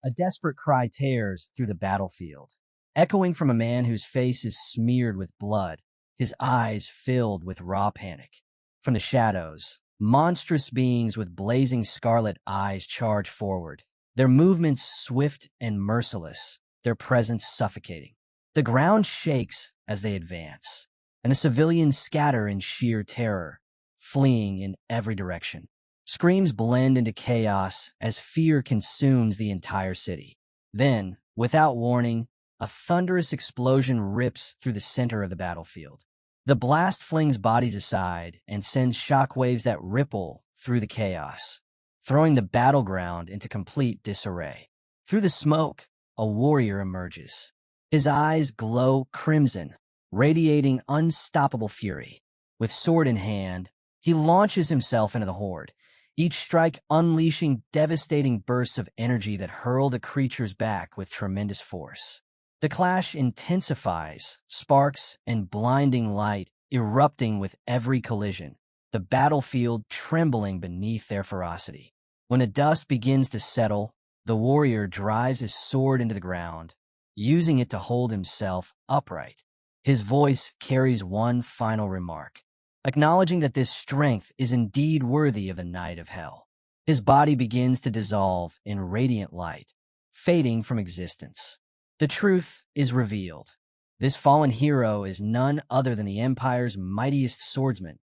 A desperate cry tears through the battlefield, echoing from a man whose face is smeared with blood, his eyes filled with raw panic. From the shadows, monstrous beings with blazing scarlet eyes charge forward, their movements swift and merciless, their presence suffocating. The ground shakes as they advance, and the civilians scatter in sheer terror, fleeing in every direction. Screams blend into chaos as fear consumes the entire city. Then, without warning, a thunderous explosion rips through the center of the battlefield. The blast flings bodies aside and sends shockwaves that ripple through the chaos, throwing the battleground into complete disarray. Through the smoke, a warrior emerges. His eyes glow crimson, radiating unstoppable fury. With sword in hand, he launches himself into the horde, each strike unleashing devastating bursts of energy that hurl the creatures back with tremendous force. The clash intensifies, sparks and blinding light erupting with every collision, the battlefield trembling beneath their ferocity. When the dust begins to settle, the warrior drives his sword into the ground, using it to hold himself upright. His voice carries one final remark, acknowledging that this strength is indeed worthy of a knight of hell. His body begins to dissolve in radiant light, fading from existence. The truth is revealed. This fallen hero is none other than the Empire's mightiest swordsman,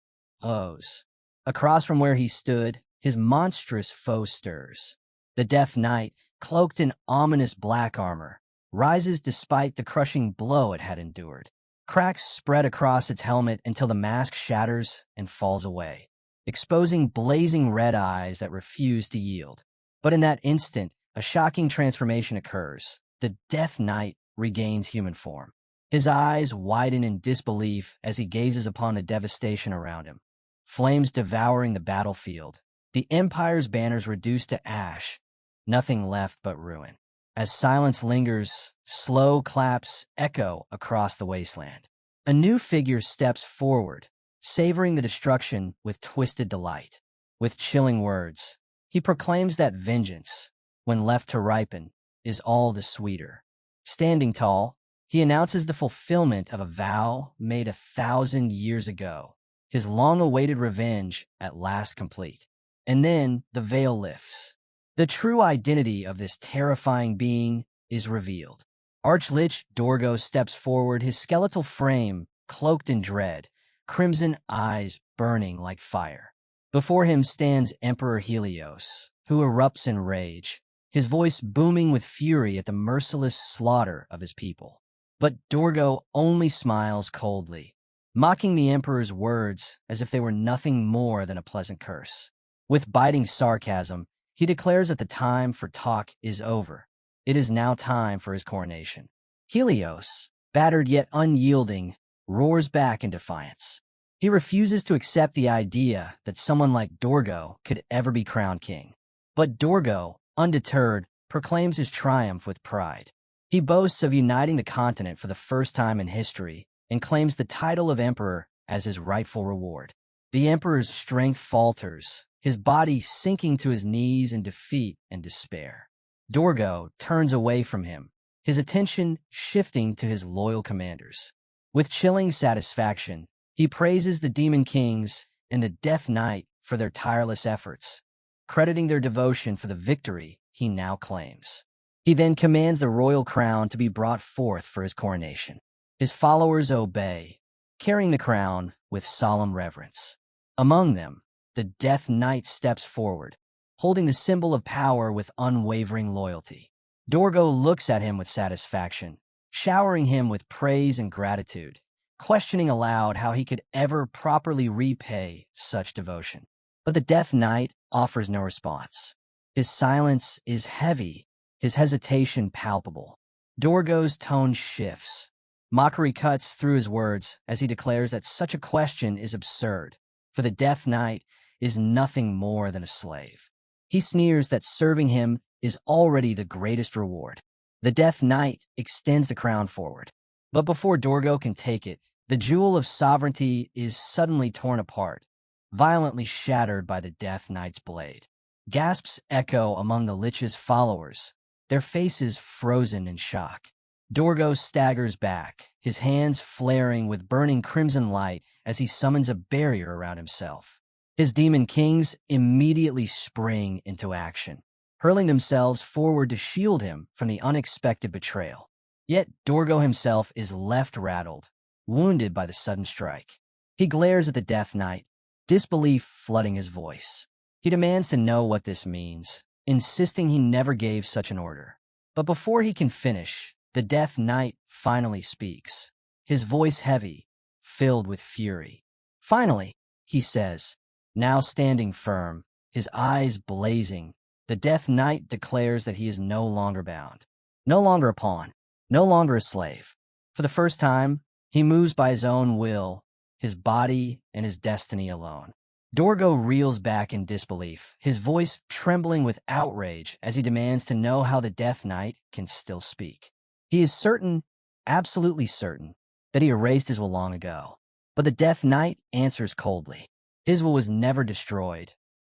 Oz. Across from where he stood, his monstrous foe stirs. The Death Knight, cloaked in ominous black armor, rises despite the crushing blow it had endured. Cracks spread across its helmet until the mask shatters and falls away, exposing blazing red eyes that refuse to yield. But in that instant, a shocking transformation occurs. The Death Knight regains human form. His eyes widen in disbelief as he gazes upon the devastation around him. Flames devouring the battlefield, the Empire's banners reduced to ash, nothing left but ruin. As silence lingers, slow claps echo across the wasteland. A new figure steps forward, savoring the destruction with twisted delight. With chilling words, he proclaims that vengeance, when left to ripen, is all the sweeter. Standing tall, he announces the fulfillment of a vow made 1,000 years ago, his long-awaited revenge at last complete. And then the veil lifts. The true identity of this terrifying being is revealed. Arch Lich Dorgo steps forward, his skeletal frame cloaked in dread, crimson eyes burning like fire. Before him stands Emperor Helios, who erupts in rage, his voice booming with fury at the merciless slaughter of his people. But Dorgo only smiles coldly, mocking the Emperor's words as if they were nothing more than a pleasant curse. With biting sarcasm, he declares that the time for talk is over. It is now time for his coronation. Helios, battered yet unyielding, roars back in defiance. He refuses to accept the idea that someone like Dorgo could ever be crowned king. But Dorgo, undeterred, proclaims his triumph with pride. He boasts of uniting the continent for the first time in history and claims the title of emperor as his rightful reward. The emperor's strength falters, his body sinking to his knees in defeat and despair. Dorgo turns away from him, his attention shifting to his loyal commanders. With chilling satisfaction, he praises the Demon Kings and the Death Knight for their tireless efforts, crediting their devotion for the victory he now claims. He then commands the royal crown to be brought forth for his coronation. His followers obey, carrying the crown with solemn reverence. Among them, the Death Knight steps forward, holding the symbol of power with unwavering loyalty. Dorgo looks at him with satisfaction, showering him with praise and gratitude, questioning aloud how he could ever properly repay such devotion. But the Death Knight offers no response. His silence is heavy, his hesitation palpable. Dorgo's tone shifts. Mockery cuts through his words as he declares that such a question is absurd, for the Death Knight is nothing more than a slave. He sneers that serving him is already the greatest reward. The Death Knight extends the crown forward. But before Dorgo can take it, the jewel of sovereignty is suddenly torn apart, violently shattered by the Death Knight's blade. Gasps echo among the Lich's followers, their faces frozen in shock. Dorgo staggers back, his hands flaring with burning crimson light as he summons a barrier around himself. His demon kings immediately spring into action, hurling themselves forward to shield him from the unexpected betrayal. Yet Dorgo himself is left rattled, wounded by the sudden strike. He glares at the Death Knight, disbelief flooding his voice. He demands to know what this means, insisting he never gave such an order. But before he can finish, the Death Knight finally speaks, his voice heavy, filled with fury. Finally, he says, now standing firm, his eyes blazing, the Death Knight declares that he is no longer bound, no longer a pawn, no longer a slave. For the first time, he moves by his own will, his body and his destiny alone. Dorgo reels back in disbelief, his voice trembling with outrage as he demands to know how the Death Knight can still speak. He is certain, absolutely certain, that he erased his will long ago. But the Death Knight answers coldly. His will was never destroyed,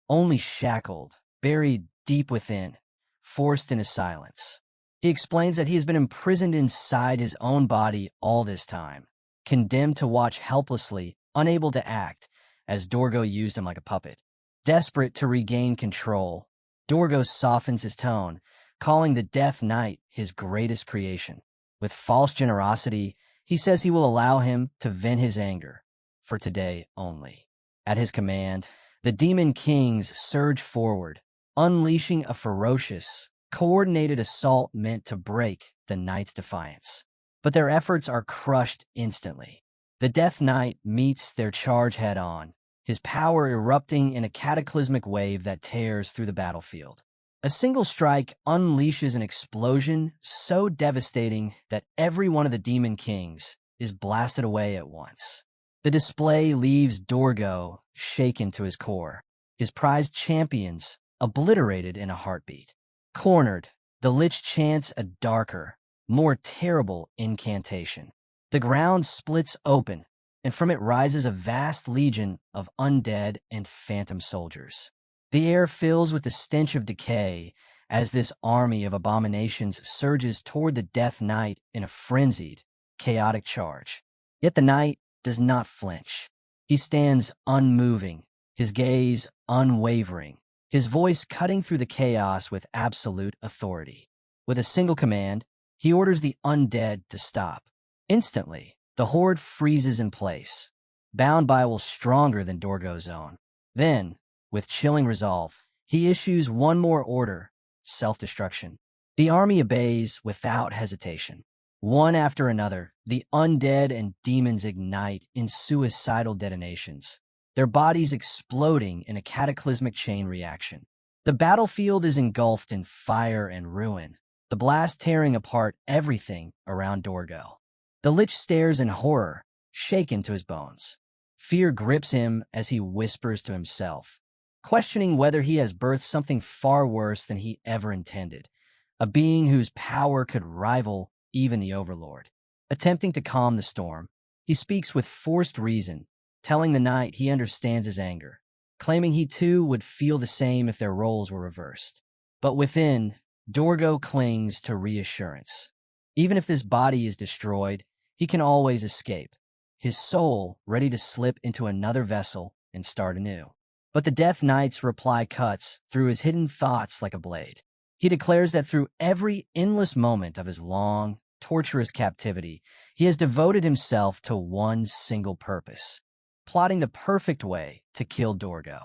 only shackled, buried deep within, forced into silence. He explains that he has been imprisoned inside his own body all this time, condemned to watch helplessly, unable to act, as Dorgo used him like a puppet. Desperate to regain control, Dorgo softens his tone, calling the Death Knight his greatest creation. With false generosity, he says he will allow him to vent his anger, for today only. At his command, the Demon Kings surge forward, unleashing a ferocious, coordinated assault meant to break the Knight's defiance. But their efforts are crushed instantly. The Death Knight meets their charge head-on, his power erupting in a cataclysmic wave that tears through the battlefield. A single strike unleashes an explosion so devastating that every one of the Demon Kings is blasted away at once. The display leaves Dorgo shaken to his core, his prized champions obliterated in a heartbeat. Cornered, the Lich chants a darker, more terrible incantation. The ground splits open, and from it rises a vast legion of undead and phantom soldiers. The air fills with the stench of decay as this army of abominations surges toward the Death Knight in a frenzied, chaotic charge. Yet the Knight does not flinch. He stands unmoving, his gaze unwavering, his voice cutting through the chaos with absolute authority. With a single command, he orders the undead to stop. Instantly, the horde freezes in place, bound by a will stronger than Dorgo's own. Then, with chilling resolve, he issues one more order, self-destruction. The army obeys without hesitation. One after another, the undead and demons ignite in suicidal detonations, their bodies exploding in a cataclysmic chain reaction. The battlefield is engulfed in fire and ruin, the blast tearing apart everything around Dorgo. The Lich stares in horror, shaken to his bones. Fear grips him as he whispers to himself, questioning whether he has birthed something far worse than he ever intended, a being whose power could rival even the Overlord. Attempting to calm the storm, he speaks with forced reason, telling the Knight he understands his anger, claiming he too would feel the same if their roles were reversed. But within, Dorgo clings to reassurance. Even if this body is destroyed, he can always escape, his soul ready to slip into another vessel and start anew. But the Death Knight's reply cuts through his hidden thoughts like a blade. He declares that through every endless moment of his long, torturous captivity, he has devoted himself to one single purpose, plotting the perfect way to kill Dorgo.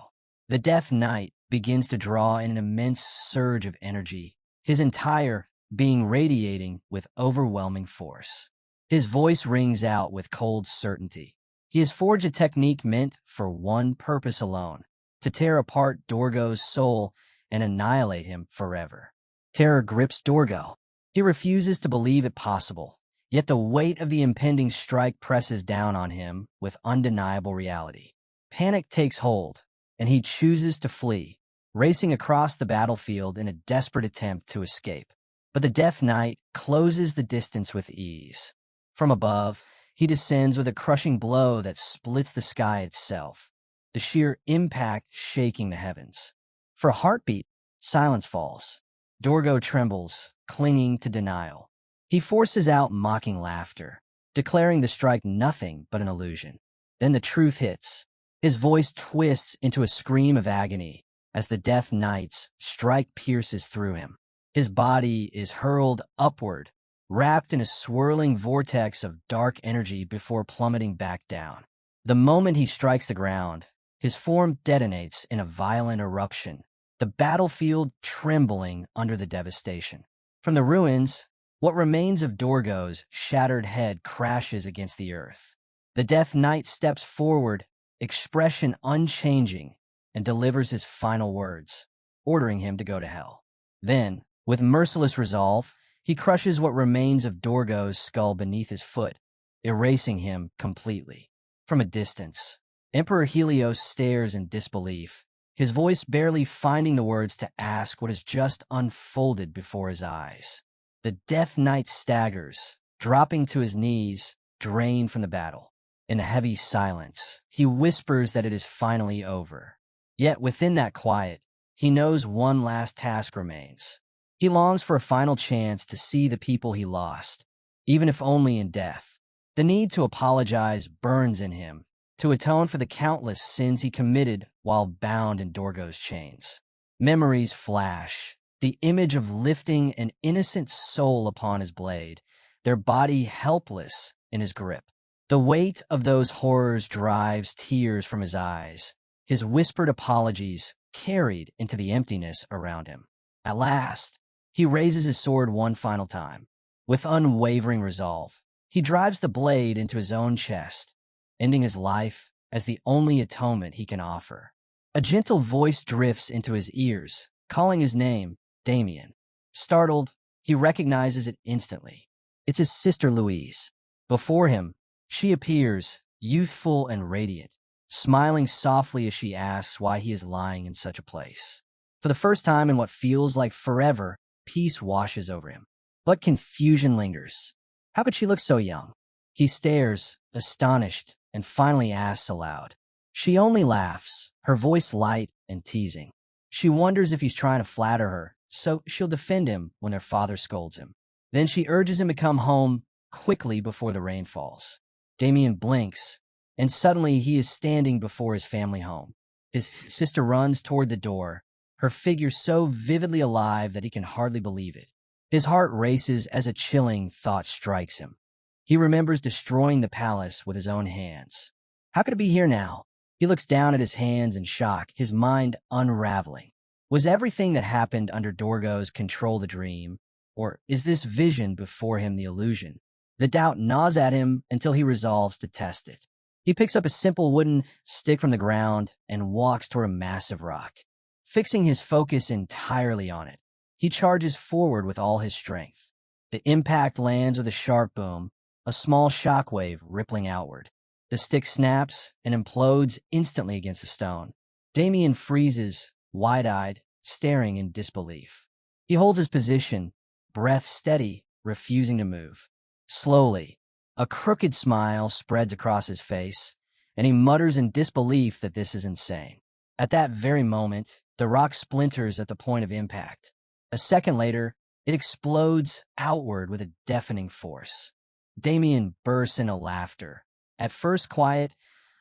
The Death Knight begins to draw in an immense surge of energy, his entire being radiating with overwhelming force. His voice rings out with cold certainty. He has forged a technique meant for one purpose alone, to tear apart Dorgo's soul and annihilate him forever. Terror grips Dorgo. He refuses to believe it possible, yet the weight of the impending strike presses down on him with undeniable reality. Panic takes hold, and he chooses to flee, racing across the battlefield in a desperate attempt to escape. But the Death Knight closes the distance with ease. From above, he descends with a crushing blow that splits the sky itself, the sheer impact shaking the heavens. For a heartbeat, silence falls. Dorgo trembles, clinging to denial. He forces out mocking laughter, declaring the strike nothing but an illusion. Then the truth hits. His voice twists into a scream of agony as the Death Knight's strike pierces through him. His body is hurled upward, wrapped in a swirling vortex of dark energy before plummeting back down. The moment he strikes the ground, his form detonates in a violent eruption, the battlefield trembling under the devastation. From the ruins, what remains of Dorgo's shattered head crashes against the earth. The Death Knight steps forward, expression unchanging, and delivers his final words, ordering him to go to hell. Then, with merciless resolve, he crushes what remains of Dorgo's skull beneath his foot, erasing him completely. From a distance, Emperor Helios stares in disbelief, his voice barely finding the words to ask what has just unfolded before his eyes. The Death Knight staggers, dropping to his knees, drained from the battle. In a heavy silence, he whispers that it is finally over. Yet within that quiet, he knows one last task remains. He longs for a final chance to see the people he lost, even if only in death. The need to apologize burns in him, to atone for the countless sins he committed while bound in Dorgo's chains. Memories flash, the image of lifting an innocent soul upon his blade, their body helpless in his grip. The weight of those horrors drives tears from his eyes, his whispered apologies carried into the emptiness around him. At last, he raises his sword one final time. With unwavering resolve, he drives the blade into his own chest, ending his life as the only atonement he can offer. A gentle voice drifts into his ears, calling his name, Damien. Startled, he recognizes it instantly. It's his sister Louise. Before him, she appears, youthful and radiant, smiling softly as she asks why he is lying in such a place. For the first time in what feels like forever, peace washes over him. But confusion lingers. How could she look so young? He stares, astonished, and finally asks aloud. She only laughs, her voice light and teasing. She wonders if he's trying to flatter her, so she'll defend him when their father scolds him. Then she urges him to come home quickly before the rain falls. Damien blinks, and suddenly he is standing before his family home. His sister runs toward the door, her figure so vividly alive that he can hardly believe it. His heart races as a chilling thought strikes him. He remembers destroying the palace with his own hands. How could it be here now? He looks down at his hands in shock, his mind unraveling. Was everything that happened under Dorgo's control the dream, or is this vision before him the illusion? The doubt gnaws at him until he resolves to test it. He picks up a simple wooden stick from the ground and walks toward a massive rock. Fixing his focus entirely on it, he charges forward with all his strength. The impact lands with a sharp boom, a small shockwave rippling outward. The stick snaps and implodes instantly against the stone. Damien freezes, wide-eyed, staring in disbelief. He holds his position, breath steady, refusing to move. Slowly, a crooked smile spreads across his face, and he mutters in disbelief that this is insane. At that very moment, the rock splinters at the point of impact. A second later, it explodes outward with a deafening force. Damien bursts into laughter, at first quiet,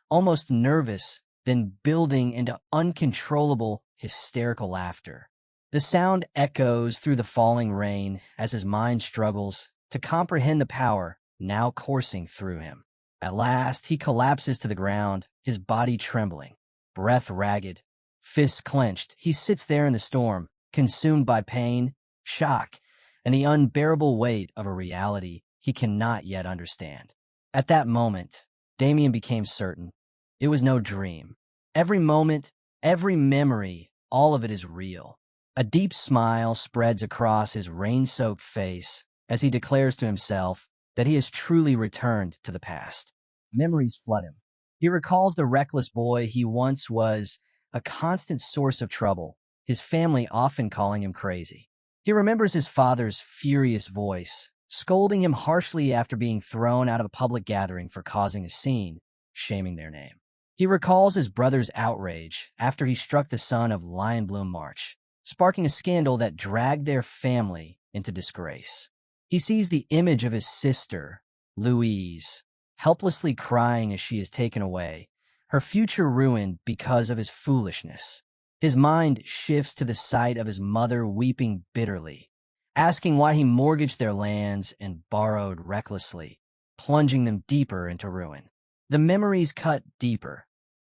almost nervous, then building into uncontrollable, hysterical laughter. The sound echoes through the falling rain as his mind struggles to comprehend the power now coursing through him. At last, he collapses to the ground, his body trembling, breath ragged, fists clenched. He sits there in the storm, consumed by pain, shock, and the unbearable weight of a reality he cannot yet understand. At that moment, Damien became certain it was no dream. Every moment, every memory, all of it is real. A deep smile spreads across his rain-soaked face as he declares to himself that he has truly returned to the past. Memories flood him. He recalls the reckless boy he once was, a constant source of trouble, his family often calling him crazy. He remembers his father's furious voice, scolding him harshly after being thrown out of a public gathering for causing a scene, shaming their name. He recalls his brother's outrage after he struck the son of Lion Bloom March, sparking a scandal that dragged their family into disgrace. He sees the image of his sister, Louise, helplessly crying as she is taken away, her future ruined because of his foolishness. His mind shifts to the sight of his mother weeping bitterly, asking why he mortgaged their lands and borrowed recklessly, plunging them deeper into ruin. The memories cut deeper.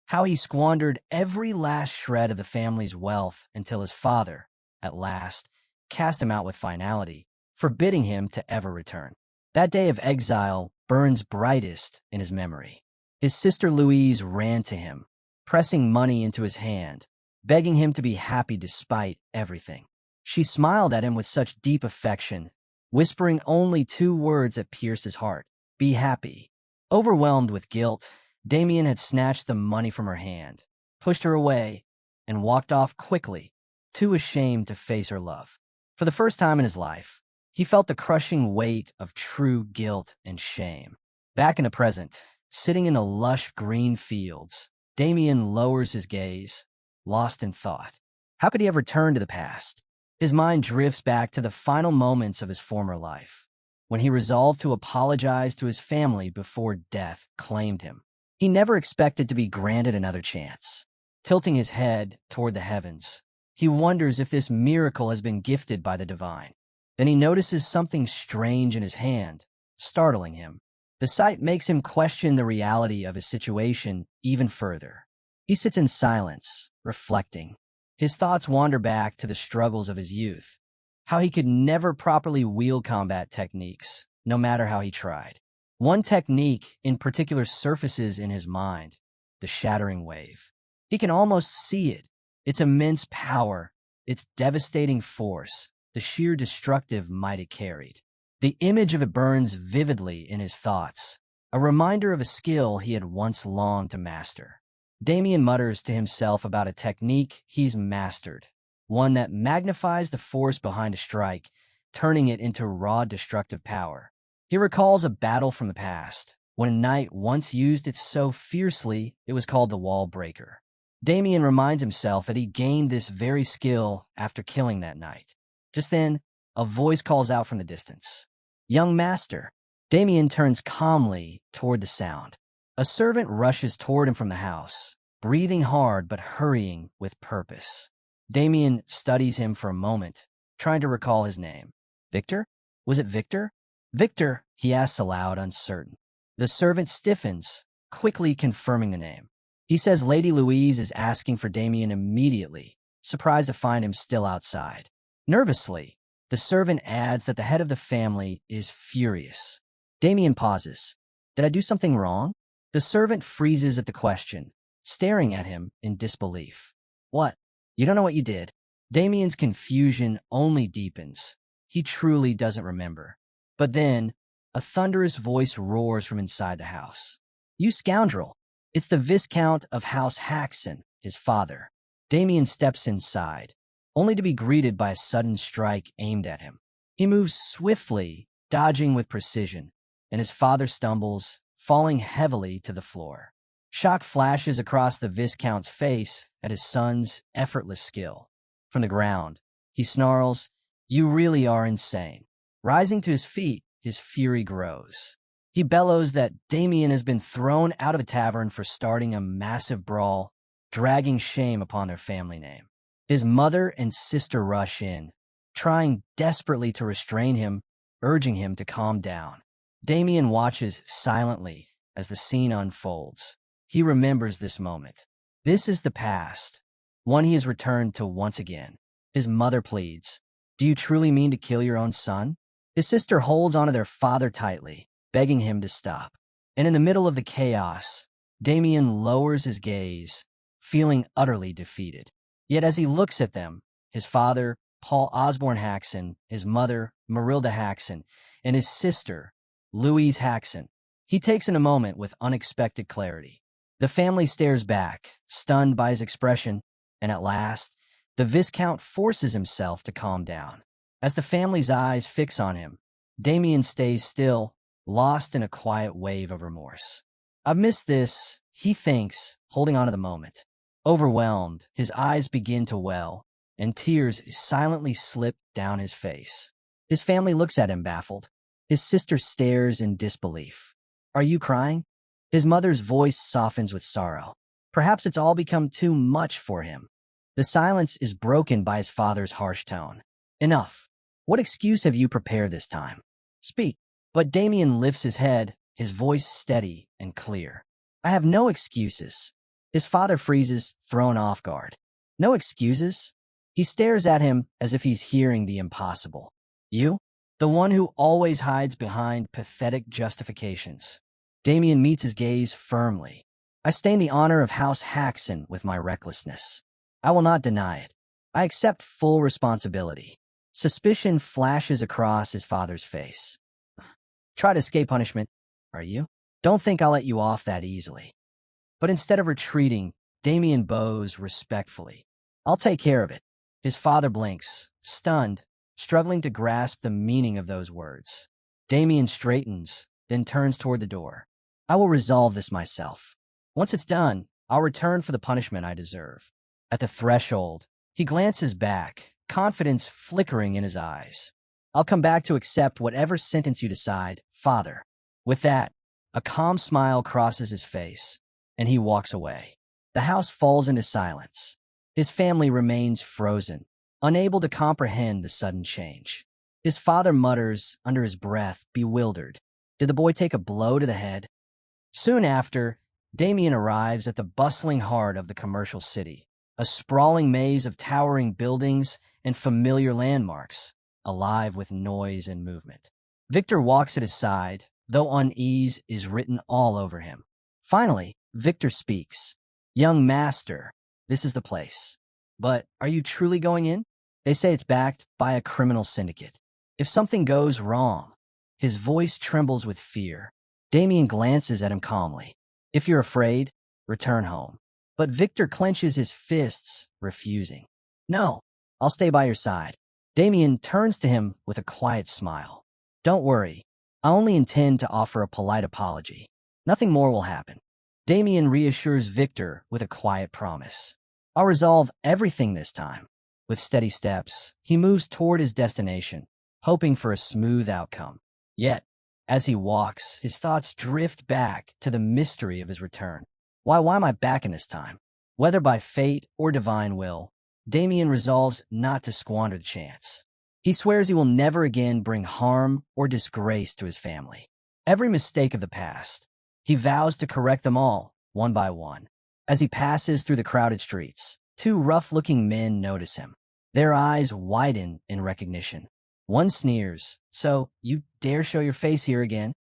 How he squandered every last shred of the family's wealth until his father, at last, cast him out with finality, forbidding him to ever return. That day of exile burns brightest in his memory. His sister Louise ran to him, pressing money into his hand, begging him to be happy despite everything. She smiled at him with such deep affection, whispering only 2 words that pierced his heart: "Be happy." Overwhelmed with guilt, Damien had snatched the money from her hand, pushed her away, and walked off quickly, too ashamed to face her love. For the first time in his life, he felt the crushing weight of true guilt and shame. Back in the present, sitting in the lush green fields, Damien lowers his gaze, lost in thought. How could he ever turn to the past? His mind drifts back to the final moments of his former life, when he resolved to apologize to his family before death claimed him. He never expected to be granted another chance. Tilting his head toward the heavens, he wonders if this miracle has been gifted by the divine. Then he notices something strange in his hand, startling him. The sight makes him question the reality of his situation even further. He sits in silence, reflecting. His thoughts wander back to the struggles of his youth, how he could never properly wield combat techniques, no matter how he tried. One technique in particular surfaces in his mind: the shattering wave. He can almost see it, its immense power, its devastating force, the sheer destructive might it carried. The image of it burns vividly in his thoughts, a reminder of a skill he had once longed to master. Damien mutters to himself about a technique he's mastered, one that magnifies the force behind a strike, turning it into raw destructive power. He recalls a battle from the past, when a knight once used it so fiercely it was called the Wall Breaker. Damien reminds himself that he gained this very skill after killing that knight. Just then, a voice calls out from the distance. "Young master." Damien turns calmly toward the sound. A servant rushes toward him from the house, breathing hard but hurrying with purpose. Damien studies him for a moment, trying to recall his name. Victor? Was it Victor? Victor, he asks aloud, uncertain. The servant stiffens, quickly confirming the name. He says Lady Louise is asking for Damien immediately, surprised to find him still outside. Nervously, the servant adds that the head of the family is furious. Damien pauses. Did I do something wrong? The servant freezes at the question, staring at him in disbelief. What? You don't know what you did? Damien's confusion only deepens. He truly doesn't remember. But then, a thunderous voice roars from inside the house. "You scoundrel! It's the Viscount of House Haxon, his father." Damien steps inside, only to be greeted by a sudden strike aimed at him. He moves swiftly, dodging with precision, and his father stumbles, falling heavily to the floor. Shock flashes across the Viscount's face at his son's effortless skill. From the ground, he snarls, "You really are insane." Rising to his feet, his fury grows. He bellows that Damien has been thrown out of a tavern for starting a massive brawl, dragging shame upon their family name. His mother and sister rush in, trying desperately to restrain him, urging him to calm down. Damien watches silently as the scene unfolds. He remembers this moment. This is the past, one he has returned to once again. His mother pleads, "Do you truly mean to kill your own son?" His sister holds onto their father tightly, begging him to stop. And in the middle of the chaos, Damien lowers his gaze, feeling utterly defeated. Yet as he looks at them, his father, Paul Osborne Haxon, his mother, Marilda Haxon, and his sister, Louise Haxon, he takes in a moment with unexpected clarity. The family stares back, stunned by his expression, and at last, the Viscount forces himself to calm down. As the family's eyes fix on him, Damien stays still, lost in a quiet wave of remorse. "I've missed this," he thinks, holding on to the moment. Overwhelmed, his eyes begin to well, and tears silently slip down his face. His family looks at him baffled. His sister stares in disbelief. Are you crying? His mother's voice softens with sorrow. Perhaps it's all become too much for him. The silence is broken by his father's harsh tone. Enough. What excuse have you prepared this time? Speak. But Damien lifts his head, his voice steady and clear. I have no excuses. His father freezes, thrown off guard. No excuses? He stares at him as if he's hearing the impossible. You? The one who always hides behind pathetic justifications. Damien meets his gaze firmly. I stain the honor of House Haxon with my recklessness. I will not deny it. I accept full responsibility. Suspicion flashes across his father's face. Try to escape punishment, are you? Don't think I'll let you off that easily. But instead of retreating, Damien bows respectfully. I'll take care of it. His father blinks, stunned, struggling to grasp the meaning of those words. Damien straightens, then turns toward the door. I will resolve this myself. Once it's done, I'll return for the punishment I deserve. At the threshold, he glances back, confidence flickering in his eyes. I'll come back to accept whatever sentence you decide, Father. With that, a calm smile crosses his face, and he walks away. The house falls into silence. His family remains frozen, unable to comprehend the sudden change. His father mutters under his breath, bewildered. Did the boy take a blow to the head? Soon after, Damien arrives at the bustling heart of the commercial city, a sprawling maze of towering buildings and familiar landmarks, alive with noise and movement. Victor walks at his side, though unease is written all over him. Finally, Victor speaks. Young master, this is the place. But are you truly going in? They say it's backed by a criminal syndicate. If something goes wrong, his voice trembles with fear. Damien glances at him calmly. If you're afraid, return home. But Victor clenches his fists, refusing. No, I'll stay by your side. Damien turns to him with a quiet smile. Don't worry, I only intend to offer a polite apology. Nothing more will happen. Damien reassures Victor with a quiet promise. I'll resolve everything this time. With steady steps, he moves toward his destination, hoping for a smooth outcome. Yet, as he walks, his thoughts drift back to the mystery of his return. Why am I back in this time? Whether by fate or divine will, Damien resolves not to squander the chance. He swears he will never again bring harm or disgrace to his family. Every mistake of the past, he vows to correct them all, one by one. As he passes through the crowded streets, two rough-looking men notice him. Their eyes widen in recognition. One sneers, "So, you dare show your face here again?"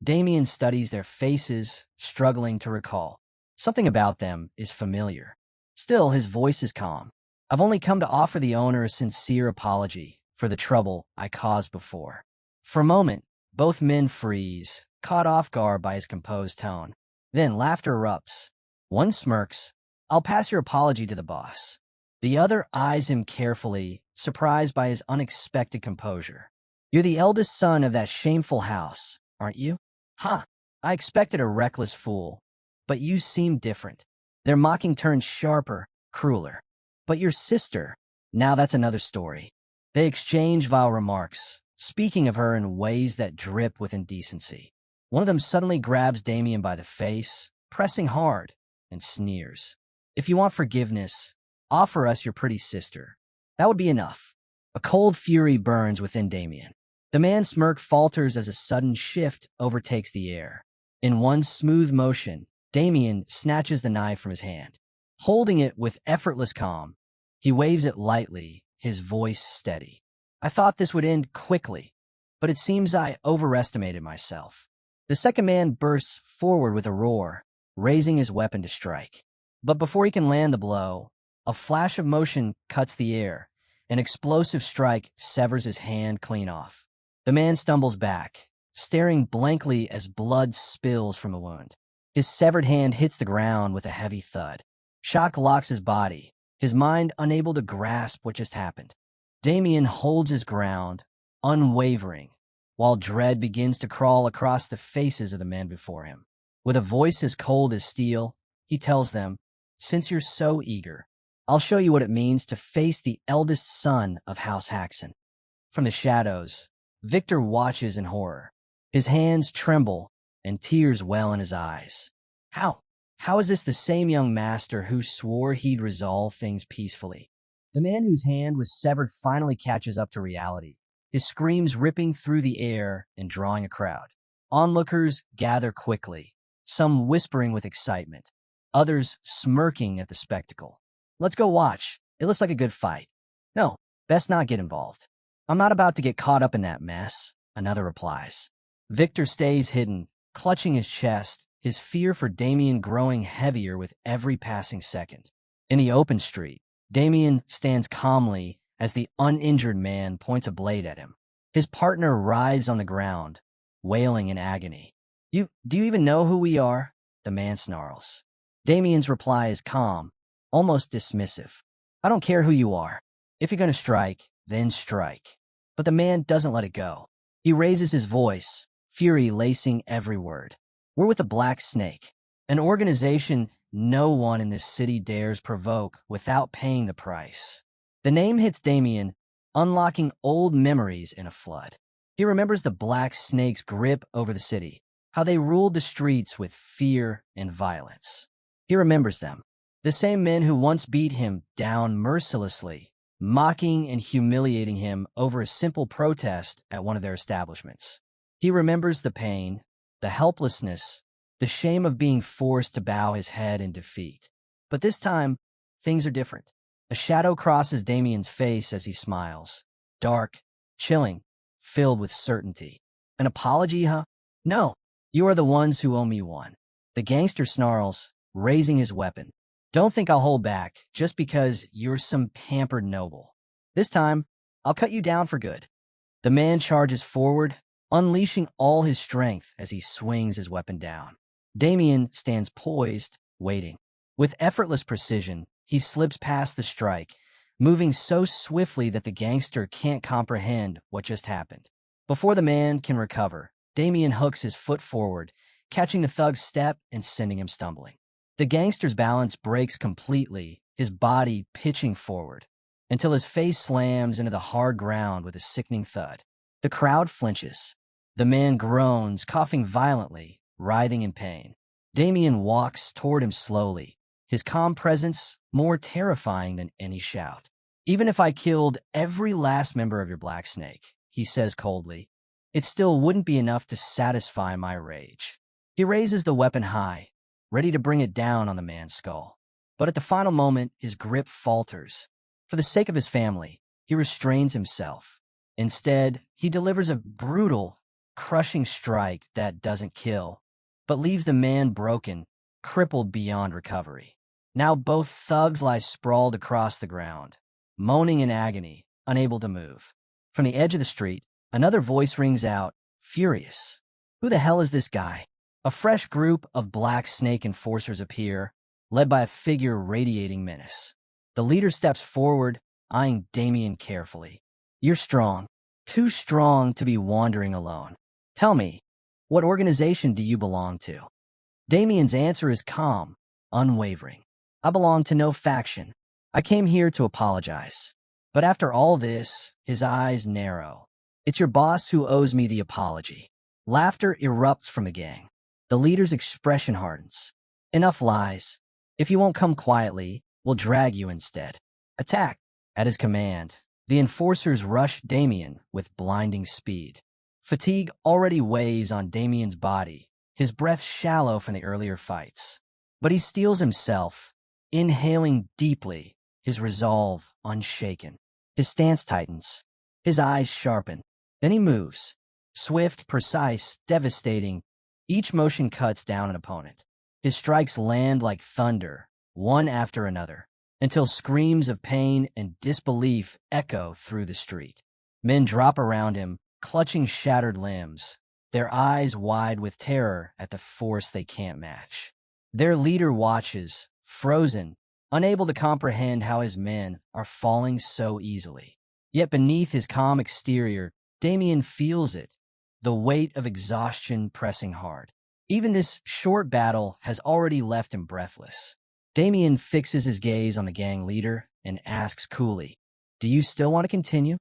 Damien studies their faces, struggling to recall. Something about them is familiar. Still, his voice is calm. I've only come to offer the owner a sincere apology for the trouble I caused before. For a moment, both men freeze, caught off guard by his composed tone. Then laughter erupts. One smirks, "I'll pass your apology to the boss." The other eyes him carefully, surprised by his unexpected composure. You're the eldest son of that shameful house, aren't you? Ha! I expected a reckless fool, but you seem different. Their mocking turns sharper, crueler. But your sister, now that's another story. They exchange vile remarks, speaking of her in ways that drip with indecency. One of them suddenly grabs Damien by the face, pressing hard, and sneers. If you want forgiveness, offer us your pretty sister. That would be enough. A cold fury burns within Damien. The man's smirk falters as a sudden shift overtakes the air. In one smooth motion, Damien snatches the knife from his hand. Holding it with effortless calm, he waves it lightly, his voice steady. I thought this would end quickly, but it seems I overestimated myself. The second man bursts forward with a roar, raising his weapon to strike. But before he can land the blow, a flash of motion cuts the air. An explosive strike severs his hand clean off. The man stumbles back, staring blankly as blood spills from a wound. His severed hand hits the ground with a heavy thud. Shock locks his body, his mind unable to grasp what just happened. Damien holds his ground, unwavering, while dread begins to crawl across the faces of the men before him. With a voice as cold as steel, he tells them, "Since you're so eager, I'll show you what it means to face the eldest son of House Haxon. From the shadows, Victor watches in horror. His hands tremble and tears well in his eyes. How? How is this the same young master who swore he'd resolve things peacefully? The man whose hand was severed finally catches up to reality, his screams ripping through the air and drawing a crowd. Onlookers gather quickly, some whispering with excitement, others smirking at the spectacle. Let's go watch. It looks like a good fight. No, best not get involved. I'm not about to get caught up in that mess, another replies. Victor stays hidden, clutching his chest, his fear for Damien growing heavier with every passing second. In the open street, Damien stands calmly as the uninjured man points a blade at him. His partner writhes on the ground, wailing in agony. Do you even know who we are? The man snarls. Damien's reply is calm, almost dismissive. I don't care who you are. If you're going to strike, then strike. But the man doesn't let it go. He raises his voice, fury lacing every word. We're with the Black Snake, an organization no one in this city dares provoke without paying the price. The name hits Damien, unlocking old memories in a flood. He remembers the Black Snake's grip over the city, how they ruled the streets with fear and violence. He remembers them, the same men who once beat him down mercilessly, mocking and humiliating him over a simple protest at one of their establishments. He remembers the pain, the helplessness, the shame of being forced to bow his head in defeat. But this time, things are different. A shadow crosses Damien's face as he smiles. Dark, chilling, filled with certainty. An apology, huh? No, you are the ones who owe me one. The gangster snarls, raising his weapon. Don't think I'll hold back just because you're some pampered noble. This time, I'll cut you down for good. The man charges forward, unleashing all his strength as he swings his weapon down. Damien stands poised, waiting. With effortless precision, he slips past the strike, moving so swiftly that the gangster can't comprehend what just happened. Before the man can recover, Damien hooks his foot forward, catching the thug's step and sending him stumbling. The gangster's balance breaks completely, his body pitching forward, until his face slams into the hard ground with a sickening thud. The crowd flinches. The man groans, coughing violently, writhing in pain. Damien walks toward him slowly, his calm presence more terrifying than any shout. Even if I killed every last member of your Black Snake, he says coldly, it still wouldn't be enough to satisfy my rage. He raises the weapon high, ready to bring it down on the man's skull. But at the final moment, his grip falters. For the sake of his family, he restrains himself. Instead, he delivers a brutal, crushing strike that doesn't kill, but leaves the man broken, crippled beyond recovery. Now both thugs lie sprawled across the ground, moaning in agony, unable to move. From the edge of the street, another voice rings out, furious. Who the hell is this guy? A fresh group of Black Snake enforcers appear, led by a figure radiating menace. The leader steps forward, eyeing Damien carefully. You're strong, too strong to be wandering alone. Tell me, what organization do you belong to? Damien's answer is calm, unwavering. I belong to no faction. I came here to apologize. But after all this, his eyes narrow. It's your boss who owes me the apology. Laughter erupts from the gang. The leader's expression hardens. Enough lies. If you won't come quietly, we'll drag you instead. Attack. At his command, the enforcers rush Damien with blinding speed. Fatigue already weighs on Damien's body, his breath shallow from the earlier fights. But he steels himself, inhaling deeply, his resolve unshaken. His stance tightens, his eyes sharpen. Then he moves. Swift, precise, devastating. Each motion cuts down an opponent. His strikes land like thunder, one after another, until screams of pain and disbelief echo through the street. Men drop around him, clutching shattered limbs, their eyes wide with terror at the force they can't match. Their leader watches, frozen, unable to comprehend how his men are falling so easily. Yet beneath his calm exterior, Damien feels it, the weight of exhaustion pressing hard. Even this short battle has already left him breathless. Damien fixes his gaze on the gang leader and asks coolly, "Do you still want to continue?"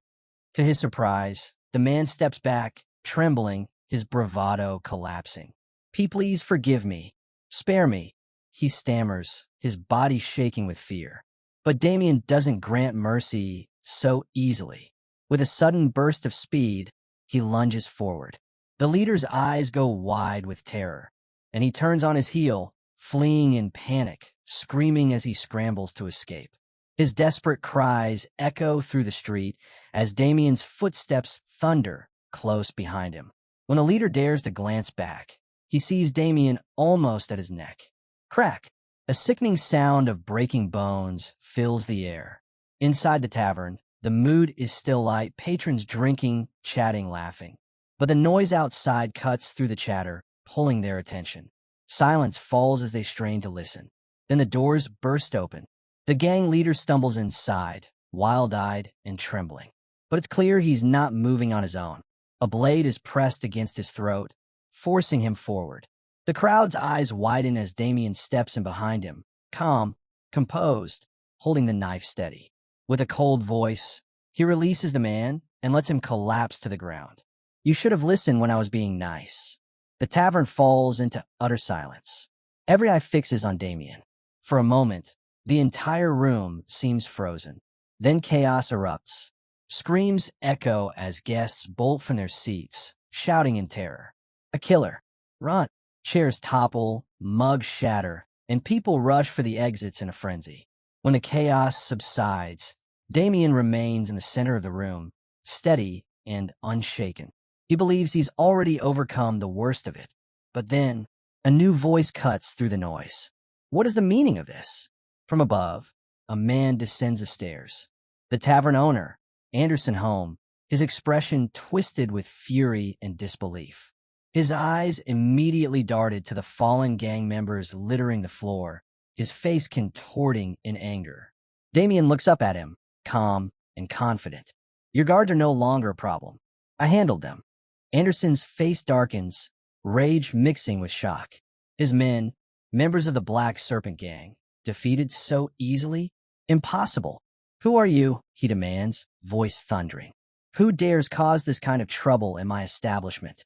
To his surprise, the man steps back, trembling, his bravado collapsing. Please forgive me. Spare me," he stammers, his body shaking with fear. But Damien doesn't grant mercy so easily. With a sudden burst of speed, he lunges forward. The leader's eyes go wide with terror, and he turns on his heel, fleeing in panic, screaming as he scrambles to escape. His desperate cries echo through the street as Damien's footsteps thunder close behind him. When the leader dares to glance back, he sees Damien almost at his neck. Crack! A sickening sound of breaking bones fills the air. Inside the tavern, the mood is still light, patrons drinking, chatting, laughing. But the noise outside cuts through the chatter, pulling their attention. Silence falls as they strain to listen. Then the doors burst open. The gang leader stumbles inside, wild-eyed and trembling. But it's clear he's not moving on his own. A blade is pressed against his throat, forcing him forward. The crowd's eyes widen as Damien steps in behind him, calm, composed, holding the knife steady. With a cold voice, he releases the man and lets him collapse to the ground. "You should have listened when I was being nice." The tavern falls into utter silence. Every eye fixes on Damien. For a moment, the entire room seems frozen. Then chaos erupts. Screams echo as guests bolt from their seats, shouting in terror. "A killer! Run!" Chairs topple, mugs shatter, and people rush for the exits in a frenzy. When the chaos subsides, Damien remains in the center of the room, steady and unshaken. He believes he's already overcome the worst of it. But then, a new voice cuts through the noise. "What is the meaning of this?" From above, a man descends the stairs. The tavern owner, Anderson Home, his expression twisted with fury and disbelief. His eyes immediately darted to the fallen gang members littering the floor, his face contorting in anger. Damien looks up at him, calm and confident. "Your guards are no longer a problem. I handled them." Anderson's face darkens, rage mixing with shock. His men, members of the Black Serpent gang, defeated so easily? Impossible. "Who are you?" he demands, voice thundering. "Who dares cause this kind of trouble in my establishment?"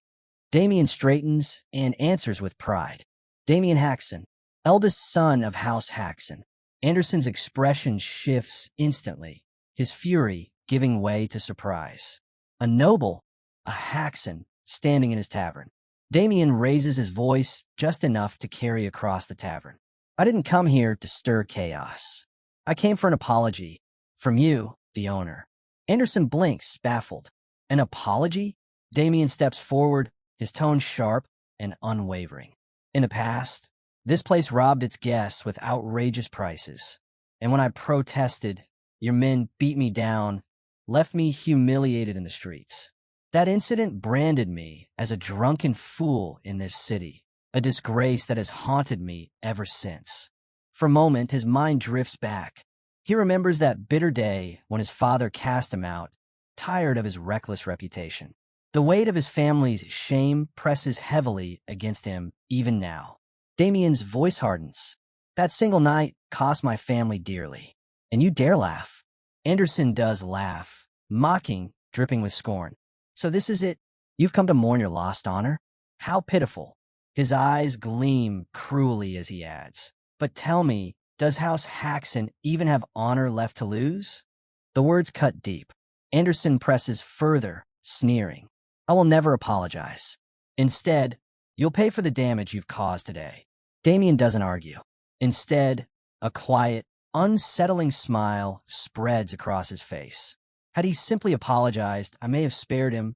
Damien straightens and answers with pride. "Damien Haxon, eldest son of House Haxon." Anderson's expression shifts instantly, his fury giving way to surprise. A noble, a Haxon, standing in his tavern. Damien raises his voice just enough to carry across the tavern. "I didn't come here to stir chaos. I came for an apology. From you, the owner." Anderson blinks, baffled. "An apology?" Damien steps forward, his tone sharp and unwavering. "In the past, this place robbed its guests with outrageous prices. And when I protested, your men beat me down, left me humiliated in the streets. That incident branded me as a drunken fool in this city, a disgrace that has haunted me ever since." For a moment, his mind drifts back. He remembers that bitter day when his father cast him out, tired of his reckless reputation. The weight of his family's shame presses heavily against him even now. Damien's voice hardens. "That single night cost my family dearly. And you dare laugh." Anderson does laugh, mocking, dripping with scorn. "So this is it? You've come to mourn your lost honor? How pitiful." His eyes gleam cruelly as he adds, "But tell me, does House Haxon even have honor left to lose?" The words cut deep. Anderson presses further, sneering. "I will never apologize. Instead, you'll pay for the damage you've caused today." Damien doesn't argue. Instead, a quiet, unsettling smile spreads across his face. Had he simply apologized, I may have spared him.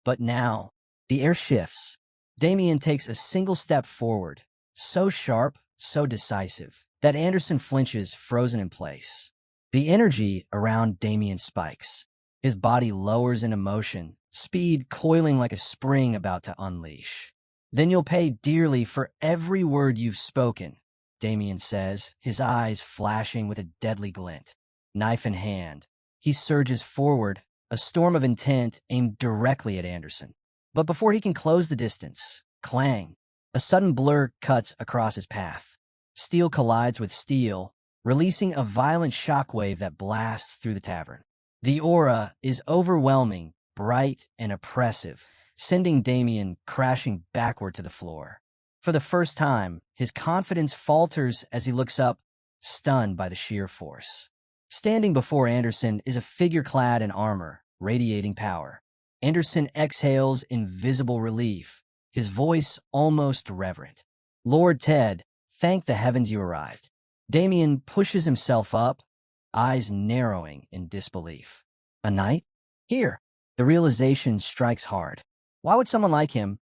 But now, the air shifts. Damien takes a single step forward, so sharp, so decisive, that Anderson flinches, frozen in place. The energy around Damien spikes. His body lowers into motion, speed coiling like a spring about to unleash. "Then you'll pay dearly for every word you've spoken," Damien says, his eyes flashing with a deadly glint. Knife in hand, he surges forward, a storm of intent aimed directly at Anderson. But before he can close the distance, clang, a sudden blur cuts across his path. Steel collides with steel, releasing a violent shockwave that blasts through the tavern. The aura is overwhelming, bright, and oppressive, sending Damien crashing backward to the floor. For the first time, his confidence falters as he looks up, stunned by the sheer force. Standing before Anderson is a figure clad in armor, radiating power. Anderson exhales in visible relief, his voice almost reverent. "Lord Ted, thank the heavens you arrived." Damien pushes himself up, eyes narrowing in disbelief. "A knight? Here." The realization strikes hard. Why would someone like him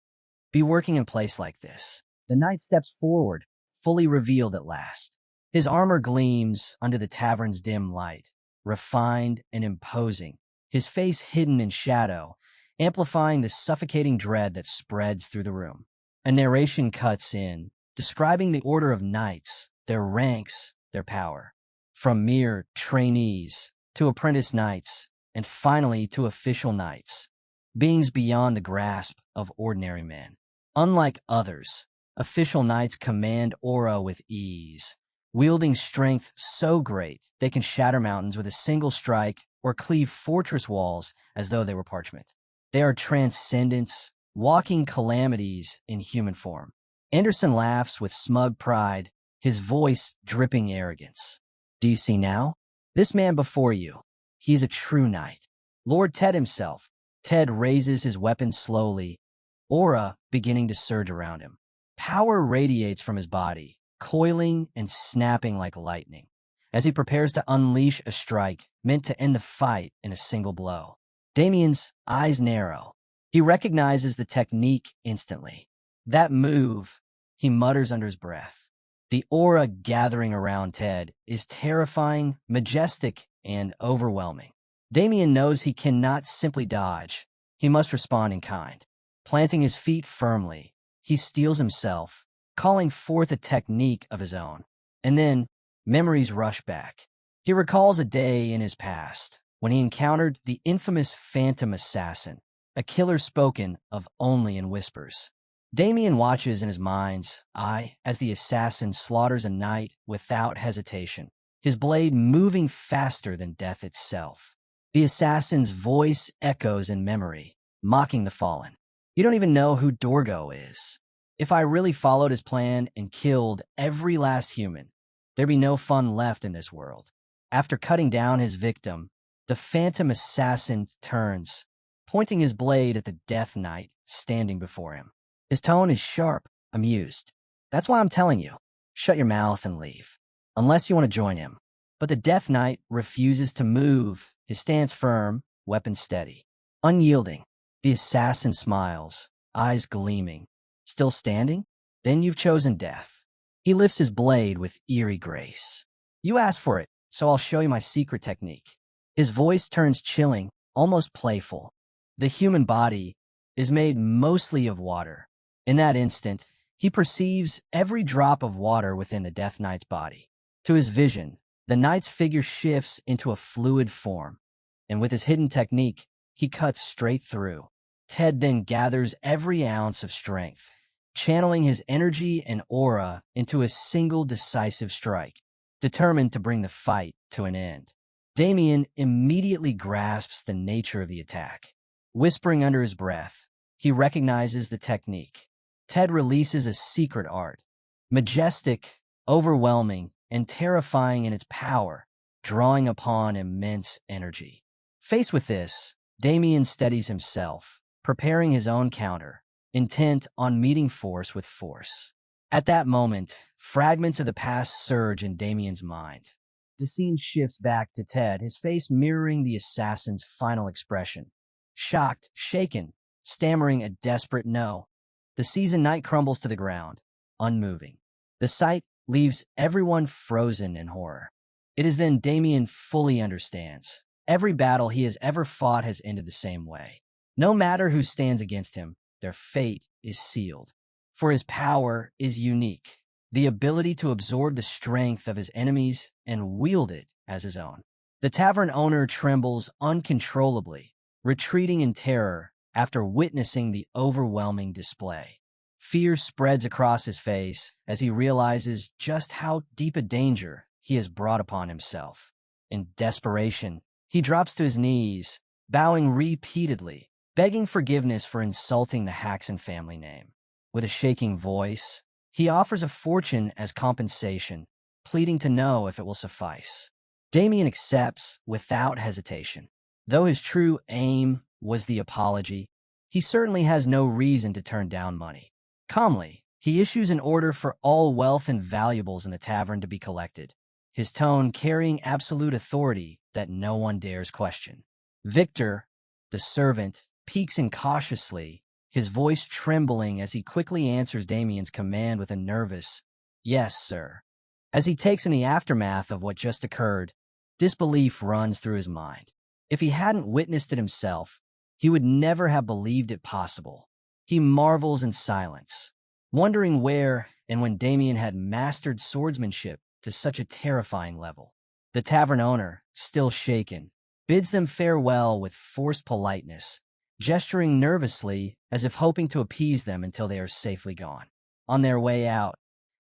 be working in a place like this? The knight steps forward, fully revealed at last. His armor gleams under the tavern's dim light, refined and imposing, his face hidden in shadow, amplifying the suffocating dread that spreads through the room. A narration cuts in, describing the order of knights, their ranks, their power. From mere trainees to apprentice knights, and finally to official knights, beings beyond the grasp of ordinary men. Unlike others, official knights command aura with ease, wielding strength so great they can shatter mountains with a single strike or cleave fortress walls as though they were parchment. They are transcendents, walking calamities in human form. Anderson laughs with smug pride, his voice dripping arrogance. "Do you see now? This man before you, he's a true knight. Lord Ted himself." Ted raises his weapon slowly, aura beginning to surge around him. Power radiates from his body, coiling and snapping like lightning, as he prepares to unleash a strike meant to end the fight in a single blow. Damien's eyes narrow. He recognizes the technique instantly. "That move," he mutters under his breath. The aura gathering around Ted is terrifying, majestic, and overwhelming. Damien knows he cannot simply dodge. He must respond in kind. Planting his feet firmly, he steels himself, calling forth a technique of his own. And then, memories rush back. He recalls a day in his past when he encountered the infamous Phantom Assassin, a killer spoken of only in whispers. Damien watches in his mind's eye as the assassin slaughters a knight without hesitation, his blade moving faster than death itself. The assassin's voice echoes in memory, mocking the fallen. "You don't even know who Dorgo is. If I really followed his plan and killed every last human, there'd be no fun left in this world." After cutting down his victim, the Phantom Assassin turns, pointing his blade at the Death Knight standing before him. His tone is sharp, amused. "That's why I'm telling you. Shut your mouth and leave. Unless you want to join him." But the Death Knight refuses to move, his stance firm, weapon steady. Unyielding, the assassin smiles, eyes gleaming. "Still standing? Then you've chosen death." He lifts his blade with eerie grace. "You asked for it, so I'll show you my secret technique." His voice turns chilling, almost playful. The human body is made mostly of water. In that instant, he perceives every drop of water within the Death Knight's body. To his vision, the knight's figure shifts into a fluid form, and with his hidden technique, he cuts straight through. Ted then gathers every ounce of strength, channeling his energy and aura into a single decisive strike, determined to bring the fight to an end. Damien immediately grasps the nature of the attack. Whispering under his breath, he recognizes the technique. Ted releases a secret art, majestic, overwhelming, and terrifying in its power, drawing upon immense energy. Faced with this, Damien steadies himself, preparing his own counter, intent on meeting force with force. At that moment, fragments of the past surge in Damien's mind. The scene shifts back to Ted, his face mirroring the assassin's final expression. Shocked, shaken, stammering a desperate no. The seasoned knight crumbles to the ground, unmoving. The sight leaves everyone frozen in horror. It is then Damien fully understands. Every battle he has ever fought has ended the same way. No matter who stands against him, their fate is sealed. For his power is unique, the ability to absorb the strength of his enemies and wield it as his own. The tavern owner trembles uncontrollably, retreating in terror after witnessing the overwhelming display. Fear spreads across his face as he realizes just how deep a danger he has brought upon himself. In desperation, he drops to his knees, bowing repeatedly, begging forgiveness for insulting the Haxon family name. With a shaking voice, he offers a fortune as compensation, pleading to know if it will suffice. Damien accepts without hesitation. Though his true aim was the apology, he certainly has no reason to turn down money. Calmly, he issues an order for all wealth and valuables in the tavern to be collected, his tone carrying absolute authority that no one dares question. Victor, the servant, peeks in cautiously, his voice trembling as he quickly answers Damien's command with a nervous, "Yes, sir." As he takes in the aftermath of what just occurred, disbelief runs through his mind. If he hadn't witnessed it himself, he would never have believed it possible. He marvels in silence, wondering where and when Damien had mastered swordsmanship to such a terrifying level. The tavern owner, still shaken, bids them farewell with forced politeness, gesturing nervously as if hoping to appease them until they are safely gone. On their way out,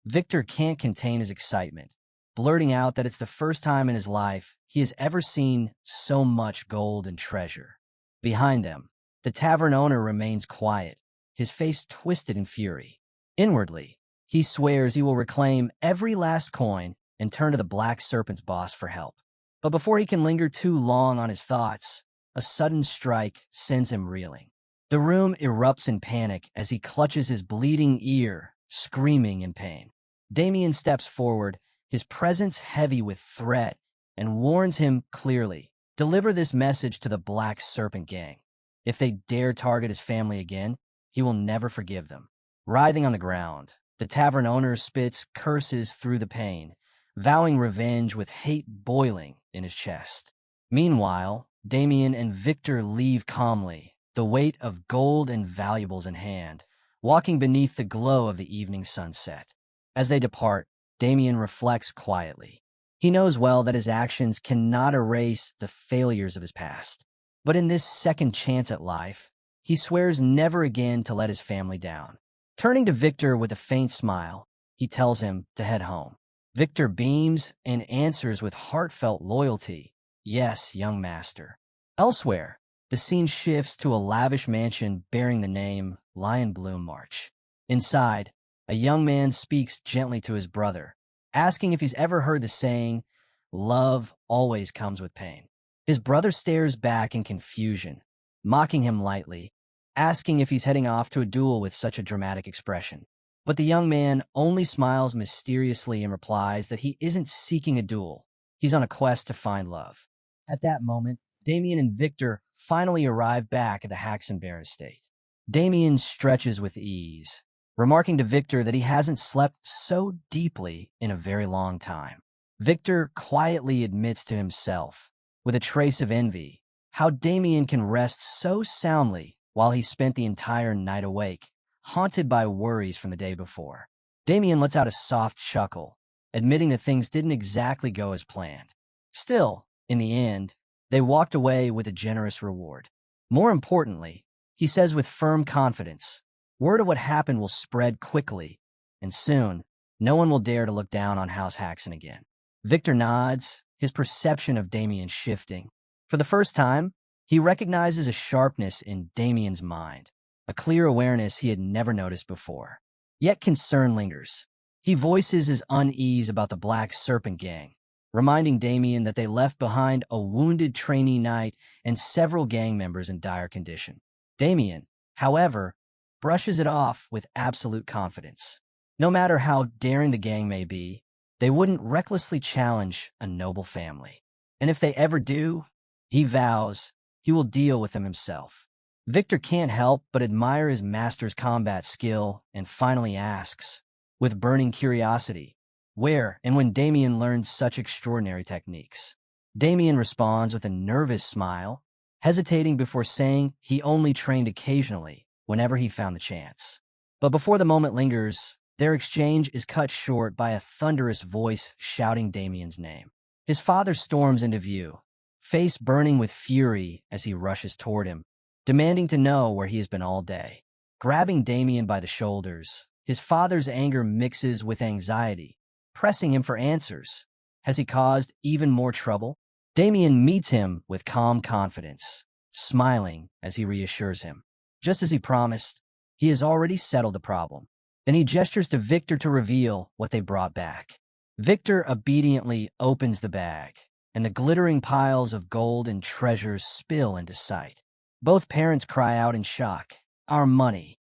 Victor can't contain his excitement, blurting out that it's the first time in his life he has ever seen so much gold and treasure. Behind them, the tavern owner remains quiet, his face twisted in fury. Inwardly, he swears he will reclaim every last coin and turn to the Black Serpent's boss for help. But before he can linger too long on his thoughts, a sudden strike sends him reeling. The room erupts in panic as he clutches his bleeding ear, screaming in pain. Damien steps forward, his presence heavy with threat, and warns him clearly, "Deliver this message to the Black Serpent gang. If they dare target his family again, he will never forgive them." Writhing on the ground, the tavern owner spits curses through the pain, vowing revenge with hate boiling in his chest. Meanwhile, Damien and Victor leave calmly, the weight of gold and valuables in hand, walking beneath the glow of the evening sunset. As they depart, Damien reflects quietly. He knows well that his actions cannot erase the failures of his past. But in this second chance at life, he swears never again to let his family down. Turning to Victor with a faint smile, he tells him to head home. Victor beams and answers with heartfelt loyalty, "Yes, young master." Elsewhere, the scene shifts to a lavish mansion bearing the name Lion Bloom March. Inside, a young man speaks gently to his brother, asking if he's ever heard the saying, "Love always comes with pain." His brother stares back in confusion, mocking him lightly, asking if he's heading off to a duel with such a dramatic expression. But the young man only smiles mysteriously and replies that he isn't seeking a duel. He's on a quest to find love. At that moment, Damien and Victor finally arrive back at the Haxenbear estate. Damien stretches with ease, remarking to Victor that he hasn't slept so deeply in a very long time. Victor quietly admits to himself, with a trace of envy, how Damien can rest so soundly while he spent the entire night awake, haunted by worries from the day before. Damien lets out a soft chuckle, admitting that things didn't exactly go as planned. Still, in the end, they walked away with a generous reward. More importantly, he says with firm confidence, word of what happened will spread quickly, and soon, no one will dare to look down on House Haxon again. Victor nods, his perception of Damien shifting. For the first time, he recognizes a sharpness in Damien's mind, a clear awareness he had never noticed before. Yet concern lingers. He voices his unease about the Black Serpent gang, reminding Damien that they left behind a wounded trainee knight and several gang members in dire condition. Damien, however, brushes it off with absolute confidence. No matter how daring the gang may be, they wouldn't recklessly challenge a noble family. And if they ever do, he vows he will deal with them himself. Victor can't help but admire his master's combat skill and finally asks, with burning curiosity, where and when Damien learned such extraordinary techniques. Damien responds with a nervous smile, hesitating before saying he only trained occasionally whenever he found the chance. But before the moment lingers, their exchange is cut short by a thunderous voice shouting Damien's name. His father storms into view, face burning with fury as he rushes toward him, demanding to know where he has been all day. grabbing Damien by the shoulders. His father's anger mixes with anxiety, pressing him for answers. Has he caused even more trouble? Damien meets him with calm confidence, smiling as he reassures him. Just as he promised, he has already settled the problem. Then he gestures to Victor to reveal what they brought back. Victor obediently opens the bag, and the glittering piles of gold and treasures spill into sight. Both parents cry out in shock. Our money.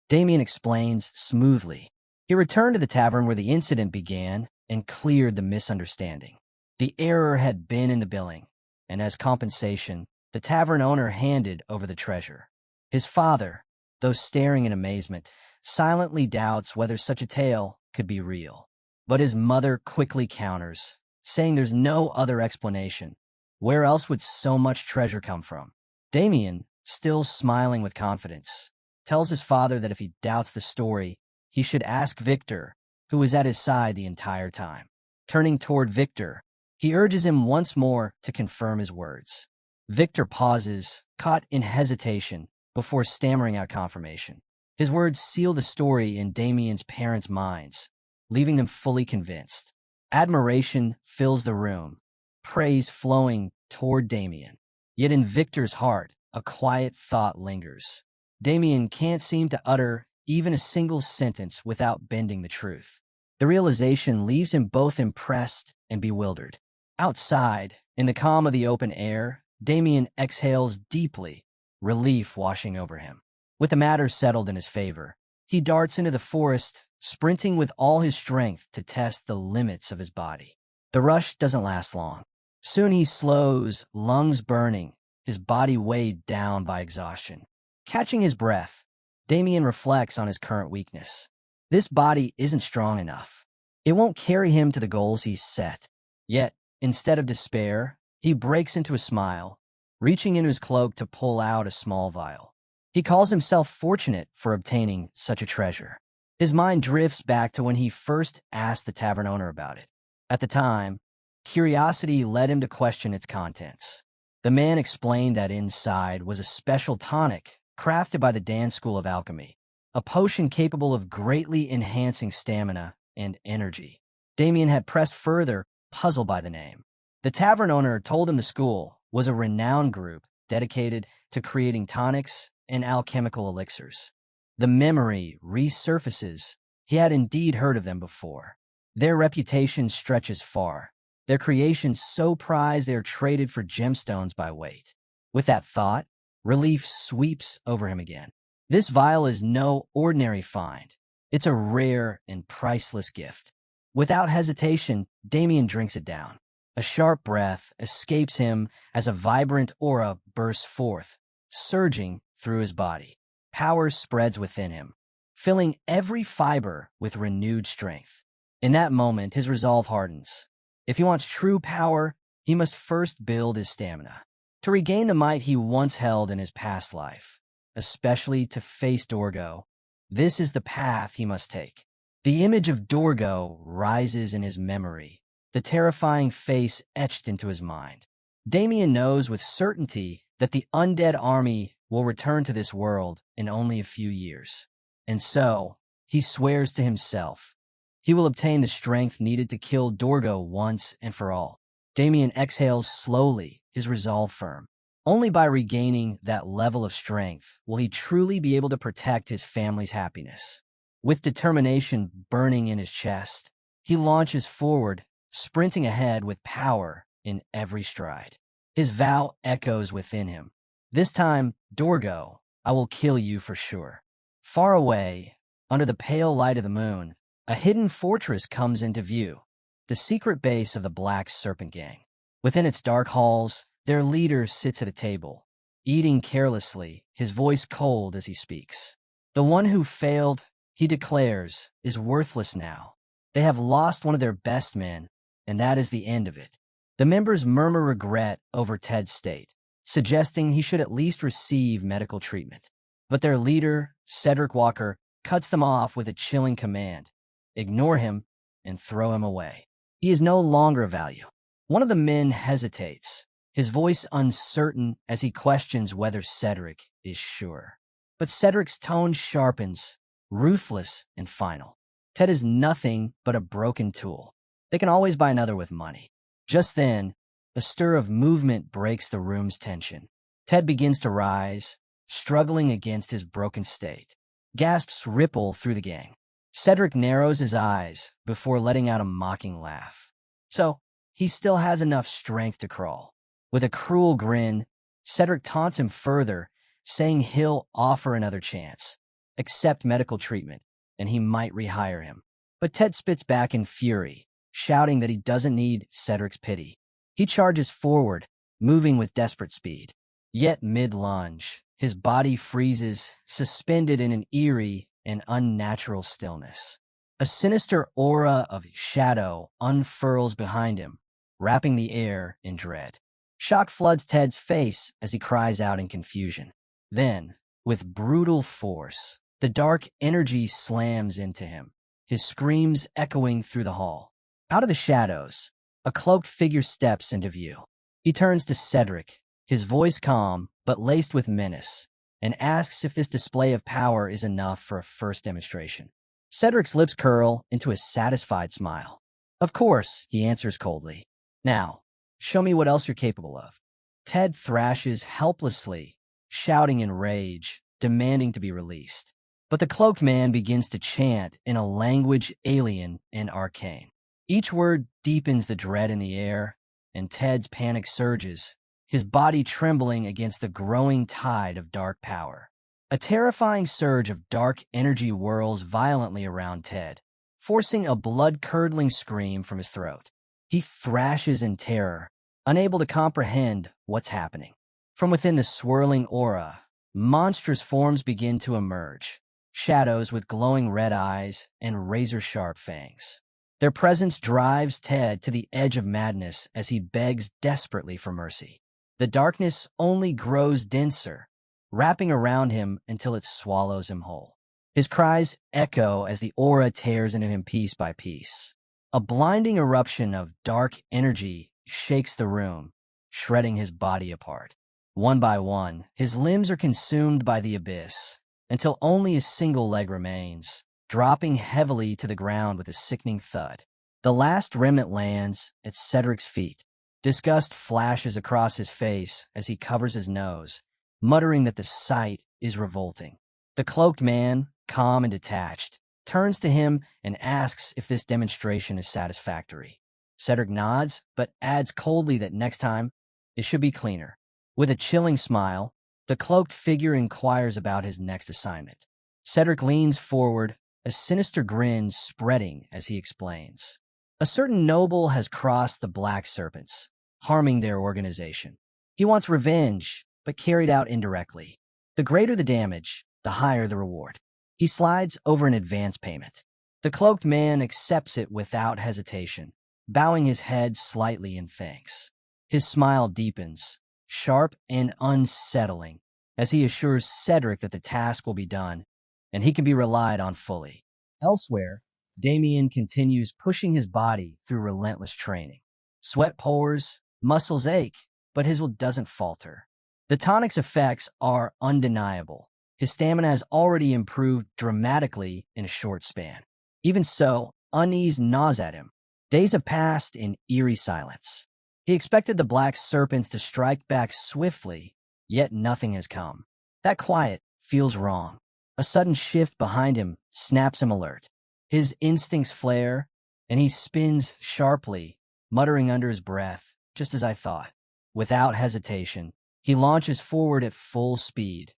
Damien explains smoothly. He returned to the tavern where the incident began and cleared the misunderstanding. The error had been in the billing, and as compensation, the tavern owner handed over the treasure. His father, though staring in amazement, silently doubts whether such a tale could be real. But his mother quickly counters, saying there's no other explanation. Where else would so much treasure come from? Damien, still smiling with confidence, tells his father that if he doubts the story, he should ask Victor, who was at his side the entire time. Turning toward Victor, he urges him once more to confirm his words. Victor pauses, caught in hesitation, before stammering out confirmation. His words seal the story in Damien's parents' minds, leaving them fully convinced. Admiration fills the room, praise flowing toward Damien. Yet in Victor's heart, a quiet thought lingers. Damien can't seem to utter even a single sentence without bending the truth. The realization leaves him both impressed and bewildered. Outside, in the calm of the open air, Damien exhales deeply, relief washing over him. With the matter settled in his favor, he darts into the forest, sprinting with all his strength to test the limits of his body. The rush doesn't last long. Soon he slows, lungs burning, his body weighed down by exhaustion. Catching his breath, Damien reflects on his current weakness. This body isn't strong enough. It won't carry him to the goals he's set. Yet, instead of despair, he breaks into a smile, reaching into his cloak to pull out a small vial. He calls himself fortunate for obtaining such a treasure. His mind drifts back to when he first asked the tavern owner about it. At the time, curiosity led him to question its contents. The man explained that inside was a special tonic crafted by the Dan School of Alchemy, a potion capable of greatly enhancing stamina and energy. Damien had pressed further, puzzled by the name. The tavern owner told him the school was a renowned group dedicated to creating tonics and alchemical elixirs. The memory resurfaces. He had indeed heard of them before. Their reputation stretches far. Their creations so prized they are traded for gemstones by weight. With that thought, relief sweeps over him again. This vial is no ordinary find. It's a rare and priceless gift. Without hesitation, Damien drinks it down. A sharp breath escapes him as a vibrant aura bursts forth, surging through his body. Power spreads within him, filling every fiber with renewed strength. In that moment, his resolve hardens. If he wants true power, he must first build his stamina. To regain the might he once held in his past life, especially to face Dorgo, this is the path he must take. The image of Dorgo rises in his memory, the terrifying face etched into his mind. Damien knows with certainty that the undead army will return to this world in only a few years. And so, he swears to himself, he will obtain the strength needed to kill Dorgo once and for all. Damien exhales slowly, his resolve firm. Only by regaining that level of strength will he truly be able to protect his family's happiness. With determination burning in his chest, he launches forward, sprinting ahead with power in every stride. His vow echoes within him. This time, Dorgo, I will kill you for sure. Far away, under the pale light of the moon, a hidden fortress comes into view, the secret base of the Black Serpent gang. Within its dark halls, their leader sits at a table, eating carelessly, his voice cold as he speaks. The one who failed, he declares, is worthless now. They have lost one of their best men, and that is the end of it. The members murmur regret over Ted's state, suggesting he should at least receive medical treatment. But their leader, Cedric Walker, cuts them off with a chilling command. Ignore him and throw him away. He is no longer of value. One of the men hesitates, his voice uncertain as he questions whether Cedric is sure. But Cedric's tone sharpens, ruthless and final. Ted is nothing but a broken tool. They can always buy another with money. Just then, a stir of movement breaks the room's tension. Ted begins to rise, struggling against his broken state. Gasps ripple through the gang. Cedric narrows his eyes before letting out a mocking laugh. So, he still has enough strength to crawl. With a cruel grin, Cedric taunts him further, saying he'll offer another chance, accept medical treatment, and he might rehire him. But Ted spits back in fury, shouting that he doesn't need Cedric's pity. He charges forward, moving with desperate speed. Yet mid-lunge, his body freezes, suspended in an eerie and unnatural stillness. A sinister aura of shadow unfurls behind him, wrapping the air in dread. Shock floods Ted's face as he cries out in confusion. Then, with brutal force, the dark energy slams into him, his screams echoing through the hall. Out of the shadows, a cloaked figure steps into view. He turns to Cedric, his voice calm but laced with menace, and asks if this display of power is enough for a first demonstration. Cedric's lips curl into a satisfied smile. Of course, he answers coldly. Now, show me what else you're capable of. Ted thrashes helplessly, shouting in rage, demanding to be released. But the cloaked man begins to chant in a language alien and arcane. Each word deepens the dread in the air, and Ted's panic surges, his body trembling against the growing tide of dark power. A terrifying surge of dark energy whirls violently around Ted, forcing a blood-curdling scream from his throat. He thrashes in terror, unable to comprehend what's happening. From within the swirling aura, monstrous forms begin to emerge, shadows with glowing red eyes and razor-sharp fangs. Their presence drives Ted to the edge of madness as he begs desperately for mercy. The darkness only grows denser, wrapping around him until it swallows him whole. His cries echo as the aura tears into him piece by piece. A blinding eruption of dark energy shakes the room, shredding his body apart. One by one, his limbs are consumed by the abyss, until only a single leg remains, dropping heavily to the ground with a sickening thud. The last remnant lands at Cedric's feet. Disgust flashes across his face as he covers his nose, muttering that the sight is revolting. The cloaked man, calm and detached, turns to him and asks if this demonstration is satisfactory. Cedric nods, but adds coldly that next time, it should be cleaner. With a chilling smile, the cloaked figure inquires about his next assignment. Cedric leans forward, a sinister grin spreading as he explains. A certain noble has crossed the Black Serpents, harming their organization. He wants revenge, but carried out indirectly. The greater the damage, the higher the reward. He slides over an advance payment. The cloaked man accepts it without hesitation, bowing his head slightly in thanks. His smile deepens, sharp and unsettling, as he assures Cedric that the task will be done, and he can be relied on fully. Elsewhere, Damien continues pushing his body through relentless training. Sweat pours, muscles ache, but his will doesn't falter. The tonic's effects are undeniable. His stamina has already improved dramatically in a short span. Even so, unease gnaws at him. Days have passed in eerie silence. He expected the Black Serpents to strike back swiftly, yet nothing has come. That quiet feels wrong. A sudden shift behind him snaps him alert. His instincts flare, and he spins sharply, muttering under his breath, just as I thought. Without hesitation, he launches forward at full speed,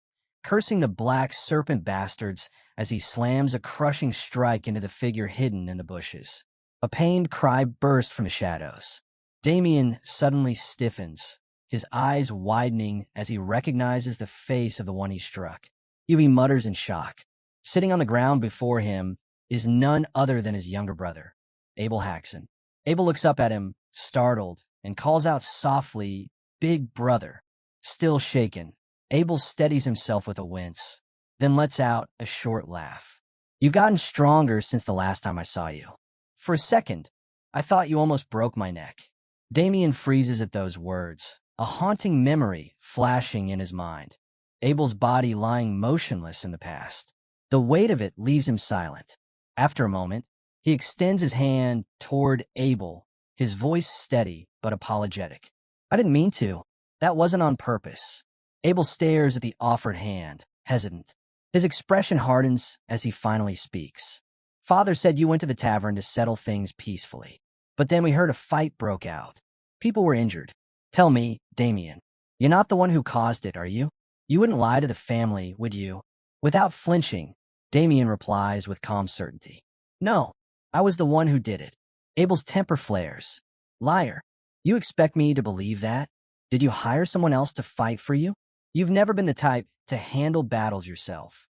cursing the Black Serpent bastards as he slams a crushing strike into the figure hidden in the bushes. A pained cry bursts from the shadows. Damien suddenly stiffens, his eyes widening as he recognizes the face of the one he struck. He mutters in shock. Sitting on the ground before him is none other than his younger brother, Abel Haxon. Abel looks up at him, startled, and calls out softly, "Big brother." Still shaken, Abel steadies himself with a wince, then lets out a short laugh. "You've gotten stronger since the last time I saw you. For a second, I thought you almost broke my neck." Damien freezes at those words, a haunting memory flashing in his mind. Abel's body lying motionless in the past. The weight of it leaves him silent. After a moment, he extends his hand toward Abel, his voice steady but apologetic. I didn't mean to. That wasn't on purpose. Abel stares at the offered hand, hesitant. His expression hardens as he finally speaks. Father said you went to the tavern to settle things peacefully. But then we heard a fight broke out. People were injured. Tell me, Damien, you're not the one who caused it, are you? You wouldn't lie to the family, would you? Without flinching, Damien replies with calm certainty. No, I was the one who did it. Abel's temper flares. Liar. You expect me to believe that? Did you hire someone else to fight for you? You've never been the type to handle battles yourself.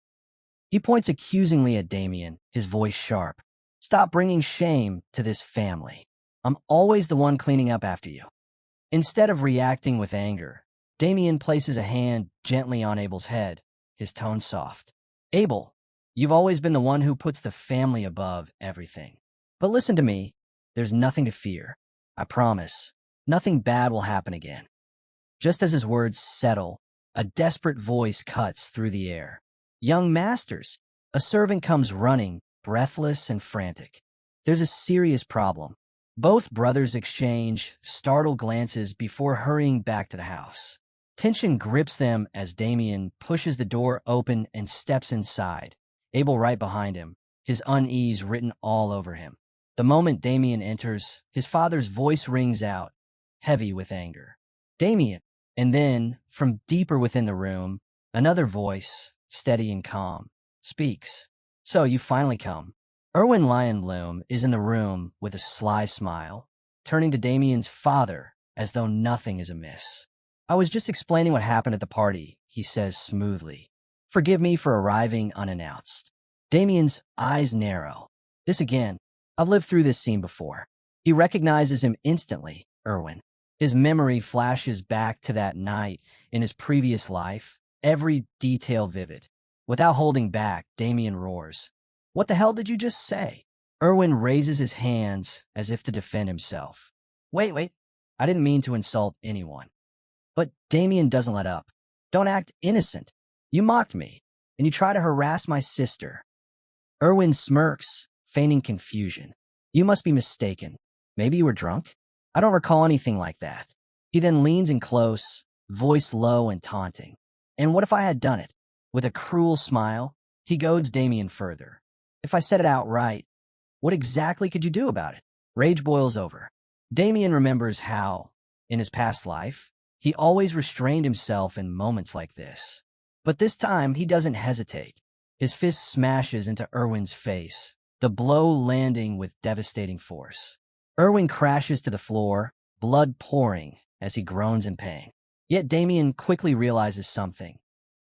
He points accusingly at Damien, his voice sharp. Stop bringing shame to this family. I'm always the one cleaning up after you. Instead of reacting with anger, Damien places a hand gently on Abel's head, his tone soft. Abel, you've always been the one who puts the family above everything. But listen to me, there's nothing to fear. I promise, nothing bad will happen again. Just as his words settle, a desperate voice cuts through the air. Young masters, a servant comes running, breathless and frantic. There's a serious problem. Both brothers exchange startled glances before hurrying back to the house. Tension grips them as Damien pushes the door open and steps inside, Abel right behind him, his unease written all over him. The moment Damien enters, his father's voice rings out, heavy with anger. Damien! And then, from deeper within the room, another voice, steady and calm, speaks. So you finally come. Irwin Loom is in the room with a sly smile, turning to Damien's father as though nothing is amiss. I was just explaining what happened at the party, he says smoothly. Forgive me for arriving unannounced. Damien's eyes narrow. This again. I've lived through this scene before. He recognizes him instantly, Irwin. His memory flashes back to that night in his previous life, every detail vivid. Without holding back, Damien roars. What the hell did you just say? Irwin raises his hands as if to defend himself. Wait. I didn't mean to insult anyone. But Damien doesn't let up. Don't act innocent. You mocked me, and you try to harass my sister. Irwin smirks, feigning confusion. You must be mistaken. Maybe you were drunk? I don't recall anything like that. He then leans in close, voice low and taunting. And what if I had done it? With a cruel smile, he goads Damien further. If I said it outright, what exactly could you do about it? Rage boils over. Damien remembers how, in his past life, he always restrained himself in moments like this. But this time, he doesn't hesitate. His fist smashes into Irwin's face, the blow landing with devastating force. Irwin crashes to the floor, blood pouring as he groans in pain. Yet Damien quickly realizes something.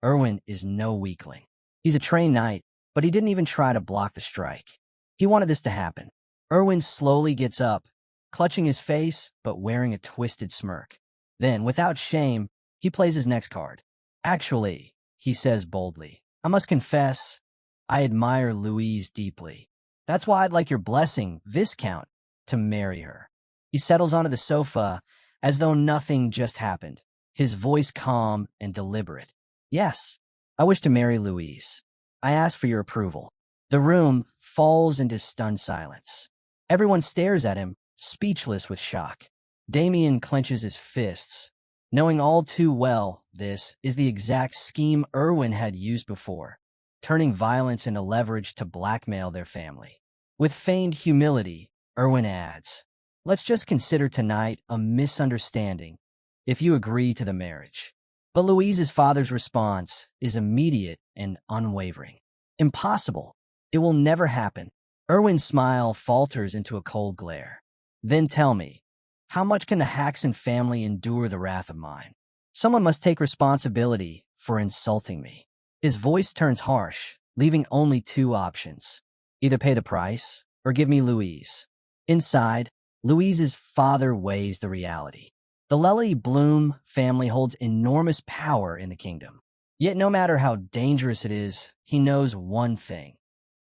Irwin is no weakling. He's a trained knight, but he didn't even try to block the strike. He wanted this to happen. Irwin slowly gets up, clutching his face but wearing a twisted smirk. Then, without shame, he plays his next card. Actually, he says boldly, I must confess, I admire Louise deeply. That's why I'd like your blessing, Viscount, to marry her. He settles onto the sofa as though nothing just happened, his voice calm and deliberate. Yes, I wish to marry Louise. I ask for your approval. The room falls into stunned silence. Everyone stares at him, speechless with shock. Damien clenches his fists, knowing all too well this is the exact scheme Irwin had used before, turning violence into leverage to blackmail their family. With feigned humility, Irwin adds, let's just consider tonight a misunderstanding, if you agree to the marriage. But Louise's father's response is immediate and unwavering. Impossible. It will never happen. Irwin's smile falters into a cold glare. Then tell me, how much can the Haxon family endure the wrath of mine? Someone must take responsibility for insulting me. His voice turns harsh, leaving only two options. Either pay the price, or give me Louise. Inside, Louise's father weighs the reality. The Lely Bloom family holds enormous power in the kingdom. Yet no matter how dangerous it is, he knows one thing.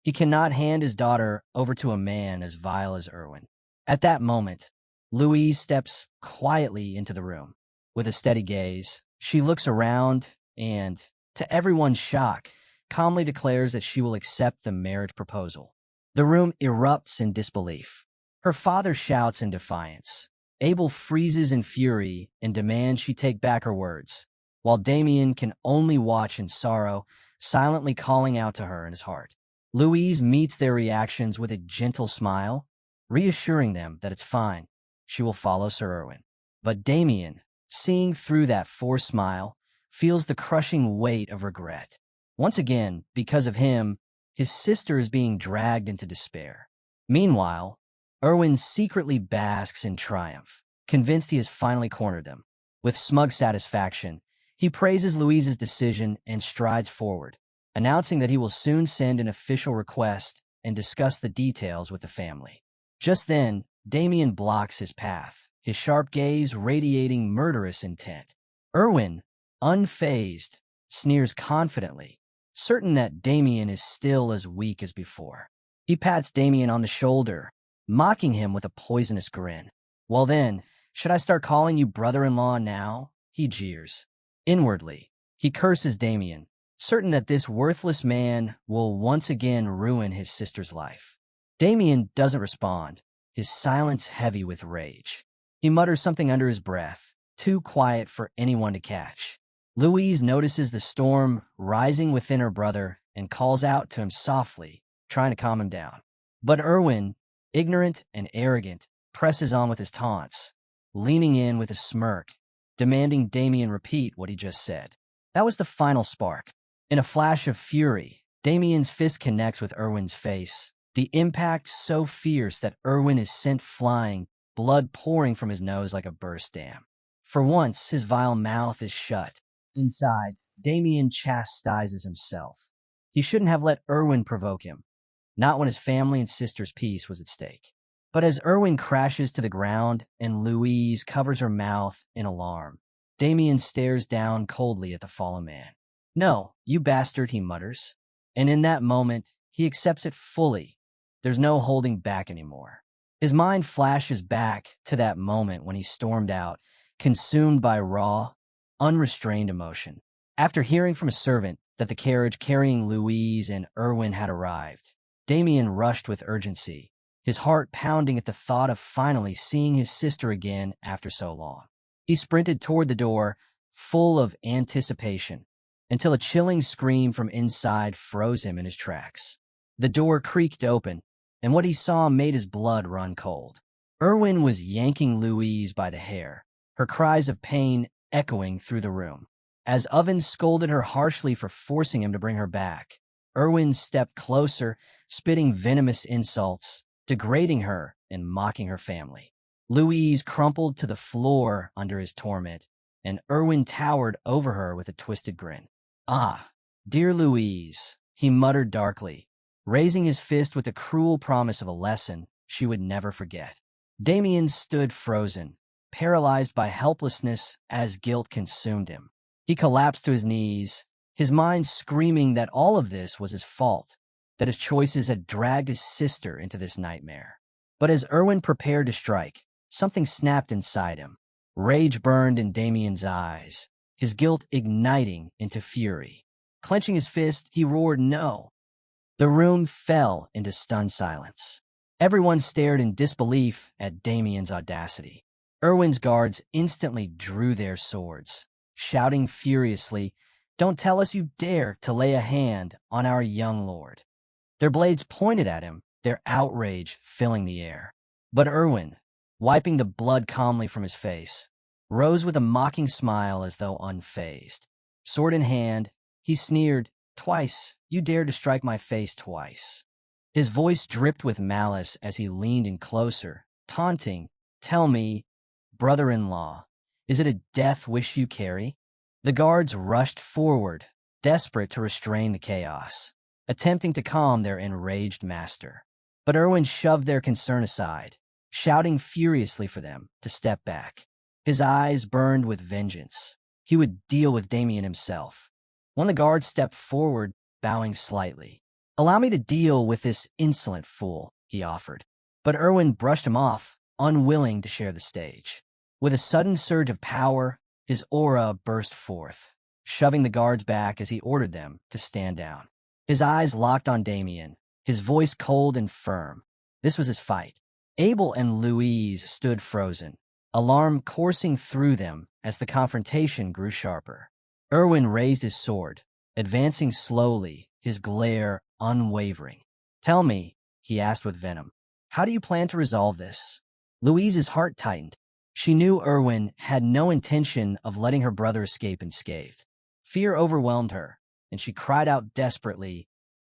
He cannot hand his daughter over to a man as vile as Irwin. At that moment, Louise steps quietly into the room. With a steady gaze, she looks around and, to everyone's shock, calmly declares that she will accept the marriage proposal. The room erupts in disbelief. Her father shouts in defiance. Abel freezes in fury and demands she take back her words, while Damien can only watch in sorrow, silently calling out to her in his heart. Louise meets their reactions with a gentle smile, reassuring them that it's fine. She will follow Sir Irwin. But Damien, seeing through that forced smile, feels the crushing weight of regret. Once again, because of him, his sister is being dragged into despair. Meanwhile, Irwin secretly basks in triumph, convinced he has finally cornered them. With smug satisfaction, he praises Louise's decision and strides forward, announcing that he will soon send an official request and discuss the details with the family. Just then, Damien blocks his path, his sharp gaze radiating murderous intent. Irwin, unfazed, sneers confidently, certain that Damien is still as weak as before. He pats Damien on the shoulder, mocking him with a poisonous grin. "Well then, should I start calling you brother-in-law now?" he jeers. Inwardly, he curses Damien, certain that this worthless man will once again ruin his sister's life. Damien doesn't respond, his silence heavy with rage. He mutters something under his breath, too quiet for anyone to catch. Louise notices the storm rising within her brother and calls out to him softly, trying to calm him down. But Irwin, ignorant and arrogant, presses on with his taunts, leaning in with a smirk, demanding Damien repeat what he just said. That was the final spark. In a flash of fury, Damien's fist connects with Irwin's face, the impact so fierce that Irwin is sent flying, blood pouring from his nose like a burst dam. For once, his vile mouth is shut. Inside, Damien chastises himself. He shouldn't have let Irwin provoke him, not when his family and sister's peace was at stake. But as Irwin crashes to the ground and Louise covers her mouth in alarm, Damien stares down coldly at the fallen man. "No, you bastard," he mutters. And in that moment, he accepts it fully. There's no holding back anymore. His mind flashes back to that moment when he stormed out, consumed by raw, unrestrained emotion. After hearing from a servant that the carriage carrying Louise and Irwin had arrived, Damien rushed with urgency, his heart pounding at the thought of finally seeing his sister again after so long. He sprinted toward the door, full of anticipation, until a chilling scream from inside froze him in his tracks. The door creaked open, and what he saw made his blood run cold. Irwin was yanking Louise by the hair, her cries of pain echoing through the room. As Oven scolded her harshly for forcing him to bring her back, Irwin stepped closer, spitting venomous insults, degrading her and mocking her family. Louise crumpled to the floor under his torment, and Irwin towered over her with a twisted grin. "Ah, dear Louise," he muttered darkly, raising his fist with the cruel promise of a lesson she would never forget. Damien stood frozen, paralyzed by helplessness as guilt consumed him. He collapsed to his knees, his mind screaming that all of this was his fault, that his choices had dragged his sister into this nightmare. But as Irwin prepared to strike, something snapped inside him. Rage burned in Damien's eyes, his guilt igniting into fury. Clenching his fist, he roared no. The room fell into stunned silence. Everyone stared in disbelief at Damien's audacity. Irwin's guards instantly drew their swords, shouting furiously, "Don't tell us you dare to lay a hand on our young lord." Their blades pointed at him, their outrage filling the air. But Irwin, wiping the blood calmly from his face, rose with a mocking smile as though unfazed. Sword in hand, he sneered, "Twice, you dared to strike my face twice." His voice dripped with malice as he leaned in closer, taunting, "Tell me, brother-in-law, is it a death wish you carry?" The guards rushed forward, desperate to restrain the chaos, attempting to calm their enraged master. But Irwin shoved their concern aside, shouting furiously for them to step back. His eyes burned with vengeance. He would deal with Damien himself. When the guard stepped forward, bowing slightly, "Allow me to deal with this insolent fool," he offered. But Irwin brushed him off, unwilling to share the stage. With a sudden surge of power, his aura burst forth. shoving the guards back as he ordered them to stand down. His eyes locked on Damien, his voice cold and firm. This was his fight. Abel and Louise stood frozen, alarm coursing through them as the confrontation grew sharper. Irwin raised his sword, advancing slowly, his glare unwavering. "Tell me," he asked with venom, "how do you plan to resolve this?" Louise's heart tightened. She knew Irwin had no intention of letting her brother escape unscathed. Fear overwhelmed her, and she cried out desperately,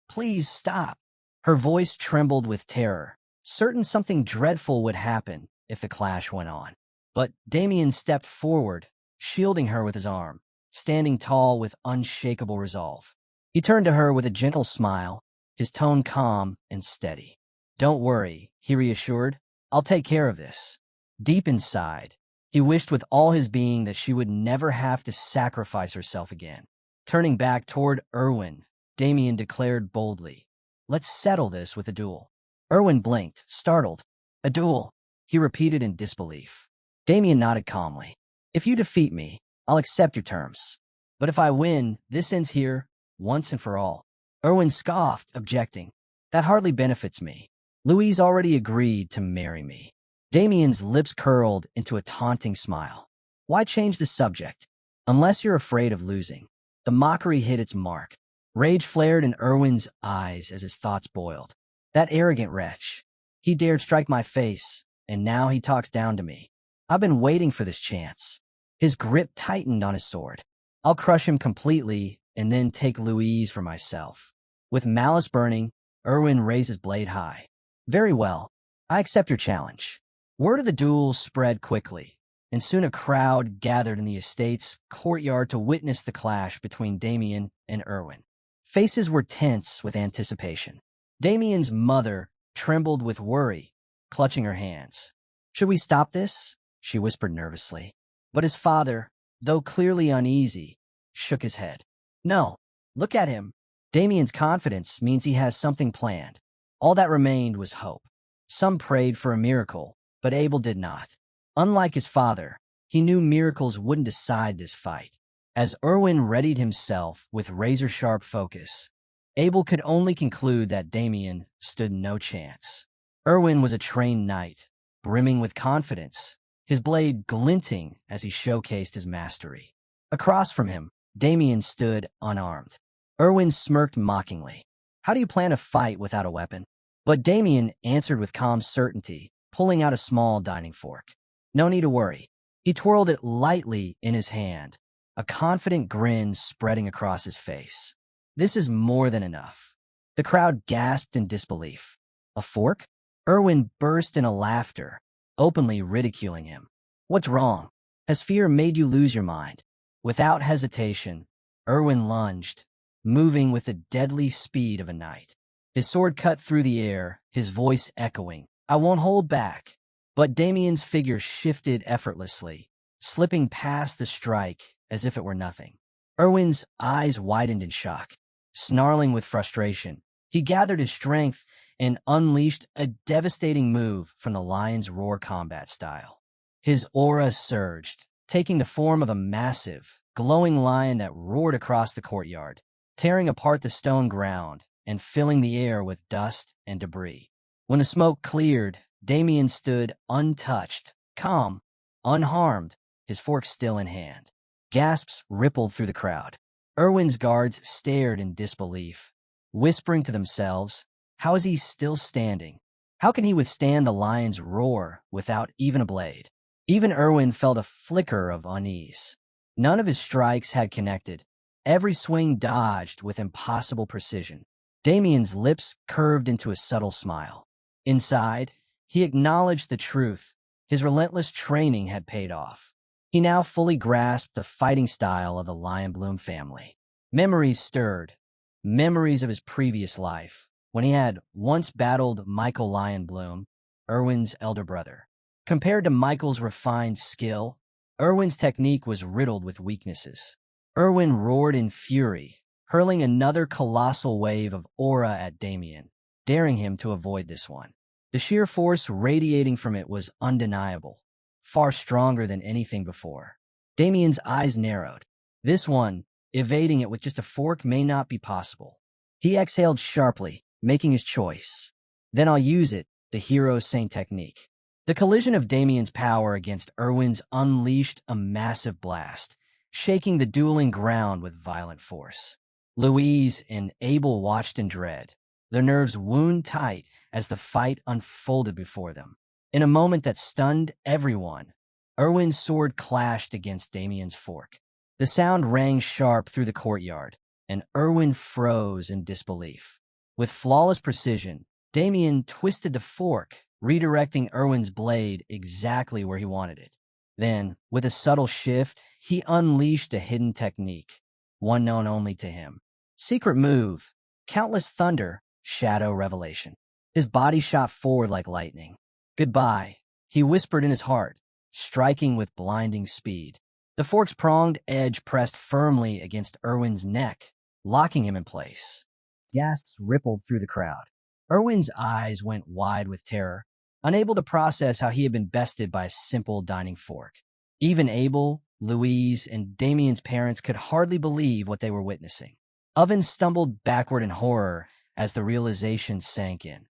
"Please stop." Her voice trembled with terror, certain something dreadful would happen if the clash went on. But Damien stepped forward, shielding her with his arm, standing tall with unshakable resolve. He turned to her with a gentle smile, his tone calm and steady. "Don't worry," he reassured. "I'll take care of this." Deep inside, he wished with all his being that she would never have to sacrifice herself again. Turning back toward Irwin, Damien declared boldly, "Let's settle this with a duel." Irwin blinked, startled. "A duel?" he repeated in disbelief. Damien nodded calmly. "If you defeat me, I'll accept your terms. But if I win, this ends here, once and for all." Irwin scoffed, objecting. "That hardly benefits me. Louise already agreed to marry me." Damien's lips curled into a taunting smile. "Why change the subject? Unless you're afraid of losing." The mockery hit its mark. Rage flared in Irwin's eyes as his thoughts boiled. That arrogant wretch. He dared strike my face, and now he talks down to me. I've been waiting for this chance. His grip tightened on his sword. "I'll crush him completely and then take Louise for myself." With malice burning, Irwin raised his blade high. "Very well. I accept your challenge." Word of the duel spread quickly, and soon a crowd gathered in the estate's courtyard to witness the clash between Damien and Irwin. Faces were tense with anticipation. Damien's mother trembled with worry, clutching her hands. "Should we stop this?" she whispered nervously. But his father, though clearly uneasy, shook his head. "No, look at him. Damien's confidence means he has something planned." All that remained was hope. Some prayed for a miracle, but Abel did not. Unlike his father, he knew miracles wouldn't decide this fight. As Irwin readied himself with razor-sharp focus, Abel could only conclude that Damien stood no chance. Irwin was a trained knight, brimming with confidence, his blade glinting as he showcased his mastery. Across from him, Damien stood unarmed. Irwin smirked mockingly. "How do you plan to fight without a weapon?" But Damien answered with calm certainty, pulling out a small dining fork. "No need to worry." He twirled it lightly in his hand, a confident grin spreading across his face. "This is more than enough." The crowd gasped in disbelief. "A fork?" Irwin burst into laughter, openly ridiculing him. "What's wrong? Has fear made you lose your mind?" Without hesitation, Irwin lunged, moving with the deadly speed of a knight. His sword cut through the air, his voice echoing, "I won't hold back." But Damien's figure shifted effortlessly, slipping past the strike as if it were nothing. Irwin's eyes widened in shock. Snarling with frustration, he gathered his strength and unleashed a devastating move from the lion's roar combat style. His aura surged, taking the form of a massive, glowing lion that roared across the courtyard, tearing apart the stone ground and filling the air with dust and debris. When the smoke cleared, Damien stood untouched, calm, unharmed, his fork still in hand. Gasps rippled through the crowd. Irwin's guards stared in disbelief, whispering to themselves, how is he still standing? How can he withstand the lion's roar without even a blade? Even Irwin felt a flicker of unease. None of his strikes had connected. Every swing dodged with impossible precision. Damien's lips curved into a subtle smile. Inside, he acknowledged the truth. His relentless training had paid off. He now fully grasped the fighting style of the Lion Bloom family. Memories stirred. Memories of his previous life, when he had once battled Michael Lion Bloom, Irwin's elder brother. Compared to Michael's refined skill, Irwin's technique was riddled with weaknesses. Irwin roared in fury, hurling another colossal wave of aura at Damien, daring him to avoid this one. The sheer force radiating from it was undeniable, far stronger than anything before. Damien's eyes narrowed. This one, Evading it with just a fork may not be possible. He exhaled sharply, making his choice. Then I'll use it, the hero's saint technique. The collision of Damien's power against Irwin's unleashed a massive blast, shaking the dueling ground with violent force. Louise and Abel watched in dread, their nerves wound tight as the fight unfolded before them. In a moment that stunned everyone, Irwin's sword clashed against Damien's fork. The sound rang sharp through the courtyard, and Irwin froze in disbelief. With flawless precision, Damien twisted the fork, redirecting Irwin's blade exactly where he wanted it. Then, with a subtle shift, he unleashed a hidden technique, one known only to him. Secret move, countless thunder, shadow revelation. His body shot forward like lightning. Goodbye, he whispered in his heart, striking with blinding speed. The fork's pronged edge pressed firmly against Irwin's neck, locking him in place. Gasps rippled through the crowd. Irwin's eyes went wide with terror, unable to process how he had been bested by a simple dining fork. Even Abel, Louise, and Damien's parents could hardly believe what they were witnessing. Oven stumbled backward in horror as the realization sank in.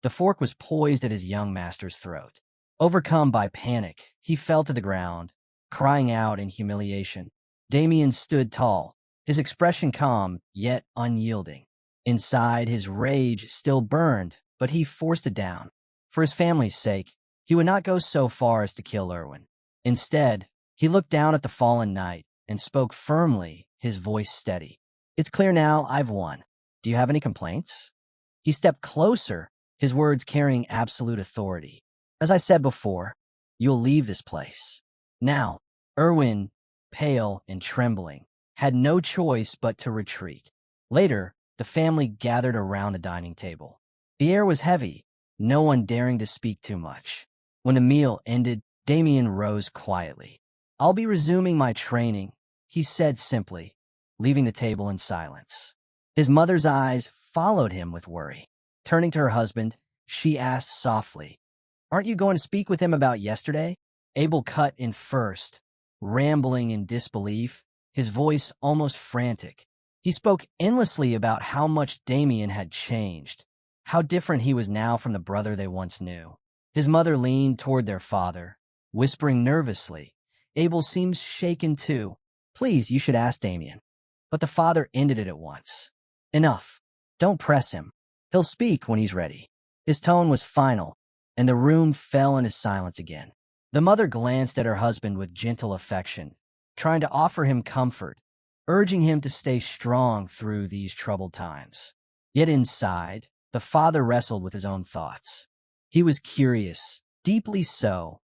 The fork was poised at his young master's throat. Overcome by panic, he fell to the ground, crying out in humiliation. Damien stood tall, his expression calm, yet unyielding. Inside, his rage still burned, but he forced it down. For his family's sake, he would not go so far as to kill Irwin. Instead, he looked down at the fallen knight and spoke firmly, his voice steady. It's clear now I've won. Do you have any complaints? He stepped closer, his words carrying absolute authority. As I said before, you'll leave this place. Now, Irwin, pale and trembling, had no choice but to retreat. Later, the family gathered around the dining table. The air was heavy, no one daring to speak too much. When the meal ended, Damien rose quietly. I'll be resuming my training, he said simply, leaving the table in silence. His mother's eyes followed him with worry. Turning to her husband, she asked softly, Aren't you going to speak with him about yesterday? Abel cut in first, rambling in disbelief, his voice almost frantic. He spoke endlessly about how much Damien had changed, how different he was now from the brother they once knew. His mother leaned toward their father, whispering nervously. Abel seems shaken too. Please, you should ask Damien. But the father ended it at once. Enough. Don't press him. He'll speak when he's ready. His tone was final, and the room fell into silence again. The mother glanced at her husband with gentle affection, trying to offer him comfort, urging him to stay strong through these troubled times. Yet inside, the father wrestled with his own thoughts. He was curious, deeply so,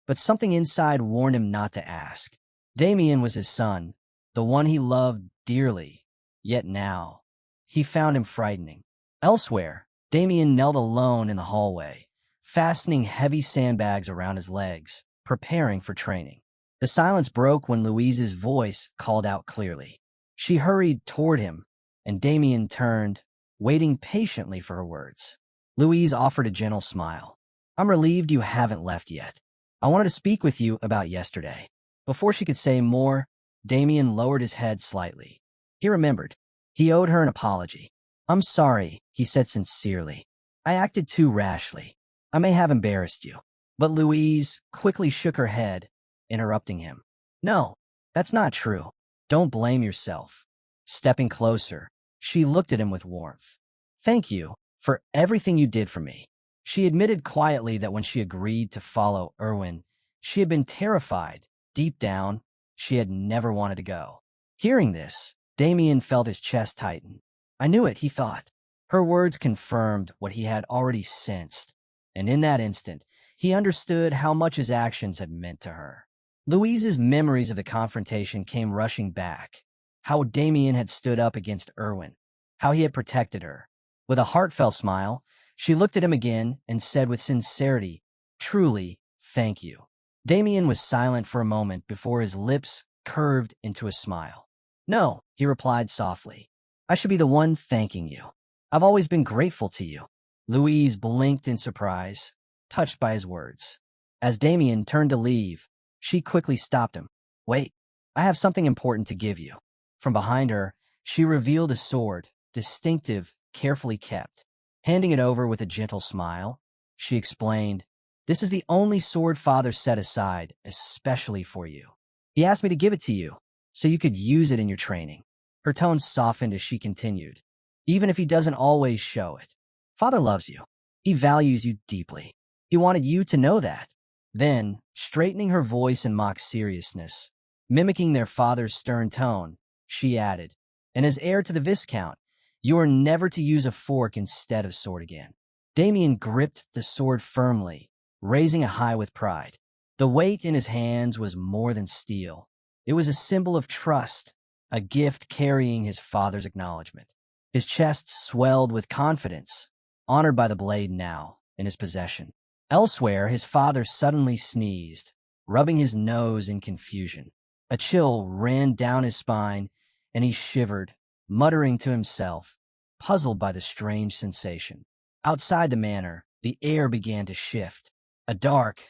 but something inside warned him not to ask. Damien was his son, the one he loved dearly, yet now, he found him frightening. Elsewhere, Damien knelt alone in the hallway, fastening heavy sandbags around his legs, preparing for training. The silence broke when Louise's voice called out clearly. She hurried toward him, and Damien turned, waiting patiently for her words. Louise offered a gentle smile. I'm relieved you haven't left yet. I wanted to speak with you about yesterday. Before she could say more, Damien lowered his head slightly. He remembered. He owed her an apology. I'm sorry, he said sincerely. I acted too rashly. I may have embarrassed you. But Louise quickly shook her head, interrupting him. No, that's not true. Don't blame yourself. Stepping closer, she looked at him with warmth. Thank you for everything you did for me. She admitted quietly that when she agreed to follow Irwin, she had been terrified. Deep down, she had never wanted to go. Hearing this, Damien felt his chest tighten. I knew it, he thought. Her words confirmed what he had already sensed, and in that instant, he understood how much his actions had meant to her. Louise's memories of the confrontation came rushing back. How Damien had stood up against Irwin, how he had protected her. With a heartfelt smile, she looked at him again and said with sincerity, Truly, thank you. Damien was silent for a moment before his lips curved into a smile. No, he replied softly. I should be the one thanking you. I've always been grateful to you. Louise blinked in surprise, touched by his words. As Damien turned to leave, she quickly stopped him. Wait, I have something important to give you. From behind her, she revealed a sword, distinctive, carefully kept. Handing it over with a gentle smile, she explained, "This is the only sword Father set aside, especially for you. He asked me to give it to you, so you could use it in your training." Her tone softened as she continued, "Even if he doesn't always show it. Father loves you. He values you deeply. He wanted you to know that." Then, straightening her voice in mock seriousness, mimicking their father's stern tone, she added, "And as heir to the Viscount, you are never to use a fork instead of sword again." Damien gripped the sword firmly, raising it high with pride. The weight in his hands was more than steel. It was a symbol of trust, a gift carrying his father's acknowledgement. His chest swelled with confidence, honored by the blade now in his possession. Elsewhere, his father suddenly sneezed, rubbing his nose in confusion. A chill ran down his spine, and he shivered, muttering to himself, puzzled by the strange sensation. Outside the manor, the air began to shift. A dark,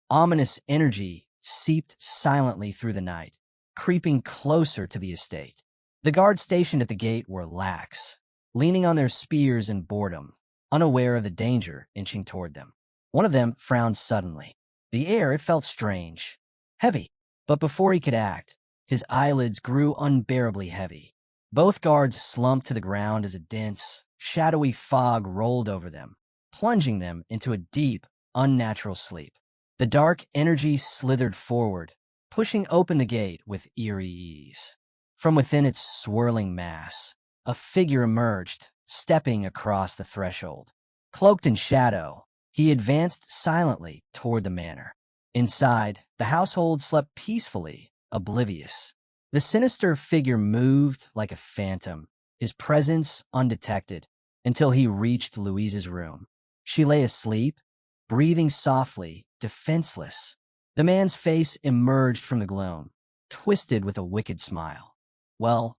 ominous energy seeped silently through the night, creeping closer to the estate. The guards stationed at the gate were lax, leaning on their spears in boredom, unaware of the danger inching toward them. One of them frowned suddenly. The air, it felt strange, heavy. But before he could act, his eyelids grew unbearably heavy. Both guards slumped to the ground as a dense, shadowy fog rolled over them, plunging them into a deep, unnatural sleep. The dark energy slithered forward, pushing open the gate with eerie ease. From within its swirling mass, a figure emerged, stepping across the threshold. Cloaked in shadow, he advanced silently toward the manor. Inside, the household slept peacefully, oblivious. The sinister figure moved like a phantom, his presence undetected, until he reached Louise's room. She lay asleep, breathing softly, defenseless. The man's face emerged from the gloom, twisted with a wicked smile. Well,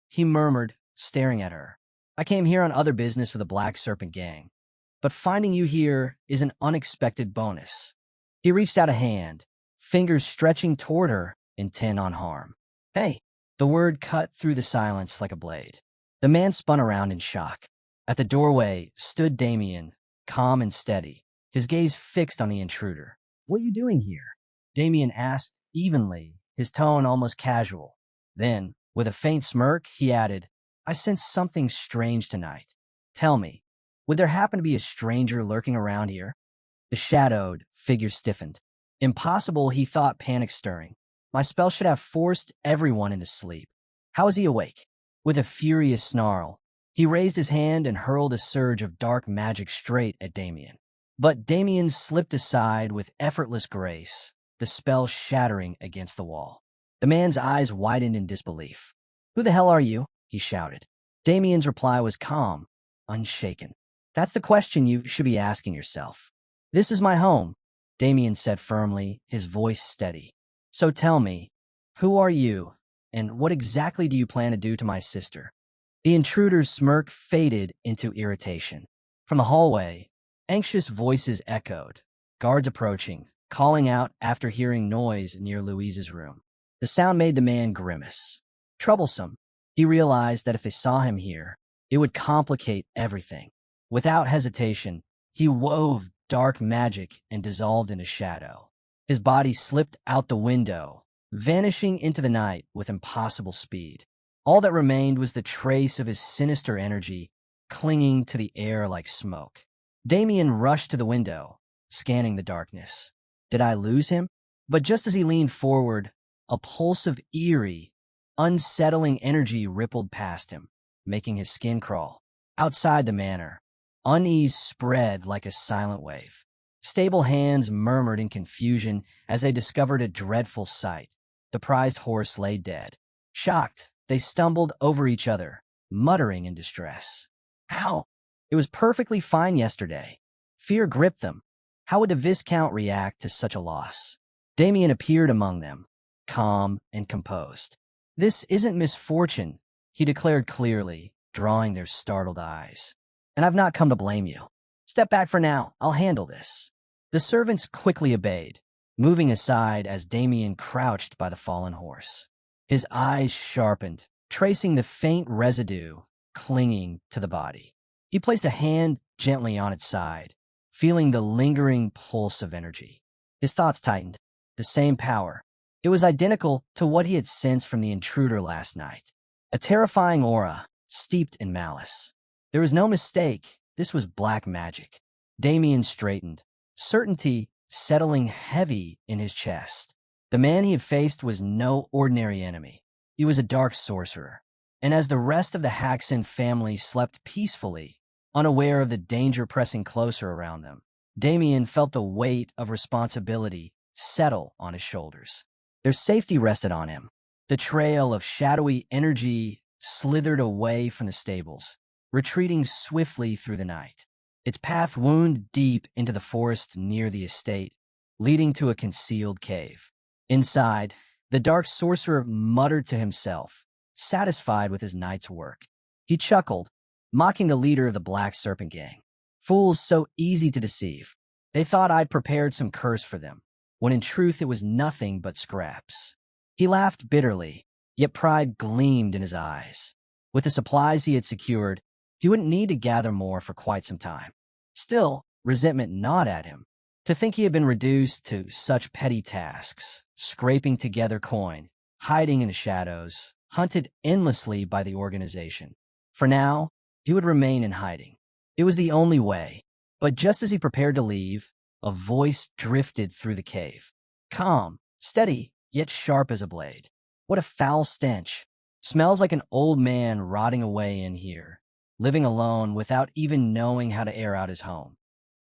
he murmured, staring at her. "I came here on other business for the Black Serpent gang, but finding you here is an unexpected bonus." He reached out a hand, fingers stretching toward her, intent on harm. "Hey!" The word cut through the silence like a blade. The man spun around in shock. At the doorway stood Damien, calm and steady, his gaze fixed on the intruder. "What are you doing here?" Damien asked evenly, his tone almost casual. Then, with a faint smirk, he added, "I sense something strange tonight. Tell me, would there happen to be a stranger lurking around here?" The shadowed figure stiffened. Impossible, he thought, panic-stirring. "My spell should have forced everyone into sleep. How is he awake?" With a furious snarl, he raised his hand and hurled a surge of dark magic straight at Damien. But Damien slipped aside with effortless grace, the spell shattering against the wall. The man's eyes widened in disbelief. "Who the hell are you?" he shouted. Damien's reply was calm, unshaken. "That's the question you should be asking yourself." "This is my home," Damien said firmly, his voice steady. "So tell me, who are you, and what exactly do you plan to do to my sister?" The intruder's smirk faded into irritation. From the hallway, anxious voices echoed, guards approaching, calling out after hearing noise near Louise's room. The sound made the man grimace. Troublesome. He realized that if they saw him here, it would complicate everything. Without hesitation, he wove dark magic and dissolved into shadow. His body slipped out the window, vanishing into the night with impossible speed. All that remained was the trace of his sinister energy clinging to the air like smoke. Damien rushed to the window, scanning the darkness. Did I lose him? But just as he leaned forward, a pulse of eerie, unsettling energy rippled past him, making his skin crawl. Outside the manor, unease spread like a silent wave. Stable hands murmured in confusion as they discovered a dreadful sight. The prized horse lay dead. Shocked, they stumbled over each other, muttering in distress. How? It was perfectly fine yesterday. Fear gripped them. How would the Viscount react to such a loss? Damien appeared among them, calm and composed. "This isn't misfortune," he declared clearly, drawing their startled eyes. "And I've not come to blame you. Step back for now. I'll handle this." The servants quickly obeyed, moving aside as Damien crouched by the fallen horse. His eyes sharpened, tracing the faint residue clinging to the body. He placed a hand gently on its side, feeling the lingering pulse of energy. His thoughts tightened. The same power. It was identical to what he had sensed from the intruder last night. A terrifying aura, steeped in malice. There was no mistake. This was black magic. Damien straightened, certainty settling heavy in his chest. The man he had faced was no ordinary enemy. He was a dark sorcerer. And as the rest of the Haxon family slept peacefully, unaware of the danger pressing closer around them, Damien felt the weight of responsibility settle on his shoulders. Their safety rested on him. The trail of shadowy energy slithered away from the stables, retreating swiftly through the night. Its path wound deep into the forest near the estate, leading to a concealed cave. Inside, the dark sorcerer muttered to himself, satisfied with his night's work. He chuckled, mocking the leader of the Black Serpent gang. Fools so easy to deceive. They thought I'd prepared some curse for them, when in truth it was nothing but scraps. He laughed bitterly, yet pride gleamed in his eyes. With the supplies he had secured, he wouldn't need to gather more for quite some time. Still, resentment gnawed at him. To think he had been reduced to such petty tasks, scraping together coin, hiding in the shadows, hunted endlessly by the organization. For now, he would remain in hiding. It was the only way. But just as he prepared to leave, a voice drifted through the cave. Calm, steady, yet sharp as a blade. What a foul stench. Smells like an old man rotting away in here, living alone without even knowing how to air out his home.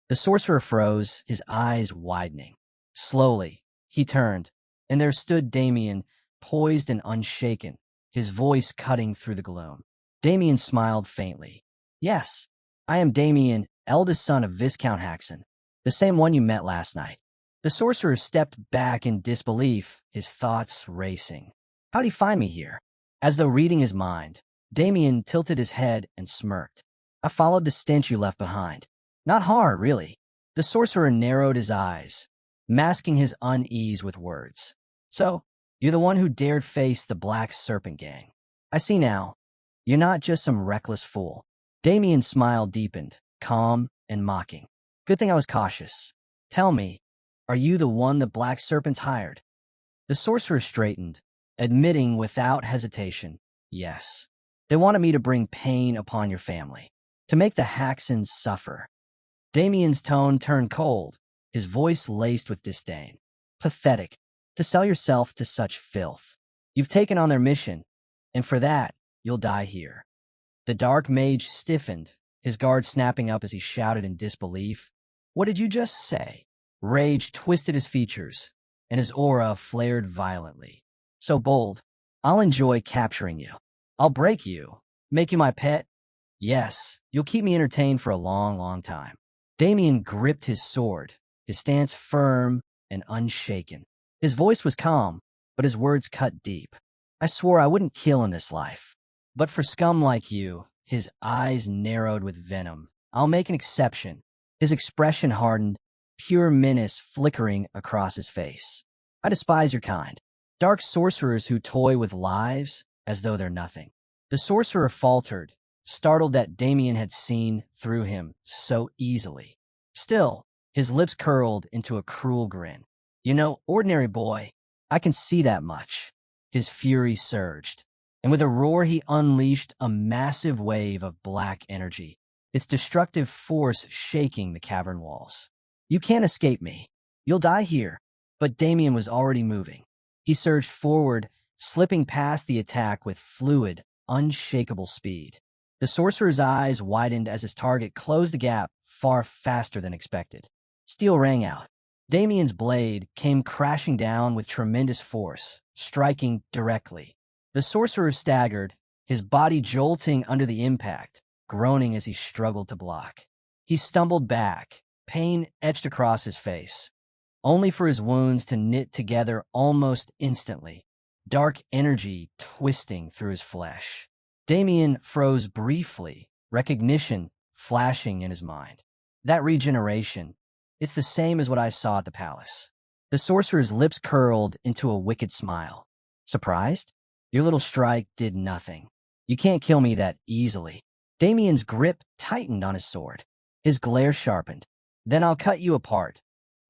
The sorcerer froze, his eyes widening. Slowly, he turned, and there stood Damien, poised and unshaken, his voice cutting through the gloom. Damien smiled faintly. Yes, I am Damien, eldest son of Viscount Haxon, the same one you met last night. The sorcerer stepped back in disbelief, his thoughts racing. How'd he find me here? As though reading his mind, Damien tilted his head and smirked. I followed the stench you left behind. Not hard, really. The sorcerer narrowed his eyes, masking his unease with words. So, you're the one who dared face the Black Serpent gang. I see now. You're not just some reckless fool. Damien's smile deepened, calm and mocking. Good thing I was cautious. Tell me, are you the one the Black Serpent's hired? The sorcerer straightened, admitting without hesitation, yes. They wanted me to bring pain upon your family, to make the Haxons suffer. Damien's tone turned cold, his voice laced with disdain. Pathetic, to sell yourself to such filth. You've taken on their mission, and for that, you'll die here. The dark mage stiffened, his guard snapping up as he shouted in disbelief. What did you just say? Rage twisted his features, and his aura flared violently. So bold, I'll enjoy capturing you. I'll break you, make you my pet. Yes, you'll keep me entertained for a long, long time. Damien gripped his sword, his stance firm and unshaken. His voice was calm, but his words cut deep. I swore I wouldn't kill in this life. But for scum like you, his eyes narrowed with venom. I'll make an exception. His expression hardened, pure menace flickering across his face. I despise your kind. Dark sorcerers who toy with lives as though they're nothing. The sorcerer faltered, startled that Damien had seen through him so easily. Still, his lips curled into a cruel grin. You know, ordinary boy, I can see that much. His fury surged, and with a roar he unleashed a massive wave of black energy, its destructive force shaking the cavern walls. You can't escape me. You'll die here. But Damien was already moving. He surged forward, slipping past the attack with fluid, unshakable speed. The sorcerer's eyes widened as his target closed the gap far faster than expected. Steel rang out. Damien's blade came crashing down with tremendous force, striking directly. The sorcerer staggered, his body jolting under the impact, groaning as he struggled to block. He stumbled back, pain etched across his face, only for his wounds to knit together almost instantly, dark energy twisting through his flesh. Damien froze briefly, recognition flashing in his mind. That regeneration, it's the same as what I saw at the palace. The sorcerer's lips curled into a wicked smile. Surprised? Your little strike did nothing. You can't kill me that easily. Damien's grip tightened on his sword. His glare sharpened. Then I'll cut you apart,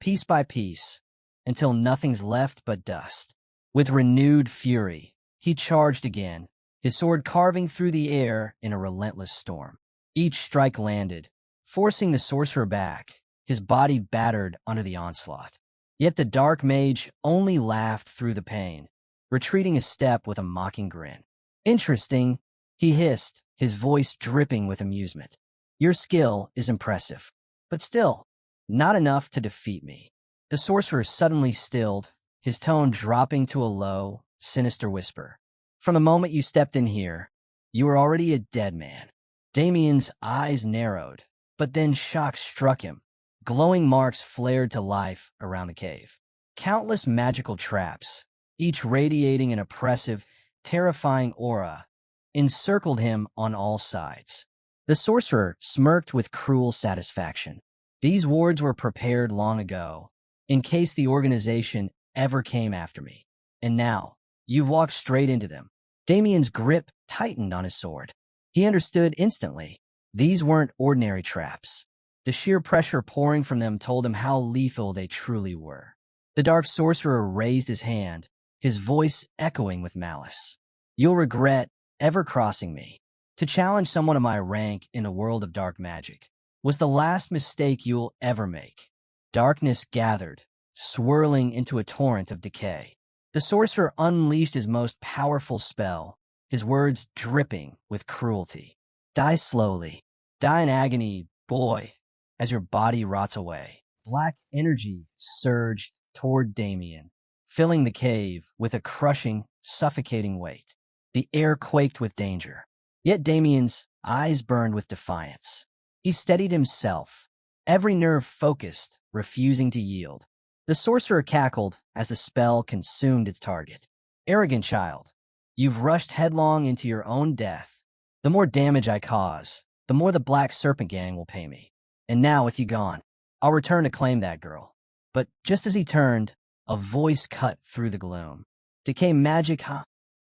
piece by piece, until nothing's left but dust. With renewed fury, he charged again, his sword carving through the air in a relentless storm. Each strike landed, forcing the sorcerer back, his body battered under the onslaught. Yet the dark mage only laughed through the pain, retreating a step with a mocking grin. Interesting, he hissed, his voice dripping with amusement. Your skill is impressive, but still, not enough to defeat me. The sorcerer suddenly stilled, his tone dropping to a low, sinister whisper. From the moment you stepped in here, you were already a dead man. Damien's eyes narrowed, but then shock struck him. Glowing marks flared to life around the cave. Countless magical traps, each radiating an oppressive, terrifying aura, encircled him on all sides. The sorcerer smirked with cruel satisfaction. These wards were prepared long ago, in case the organization ever came after me. And now, you've walked straight into them. Damien's grip tightened on his sword. He understood instantly. These weren't ordinary traps. The sheer pressure pouring from them told him how lethal they truly were. The dark sorcerer raised his hand, his voice echoing with malice. You'll regret ever crossing me. To challenge someone of my rank in a world of dark magic was the last mistake you'll ever make. Darkness gathered, swirling into a torrent of decay. The sorcerer unleashed his most powerful spell, his words dripping with cruelty. Die slowly. Die in agony, boy, as your body rots away. Black energy surged toward Damien, filling the cave with a crushing, suffocating weight. The air quaked with danger. Yet Damien's eyes burned with defiance. He steadied himself, every nerve focused, refusing to yield. The sorcerer cackled as the spell consumed its target. Arrogant child, you've rushed headlong into your own death. The more damage I cause, the more the Black Serpent gang will pay me. And now, with you gone, I'll return to claim that girl. But just as he turned, a voice cut through the gloom. Decay magic, huh?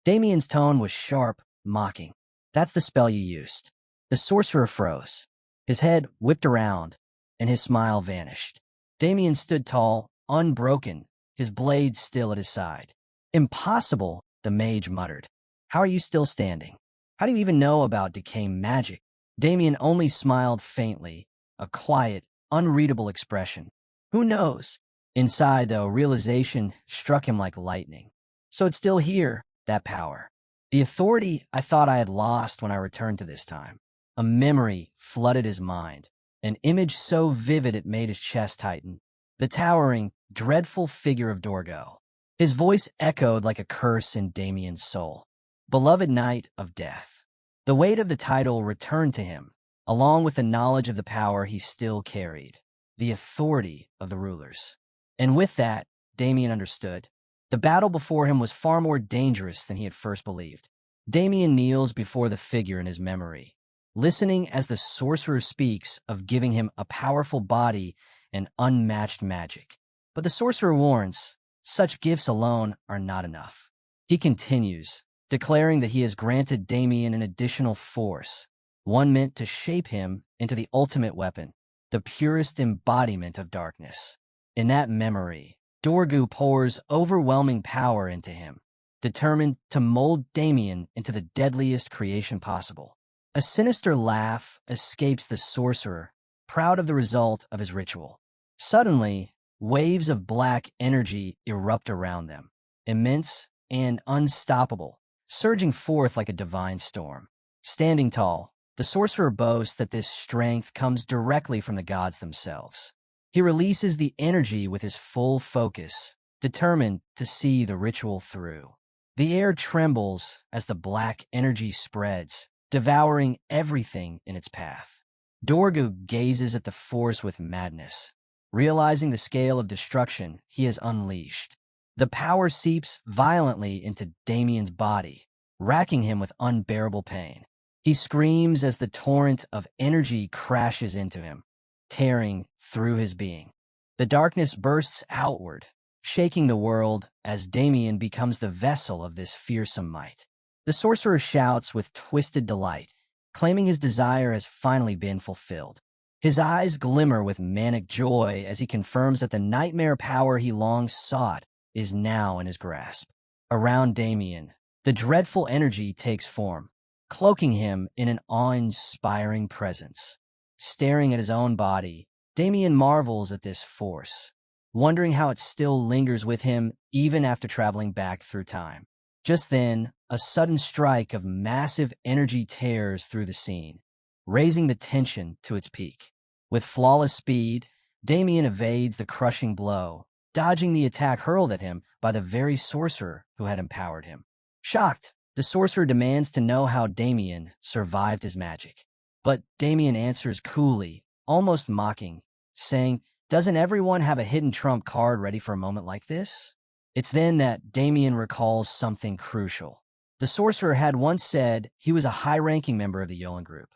Damien's tone was sharp, mocking. That's the spell you used. The sorcerer froze. His head whipped around, and his smile vanished. Damien stood tall, unbroken, his blade still at his side. Impossible, the mage muttered. How are you still standing? How do you even know about decay magic? Damien only smiled faintly, a quiet, unreadable expression. Who knows? Inside, though, realization struck him like lightning. So it's still here, that power. The authority I thought I had lost when I returned to this time. A memory flooded his mind, an image so vivid it made his chest tighten. The towering, dreadful figure of Dorgo. His voice echoed like a curse in Damien's soul. Beloved Knight of Death. The weight of the title returned to him, along with the knowledge of the power he still carried, the authority of the rulers. And with that, Damien understood. The battle before him was far more dangerous than he had first believed. Damien kneels before the figure in his memory, listening as the sorcerer speaks of giving him a powerful body and unmatched magic. But the sorcerer warns, such gifts alone are not enough. He continues, declaring that he has granted Damien an additional force, one meant to shape him into the ultimate weapon, the purest embodiment of darkness. In that memory, Dorgu pours overwhelming power into him, determined to mold Damien into the deadliest creation possible. A sinister laugh escapes the sorcerer, proud of the result of his ritual. Suddenly, waves of black energy erupt around them, immense and unstoppable, surging forth like a divine storm. Standing tall, the sorcerer boasts that this strength comes directly from the gods themselves. He releases the energy with his full focus, determined to see the ritual through. The air trembles as the black energy spreads, devouring everything in its path. Dorgu gazes at the force with madness, realizing the scale of destruction he has unleashed. The power seeps violently into Damien's body, racking him with unbearable pain. He screams as the torrent of energy crashes into him, tearing through his being. The darkness bursts outward, shaking the world as Damien becomes the vessel of this fearsome might. The sorcerer shouts with twisted delight, claiming his desire has finally been fulfilled. His eyes glimmer with manic joy as he confirms that the nightmare power he long sought is now in his grasp. Around Damien, the dreadful energy takes form, cloaking him in an awe-inspiring presence. Staring at his own body, Damien marvels at this force, wondering how it still lingers with him even after traveling back through time. Just then, a sudden strike of massive energy tears through the scene, raising the tension to its peak. With flawless speed, Damien evades the crushing blow, dodging the attack hurled at him by the very sorcerer who had empowered him. Shocked, the sorcerer demands to know how Damien survived his magic. But Damien answers coolly, almost mocking, saying, "Doesn't everyone have a hidden trump card ready for a moment like this?" It's then that Damien recalls something crucial. The sorcerer had once said he was a high-ranking member of the Yolan group.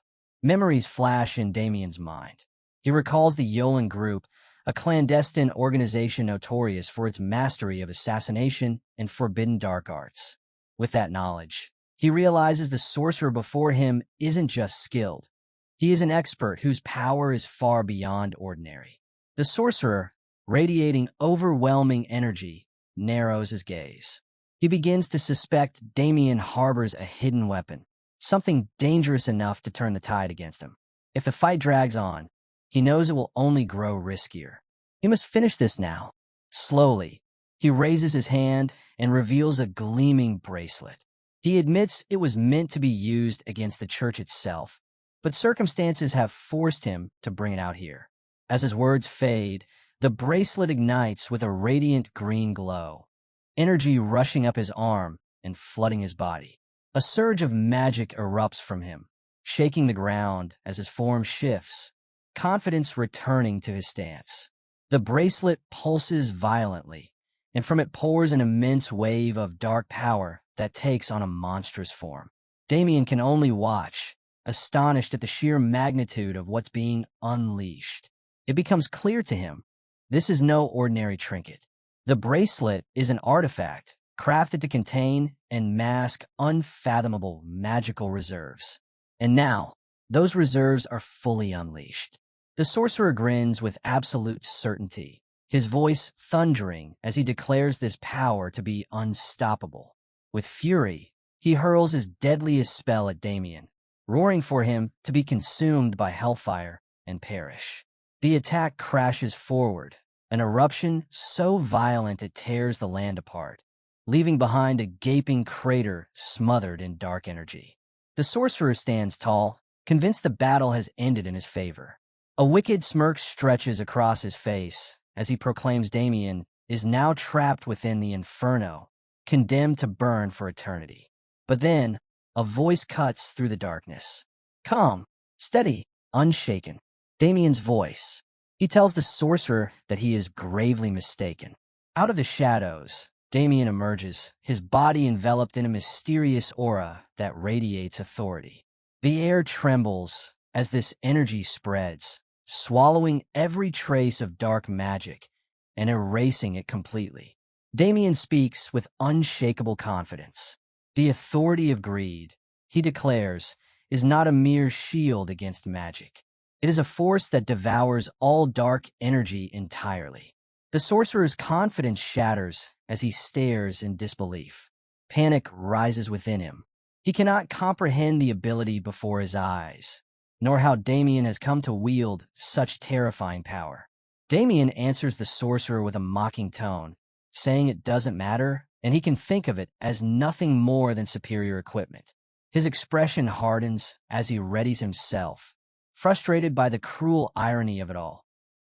Memories flash in Damien's mind. He recalls the Yolan group, a clandestine organization notorious for its mastery of assassination and forbidden dark arts. With that knowledge, he realizes the sorcerer before him isn't just skilled. He is an expert whose power is far beyond ordinary. The sorcerer, radiating overwhelming energy, narrows his gaze. He begins to suspect Damien harbors a hidden weapon, something dangerous enough to turn the tide against him. If the fight drags on, he knows it will only grow riskier. He must finish this now. Slowly, he raises his hand and reveals a gleaming bracelet. He admits it was meant to be used against the church itself, but circumstances have forced him to bring it out here. As his words fade, the bracelet ignites with a radiant green glow, energy rushing up his arm and flooding his body. A surge of magic erupts from him, shaking the ground as his form shifts, confidence returning to his stance. The bracelet pulses violently, and from it pours an immense wave of dark power that takes on a monstrous form. Damien can only watch, astonished at the sheer magnitude of what's being unleashed. It becomes clear to him, this is no ordinary trinket. The bracelet is an artifact crafted to contain and mask unfathomable magical reserves. And now, those reserves are fully unleashed. The sorcerer grins with absolute certainty, his voice thundering as he declares this power to be unstoppable. With fury, he hurls his deadliest spell at Damien, roaring for him to be consumed by hellfire and perish. The attack crashes forward, an eruption so violent it tears the land apart, leaving behind a gaping crater smothered in dark energy. The sorcerer stands tall, convinced the battle has ended in his favor. A wicked smirk stretches across his face as he proclaims Damien is now trapped within the inferno, condemned to burn for eternity. But then, a voice cuts through the darkness. Calm, steady, unshaken. Damien's voice. He tells the sorcerer that he is gravely mistaken. Out of the shadows, Damien emerges, his body enveloped in a mysterious aura that radiates authority. The air trembles as this energy spreads, swallowing every trace of dark magic and erasing it completely. Damien speaks with unshakable confidence. The authority of greed, he declares, is not a mere shield against magic. It is a force that devours all dark energy entirely. The sorcerer's confidence shatters as he stares in disbelief. Panic rises within him. He cannot comprehend the ability before his eyes, nor how Damien has come to wield such terrifying power. Damien answers the sorcerer with a mocking tone, saying it doesn't matter, and he can think of it as nothing more than superior equipment. His expression hardens as he readies himself, frustrated by the cruel irony of it all,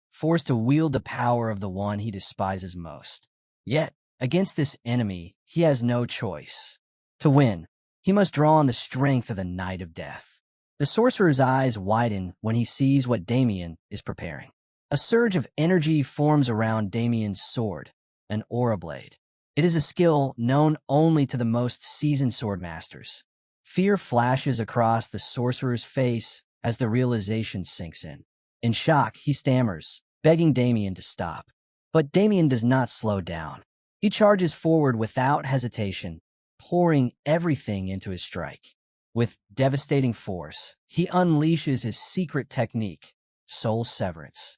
forced to wield the power of the one he despises most. Yet, against this enemy, he has no choice. To win, he must draw on the strength of the Knight of Death. The sorcerer's eyes widen when he sees what Damien is preparing. A surge of energy forms around Damien's sword, an aura blade. It is a skill known only to the most seasoned sword masters. Fear flashes across the sorcerer's face as the realization sinks in. In shock, he stammers, begging Damien to stop. But Damien does not slow down. He charges forward without hesitation, pouring everything into his strike. With devastating force, he unleashes his secret technique, Soul Severance.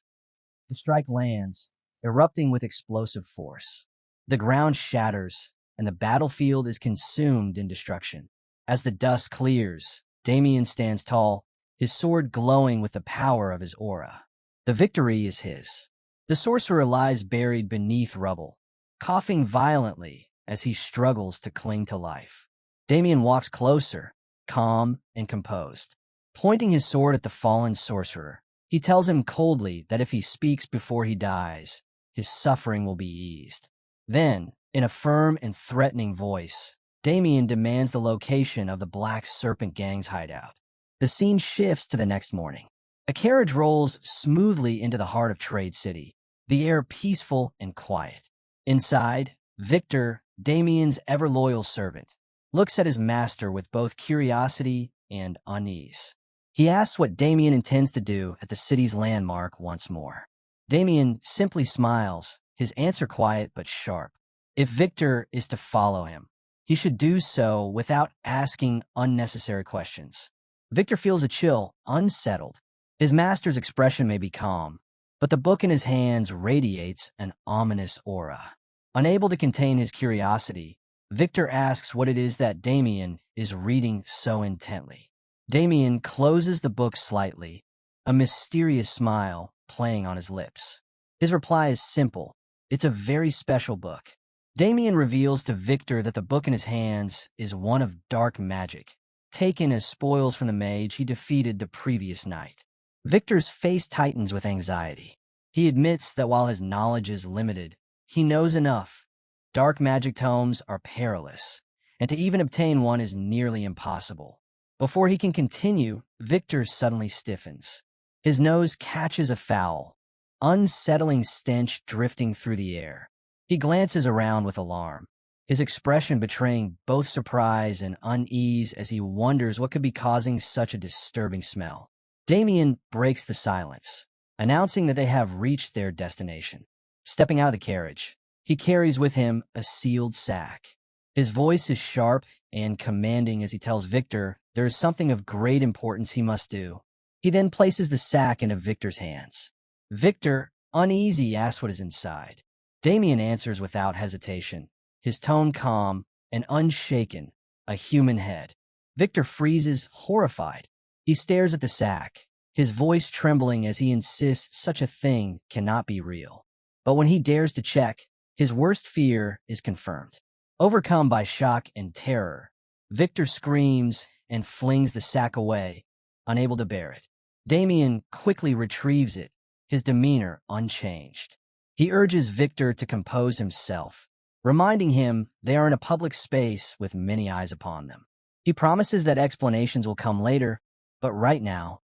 The strike lands, erupting with explosive force. The ground shatters, and the battlefield is consumed in destruction. As the dust clears, Damien stands tall, his sword glowing with the power of his aura. The victory is his. The sorcerer lies buried beneath rubble, coughing violently as he struggles to cling to life. Damien walks closer, calm and composed. Pointing his sword at the fallen sorcerer, he tells him coldly that if he speaks before he dies, his suffering will be eased. Then, in a firm and threatening voice, Damien demands the location of the Black Serpent gang's hideout. The scene shifts to the next morning. A carriage rolls smoothly into the heart of Trade City, the air peaceful and quiet. Inside, Victor, Damien's ever-loyal servant, looks at his master with both curiosity and unease. He asks what Damien intends to do at the city's landmark once more. Damien simply smiles, his answer quiet but sharp. If Victor is to follow him, he should do so without asking unnecessary questions. Victor feels a chill, unsettled. His master's expression may be calm, but the book in his hands radiates an ominous aura. Unable to contain his curiosity, Victor asks what it is that Damien is reading so intently. Damien closes the book slightly, a mysterious smile playing on his lips. His reply is simple. It's a very special book. Damien reveals to Victor that the book in his hands is one of dark magic, taken as spoils from the mage he defeated the previous night. Victor's face tightens with anxiety. He admits that while his knowledge is limited, he knows enough. Dark magic tomes are perilous, and to even obtain one is nearly impossible. Before he can continue, Victor suddenly stiffens. His nose catches a foul, unsettling stench drifting through the air. He glances around with alarm, his expression betraying both surprise and unease as he wonders what could be causing such a disturbing smell. Damien breaks the silence, announcing that they have reached their destination. Stepping out of the carriage, he carries with him a sealed sack. His voice is sharp and commanding as he tells Victor there is something of great importance he must do. He then places the sack into Victor's hands. Victor, uneasy, asks what is inside. Damien answers without hesitation, his tone calm and unshaken, a human head. Victor freezes, horrified. He stares at the sack, his voice trembling as he insists such a thing cannot be real. But when he dares to check, his worst fear is confirmed. Overcome by shock and terror, Victor screams and flings the sack away, unable to bear it. Damien quickly retrieves it, his demeanor unchanged. He urges Victor to compose himself, reminding him they are in a public space with many eyes upon them. He promises that explanations will come later, but right now,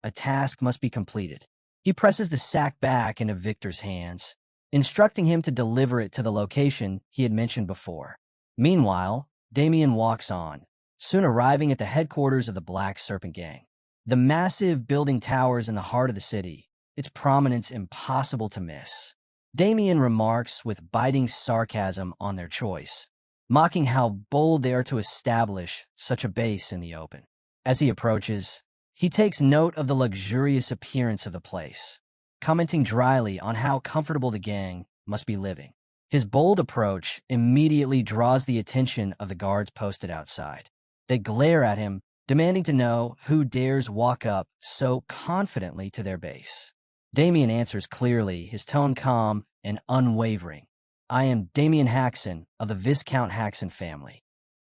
a task must be completed. He presses the sack back into Victor's hands, instructing him to deliver it to the location he had mentioned before. Meanwhile, Damien walks on, soon arriving at the headquarters of the Black Serpent gang. The massive building towers in the heart of the city, its prominence impossible to miss. Damien remarks with biting sarcasm on their choice, mocking how bold they are to establish such a base in the open. As he approaches, he takes note of the luxurious appearance of the place, commenting dryly on how comfortable the gang must be living. His bold approach immediately draws the attention of the guards posted outside. They glare at him, demanding to know who dares walk up so confidently to their base. Damien answers clearly, his tone calm and unwavering. I am Damien Haxon of the Viscount Haxon family.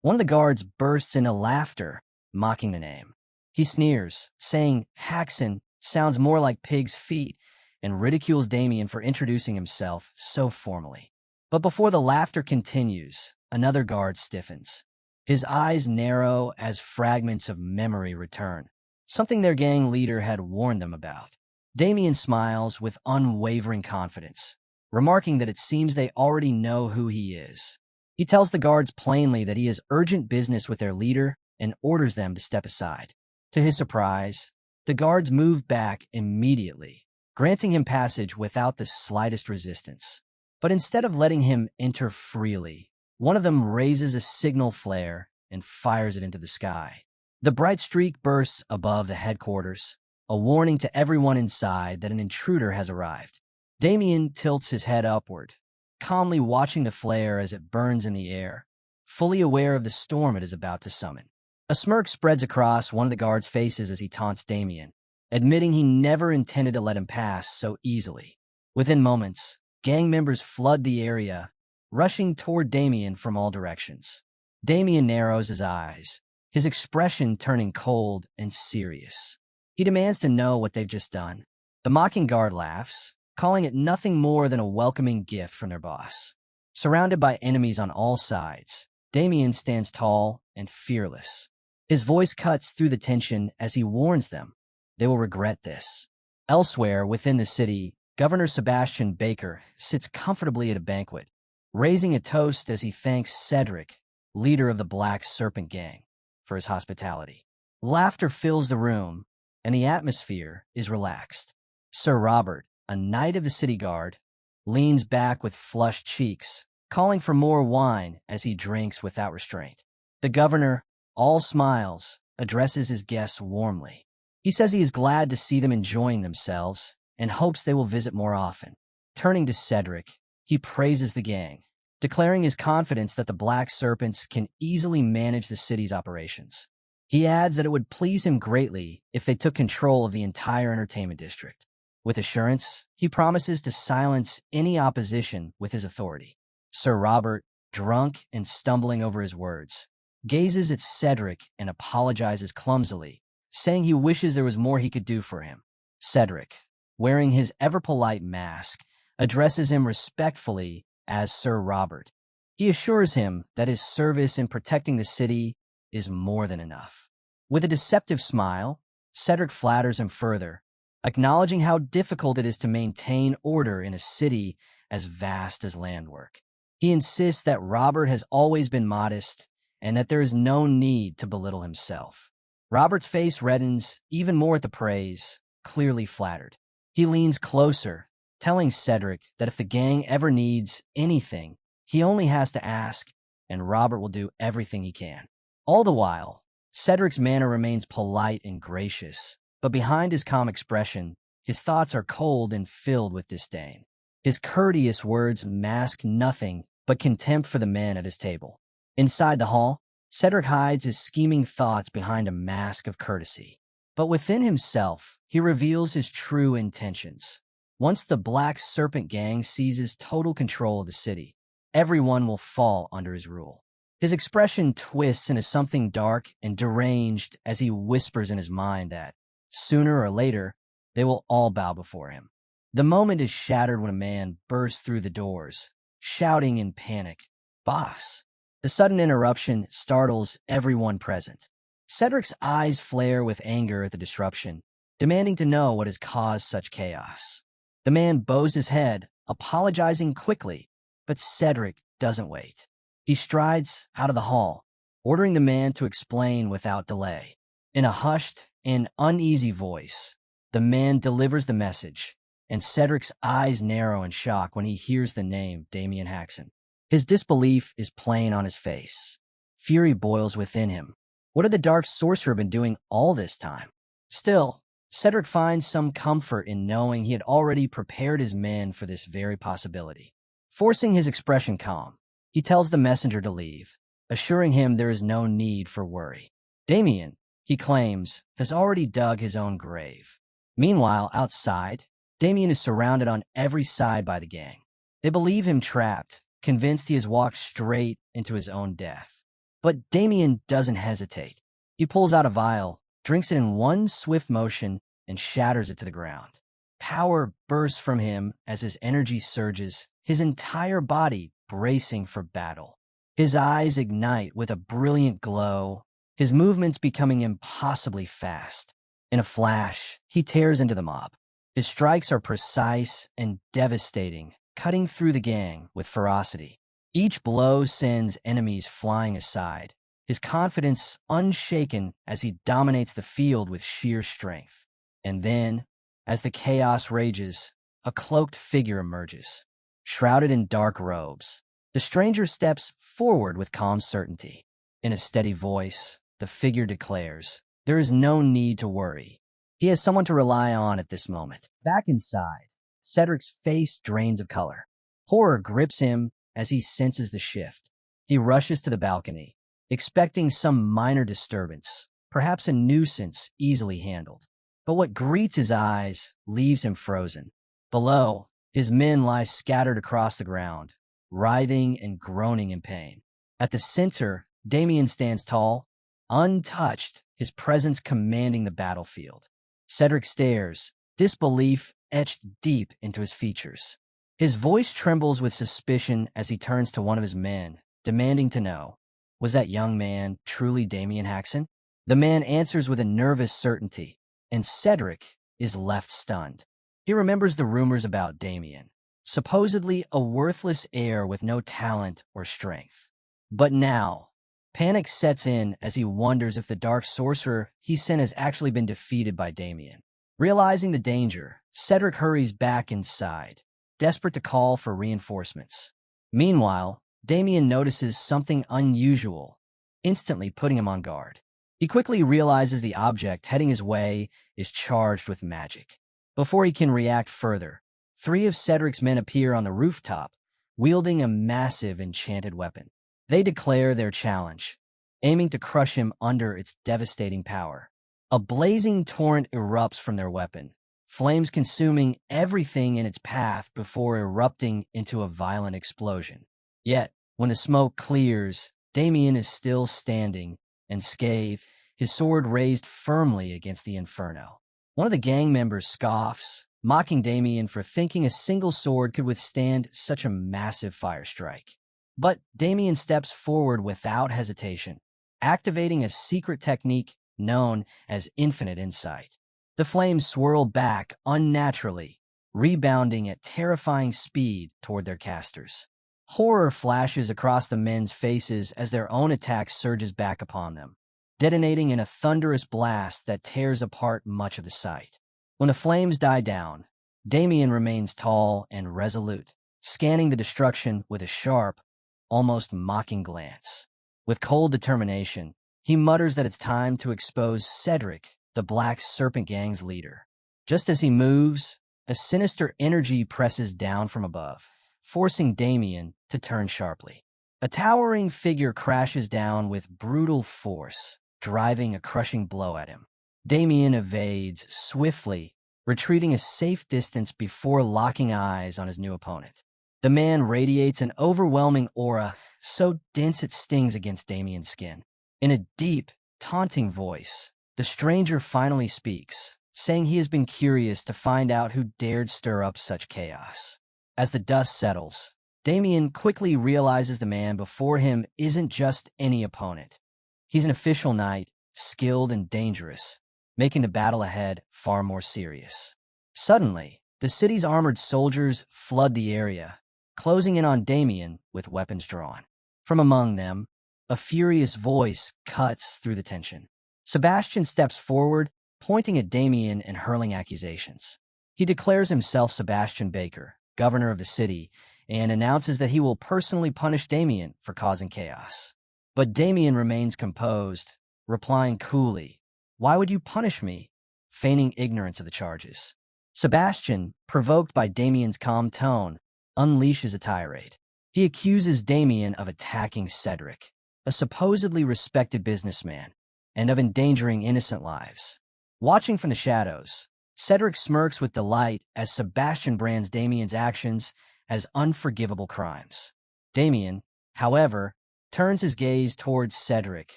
One of the guards bursts into laughter, mocking the name. He sneers, saying Haxon sounds more like pig's feet, and ridicules Damien for introducing himself so formally. But before the laughter continues, another guard stiffens. His eyes narrow as fragments of memory return, something their gang leader had warned them about. Damien smiles with unwavering confidence, remarking that it seems they already know who he is. He tells the guards plainly that he has urgent business with their leader and orders them to step aside. To his surprise, the guards move back immediately, granting him passage without the slightest resistance. But instead of letting him enter freely, one of them raises a signal flare and fires it into the sky. The bright streak bursts above the headquarters, a warning to everyone inside that an intruder has arrived. Damien tilts his head upward, calmly watching the flare as it burns in the air, fully aware of the storm it is about to summon. A smirk spreads across one of the guards' faces as he taunts Damien, admitting he never intended to let him pass so easily. Within moments, gang members flood the area, rushing toward Damien from all directions. Damien narrows his eyes, his expression turning cold and serious. He demands to know what they've just done. The mocking guard laughs, calling it nothing more than a welcoming gift from their boss. Surrounded by enemies on all sides, Damien stands tall and fearless. His voice cuts through the tension as he warns them. They will regret this. Elsewhere within the city, Governor Sebastian Baker sits comfortably at a banquet, raising a toast as he thanks Cedric, leader of the Black Serpent gang, for his hospitality. Laughter fills the room, and the atmosphere is relaxed. Sir Robert, a knight of the city guard, leans back with flushed cheeks, calling for more wine as he drinks without restraint. The governor, all smiles, addresses his guests warmly. He says he is glad to see them enjoying themselves and hopes they will visit more often. Turning to Cedric, he praises the gang, declaring his confidence that the Black Serpents can easily manage the city's operations. He adds that it would please him greatly if they took control of the entire entertainment district. With assurance, he promises to silence any opposition with his authority. Sir Robert, drunk and stumbling over his words, gazes at Cedric and apologizes clumsily, saying he wishes there was more he could do for him. Cedric, wearing his ever-polite mask, addresses him respectfully as Sir Robert. He assures him that his service in protecting the city is more than enough. With a deceptive smile, Cedric flatters him further, acknowledging how difficult it is to maintain order in a city as vast as Landwork. He insists that Robert has always been modest and that there is no need to belittle himself. Robert's face reddens even more at the praise, clearly flattered. He leans closer, telling Cedric that if the gang ever needs anything, he only has to ask, and Robert will do everything he can. All the while, Cedric's manner remains polite and gracious, but behind his calm expression, his thoughts are cold and filled with disdain. His courteous words mask nothing but contempt for the men at his table. Inside the hall, Cedric hides his scheming thoughts behind a mask of courtesy. But within himself, he reveals his true intentions. Once the Black Serpent gang seizes total control of the city, everyone will fall under his rule. His expression twists into something dark and deranged as he whispers in his mind that, sooner or later, they will all bow before him. The moment is shattered when a man bursts through the doors, shouting in panic, "Boss!" The sudden interruption startles everyone present. Cedric's eyes flare with anger at the disruption, demanding to know what has caused such chaos. The man bows his head, apologizing quickly, but Cedric doesn't wait. He strides out of the hall, ordering the man to explain without delay. In a hushed and uneasy voice, the man delivers the message, and Cedric's eyes narrow in shock when he hears the name Damien Haxon. His disbelief is plain on his face. Fury boils within him. What had the dark sorcerer been doing all this time? Still, Cedric finds some comfort in knowing he had already prepared his men for this very possibility. Forcing his expression calm, he tells the messenger to leave, assuring him there is no need for worry. Damien, he claims, has already dug his own grave. Meanwhile, outside, Damien is surrounded on every side by the gang. They believe him trapped, convinced he has walked straight into his own death. But Damien doesn't hesitate. He pulls out a vial, drinks it in one swift motion, and shatters it to the ground. Power bursts from him as his energy surges, his entire body bracing for battle. His eyes ignite with a brilliant glow, his movements becoming impossibly fast. In a flash, he tears into the mob. His strikes are precise and devastating, cutting through the gang with ferocity. Each blow sends enemies flying aside, his confidence unshaken as he dominates the field with sheer strength. And then, As the chaos rages, a cloaked figure emerges, shrouded in dark robes. The stranger steps forward with calm certainty. In a steady voice, the figure declares, "There is no need to worry. He has someone to rely on at this moment." Back inside, Cedric's face drains of color. Horror grips him as he senses the shift. He rushes to the balcony, expecting some minor disturbance, perhaps a nuisance easily handled. But what greets his eyes leaves him frozen. Below, his men lie scattered across the ground, writhing and groaning in pain. At the center, Damien stands tall, untouched, his presence commanding the battlefield. Cedric stares, disbelief etched deep into his features. His voice trembles with suspicion as he turns to one of his men, demanding to know, was that young man truly Damien Haxon? The man answers with a nervous certainty, and Cedric is left stunned. He remembers the rumors about Damien, supposedly a worthless heir with no talent or strength. But now, panic sets in as he wonders if the dark sorcerer he sent has actually been defeated by Damien. Realizing the danger, Cedric hurries back inside, desperate to call for reinforcements. Meanwhile, Damien notices something unusual, instantly putting him on guard. He quickly realizes the object heading his way is charged with magic. Before he can react further, 3 of Cedric's men appear on the rooftop, wielding a massive enchanted weapon. They declare their challenge, aiming to crush him under its devastating power. A blazing torrent erupts from their weapon, flames consuming everything in its path before erupting into a violent explosion. Yet, when the smoke clears, Damien is still standing, unscathed, his sword raised firmly against the inferno. One of the gang members scoffs, mocking Damien for thinking a single sword could withstand such a massive fire strike. But Damien steps forward without hesitation, activating a secret technique known as infinite insight. The flames swirl back unnaturally, rebounding at terrifying speed toward their casters. Horror flashes across the men's faces as their own attack surges back upon them, detonating in a thunderous blast that tears apart much of the sight. When the flames die down, Damien remains tall and resolute, scanning the destruction with a sharp, almost mocking glance. With cold determination, he mutters that it's time to expose Cedric, the Black Serpent gang's leader. Just as he moves, a sinister energy presses down from above, forcing Damien to turn sharply. A towering figure crashes down with brutal force, driving a crushing blow at him. Damien evades swiftly, retreating a safe distance before locking eyes on his new opponent. The man radiates an overwhelming aura, so dense it stings against Damien's skin. In a deep, taunting voice, the stranger finally speaks, saying he has been curious to find out who dared stir up such chaos. As the dust settles, Damien quickly realizes the man before him isn't just any opponent. He's an official knight, skilled and dangerous, making the battle ahead far more serious. Suddenly, the city's armored soldiers flood the area, closing in on Damien with weapons drawn. From among them, a furious voice cuts through the tension. Sebastian steps forward, pointing at Damien and hurling accusations. He declares himself Sebastian Baker, governor of the city, and announces that he will personally punish Damien for causing chaos. But Damien remains composed, replying coolly, "Why would you punish me?" feigning ignorance of the charges. Sebastian, provoked by Damien's calm tone, unleashes a tirade. He accuses Damien of attacking Cedric, a supposedly respected businessman, and of endangering innocent lives. Watching from the shadows, Cedric smirks with delight as Sebastian brands Damien's actions as unforgivable crimes. Damien, however, turns his gaze towards Cedric,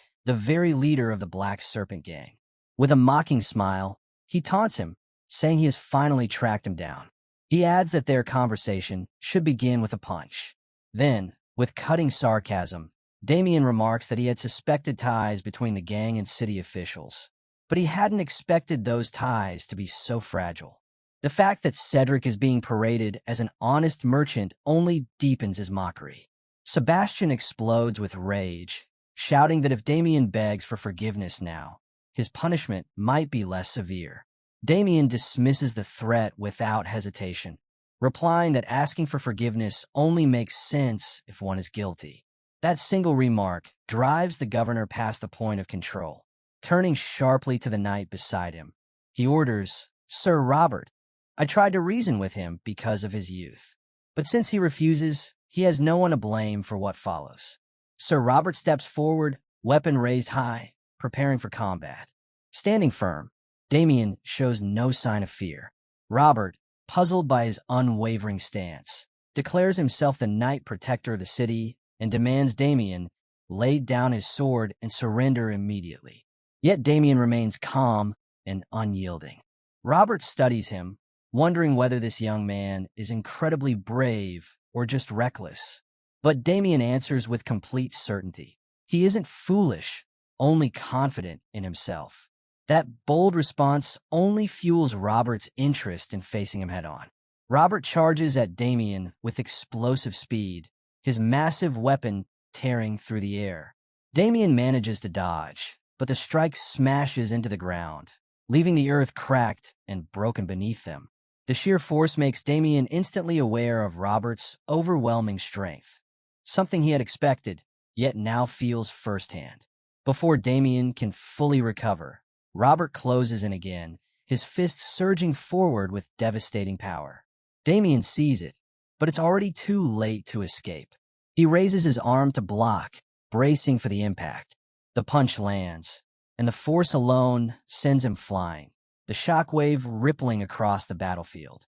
the very leader of the Black Serpent gang. With a mocking smile, he taunts him, saying he has finally tracked him down. He adds that their conversation should begin with a punch. Then, with cutting sarcasm, Damien remarks that he had suspected ties between the gang and city officials, but he hadn't expected those ties to be so fragile. The fact that Cedric is being paraded as an honest merchant only deepens his mockery. Sebastian explodes with rage, shouting that if Damien begs for forgiveness now, his punishment might be less severe. Damien dismisses the threat without hesitation, replying that asking for forgiveness only makes sense if one is guilty. That single remark drives the governor past the point of control. Turning sharply to the knight beside him, he orders, "Sir Robert, I tried to reason with him because of his youth. But since he refuses, he has no one to blame for what follows." Sir Robert steps forward, weapon raised high, preparing for combat. Standing firm, Damien shows no sign of fear. Robert, puzzled by his unwavering stance, declares himself the knight protector of the city and demands Damien lay down his sword and surrender immediately. Yet Damien remains calm and unyielding. Robert studies him, wondering whether this young man is incredibly brave or just reckless. But Damien answers with complete certainty. He isn't foolish, only confident in himself. That bold response only fuels Robert's interest in facing him head-on. Robert charges at Damien with explosive speed, his massive weapon tearing through the air. Damien manages to dodge, but the strike smashes into the ground, leaving the earth cracked and broken beneath them. The sheer force makes Damien instantly aware of Robert's overwhelming strength, something he had expected, yet now feels firsthand. Before Damien can fully recover, Robert closes in again, his fist surging forward with devastating power. Damien sees it, but it's already too late to escape. He raises his arm to block, bracing for the impact. The punch lands, and the force alone sends him flying, the shockwave rippling across the battlefield.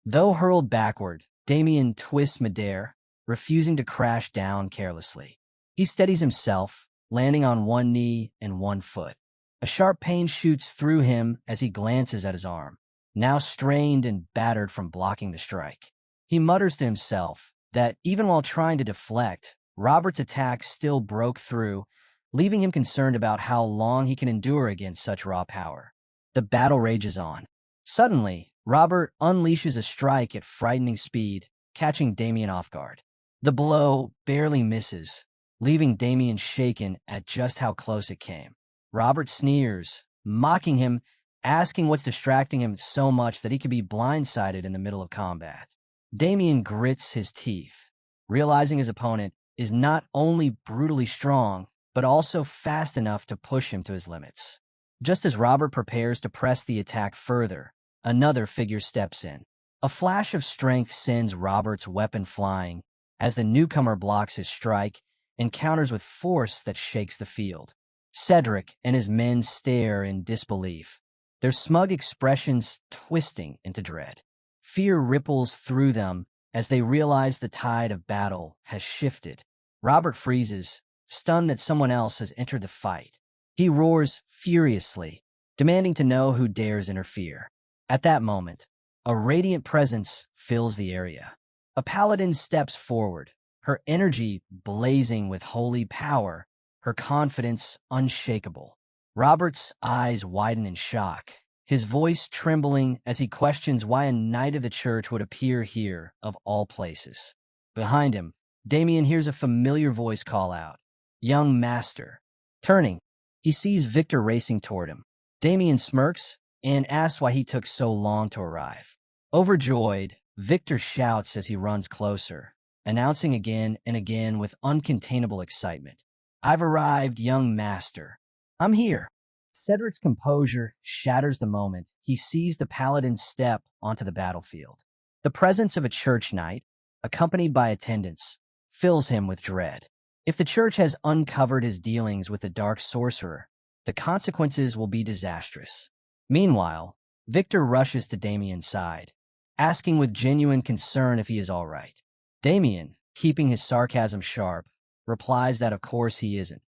Though hurled backward, Damien twists midair, refusing to crash down carelessly. He steadies himself, landing on one knee and one foot. A sharp pain shoots through him as he glances at his arm, now strained and battered from blocking the strike. He mutters to himself that even while trying to deflect, Robert's attack still broke through, leaving him concerned about how long he can endure against such raw power. The battle rages on. Suddenly, Robert unleashes a strike at frightening speed, catching Damien off guard. The blow barely misses, leaving Damien shaken at just how close it came. Robert sneers, mocking him, asking what's distracting him so much that he could be blindsided in the middle of combat. Damien grits his teeth, realizing his opponent is not only brutally strong, but also fast enough to push him to his limits. Just as Robert prepares to press the attack further, another figure steps in. A flash of strength sends Robert's weapon flying as the newcomer blocks his strike and counters with force that shakes the field. Cedric and his men stare in disbelief, their smug expressions twisting into dread. Fear ripples through them as they realize the tide of battle has shifted. Robert freezes, stunned that someone else has entered the fight. He roars furiously, demanding to know who dares interfere. At that moment, a radiant presence fills the area. A paladin steps forward, her energy blazing with holy power, her confidence unshakable. Robert's eyes widen in shock, his voice trembling as he questions why a knight of the church would appear here of all places. Behind him, Damien hears a familiar voice call out, "Young master." Turning, he sees Victor racing toward him. Damien smirks and asks why he took so long to arrive. Overjoyed, Victor shouts as he runs closer, announcing again and again with uncontainable excitement, "I've arrived, young master. I'm here." Cedric's composure shatters the moment he sees the paladin step onto the battlefield. The presence of a church knight, accompanied by attendants, fills him with dread. If the church has uncovered his dealings with the dark sorcerer, the consequences will be disastrous. Meanwhile, Victor rushes to Damien's side, asking with genuine concern if he is all right. Damien, keeping his sarcasm sharp, replies that of course he isn't.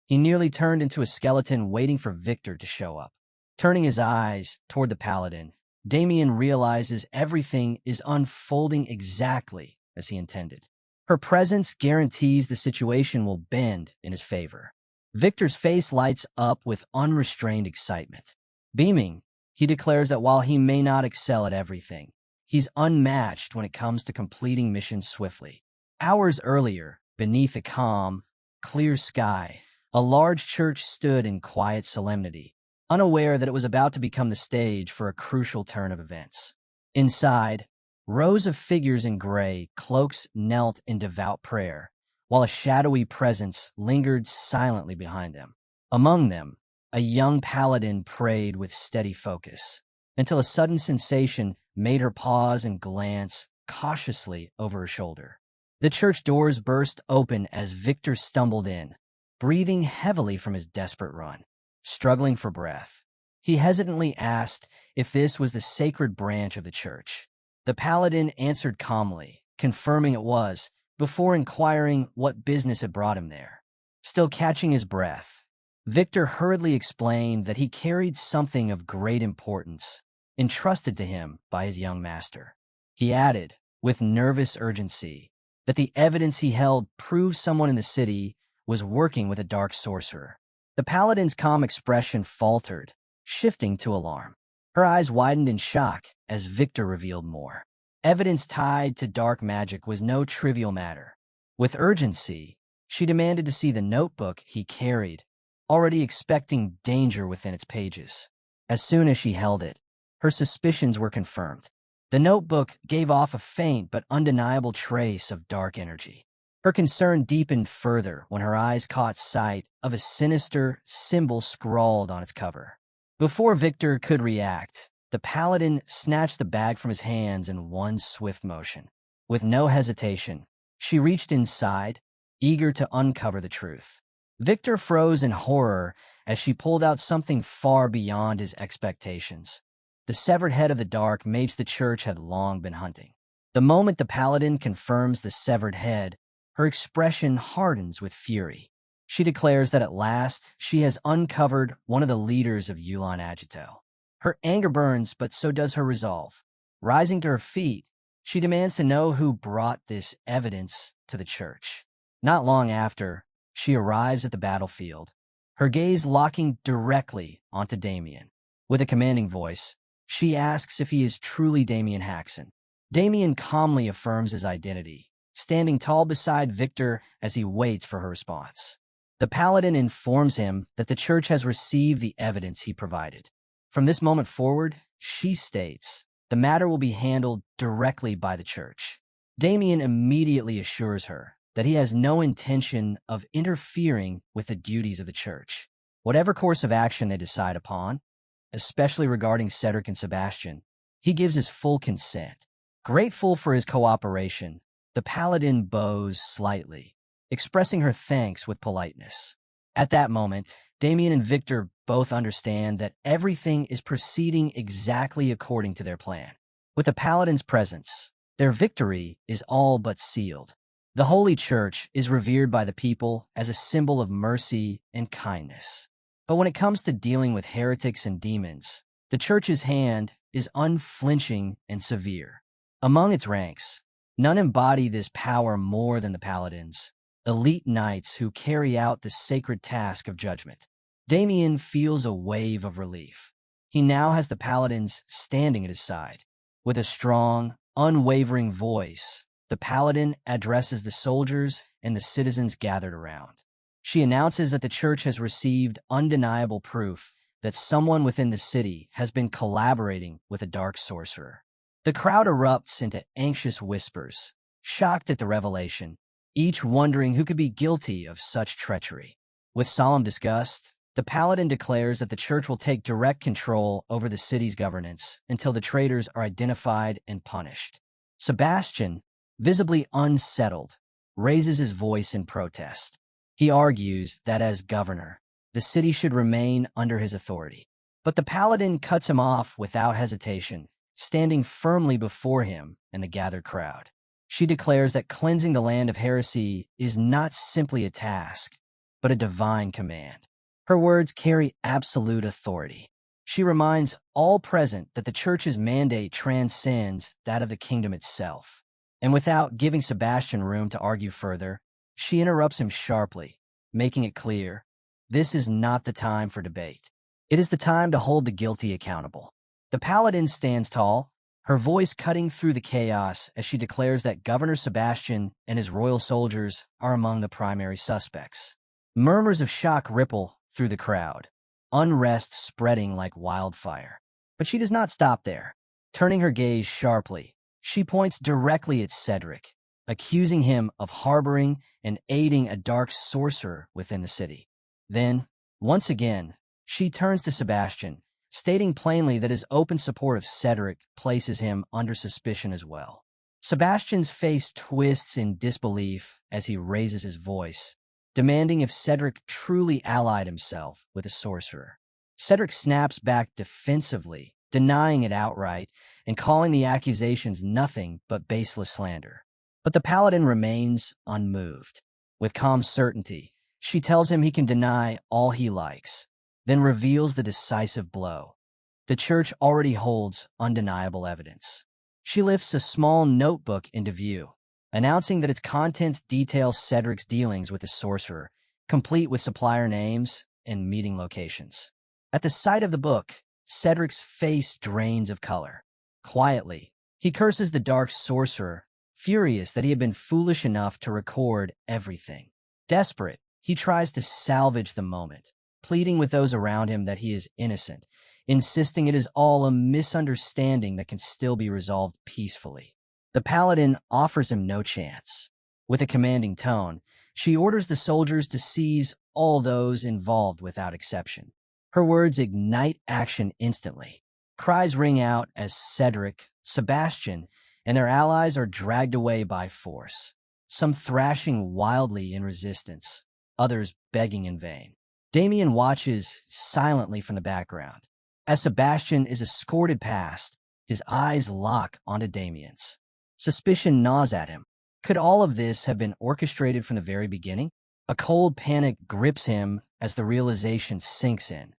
He nearly turned into a skeleton waiting for Victor to show up. Turning his eyes toward the paladin, Damien realizes everything is unfolding exactly as he intended. Her presence guarantees the situation will bend in his favor. Victor's face lights up with unrestrained excitement. Beaming, he declares that while he may not excel at everything, he's unmatched when it comes to completing missions swiftly. Hours earlier, beneath a calm, clear sky, a large church stood in quiet solemnity. unaware that it was about to become the stage for a crucial turn of events. Inside, rows of figures in gray cloaks knelt in devout prayer, while a shadowy presence lingered silently behind them. Among them, a young paladin prayed with steady focus, until a sudden sensation made her pause and glance cautiously over her shoulder. The church doors burst open as Victor stumbled in, breathing heavily from his desperate run. Struggling for breath, he hesitantly asked if this was the sacred branch of the church. The paladin answered calmly, confirming it was, before inquiring what business had brought him there. Still catching his breath, Victor hurriedly explained that he carried something of great importance, entrusted to him by his young master. He added, with nervous urgency, that the evidence he held proved someone in the city was working with a dark sorcerer. The paladin's calm expression faltered, shifting to alarm. Her eyes widened in shock as Victor revealed more. Evidence tied to dark magic was no trivial matter. With urgency, she demanded to see the notebook he carried, already expecting danger within its pages. As soon as she held it, her suspicions were confirmed. The notebook gave off a faint but undeniable trace of dark energy. Her concern deepened further when her eyes caught sight of a sinister symbol scrawled on its cover. Before Victor could react, the paladin snatched the bag from his hands in one swift motion. With no hesitation, she reached inside, eager to uncover the truth. Victor froze in horror as she pulled out something far beyond his expectations. The severed head of the dark mage the church had long been hunting. The moment the paladin confirms the severed head, her expression hardens with fury. She declares that at last she has uncovered one of the leaders of Yulan Agito. Her anger burns, but so does her resolve. Rising to her feet, she demands to know who brought this evidence to the church. Not long after, she arrives at the battlefield, her gaze locking directly onto Damien. With a commanding voice, she asks if he is truly Damien Haxon. Damien calmly affirms his identity, standing tall beside Victor as he waits for her response. The paladin informs him that the church has received the evidence he provided. From this moment forward, she states, the matter will be handled directly by the church. Damien immediately assures her that he has no intention of interfering with the duties of the church. Whatever course of action they decide upon, especially regarding Cedric and Sebastian, he gives his full consent. Grateful for his cooperation, the paladin bows slightly, expressing her thanks with politeness. At that moment, Damien and Victor both understand that everything is proceeding exactly according to their plan. With the paladin's presence, their victory is all but sealed. The Holy Church is revered by the people as a symbol of mercy and kindness. But when it comes to dealing with heretics and demons, the Church's hand is unflinching and severe. Among its ranks, none embody this power more than the paladins, elite knights who carry out the sacred task of judgment. Damien feels a wave of relief. He now has the paladins standing at his side. With a strong, unwavering voice, the paladin addresses the soldiers and the citizens gathered around. She announces that the church has received undeniable proof that someone within the city has been collaborating with a dark sorcerer. The crowd erupts into anxious whispers, shocked at the revelation, each wondering who could be guilty of such treachery. With solemn disgust, the paladin declares that the church will take direct control over the city's governance until the traitors are identified and punished. Sebastian, visibly unsettled, raises his voice in protest. He argues that as governor, the city should remain under his authority. But the paladin cuts him off without hesitation, standing firmly before him and the gathered crowd. She declares that cleansing the land of heresy is not simply a task, but a divine command. Her words carry absolute authority. She reminds all present that the church's mandate transcends that of the kingdom itself. And without giving Sebastian room to argue further, she interrupts him sharply, making it clear, this is not the time for debate. It is the time to hold the guilty accountable. The paladin stands tall, her voice cutting through the chaos as she declares that Governor Sebastian and his royal soldiers are among the primary suspects. Murmurs of shock ripple through the crowd. unrest spreading like wildfire. But she does not stop there. Turning her gaze sharply, she points directly at Cedric, accusing him of harboring and aiding a dark sorcerer within the city. Then, once again, she turns to Sebastian, stating plainly that his open support of Cedric places him under suspicion as well. Sebastian's face twists in disbelief as he raises his voice, demanding if Cedric truly allied himself with a sorcerer. Cedric snaps back defensively, denying it outright and calling the accusations nothing but baseless slander. But the Paladin remains unmoved. With calm certainty, she tells him he can deny all he likes, then reveals the decisive blow. The church already holds undeniable evidence. She lifts a small notebook into view, announcing that its contents detail Cedric's dealings with the sorcerer, complete with supplier names and meeting locations. At the sight of the book, Cedric's face drains of color. Quietly, he curses the dark sorcerer, furious that he had been foolish enough to record everything. Desperate, he tries to salvage the moment, pleading with those around him that he is innocent, insisting it is all a misunderstanding that can still be resolved peacefully. The Paladin offers him no chance. With a commanding tone, she orders the soldiers to seize all those involved without exception. Her words ignite action instantly. Cries ring out as Cedric, Sebastian, and their allies are dragged away by force, some thrashing wildly in resistance, others begging in vain. Damien watches silently from the background. As Sebastian is escorted past, his eyes lock onto Damien's. Suspicion gnaws at him. Could all of this have been orchestrated from the very beginning? A cold panic grips him as the realization sinks in.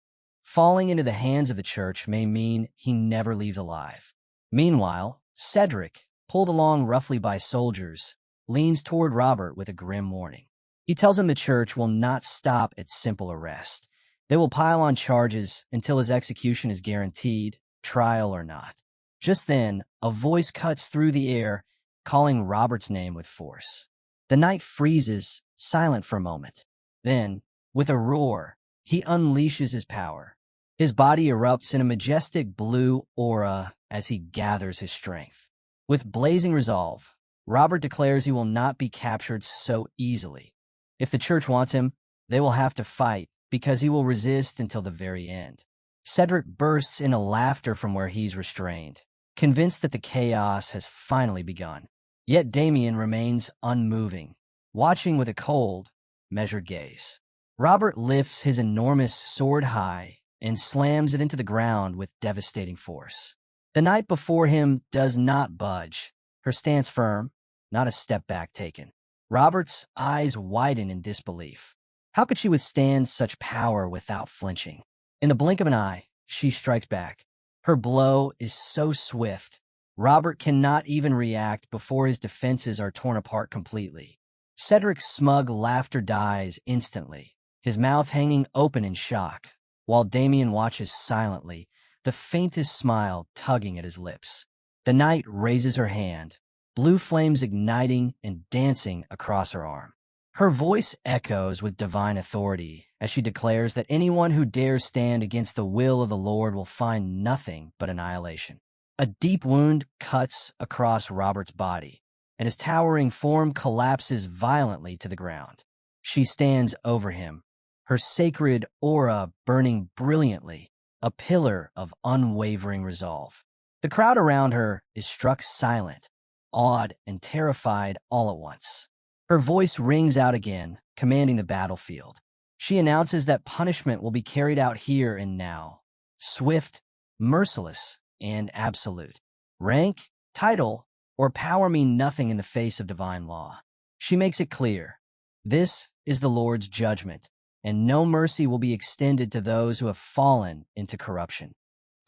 Falling into the hands of the church may mean he never leaves alive. Meanwhile, Cedric, pulled along roughly by soldiers, leans toward Robert with a grim warning. He tells him the church will not stop at simple arrest. They will pile on charges until his execution is guaranteed, trial or not. Just then, a voice cuts through the air, calling Robert's name with force. The knight freezes, silent for a moment. Then, with a roar, he unleashes his power. His body erupts in a majestic blue aura as he gathers his strength. With blazing resolve, Robert declares he will not be captured so easily. If the church wants him, they will have to fight, because he will resist until the very end. Cedric bursts into laughter from where he's restrained, convinced that the chaos has finally begun. Yet Damien remains unmoving, watching with a cold, measured gaze. Robert lifts his enormous sword high and slams it into the ground with devastating force. The knight before him does not budge, her stance firm, not a step back taken. Robert's eyes widen in disbelief. How could she withstand such power without flinching? In the blink of an eye, she strikes back. Her blow is so swift, Robert cannot even react before his defenses are torn apart completely. Cedric's smug laughter dies instantly, his mouth hanging open in shock, while Damien watches silently, the faintest smile tugging at his lips. The knight raises her hand, blue flames igniting and dancing across her arm. Her voice echoes with divine authority as she declares that anyone who dares stand against the will of the Lord will find nothing but annihilation. A deep wound cuts across Robert's body, and his towering form collapses violently to the ground. She stands over him, her sacred aura burning brilliantly, a pillar of unwavering resolve. The crowd around her is struck silent, awed and terrified all at once. Her voice rings out again, commanding the battlefield. She announces that punishment will be carried out here and now, swift, merciless, and absolute. Rank, title, or power mean nothing in the face of divine law. She makes it clear, this is the Lord's judgment, and no mercy will be extended to those who have fallen into corruption.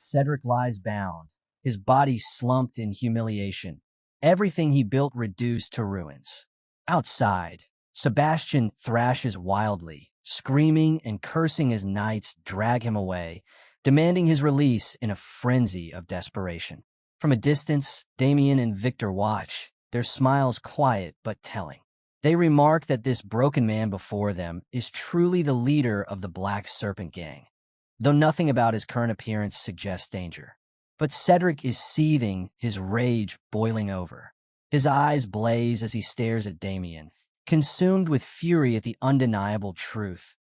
Cedric lies bound, his body slumped in humiliation, everything he built reduced to ruins. Outside, Sebastian thrashes wildly, screaming and cursing as knights drag him away, demanding his release in a frenzy of desperation. From a distance, Damien and Victor watch, their smiles quiet but telling. They remark that this broken man before them is truly the leader of the Black Serpent gang. though nothing about his current appearance suggests danger. But Cedric is seething, his rage boiling over. His eyes blaze as he stares at Damien, consumed with fury at the undeniable truth.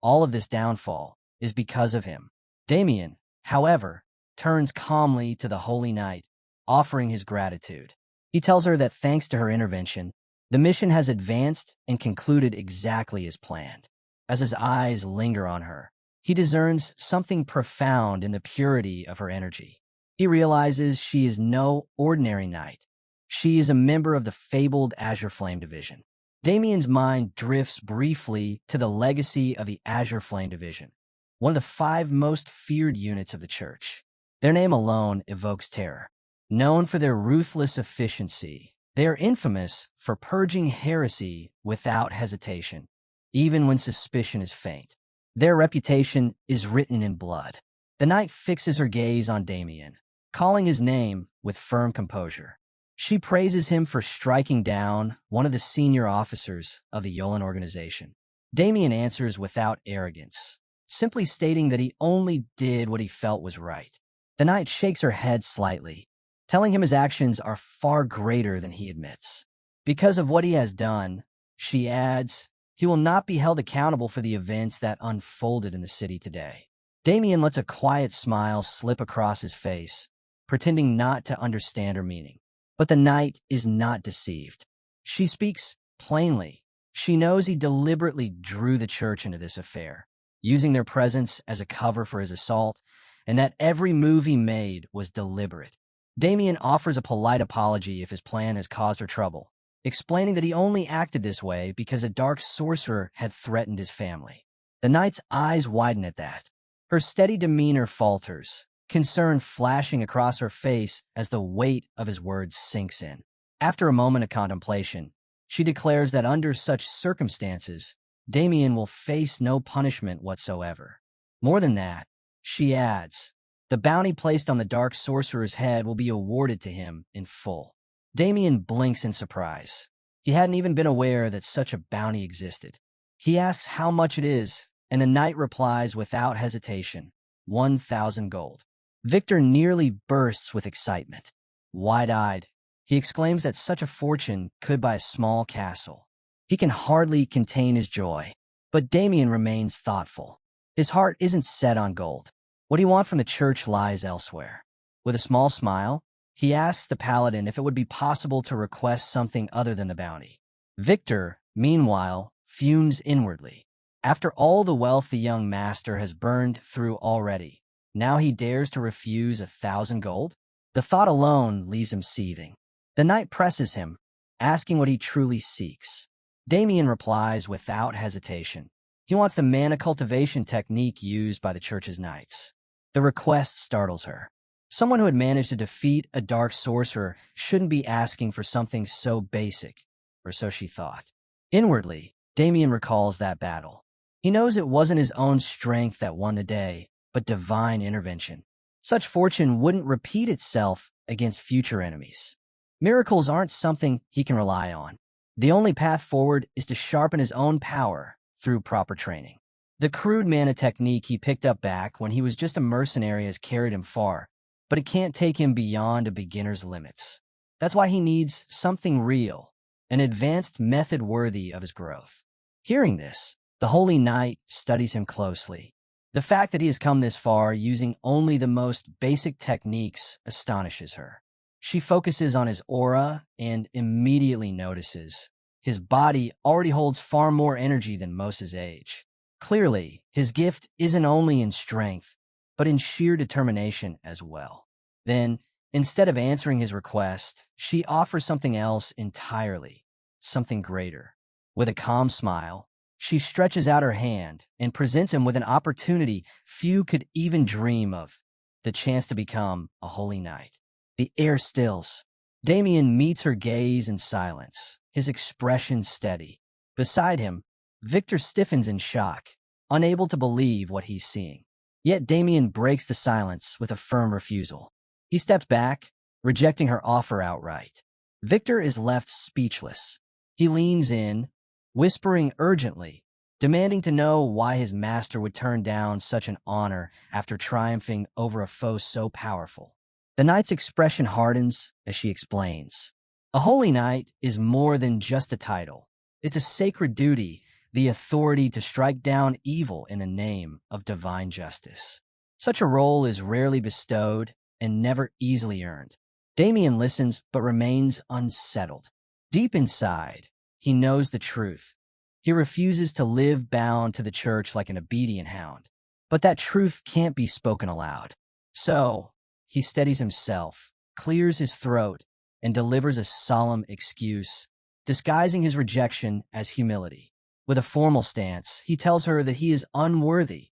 All of this downfall is because of him. Damien, however, turns calmly to the Holy Knight, offering his gratitude. He tells her that thanks to her intervention, the mission has advanced and concluded exactly as planned. As his eyes linger on her, he discerns something profound in the purity of her energy. He realizes she is no ordinary knight. She is a member of the fabled Azure Flame Division. Damien's mind drifts briefly to the legacy of the Azure Flame Division, one of the 5 most feared units of the Church. Their name alone evokes terror. Known for their ruthless efficiency, they are infamous for purging heresy without hesitation, even when suspicion is faint. Their reputation is written in blood. The knight fixes her gaze on Damien, calling his name with firm composure. She praises him for striking down one of the senior officers of the Yolan organization. Damien answers without arrogance, simply stating that he only did what he felt was right. The knight shakes her head slightly, telling him his actions are far greater than he admits. Because of what he has done, she adds, he will not be held accountable for the events that unfolded in the city today. Damien lets a quiet smile slip across his face, pretending not to understand her meaning. But the knight is not deceived. She speaks plainly. She knows he deliberately drew the Church into this affair, using their presence as a cover for his assault, and that every move he made was deliberate. Damien offers a polite apology if his plan has caused her trouble, explaining that he only acted this way because a dark sorcerer had threatened his family. The knight's eyes widen at that. Her steady demeanor falters, concern flashing across her face as the weight of his words sinks in. After a moment of contemplation, she declares that under such circumstances, Damien will face no punishment whatsoever. More than that, she adds, the bounty placed on the dark sorcerer's head will be awarded to him in full. Damien blinks in surprise. He hadn't even been aware that such a bounty existed. He asks how much it is, and the knight replies without hesitation, 1,000 gold. Victor nearly bursts with excitement. Wide-eyed, he exclaims that such a fortune could buy a small castle. He can hardly contain his joy, but Damien remains thoughtful. His heart isn't set on gold. What he wants from the Church lies elsewhere. With a small smile, he asks the Paladin if it would be possible to request something other than the bounty. Victor, meanwhile, fumes inwardly. After all the wealth the young master has burned through already, now he dares to refuse 1,000 gold? The thought alone leaves him seething. The knight presses him, asking what he truly seeks. Damien replies without hesitation. He wants the mana cultivation technique used by the Church's knights. The request startles her. Someone who had managed to defeat a dark sorcerer shouldn't be asking for something so basic, or so she thought. Inwardly, Damien recalls that battle. He knows it wasn't his own strength that won the day, but divine intervention. Such fortune wouldn't repeat itself against future enemies. Miracles aren't something he can rely on. The only path forward is to sharpen his own power through proper training. The crude mana technique he picked up back when he was just a mercenary has carried him far, but it can't take him beyond a beginner's limits. That's why he needs something real, an advanced method worthy of his growth. Hearing this, the Holy Knight studies him closely. The fact that he has come this far using only the most basic techniques astonishes her. She focuses on his aura and immediately notices his body already holds far more energy than most his age. Clearly, his gift isn't only in strength, but in sheer determination as well. Then, instead of answering his request, she offers something else entirely, something greater. With a calm smile, she stretches out her hand and presents him with an opportunity few could even dream of, the chance to become a holy knight. The air stills. Damien meets her gaze in silence, his expression steady. Beside him, Victor stiffens in shock, unable to believe what he's seeing. Yet Damien breaks the silence with a firm refusal. He steps back, rejecting her offer outright. Victor is left speechless. He leans in, whispering urgently, demanding to know why his master would turn down such an honor after triumphing over a foe so powerful. The knight's expression hardens as she explains. A holy knight is more than just a title. It's a sacred duty, the authority to strike down evil in the name of divine justice. Such a role is rarely bestowed and never easily earned. Damien listens but remains unsettled. Deep inside, he knows the truth. He refuses to live bound to the church like an obedient hound. But that truth can't be spoken aloud. So, he steadies himself, clears his throat, and delivers a solemn excuse, disguising his rejection as humility. With a formal stance, he tells her that he is unworthy,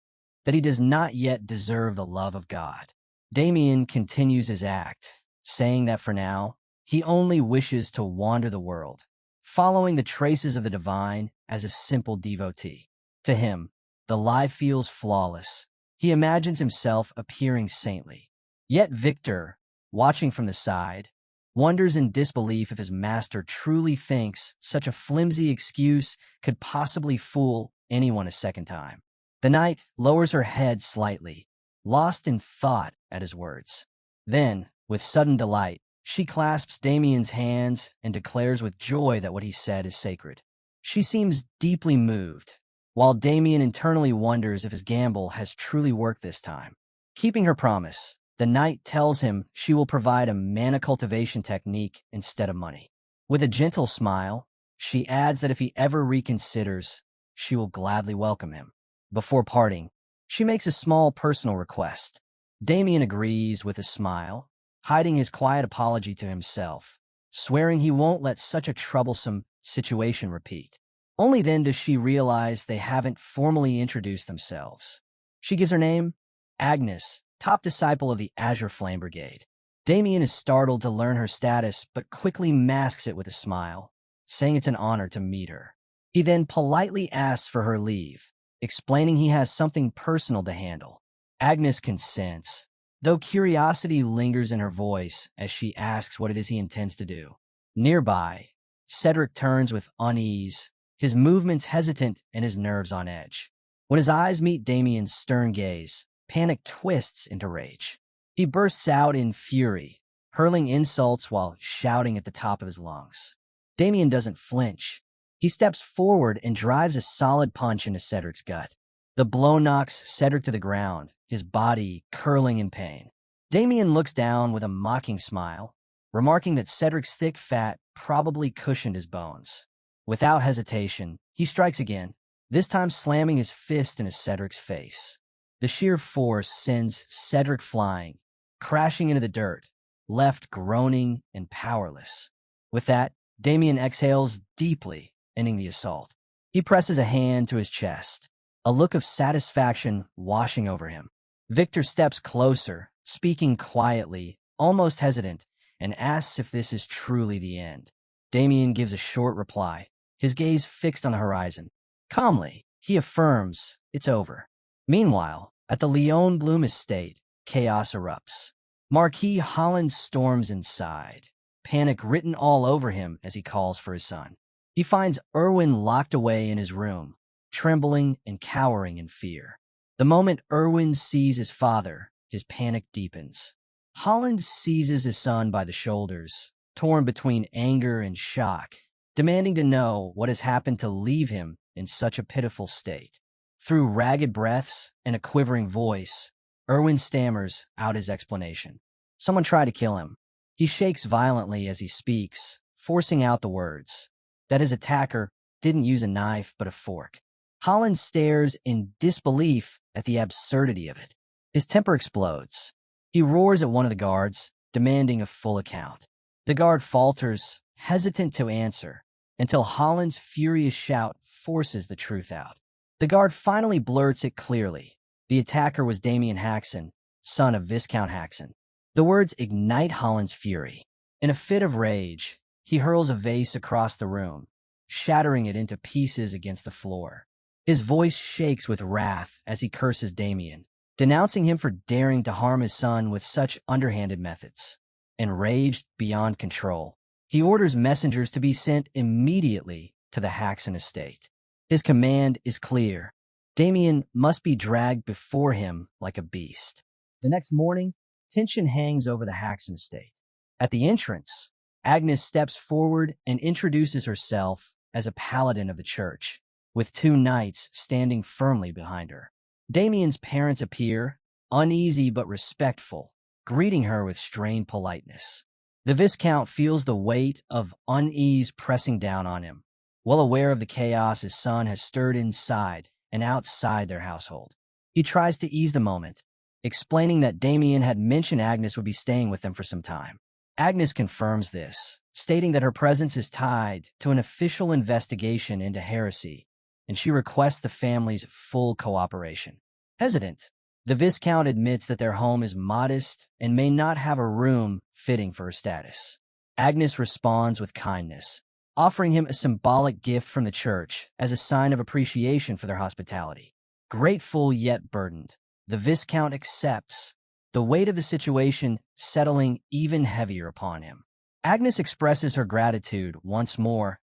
that he does not yet deserve the love of God. Damien continues his act, saying that for now, he only wishes to wander the world, following the traces of the divine as a simple devotee. To him, the life feels flawless. He imagines himself appearing saintly. Yet Victor, watching from the side, wonders in disbelief if his master truly thinks such a flimsy excuse could possibly fool anyone a second time. The knight lowers her head slightly, lost in thought at his words. Then, with sudden delight, she clasps Damien's hands and declares with joy that what he said is sacred. She seems deeply moved, while Damien internally wonders if his gamble has truly worked this time. Keeping her promise, the knight tells him she will provide a mana cultivation technique instead of money. With a gentle smile, she adds that if he ever reconsiders, she will gladly welcome him. Before parting, she makes a small personal request. Damien agrees with a smile, hiding his quiet apology to himself, swearing he won't let such a troublesome situation repeat. Only then does she realize they haven't formally introduced themselves. She gives her name, Agnes, top disciple of the Azure Flame Brigade. Damien is startled to learn her status, but quickly masks it with a smile, saying it's an honor to meet her. He then politely asks for her leave, explaining he has something personal to handle. Agnes consents, though curiosity lingers in her voice as she asks what it is he intends to do. Nearby, Cedric turns with unease, his movements hesitant and his nerves on edge. When his eyes meet Damien's stern gaze, panic twists into rage. He bursts out in fury, hurling insults while shouting at the top of his lungs. Damien doesn't flinch. He steps forward and drives a solid punch into Cedric's gut. The blow knocks Cedric to the ground, his body curling in pain. Damien looks down with a mocking smile, remarking that Cedric's thick fat probably cushioned his bones. Without hesitation, he strikes again, this time slamming his fist into Cedric's face. The sheer force sends Cedric flying, crashing into the dirt, left groaning and powerless. With that, Damien exhales deeply, ending the assault. He presses a hand to his chest, a look of satisfaction washing over him. Victor steps closer, speaking quietly, almost hesitant, and asks if this is truly the end. Damien gives a short reply, his gaze fixed on the horizon. Calmly, he affirms it's over. Meanwhile, at the Leon Bloom estate, chaos erupts. Marquis Holland storms inside, panic written all over him as he calls for his son. He finds Irwin locked away in his room, trembling and cowering in fear. The moment Irwin sees his father, his panic deepens. Holland seizes his son by the shoulders, torn between anger and shock, demanding to know what has happened to leave him in such a pitiful state. Through ragged breaths and a quivering voice, Irwin stammers out his explanation. Someone tried to kill him. He shakes violently as he speaks, forcing out the words. That his attacker didn't use a knife but a fork. Holland stares in disbelief at the absurdity of it. His temper explodes. He roars at one of the guards, demanding a full account. The guard falters, hesitant to answer, until Holland's furious shout forces the truth out. The guard finally blurts it clearly. The attacker was Damien Haxon, son of Viscount Haxon. The words ignite Holland's fury. In a fit of rage, he hurls a vase across the room, shattering it into pieces against the floor. His voice shakes with wrath as he curses Damien, denouncing him for daring to harm his son with such underhanded methods. Enraged beyond control, he orders messengers to be sent immediately to the Haxon estate. His command is clear. Damien must be dragged before him like a beast. The next morning, tension hangs over the Haxon estate. At the entrance, Agnes steps forward and introduces herself as a paladin of the church, with two knights standing firmly behind her. Damien's parents appear, uneasy but respectful, greeting her with strained politeness. The Viscount feels the weight of unease pressing down on him, well aware of the chaos his son has stirred inside and outside their household. He tries to ease the moment, explaining that Damien had mentioned Agnes would be staying with them for some time. Agnes confirms this, stating that her presence is tied to an official investigation into heresy, and she requests the family's full cooperation. Hesitant, the Viscount admits that their home is modest and may not have a room fitting for her status. Agnes responds with kindness, offering him a symbolic gift from the church as a sign of appreciation for their hospitality. Grateful yet burdened, the Viscount accepts, the weight of the situation settling even heavier upon him. Agnes expresses her gratitude once more,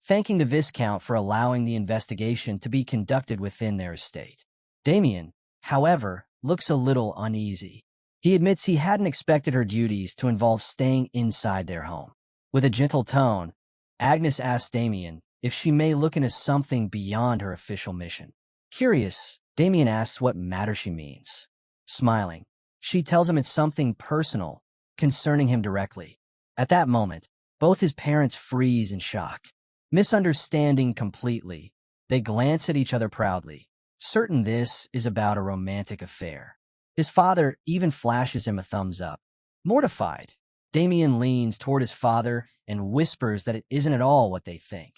thanking the Viscount for allowing the investigation to be conducted within their estate. Damien, however, looks a little uneasy. He admits he hadn't expected her duties to involve staying inside their home. With a gentle tone, Agnes asks Damien if she may look into something beyond her official mission. Curious, Damien asks what matter she means. Smiling, she tells him it's something personal, concerning him directly. At that moment, both his parents freeze in shock. Misunderstanding completely, they glance at each other proudly, certain this is about a romantic affair. His father even flashes him a thumbs up. Mortified, Damien leans toward his father and whispers that it isn't at all what they think.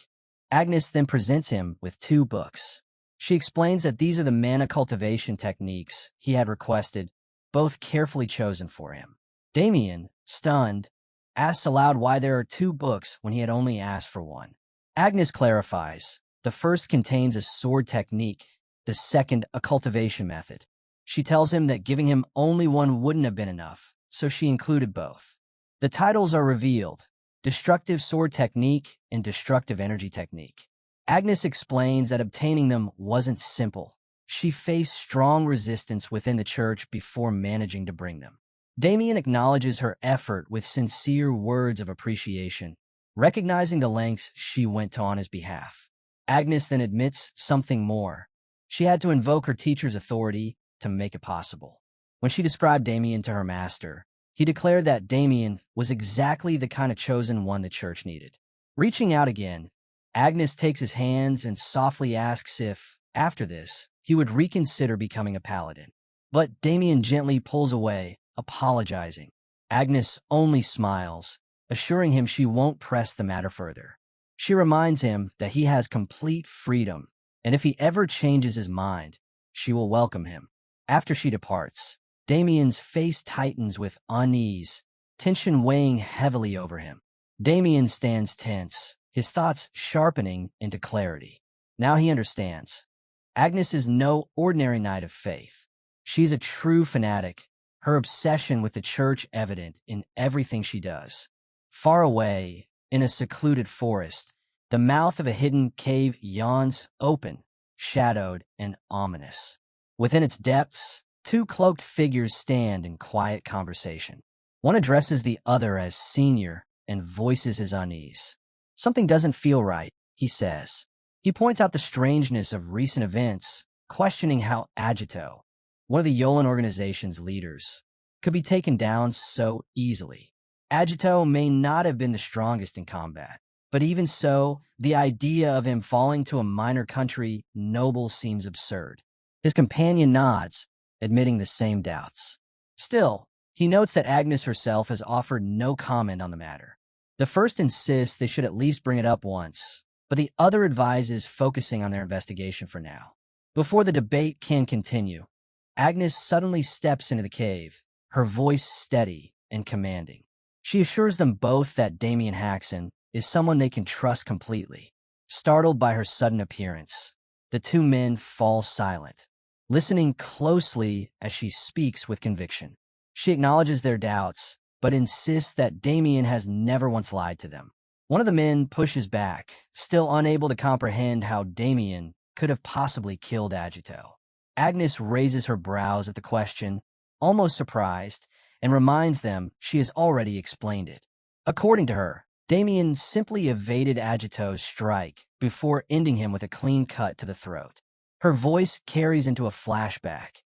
Agnes then presents him with two books. She explains that these are the mana cultivation techniques he had requested, both carefully chosen for him. Damien, stunned, asks aloud why there are two books when he had only asked for one. Agnes clarifies, the first contains a sword technique, the second a cultivation method. She tells him that giving him only one wouldn't have been enough, so she included both. The titles are revealed, Destructive Sword Technique and Destructive Energy Technique. Agnes explains that obtaining them wasn't simple. She faced strong resistance within the church before managing to bring them. Damien acknowledges her effort with sincere words of appreciation, recognizing the lengths she went to on his behalf. Agnes then admits something more. She had to invoke her teacher's authority to make it possible. When she described Damien to her master, he declared that Damien was exactly the kind of chosen one the church needed. Reaching out again, Agnes takes his hands and softly asks if, after this, he would reconsider becoming a paladin. But Damien gently pulls away, apologizing. Agnes only smiles, assuring him she won't press the matter further. She reminds him that he has complete freedom, and if he ever changes his mind, she will welcome him. After she departs, Damien's face tightens with unease, tension weighing heavily over him. Damien stands tense, his thoughts sharpening into clarity. Now he understands. Agnes is no ordinary knight of faith. She's a true fanatic, her obsession with the church evident in everything she does. Far away, in a secluded forest, the mouth of a hidden cave yawns open, shadowed and ominous. Within its depths, two cloaked figures stand in quiet conversation. One addresses the other as senior and voices his unease. Something doesn't feel right, he says. He points out the strangeness of recent events, questioning how Agito, one of the Yolan organization's leaders, could be taken down so easily. Agito may not have been the strongest in combat, but even so, the idea of him falling to a minor country noble seems absurd. His companion nods, admitting the same doubts. Still, he notes that Agnes herself has offered no comment on the matter. The first insists they should at least bring it up once, but the other advises focusing on their investigation for now. Before the debate can continue, Agnes suddenly steps into the cave, her voice steady and commanding. She assures them both that Damien Haxon is someone they can trust completely. Startled by her sudden appearance, the two men fall silent, listening closely as she speaks with conviction. She acknowledges their doubts, but insists that Damien has never once lied to them. One of the men pushes back, still unable to comprehend how Damien could have possibly killed Agito? Agnes raises her brows at the question, almost surprised, and reminds them she has already explained it. According to her, Damien simply evaded Agito's strike before ending him with a clean cut to the throat. Her voice carries into a flashback.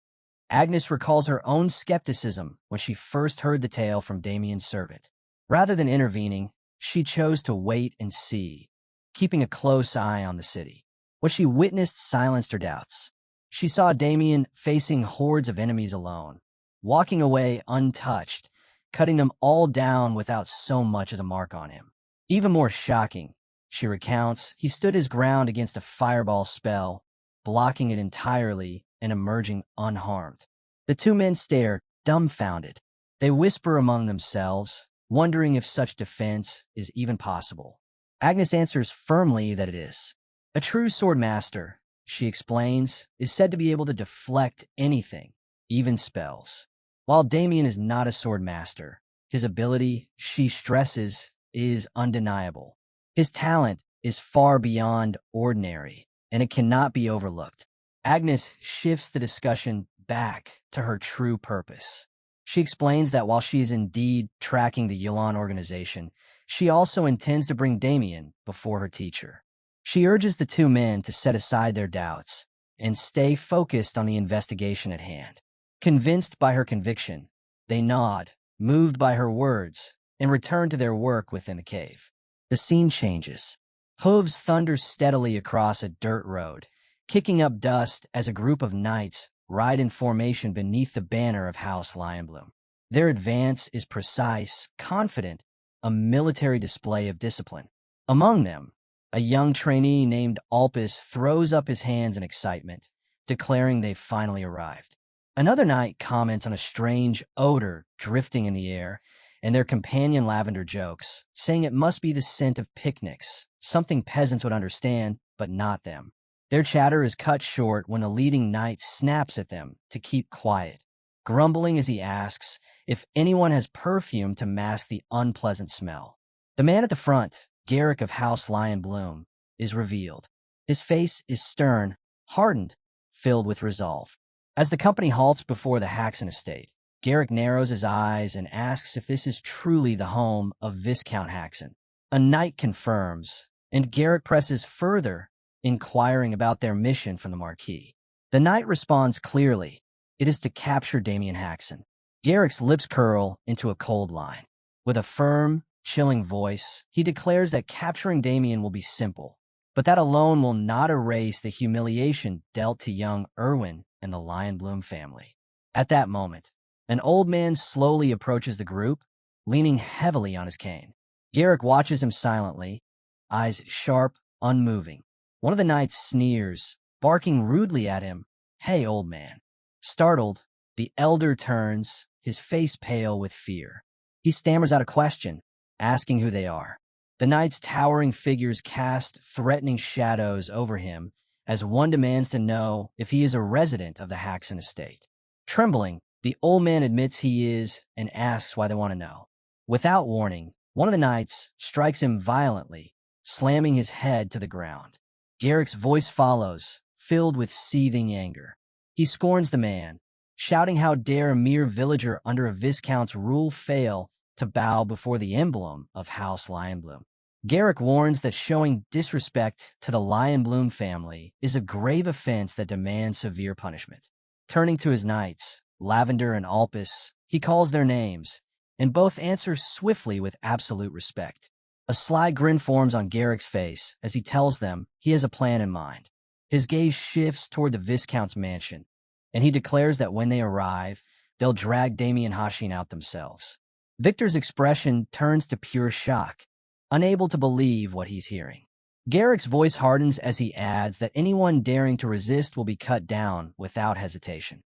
Agnes recalls her own skepticism when she first heard the tale from Damien's servant. Rather than intervening, she chose to wait and see, keeping a close eye on the city. What she witnessed silenced her doubts. She saw Damien facing hordes of enemies alone, walking away untouched, cutting them all down without so much as a mark on him. Even more shocking, she recounts, he stood his ground against a fireball spell, blocking it entirely and emerging unharmed. The two men stare, dumbfounded. They whisper among themselves, wondering if such defense is even possible. Agnes answers firmly that it is. A true sword master, she explains, is said to be able to deflect anything, even spells. While Damien is not a sword master, his ability, she stresses, is undeniable. His talent is far beyond ordinary, and it cannot be overlooked. Agnes shifts the discussion back to her true purpose. She explains that while she is indeed tracking the Yulan organization, she also intends to bring Damien before her teacher. She urges the two men to set aside their doubts and stay focused on the investigation at hand. Convinced by her conviction, they nod, moved by her words, and return to their work within the cave. The scene changes. Hooves thunder steadily across a dirt road, kicking up dust as a group of knights ride in formation beneath the banner of House Lionbloom. Their advance is precise, confident, a military display of discipline. Among them, a young trainee named Alpus throws up his hands in excitement, declaring they've finally arrived. Another knight comments on a strange odor drifting in the air, and their companion Lavender jokes, saying it must be the scent of picnics, something peasants would understand, but not them. Their chatter is cut short when the leading knight snaps at them to keep quiet, grumbling as he asks if anyone has perfume to mask the unpleasant smell. The man at the front, Garrick of House Lionbloom, is revealed. His face is stern, hardened, filled with resolve. As the company halts before the Haxon estate, Garrick narrows his eyes and asks if this is truly the home of Viscount Haxon. A knight confirms, and Garrick presses further, inquiring about their mission from the Marquis. The knight responds clearly. It is to capture Damien Haxon. Garrick's lips curl into a cold line. With a firm, chilling voice, he declares that capturing Damien will be simple, but that alone will not erase the humiliation dealt to young Irwin and the Lionbloom family. At that moment, an old man slowly approaches the group, leaning heavily on his cane. Garrick watches him silently, eyes sharp, unmoving. One of the knights sneers, barking rudely at him, "Hey, old man." Startled, the elder turns, his face pale with fear. He stammers out a question, asking who they are. The knight's towering figures cast threatening shadows over him as one demands to know if he is a resident of the Haxon estate. Trembling, the old man admits he is and asks why they want to know. Without warning, one of the knights strikes him violently, slamming his head to the ground. Garrick's voice follows, filled with seething anger. He scorns the man, shouting how dare a mere villager under a viscount's rule fail to bow before the emblem of House Lionbloom. Garrick warns that showing disrespect to the Lionbloom family is a grave offense that demands severe punishment. Turning to his knights, Lavender and Alpus, he calls their names, and both answer swiftly with absolute respect. A sly grin forms on Garrick's face as he tells them he has a plan in mind. His gaze shifts toward the Viscount's mansion, and he declares that when they arrive, they'll drag Damien Hashin out themselves. Victor's expression turns to pure shock, unable to believe what he's hearing. Garrick's voice hardens as he adds that anyone daring to resist will be cut down without hesitation.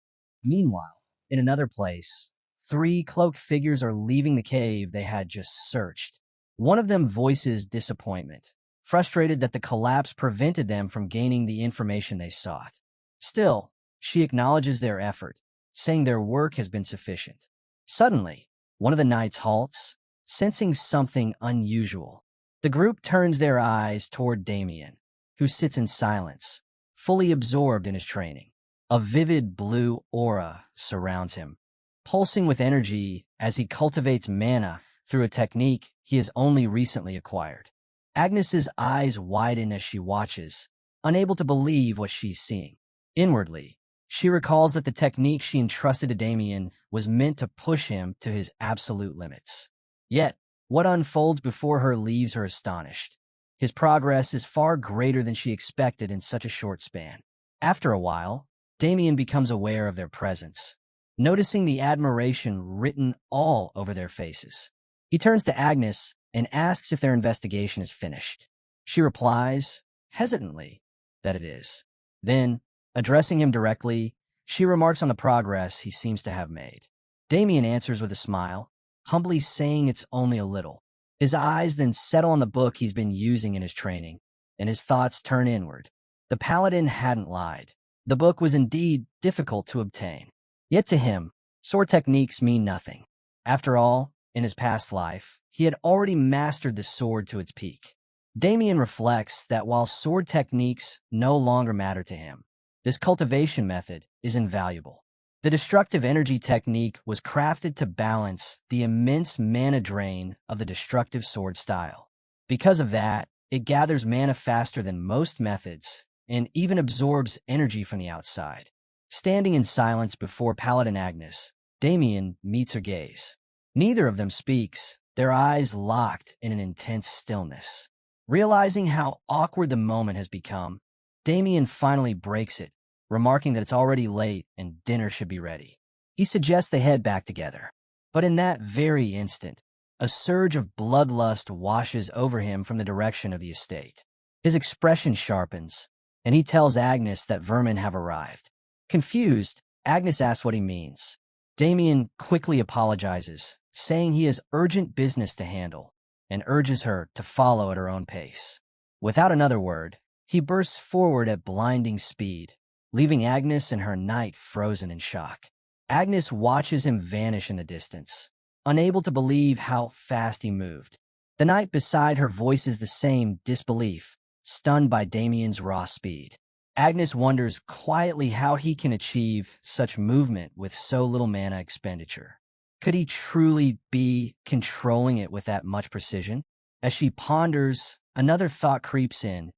Meanwhile, in another place, 3 cloaked figures are leaving the cave they had just searched. One of them voices disappointment, frustrated that the collapse prevented them from gaining the information they sought. Still, she acknowledges their effort, saying their work has been sufficient. Suddenly, one of the knights halts, sensing something unusual. The group turns their eyes toward Damien, who sits in silence, fully absorbed in his training. A vivid blue aura surrounds him, pulsing with energy as he cultivates mana through a technique he has only recently acquired. Agnes's eyes widen as she watches, unable to believe what she's seeing. Inwardly, she recalls that the technique she entrusted to Damien was meant to push him to his absolute limits. Yet, what unfolds before her leaves her astonished. His progress is far greater than she expected in such a short span. After a while, Damien becomes aware of their presence, noticing the admiration written all over their faces. He turns to Agnes and asks if their investigation is finished. She replies, hesitantly, that it is. Then, addressing him directly, she remarks on the progress he seems to have made. Damien answers with a smile, humbly saying it's only a little. His eyes then settle on the book he's been using in his training, and his thoughts turn inward. The Paladin hadn't lied. The book was indeed difficult to obtain. Yet to him, sword techniques mean nothing. After all, in his past life, he had already mastered the sword to its peak. Damien reflects that while sword techniques no longer matter to him, this cultivation method is invaluable. The destructive energy technique was crafted to balance the immense mana drain of the destructive sword style. Because of that, it gathers mana faster than most methods and even absorbs energy from the outside. Standing in silence before Paladin Agnes, Damien meets her gaze. Neither of them speaks, their eyes locked in an intense stillness. Realizing how awkward the moment has become, Damien finally breaks it, remarking that it's already late and dinner should be ready. He suggests they head back together. But in that very instant, a surge of bloodlust washes over him from the direction of the estate. His expression sharpens, and he tells Agnes that vermin have arrived. Confused, Agnes asks what he means. Damien quickly apologizes, saying he has urgent business to handle, and urges her to follow at her own pace. Without another word, he bursts forward at blinding speed, leaving Agnes and her knight frozen in shock. Agnes watches him vanish in the distance, unable to believe how fast he moved. The knight beside her voices the same disbelief, stunned by Damien's raw speed. Agnes wonders quietly how he can achieve such movement with so little mana expenditure. Could he truly be controlling it with that much precision? As she ponders, another thought creeps in.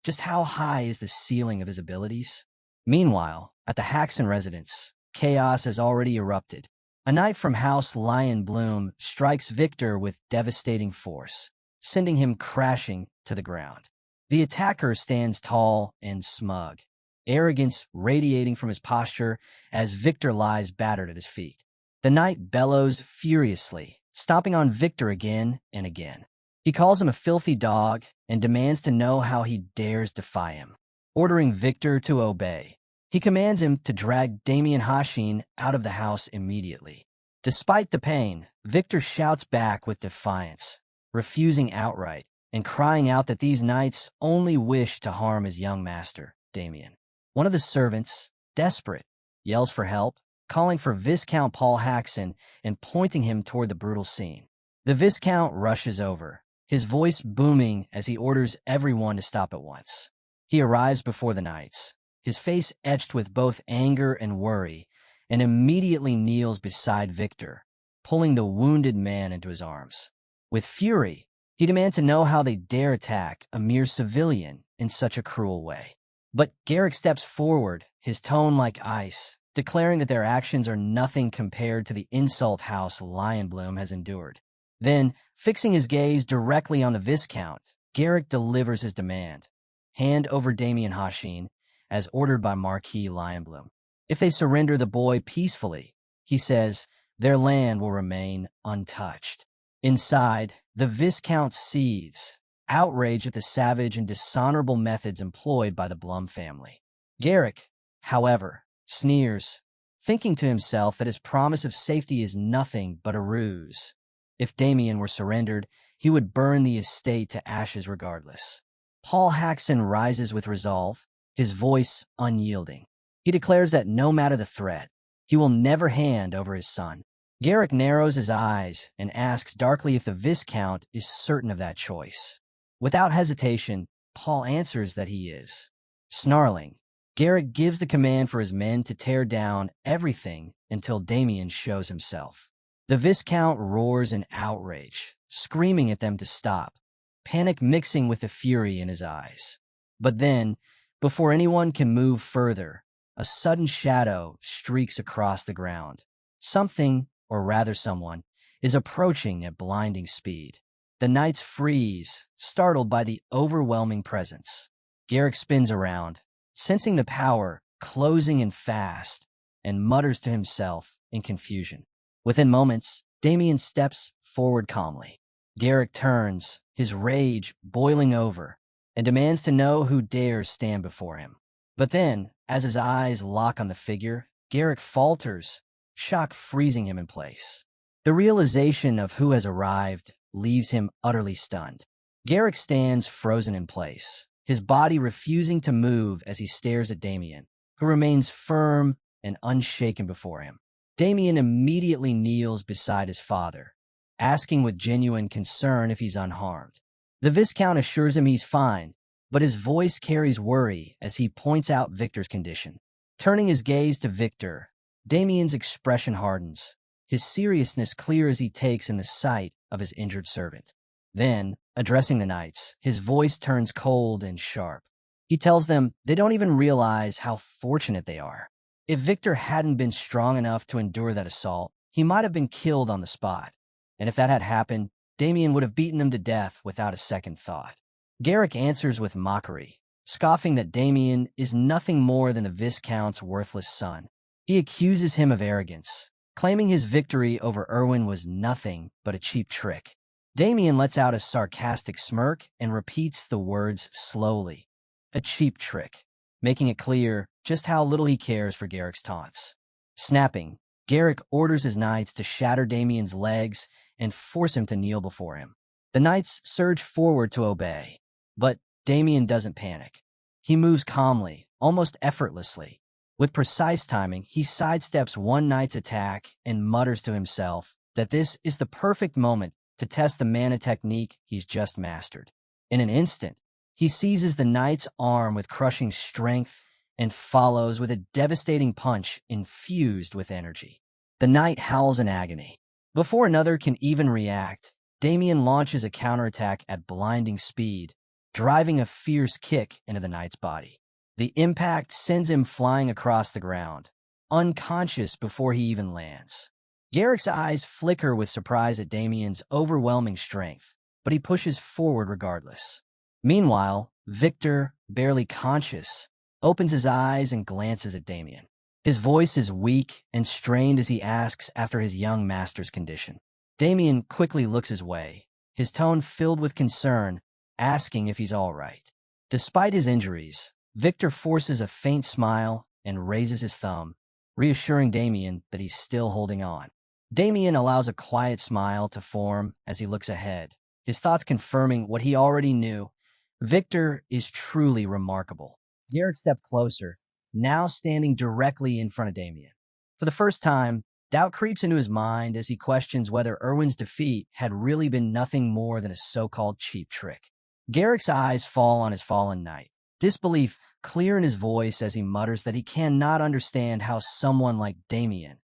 Just how high is the ceiling of his abilities? Meanwhile, at the Haxon residence, chaos has already erupted. A knight from House Lion Bloom strikes Victor with devastating force, sending him crashing to the ground. The attacker stands tall and smug, arrogance radiating from his posture as Victor lies battered at his feet. The knight bellows furiously, stomping on Victor again and again. He calls him a filthy dog and demands to know how he dares defy him. Ordering Victor to obey, he commands him to drag Damien Hashin out of the house immediately. Despite the pain, Victor shouts back with defiance, refusing outright, and crying out that these knights only wish to harm his young master, Damien. One of the servants, desperate, yells for help, calling for Viscount Paul Haxon and pointing him toward the brutal scene. The Viscount rushes over, his voice booming as he orders everyone to stop at once. He arrives before the knights, his face etched with both anger and worry, and immediately kneels beside Victor, pulling the wounded man into his arms. With fury, he demands to know how they dare attack a mere civilian in such a cruel way. But Garrick steps forward, his tone like ice, declaring that their actions are nothing compared to the insult House Lionbloom has endured. Then, fixing his gaze directly on the Viscount, Garrick delivers his demand. Hand over Damien Hashin, as ordered by Marquis Lionbloom. If they surrender the boy peacefully, he says, their land will remain untouched. Inside, the Viscount seethes, outraged at the savage and dishonorable methods employed by the Blum family. Garrick, however, sneers, thinking to himself that his promise of safety is nothing but a ruse. If Damien were surrendered, he would burn the estate to ashes regardless. Paul Haxon rises with resolve, his voice unyielding. He declares that no matter the threat, he will never hand over his son. Garrick narrows his eyes and asks darkly if the Viscount is certain of that choice. Without hesitation, Paul answers that he is. Snarling, Garrick gives the command for his men to tear down everything until Damien shows himself. The Viscount roars in outrage, screaming at them to stop, panic mixing with the fury in his eyes. But then, before anyone can move further, a sudden shadow streaks across the ground. Something, or rather someone, is approaching at blinding speed. The knights freeze, startled by the overwhelming presence. Garrick spins around, sensing the power closing in fast, and mutters to himself in confusion. Within moments, Damien steps forward calmly. Garrick turns, his rage boiling over, and demands to know who dares stand before him. But then, as his eyes lock on the figure, Garrick falters, shock freezing him in place. The realization of who has arrived leaves him utterly stunned. Garrick stands frozen in place, his body refusing to move as he stares at Damien, who remains firm and unshaken before him. Damien immediately kneels beside his father, asking with genuine concern if he's unharmed. The Viscount assures him he's fine, but his voice carries worry as he points out Victor's condition. Turning his gaze to Victor, Damien's expression hardens, his seriousness clear as he takes in the sight of his injured servant. Then, addressing the knights, his voice turns cold and sharp. He tells them they don't even realize how fortunate they are. If Victor hadn't been strong enough to endure that assault, he might have been killed on the spot. And if that had happened, Damien would have beaten them to death without a second thought. Garrick answers with mockery, scoffing that Damien is nothing more than the Viscount's worthless son. He accuses him of arrogance, claiming his victory over Irwin was nothing but a cheap trick. Damien lets out a sarcastic smirk and repeats the words slowly. A cheap trick, making it clear just how little he cares for Garrick's taunts. Snapping, Garrick orders his knights to shatter Damien's legs and force him to kneel before him. The knights surge forward to obey, but Damien doesn't panic. He moves calmly, almost effortlessly. With precise timing, he sidesteps one knight's attack and mutters to himself that this is the perfect moment to test the mana technique he's just mastered. In an instant, he seizes the knight's arm with crushing strength and follows with a devastating punch infused with energy. The knight howls in agony. Before another can even react, Damien launches a counterattack at blinding speed, driving a fierce kick into the knight's body. The impact sends him flying across the ground, unconscious before he even lands. Garrick's eyes flicker with surprise at Damien's overwhelming strength, but he pushes forward regardless. Meanwhile, Victor, barely conscious, opens his eyes and glances at Damien. His voice is weak and strained as he asks after his young master's condition. Damien quickly looks his way, his tone filled with concern, asking if he's all right. Despite his injuries, Victor forces a faint smile and raises his thumb, reassuring Damien that he's still holding on. Damien allows a quiet smile to form as he looks ahead, his thoughts confirming what he already knew. Victor is truly remarkable. Garrick stepped closer, now standing directly in front of Damien. For the first time, doubt creeps into his mind as he questions whether Irwin's defeat had really been nothing more than a so-called cheap trick. Garrick's eyes fall on his fallen knight, disbelief clear in his voice as he mutters that he cannot understand how someone like Damien,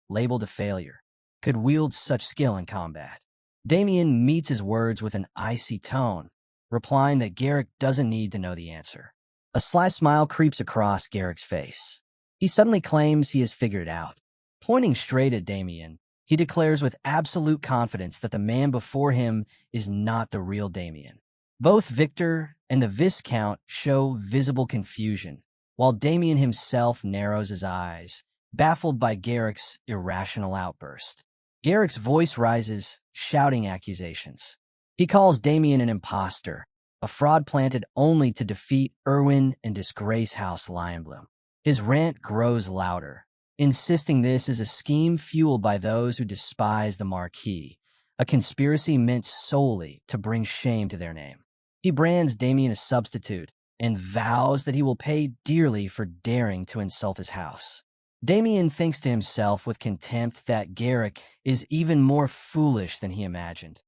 labeled a failure, could wield such skill in combat. Damien meets his words with an icy tone, replying that Garrick doesn't need to know the answer. A sly smile creeps across Garrick's face. He suddenly claims he has figured it out. Pointing straight at Damien, he declares with absolute confidence that the man before him is not the real Damien. Both Victor and the Viscount show visible confusion, while Damien himself narrows his eyes, baffled by Garrick's irrational outburst. Garrick's voice rises, shouting accusations. He calls Damien an imposter, a fraud planted only to defeat Irwin and disgrace House Lionbloom. His rant grows louder, insisting this is a scheme fueled by those who despise the Marquis, a conspiracy meant solely to bring shame to their name. He brands Damien a substitute and vows that he will pay dearly for daring to insult his house. Damien thinks to himself with contempt that Garrick is even more foolish than he imagined,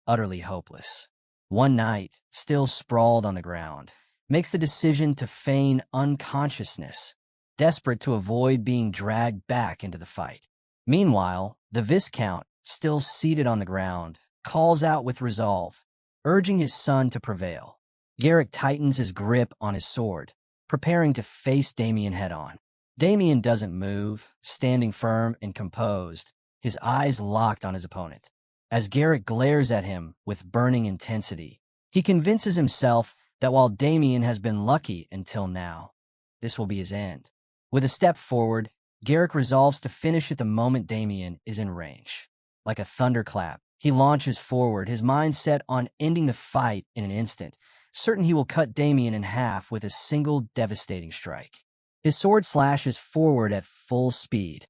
utterly hopeless. One night, still sprawled on the ground, makes the decision to feign unconsciousness, desperate to avoid being dragged back into the fight. Meanwhile, the Viscount, still seated on the ground, calls out with resolve, urging his son to prevail. Garrick tightens his grip on his sword, preparing to face Damien head-on. Damien doesn't move, standing firm and composed, his eyes locked on his opponent. As Garrick glares at him with burning intensity, he convinces himself that while Damien has been lucky until now, this will be his end. With a step forward, Garrick resolves to finish at the moment Damien is in range. Like a thunderclap, he launches forward, his mind set on ending the fight in an instant, certain he will cut Damien in half with a single devastating strike. His sword slashes forward at full speed,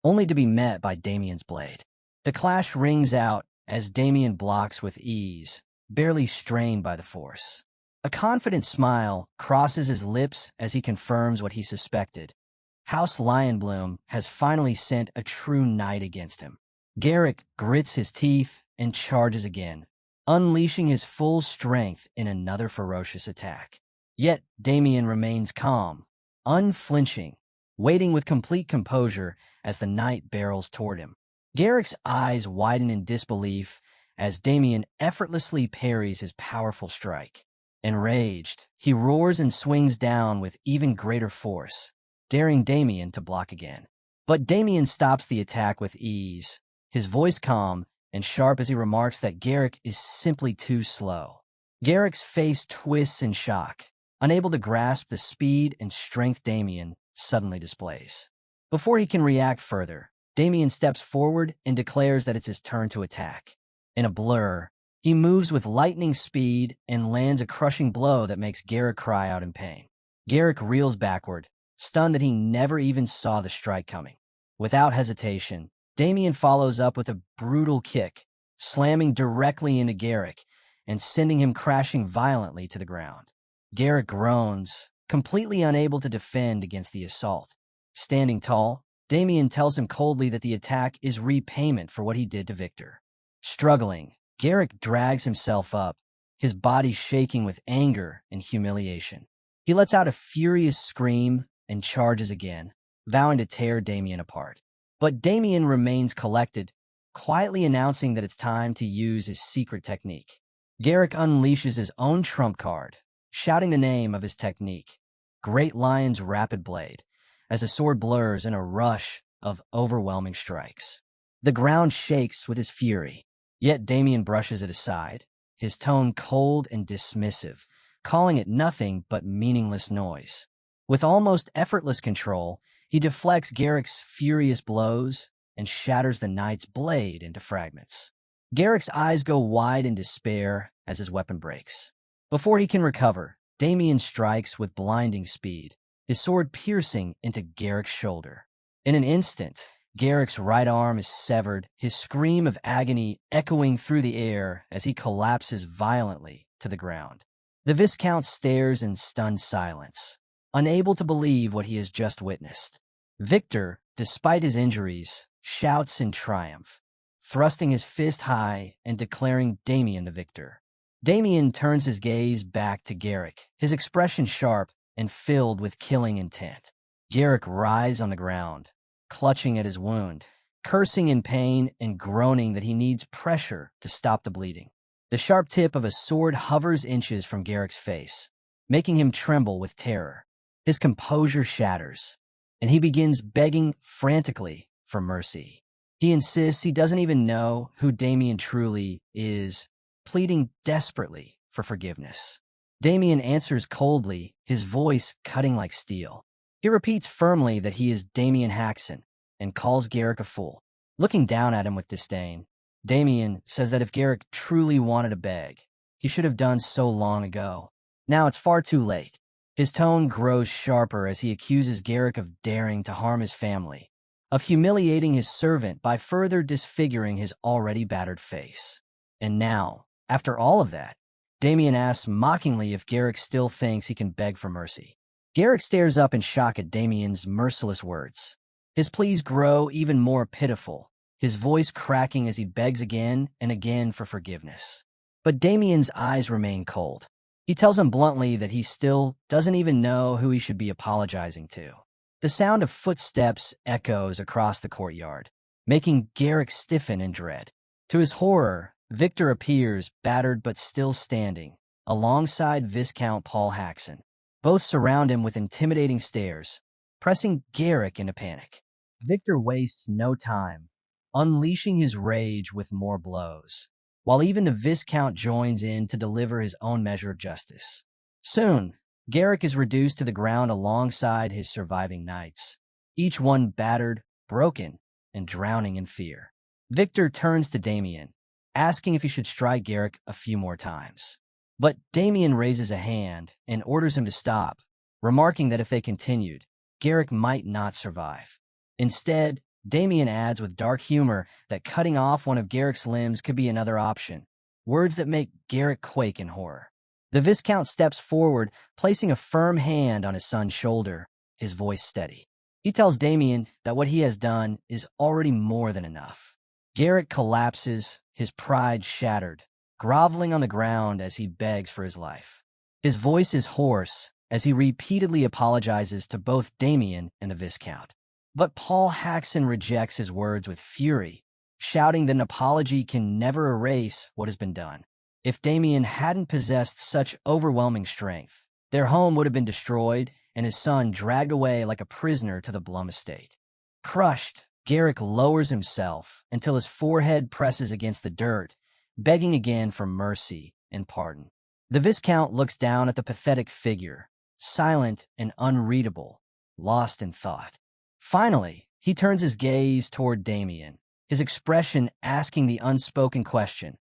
only to be met by Damien's blade. The clash rings out as Damien blocks with ease, barely strained by the force. A confident smile crosses his lips as he confirms what he suspected. House Lionbloom has finally sent a true knight against him. Garrick grits his teeth and charges again, unleashing his full strength in another ferocious attack. Yet Damien remains calm, unflinching, waiting with complete composure as the knight barrels toward him. Garrick's eyes widen in disbelief as Damien effortlessly parries his powerful strike. Enraged, he roars and swings down with even greater force, daring Damien to block again. But Damien stops the attack with ease, his voice calm and sharp as he remarks that Garrick is simply too slow. Garrick's face twists in shock, unable to grasp the speed and strength Damien suddenly displays. Before he can react further, Damien steps forward and declares that it's his turn to attack. In a blur, he moves with lightning speed and lands a crushing blow that makes Garrick cry out in pain. Garrick reels backward, stunned that he never even saw the strike coming. Without hesitation, Damien follows up with a brutal kick, slamming directly into Garrick and sending him crashing violently to the ground. Garrick groans, completely unable to defend against the assault. Standing tall, Damien tells him coldly that the attack is repayment for what he did to Victor. Struggling, Garrick drags himself up, his body shaking with anger and humiliation. He lets out a furious scream and charges again, vowing to tear Damien apart. But Damien remains collected, quietly announcing that it's time to use his secret technique. Garrick unleashes his own trump card, shouting the name of his technique, Great Lion's Rapid Blade, as the sword blurs in a rush of overwhelming strikes. The ground shakes with his fury, yet Damien brushes it aside, his tone cold and dismissive, calling it nothing but meaningless noise. With almost effortless control, he deflects Garrick's furious blows and shatters the knight's blade into fragments. Garrick's eyes go wide in despair as his weapon breaks. Before he can recover, Damien strikes with blinding speed, his sword piercing into Garrick's shoulder. In an instant, Garrick's right arm is severed, his scream of agony echoing through the air as he collapses violently to the ground. The Viscount stares in stunned silence, unable to believe what he has just witnessed. Victor, despite his injuries, shouts in triumph, thrusting his fist high and declaring Damien the victor. Damien turns his gaze back to Garrick, his expression sharp and filled with killing intent. Garrick writhes on the ground, clutching at his wound, cursing in pain and groaning that he needs pressure to stop the bleeding. The sharp tip of a sword hovers inches from Garrick's face, making him tremble with terror. His composure shatters, and he begins begging frantically for mercy. He insists he doesn't even know who Damien truly is, pleading desperately for forgiveness. Damien answers coldly, his voice cutting like steel. He repeats firmly that he is Damien Haxon and calls Garrick a fool. Looking down at him with disdain, Damien says that if Garrick truly wanted to beg, he should have done so long ago. Now it's far too late. His tone grows sharper as he accuses Garrick of daring to harm his family, of humiliating his servant by further disfiguring his already battered face. And now, after all of that, Damien asks mockingly if Garrick still thinks he can beg for mercy. Garrick stares up in shock at Damien's merciless words. His pleas grow even more pitiful, his voice cracking as he begs again and again for forgiveness. But Damien's eyes remain cold. He tells him bluntly that he still doesn't even know who he should be apologizing to. The sound of footsteps echoes across the courtyard, making Garrick stiffen in dread. To his horror, Victor appears, battered but still standing, alongside Viscount Paul Haxon. Both surround him with intimidating stares, pressing Garrick into panic. Victor wastes no time, unleashing his rage with more blows, while even the Viscount joins in to deliver his own measure of justice. Soon, Garrick is reduced to the ground alongside his surviving knights, each one battered, broken, and drowning in fear. Victor turns to Damien, asking if he should strike Garrick a few more times. But Damien raises a hand and orders him to stop, remarking that if they continued, Garrick might not survive. Instead, Damien adds with dark humor that cutting off one of Garrick's limbs could be another option, words that make Garrick quake in horror. The Viscount steps forward, placing a firm hand on his son's shoulder, his voice steady. He tells Damien that what he has done is already more than enough. Garrick collapses, his pride shattered, groveling on the ground as he begs for his life. His voice is hoarse as he repeatedly apologizes to both Damien and the Viscount. But Paul Haxon rejects his words with fury, shouting that an apology can never erase what has been done. If Damien hadn't possessed such overwhelming strength, their home would have been destroyed and his son dragged away like a prisoner to the Blum estate. Crushed, Garrick lowers himself until his forehead presses against the dirt, begging again for mercy and pardon. The Viscount looks down at the pathetic figure, silent and unreadable, lost in thought. Finally, he turns his gaze toward Damien, his expression asking the unspoken question,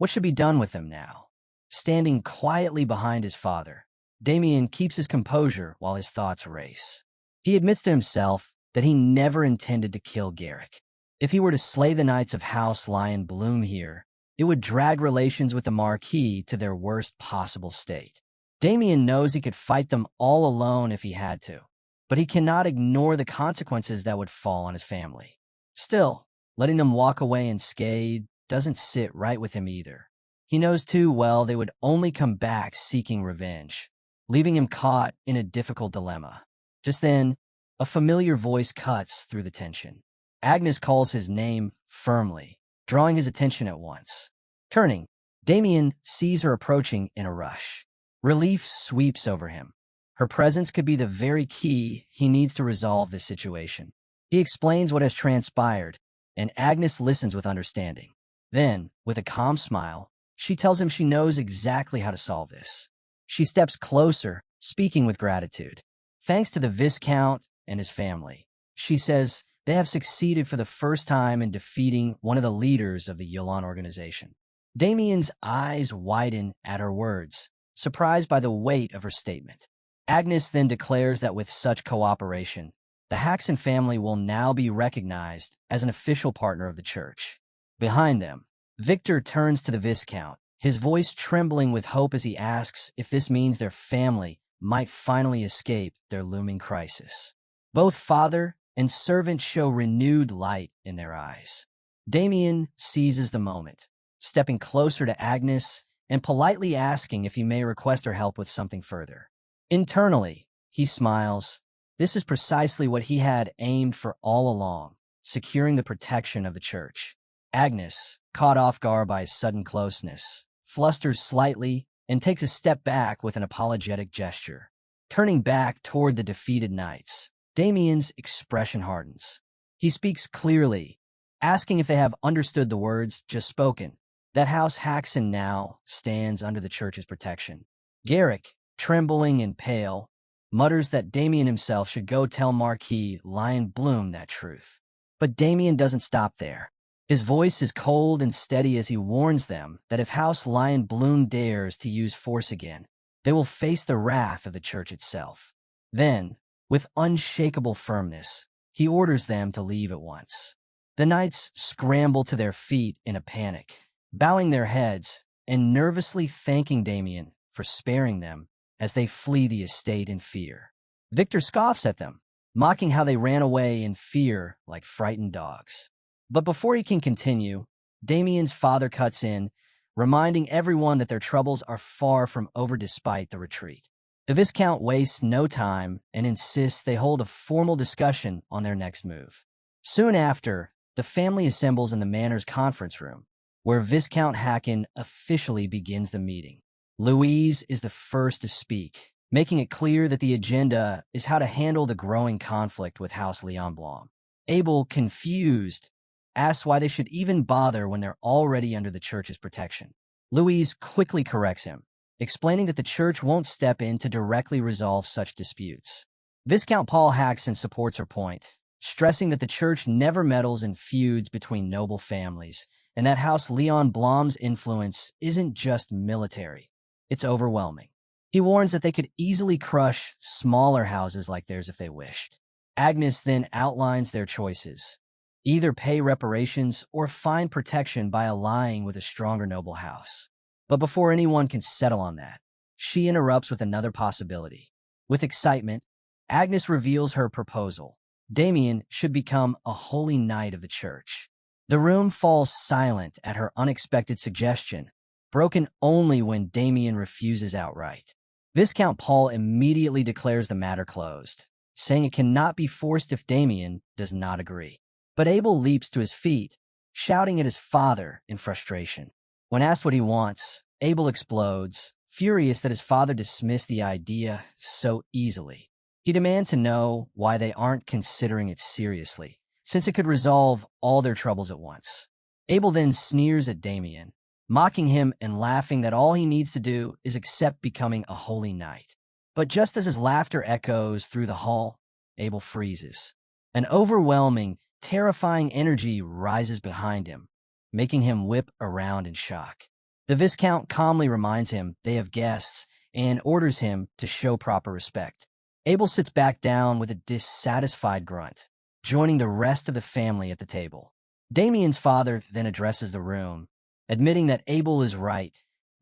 what should be done with him now? Standing quietly behind his father, Damien keeps his composure while his thoughts race. He admits to himself that he never intended to kill Garrick. If he were to slay the Knights of House Lion Bloom here, it would drag relations with the Marquis to their worst possible state. Damien knows he could fight them all alone if he had to, but he cannot ignore the consequences that would fall on his family. Still, letting them walk away unscathed doesn't sit right with him either. He knows too well they would only come back seeking revenge, leaving him caught in a difficult dilemma. Just then, a familiar voice cuts through the tension. Agnes calls his name firmly, drawing his attention at once. Turning, Damien sees her approaching in a rush. Relief sweeps over him. Her presence could be the very key he needs to resolve this situation. He explains what has transpired, and Agnes listens with understanding. Then, with a calm smile, she tells him she knows exactly how to solve this. She steps closer, speaking with gratitude. Thanks to the Viscount and his family, she says they have succeeded for the first time in defeating one of the leaders of the Yulan organization. Damien's eyes widen at her words, surprised by the weight of her statement. Agnes then declares that with such cooperation, the Haxon family will now be recognized as an official partner of the church. Behind them, Victor turns to the Viscount, his voice trembling with hope as he asks if this means their family might finally escape their looming crisis. Both father and servant show renewed light in their eyes. Damien seizes the moment, stepping closer to Agnes and politely asking if he may request her help with something further. Internally, he smiles. This is precisely what he had aimed for all along, securing the protection of the church. Agnes, caught off guard by his sudden closeness, flusters slightly and takes a step back with an apologetic gesture. Turning back toward the defeated knights, Damien's expression hardens. He speaks clearly, asking if they have understood the words just spoken, that House Haxon now stands under the church's protection. Garrick, trembling and pale, mutters that Damien himself should go tell Marquis Lion Bloom that truth. But Damien doesn't stop there. His voice is cold and steady as he warns them that if House Lion Bloom dares to use force again, they will face the wrath of the church itself. Then, with unshakable firmness, he orders them to leave at once. The knights scramble to their feet in a panic, bowing their heads and nervously thanking Damien for sparing them as they flee the estate in fear. Victor scoffs at them, mocking how they ran away in fear like frightened dogs. But before he can continue, Damien's father cuts in, reminding everyone that their troubles are far from over despite the retreat. The Viscount wastes no time and insists they hold a formal discussion on their next move. Soon after, the family assembles in the manor's conference room, where Viscount Hacken officially begins the meeting. Louise is the first to speak, making it clear that the agenda is how to handle the growing conflict with House Leon Blom. Abel, confused, asks why they should even bother when they're already under the church's protection. Louise quickly corrects him, explaining that the church won't step in to directly resolve such disputes. Viscount Paul Haxon supports her point, stressing that the church never meddles in feuds between noble families, and that House Leon Blom's influence isn't just military, it's overwhelming. He warns that they could easily crush smaller houses like theirs if they wished. Agnes then outlines their choices: either pay reparations or find protection by allying with a stronger noble house. But before anyone can settle on that, she interrupts with another possibility. With excitement, Agnes reveals her proposal. Damien should become a holy knight of the church. The room falls silent at her unexpected suggestion, broken only when Damien refuses outright. Viscount Paul immediately declares the matter closed, saying it cannot be forced if Damien does not agree. But Abel leaps to his feet, shouting at his father in frustration. When asked what he wants, Abel explodes, furious that his father dismissed the idea so easily. He demands to know why they aren't considering it seriously, since it could resolve all their troubles at once. Abel then sneers at Damien, mocking him and laughing that all he needs to do is accept becoming a holy knight. But just as his laughter echoes through the hall, Abel freezes. An overwhelming, terrifying energy rises behind him, making him whip around in shock. The Viscount calmly reminds him they have guests and orders him to show proper respect. Abel sits back down with a dissatisfied grunt, joining the rest of the family at the table. Damien's father then addresses the room, admitting that Abel is right.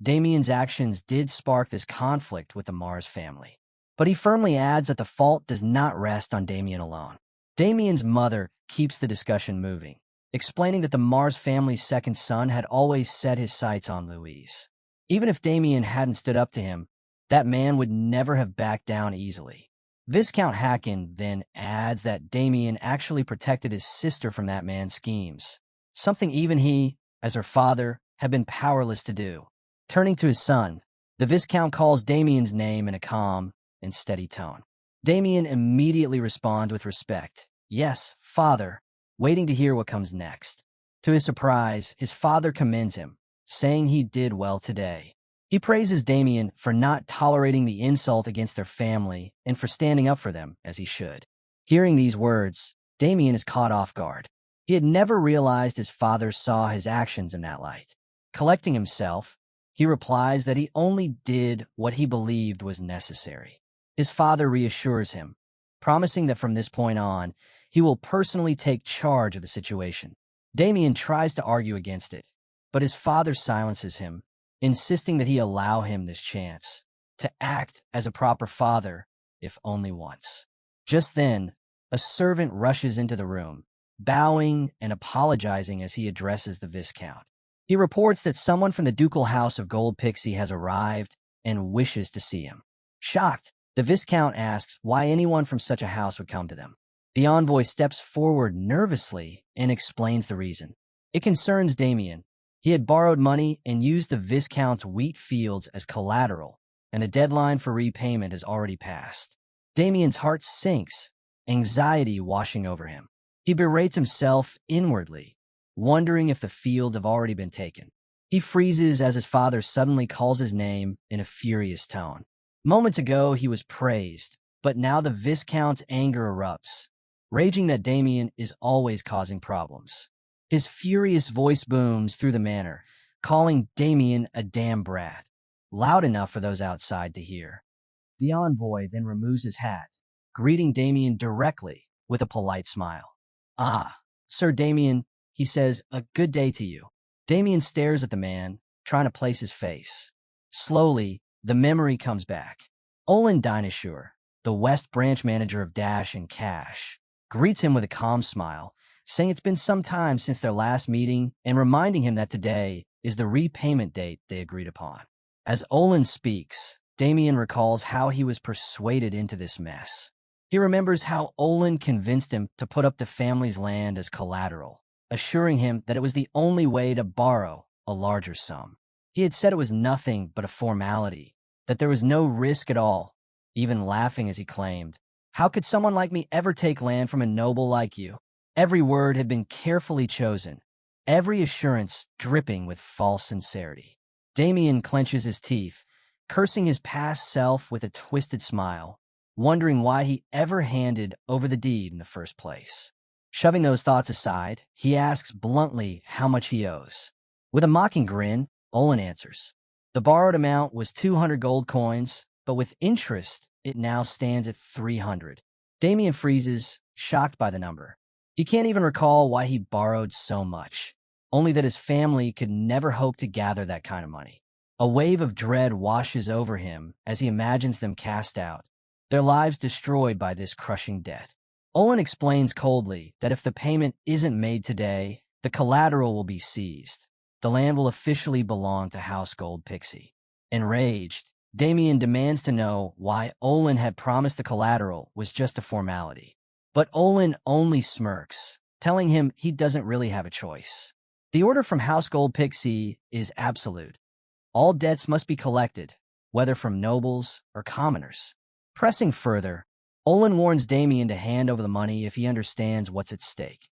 Damien's actions did spark this conflict with the Mars family. But he firmly adds that the fault does not rest on Damien alone. Damien's mother keeps the discussion moving, explaining that the Mars family's second son had always set his sights on Louise. Even if Damien hadn't stood up to him, that man would never have backed down easily. Viscount Hacken then adds that Damien actually protected his sister from that man's schemes, something even he, as her father, had been powerless to do. Turning to his son, the Viscount calls Damien's name in a calm and steady tone. Damien immediately responds with respect. Yes, father, waiting to hear what comes next. To his surprise, his father commends him, saying he did well today. He praises Damien for not tolerating the insult against their family and for standing up for them as he should. Hearing these words, Damien is caught off guard. He had never realized his father saw his actions in that light. Collecting himself, he replies that he only did what he believed was necessary. His father reassures him, promising that from this point on, he will personally take charge of the situation. Damien tries to argue against it, but his father silences him, insisting that he allow him this chance to act as a proper father, if only once. Just then, a servant rushes into the room, bowing and apologizing as he addresses the Viscount. He reports that someone from the ducal house of Gold Pixie has arrived and wishes to see him. Shocked, the Viscount asks why anyone from such a house would come to them. The envoy steps forward nervously and explains the reason. It concerns Damien. He had borrowed money and used the Viscount's wheat fields as collateral, and the deadline for repayment has already passed. Damien's heart sinks, anxiety washing over him. He berates himself inwardly, wondering if the fields have already been taken. He freezes as his father suddenly calls his name in a furious tone. Moments ago, he was praised, but now the Viscount's anger erupts, raging that Damien is always causing problems. His furious voice booms through the manor, calling Damien a damn brat, loud enough for those outside to hear. The envoy then removes his hat, greeting Damien directly with a polite smile. "Ah, Sir Damien," he says, "a good day to you." Damien stares at the man, trying to place his face. Slowly, the memory comes back. Olin Dinosaur, the West Branch manager of Dash and Cash, greets him with a calm smile, saying it's been some time since their last meeting and reminding him that today is the repayment date they agreed upon. As Olin speaks, Damien recalls how he was persuaded into this mess. He remembers how Olin convinced him to put up the family's land as collateral, assuring him that it was the only way to borrow a larger sum. He had said it was nothing but a formality, that there was no risk at all, even laughing as he claimed, "How could someone like me ever take land from a noble like you?" Every word had been carefully chosen, every assurance dripping with false sincerity. Damien clenches his teeth, cursing his past self with a twisted smile, wondering why he ever handed over the deed in the first place. Shoving those thoughts aside, he asks bluntly how much he owes. With a mocking grin, Olin answers. The borrowed amount was 200 gold coins, but with interest, it now stands at 300. Damien freezes, shocked by the number. He can't even recall why he borrowed so much, only that his family could never hope to gather that kind of money. A wave of dread washes over him as he imagines them cast out, their lives destroyed by this crushing debt. Olin explains coldly that if the payment isn't made today, the collateral will be seized. The land will officially belong to House Gold Pixie. Enraged, Damien demands to know why Olin had promised the collateral was just a formality. But Olin only smirks, telling him he doesn't really have a choice. The order from House Gold Pixie is absolute. All debts must be collected, whether from nobles or commoners. Pressing further, Olin warns Damien to hand over the money if he understands what's at stake,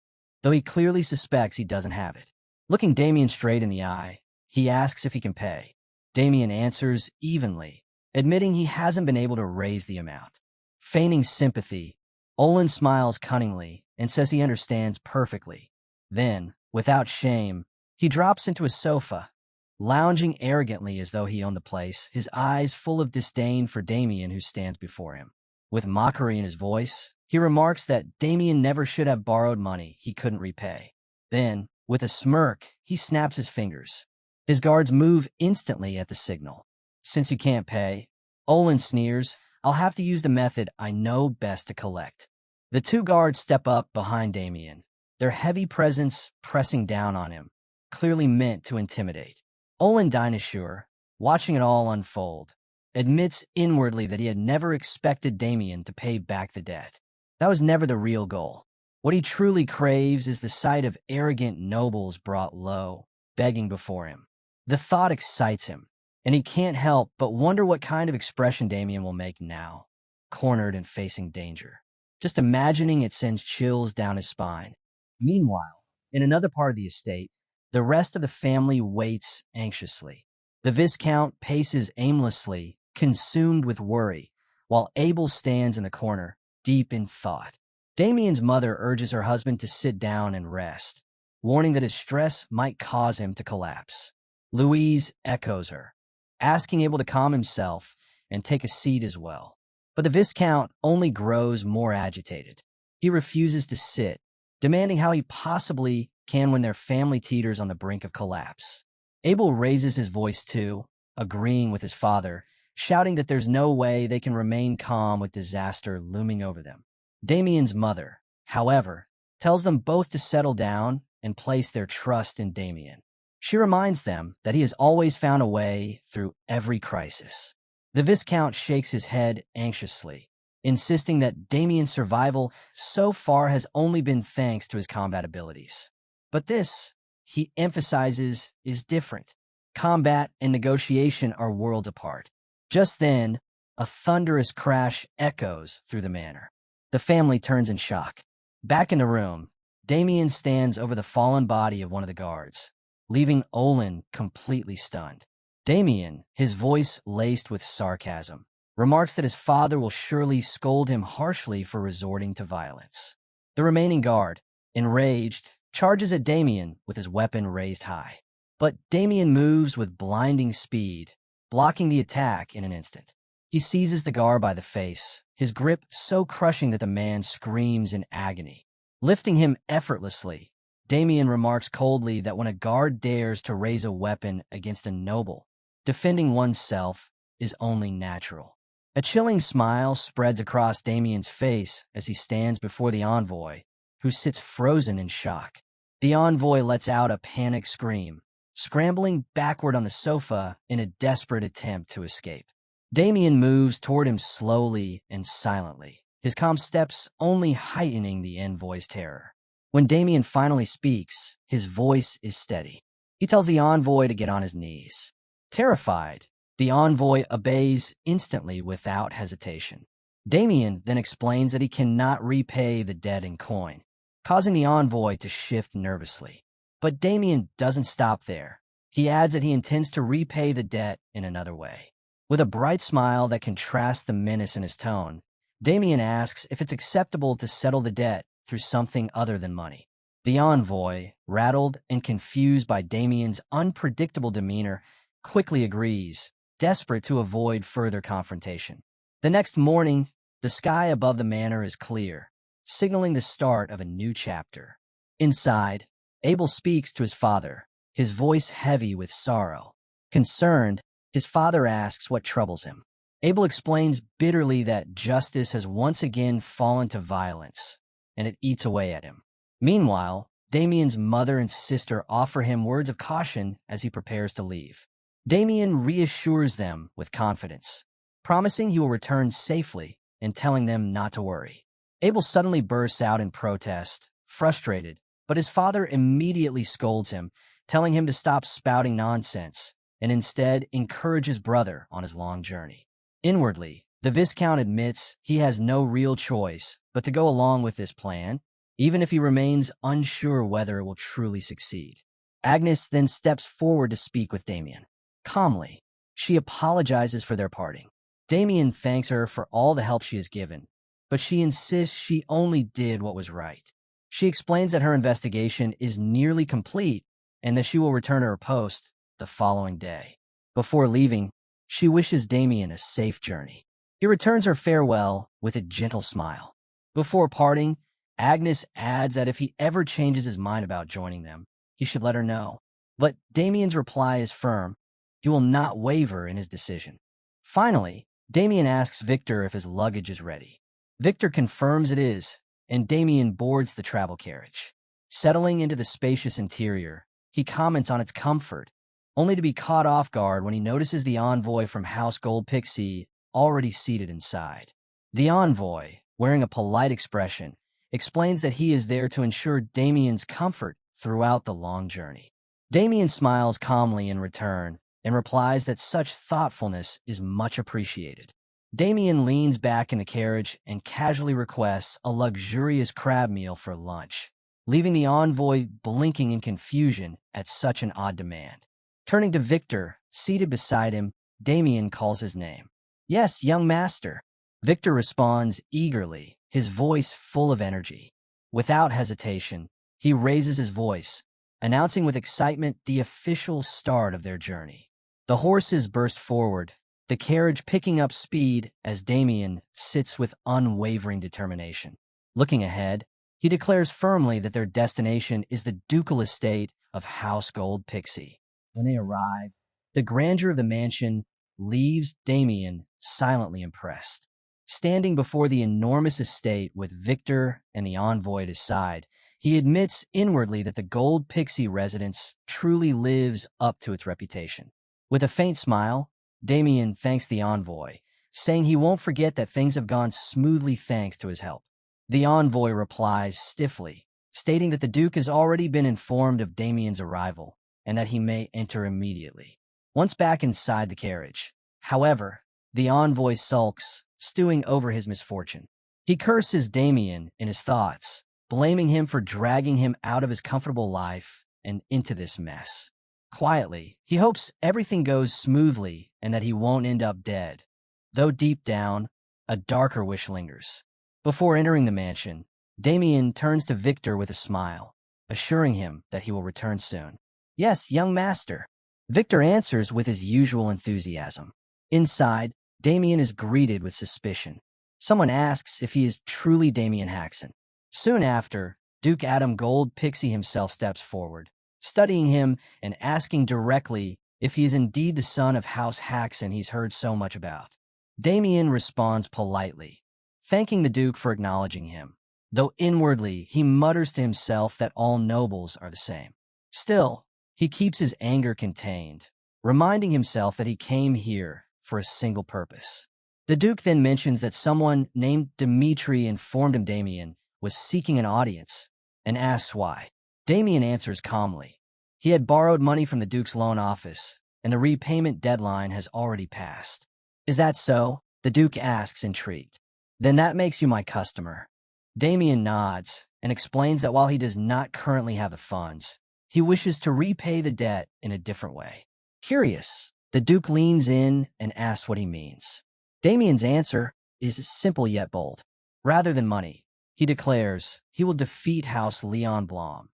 though he clearly suspects he doesn't have it. Looking Damien straight in the eye, he asks if he can pay. Damien answers evenly, admitting he hasn't been able to raise the amount. Feigning sympathy, Olin smiles cunningly and says he understands perfectly. Then, without shame, he drops into a sofa, lounging arrogantly as though he owned the place, his eyes full of disdain for Damien who stands before him. With mockery in his voice, he remarks that Damien never should have borrowed money he couldn't repay. Then, with a smirk, he snaps his fingers. His guards move instantly at the signal. "Since you can't pay," Olin sneers, "I'll have to use the method I know best to collect." The two guards step up behind Damien, their heavy presence pressing down on him, clearly meant to intimidate. Olin Dinosaur, watching it all unfold, admits inwardly that he had never expected Damien to pay back the debt. That was never the real goal. What he truly craves is the sight of arrogant nobles brought low, begging before him. The thought excites him, and he can't help but wonder what kind of expression Damien will make now, cornered and facing danger. Just imagining it sends chills down his spine. Meanwhile, in another part of the estate, the rest of the family waits anxiously. The Viscount paces aimlessly, consumed with worry, while Abel stands in the corner, deep in thought. Damien's mother urges her husband to sit down and rest, warning that his stress might cause him to collapse. Louise echoes her, asking Abel to calm himself and take a seat as well. But the Viscount only grows more agitated. He refuses to sit, demanding how he possibly can when their family teeters on the brink of collapse. Abel raises his voice too, agreeing with his father, shouting that there's no way they can remain calm with disaster looming over them. Damien's mother, however, tells them both to settle down and place their trust in Damien. She reminds them that he has always found a way through every crisis. The Viscount shakes his head anxiously, insisting that Damien's survival so far has only been thanks to his combat abilities. But this, he emphasizes, is different. Combat and negotiation are worlds apart. Just then, a thunderous crash echoes through the manor. The family turns in shock. Back in the room, Damien stands over the fallen body of one of the guards, leaving Olin completely stunned. Damien, his voice laced with sarcasm, remarks that his father will surely scold him harshly for resorting to violence. The remaining guard, enraged, charges at Damien with his weapon raised high. But Damien moves with blinding speed, blocking the attack in an instant. He seizes the guard by the face, his grip so crushing that the man screams in agony. Lifting him effortlessly, Damien remarks coldly that when a guard dares to raise a weapon against a noble, defending oneself is only natural. A chilling smile spreads across Damien's face as he stands before the envoy, who sits frozen in shock. The envoy lets out a panicked scream, scrambling backward on the sofa in a desperate attempt to escape. Damien moves toward him slowly and silently, his calm steps only heightening the envoy's terror. When Damien finally speaks, his voice is steady. He tells the envoy to get on his knees. Terrified, the envoy obeys instantly without hesitation. Damien then explains that he cannot repay the debt in coin, causing the envoy to shift nervously. But Damien doesn't stop there. He adds that he intends to repay the debt in another way. With a bright smile that contrasts the menace in his tone, Damien asks if it's acceptable to settle the debt through something other than money. The envoy, rattled and confused by Damien's unpredictable demeanor, quickly agrees, desperate to avoid further confrontation. The next morning, the sky above the manor is clear, signaling the start of a new chapter. Inside, Abel speaks to his father, his voice heavy with sorrow. Concerned, his father asks what troubles him. Abel explains bitterly that justice has once again fallen to violence, and it eats away at him. Meanwhile, Damien's mother and sister offer him words of caution as he prepares to leave. Damien reassures them with confidence, promising he will return safely and telling them not to worry. Abel suddenly bursts out in protest, frustrated, but his father immediately scolds him, telling him to stop spouting nonsense and instead encourage his brother on his long journey. Inwardly, the Viscount admits he has no real choice but to go along with this plan, even if he remains unsure whether it will truly succeed. Agnes then steps forward to speak with Damien. Calmly, she apologizes for their parting. Damien thanks her for all the help she has given, but she insists she only did what was right. She explains that her investigation is nearly complete and that she will return to her post the following day. Before leaving, she wishes Damien a safe journey. He returns her farewell with a gentle smile. Before parting, Agnes adds that if he ever changes his mind about joining them, he should let her know. But Damien's reply is firm. He will not waver in his decision. Finally, Damien asks Victor if his luggage is ready. Victor confirms it is, and Damien boards the travel carriage. Settling into the spacious interior, he comments on its comfort, only to be caught off guard when he notices the envoy from House Gold Pixie already seated inside. The envoy, wearing a polite expression, explains that he is there to ensure Damien's comfort throughout the long journey. Damien smiles calmly in return and replies that such thoughtfulness is much appreciated. Damien leans back in the carriage and casually requests a luxurious crab meal for lunch, leaving the envoy blinking in confusion at such an odd demand. Turning to Victor, seated beside him, Damien calls his name. "Yes, young master." Victor responds eagerly, his voice full of energy. Without hesitation, he raises his voice, announcing with excitement the official start of their journey. The horses burst forward, the carriage picking up speed as Damien sits with unwavering determination. Looking ahead, he declares firmly that their destination is the ducal estate of House Gold Pixie. When they arrive, the grandeur of the mansion leaves Damien silently impressed. Standing before the enormous estate with Victor and the envoy at his side, he admits inwardly that the Gold Pixie residence truly lives up to its reputation. With a faint smile, Damien thanks the envoy, saying he won't forget that things have gone smoothly thanks to his help. The envoy replies stiffly, stating that the Duke has already been informed of Damien's arrival and that he may enter immediately. Once back inside the carriage, however, the envoy sulks, stewing over his misfortune. He curses Damien in his thoughts, blaming him for dragging him out of his comfortable life and into this mess. Quietly, he hopes everything goes smoothly and that he won't end up dead, though deep down, a darker wish lingers. Before entering the mansion, Damien turns to Victor with a smile, assuring him that he will return soon. "Yes, young master." Victor answers with his usual enthusiasm. Inside, Damien is greeted with suspicion. Someone asks if he is truly Damien Haxon. Soon after, Duke Adam Gold Pixie himself steps forward, studying him and asking directly if he is indeed the son of House Haxon he's heard so much about. Damien responds politely, thanking the Duke for acknowledging him, though inwardly he mutters to himself that all nobles are the same. Still, He keeps his anger contained, reminding himself that he came here for a single purpose. The Duke then mentions that someone named Dimitri informed him Damien was seeking an audience and asks why. Damien answers calmly. He had borrowed money from the Duke's loan office, and the repayment deadline has already passed. Is that so? The Duke asks, intrigued. Then that makes you my customer. Damien nods and explains that while he does not currently have the funds, he wishes to repay the debt in a different way. Curious, the Duke leans in and asks what he means. Damien's answer is simple yet bold. Rather than money, he declares he will defeat House Leon Blom,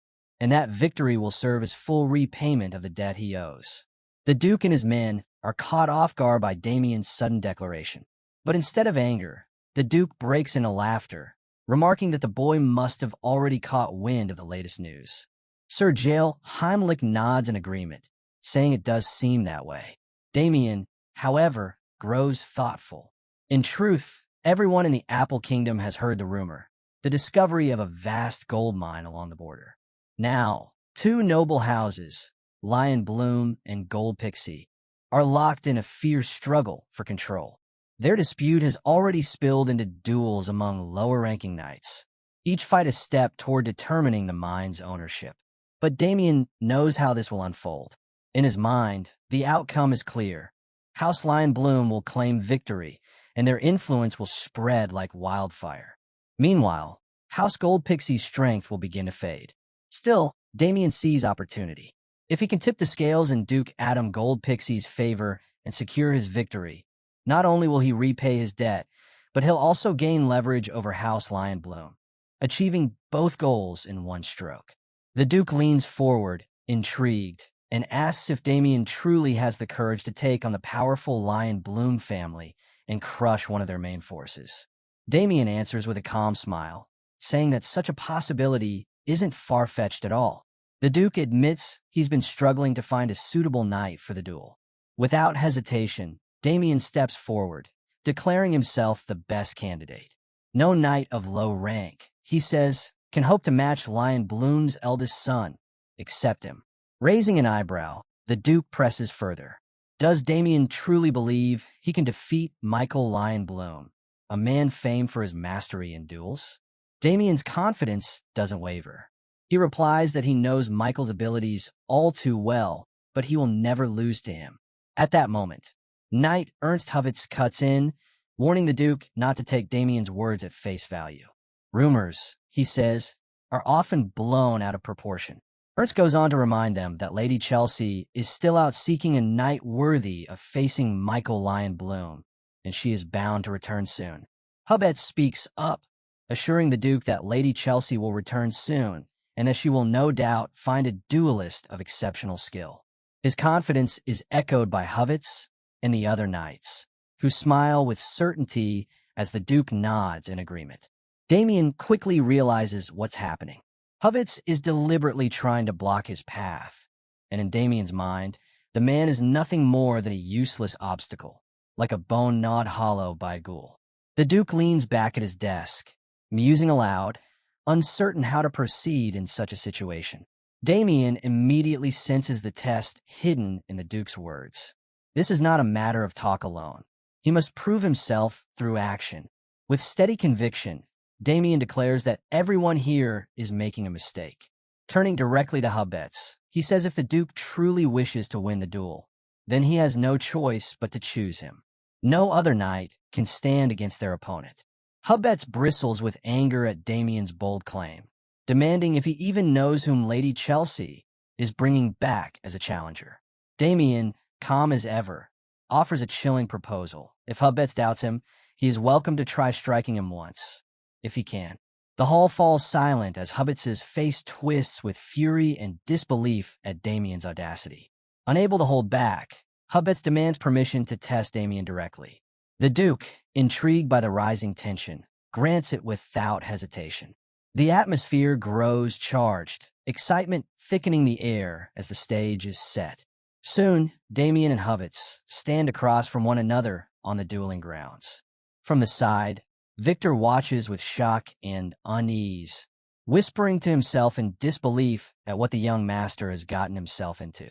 and that victory will serve as full repayment of the debt he owes. The Duke and his men are caught off guard by Damien's sudden declaration. But instead of anger, the Duke breaks into laughter, remarking that the boy must have already caught wind of the latest news. Sir Jael Heimlich nods in agreement, saying it does seem that way. Damien, however, grows thoughtful. In truth, everyone in the Apple Kingdom has heard the rumor, the discovery of a vast gold mine along the border. Now, two noble houses, Lion Bloom and Gold Pixie, are locked in a fierce struggle for control. Their dispute has already spilled into duels among lower-ranking knights, each fight a step toward determining the mine's ownership. But Damien knows how this will unfold. In his mind, the outcome is clear. House Lion Bloom will claim victory, and their influence will spread like wildfire. Meanwhile, House Gold Pixie's strength will begin to fade. Still, Damien sees opportunity. If he can tip the scales in Duke Adam Gold Pixie's favor and secure his victory, not only will he repay his debt, but he'll also gain leverage over House Lion Bloom, achieving both goals in one stroke. The Duke leans forward, intrigued, and asks if Damien truly has the courage to take on the powerful Lion Bloom family and crush one of their main forces. Damien answers with a calm smile, saying that such a possibility isn't far-fetched at all. The Duke admits he's been struggling to find a suitable knight for the duel. Without hesitation, Damien steps forward, declaring himself the best candidate. No knight of low rank, he says, can hope to match Lion Bloom's eldest son, except him. Raising an eyebrow, the Duke presses further. Does Damien truly believe he can defeat Michael Lion Bloom, a man famed for his mastery in duels? Damien's confidence doesn't waver. He replies that he knows Michael's abilities all too well, but he will never lose to him. At that moment, Knight Ernst Hovitz cuts in, warning the Duke not to take Damien's words at face value. Rumors, he says, are often blown out of proportion. Ernst goes on to remind them that Lady Chelsea is still out seeking a knight worthy of facing Michael Lion Bloom, and she is bound to return soon. Hovitz speaks up, assuring the Duke that Lady Chelsea will return soon, and that she will no doubt find a duelist of exceptional skill. His confidence is echoed by Hovitz and the other knights, who smile with certainty as the Duke nods in agreement. Damien quickly realizes what's happening. Hovitz is deliberately trying to block his path, and in Damien's mind, the man is nothing more than a useless obstacle, like a bone gnawed hollow by a ghoul. The Duke leans back at his desk, musing aloud, uncertain how to proceed in such a situation. Damien immediately senses the test hidden in the Duke's words. This is not a matter of talk alone. He must prove himself through action. With steady conviction, Damien declares that everyone here is making a mistake. Turning directly to Hovitz, he says if the Duke truly wishes to win the duel, then he has no choice but to choose him. No other knight can stand against their opponent. Hovitz bristles with anger at Damien's bold claim, demanding if he even knows whom Lady Chelsea is bringing back as a challenger. Damien, calm as ever, offers a chilling proposal. If Hovitz doubts him, he is welcome to try striking him once, if he can. The hall falls silent as Hovitz's face twists with fury and disbelief at Damien's audacity. Unable to hold back, Hovitz demands permission to test Damien directly. The Duke, intrigued by the rising tension, grants it without hesitation. The atmosphere grows charged, excitement thickening the air as the stage is set. Soon, Damien and Hovitz stand across from one another on the dueling grounds. From the side, Victor watches with shock and unease. whispering to himself in disbelief at what the young master has gotten himself into.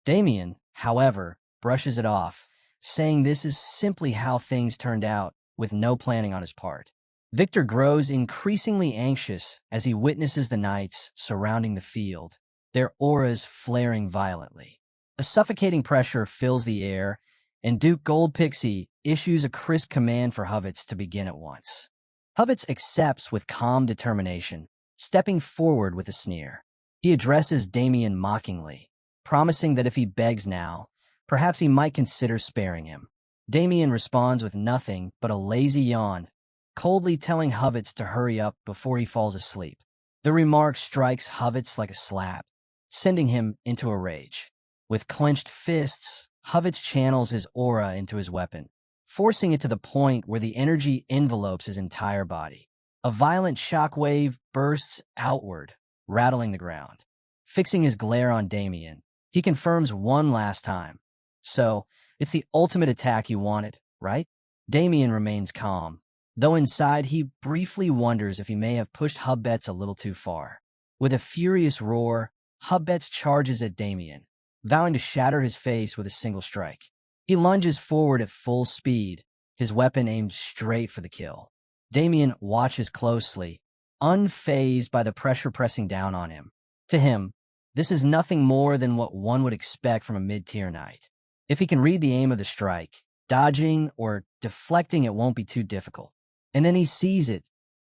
Damien, however, brushes it off, saying this is simply how things turned out, with no planning on his part. Victor grows increasingly anxious as he witnesses the knights surrounding the field, their auras flaring violently. A suffocating pressure fills the air, and Duke Gold Pixie issues a crisp command for Hovitz to begin at once. Hovitz accepts with calm determination, stepping forward with a sneer. He addresses Damien mockingly, promising that if he begs now, perhaps he might consider sparing him. Damien responds with nothing but a lazy yawn, coldly telling Hovitz to hurry up before he falls asleep. The remark strikes Hovitz like a slap, sending him into a rage. With clenched fists, Hovitz channels his aura into his weapon, forcing it to the point where the energy envelopes his entire body. A violent shockwave bursts outward, rattling the ground. Fixing his glare on Damien, he confirms one last time. So, it's the ultimate attack you wanted, right? Damien remains calm, though inside he briefly wonders if he may have pushed Hubbets a little too far. With a furious roar, Hubbets charges at Damien, vowing to shatter his face with a single strike. He lunges forward at full speed, his weapon aimed straight for the kill. Damien watches closely, unfazed by the pressure pressing down on him. To him, this is nothing more than what one would expect from a mid-tier knight. If he can read the aim of the strike, dodging or deflecting it won't be too difficult. And then he sees it.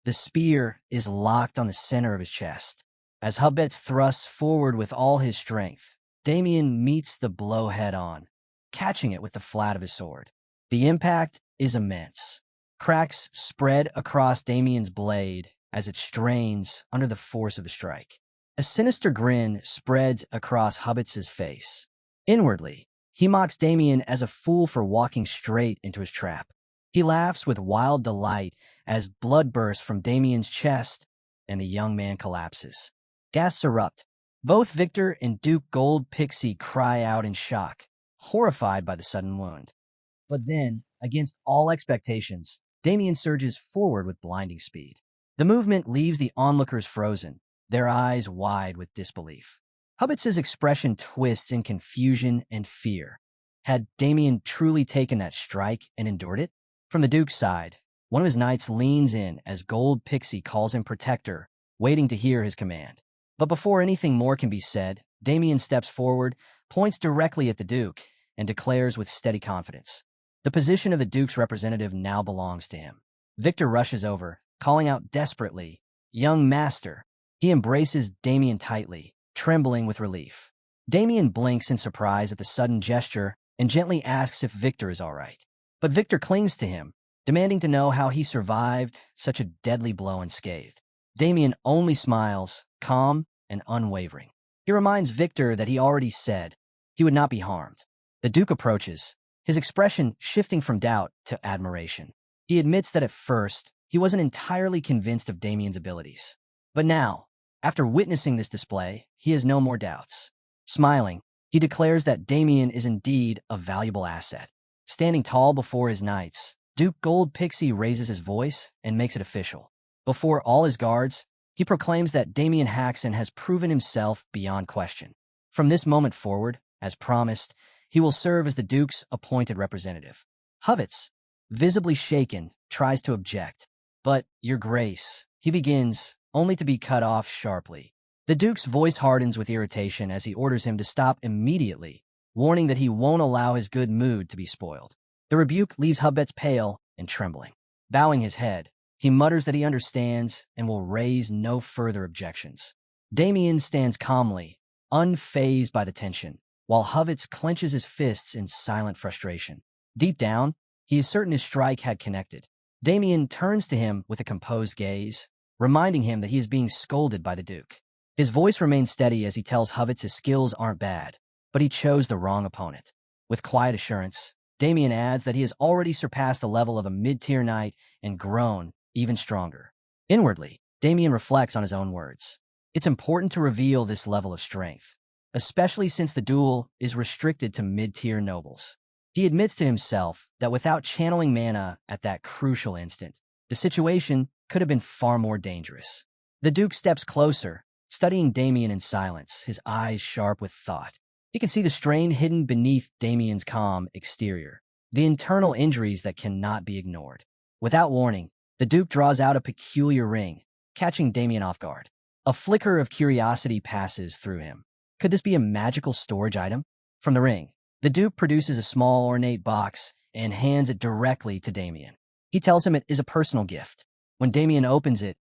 The spear is locked on the center of his chest. As Hubbets thrusts forward with all his strength, Damien meets the blow head-on, catching it with the flat of his sword. The impact is immense. Cracks spread across Damien's blade as it strains under the force of the strike. A sinister grin spreads across Hubbets' face. Inwardly, he mocks Damien as a fool for walking straight into his trap. He laughs with wild delight as blood bursts from Damien's chest and the young man collapses. Gasps erupt. Both Victor and Duke Gold Pixie cry out in shock, horrified by the sudden wound. But then, against all expectations, Damien surges forward with blinding speed. The movement leaves the onlookers frozen, their eyes wide with disbelief. Hubbets' expression twists in confusion and fear. Had Damien truly taken that strike and endured it? From the Duke's side, one of his knights leans in as Gold Pixie calls him Protector, waiting to hear his command. But before anything more can be said, Damien steps forward, points directly at the Duke, and declares with steady confidence. The position of the Duke's representative now belongs to him. Victor rushes over, calling out desperately, "Young master!" He embraces Damien tightly, trembling with relief. Damien blinks in surprise at the sudden gesture and gently asks if Victor is all right. But Victor clings to him, demanding to know how he survived such a deadly blow unscathed. Damien only smiles, calm and unwavering. He reminds Victor that he already said he would not be harmed. The Duke approaches, his expression shifting from doubt to admiration. He admits that at first, he wasn't entirely convinced of Damien's abilities. But now, after witnessing this display, he has no more doubts. Smiling, he declares that Damien is indeed a valuable asset. Standing tall before his knights, Duke Gold Pixie raises his voice and makes it official. Before all his guards, he proclaims that Damien Haxon has proven himself beyond question. From this moment forward, as promised, he will serve as the Duke's appointed representative. Hubbets, visibly shaken, tries to object. But, Your Grace, he begins, only to be cut off sharply. The Duke's voice hardens with irritation as he orders him to stop immediately, warning that he won't allow his good mood to be spoiled. The rebuke leaves Hubbets pale and trembling. Bowing his head, he mutters that he understands and will raise no further objections. Damien stands calmly, unfazed by the tension, while Hubbets clenches his fists in silent frustration. Deep down, he is certain his strike had connected. Damien turns to him with a composed gaze, reminding him that he is being scolded by the Duke. His voice remains steady as he tells Hubbets his skills aren't bad, but he chose the wrong opponent. With quiet assurance, Damien adds that he has already surpassed the level of a mid-tier knight and grown even stronger. Inwardly, Damien reflects on his own words. It's important to reveal this level of strength, especially since the duel is restricted to mid-tier nobles. He admits to himself that without channeling mana at that crucial instant, the situation could have been far more dangerous. The Duke steps closer, studying Damien in silence, his eyes sharp with thought. He can see the strain hidden beneath Damien's calm exterior, the internal injuries that cannot be ignored. Without warning, the Duke draws out a peculiar ring, catching Damien off guard. A flicker of curiosity passes through him. Could this be a magical storage item? From the ring, the Duke produces a small ornate box and hands it directly to Damien. He tells him it is a personal gift. When Damien opens it,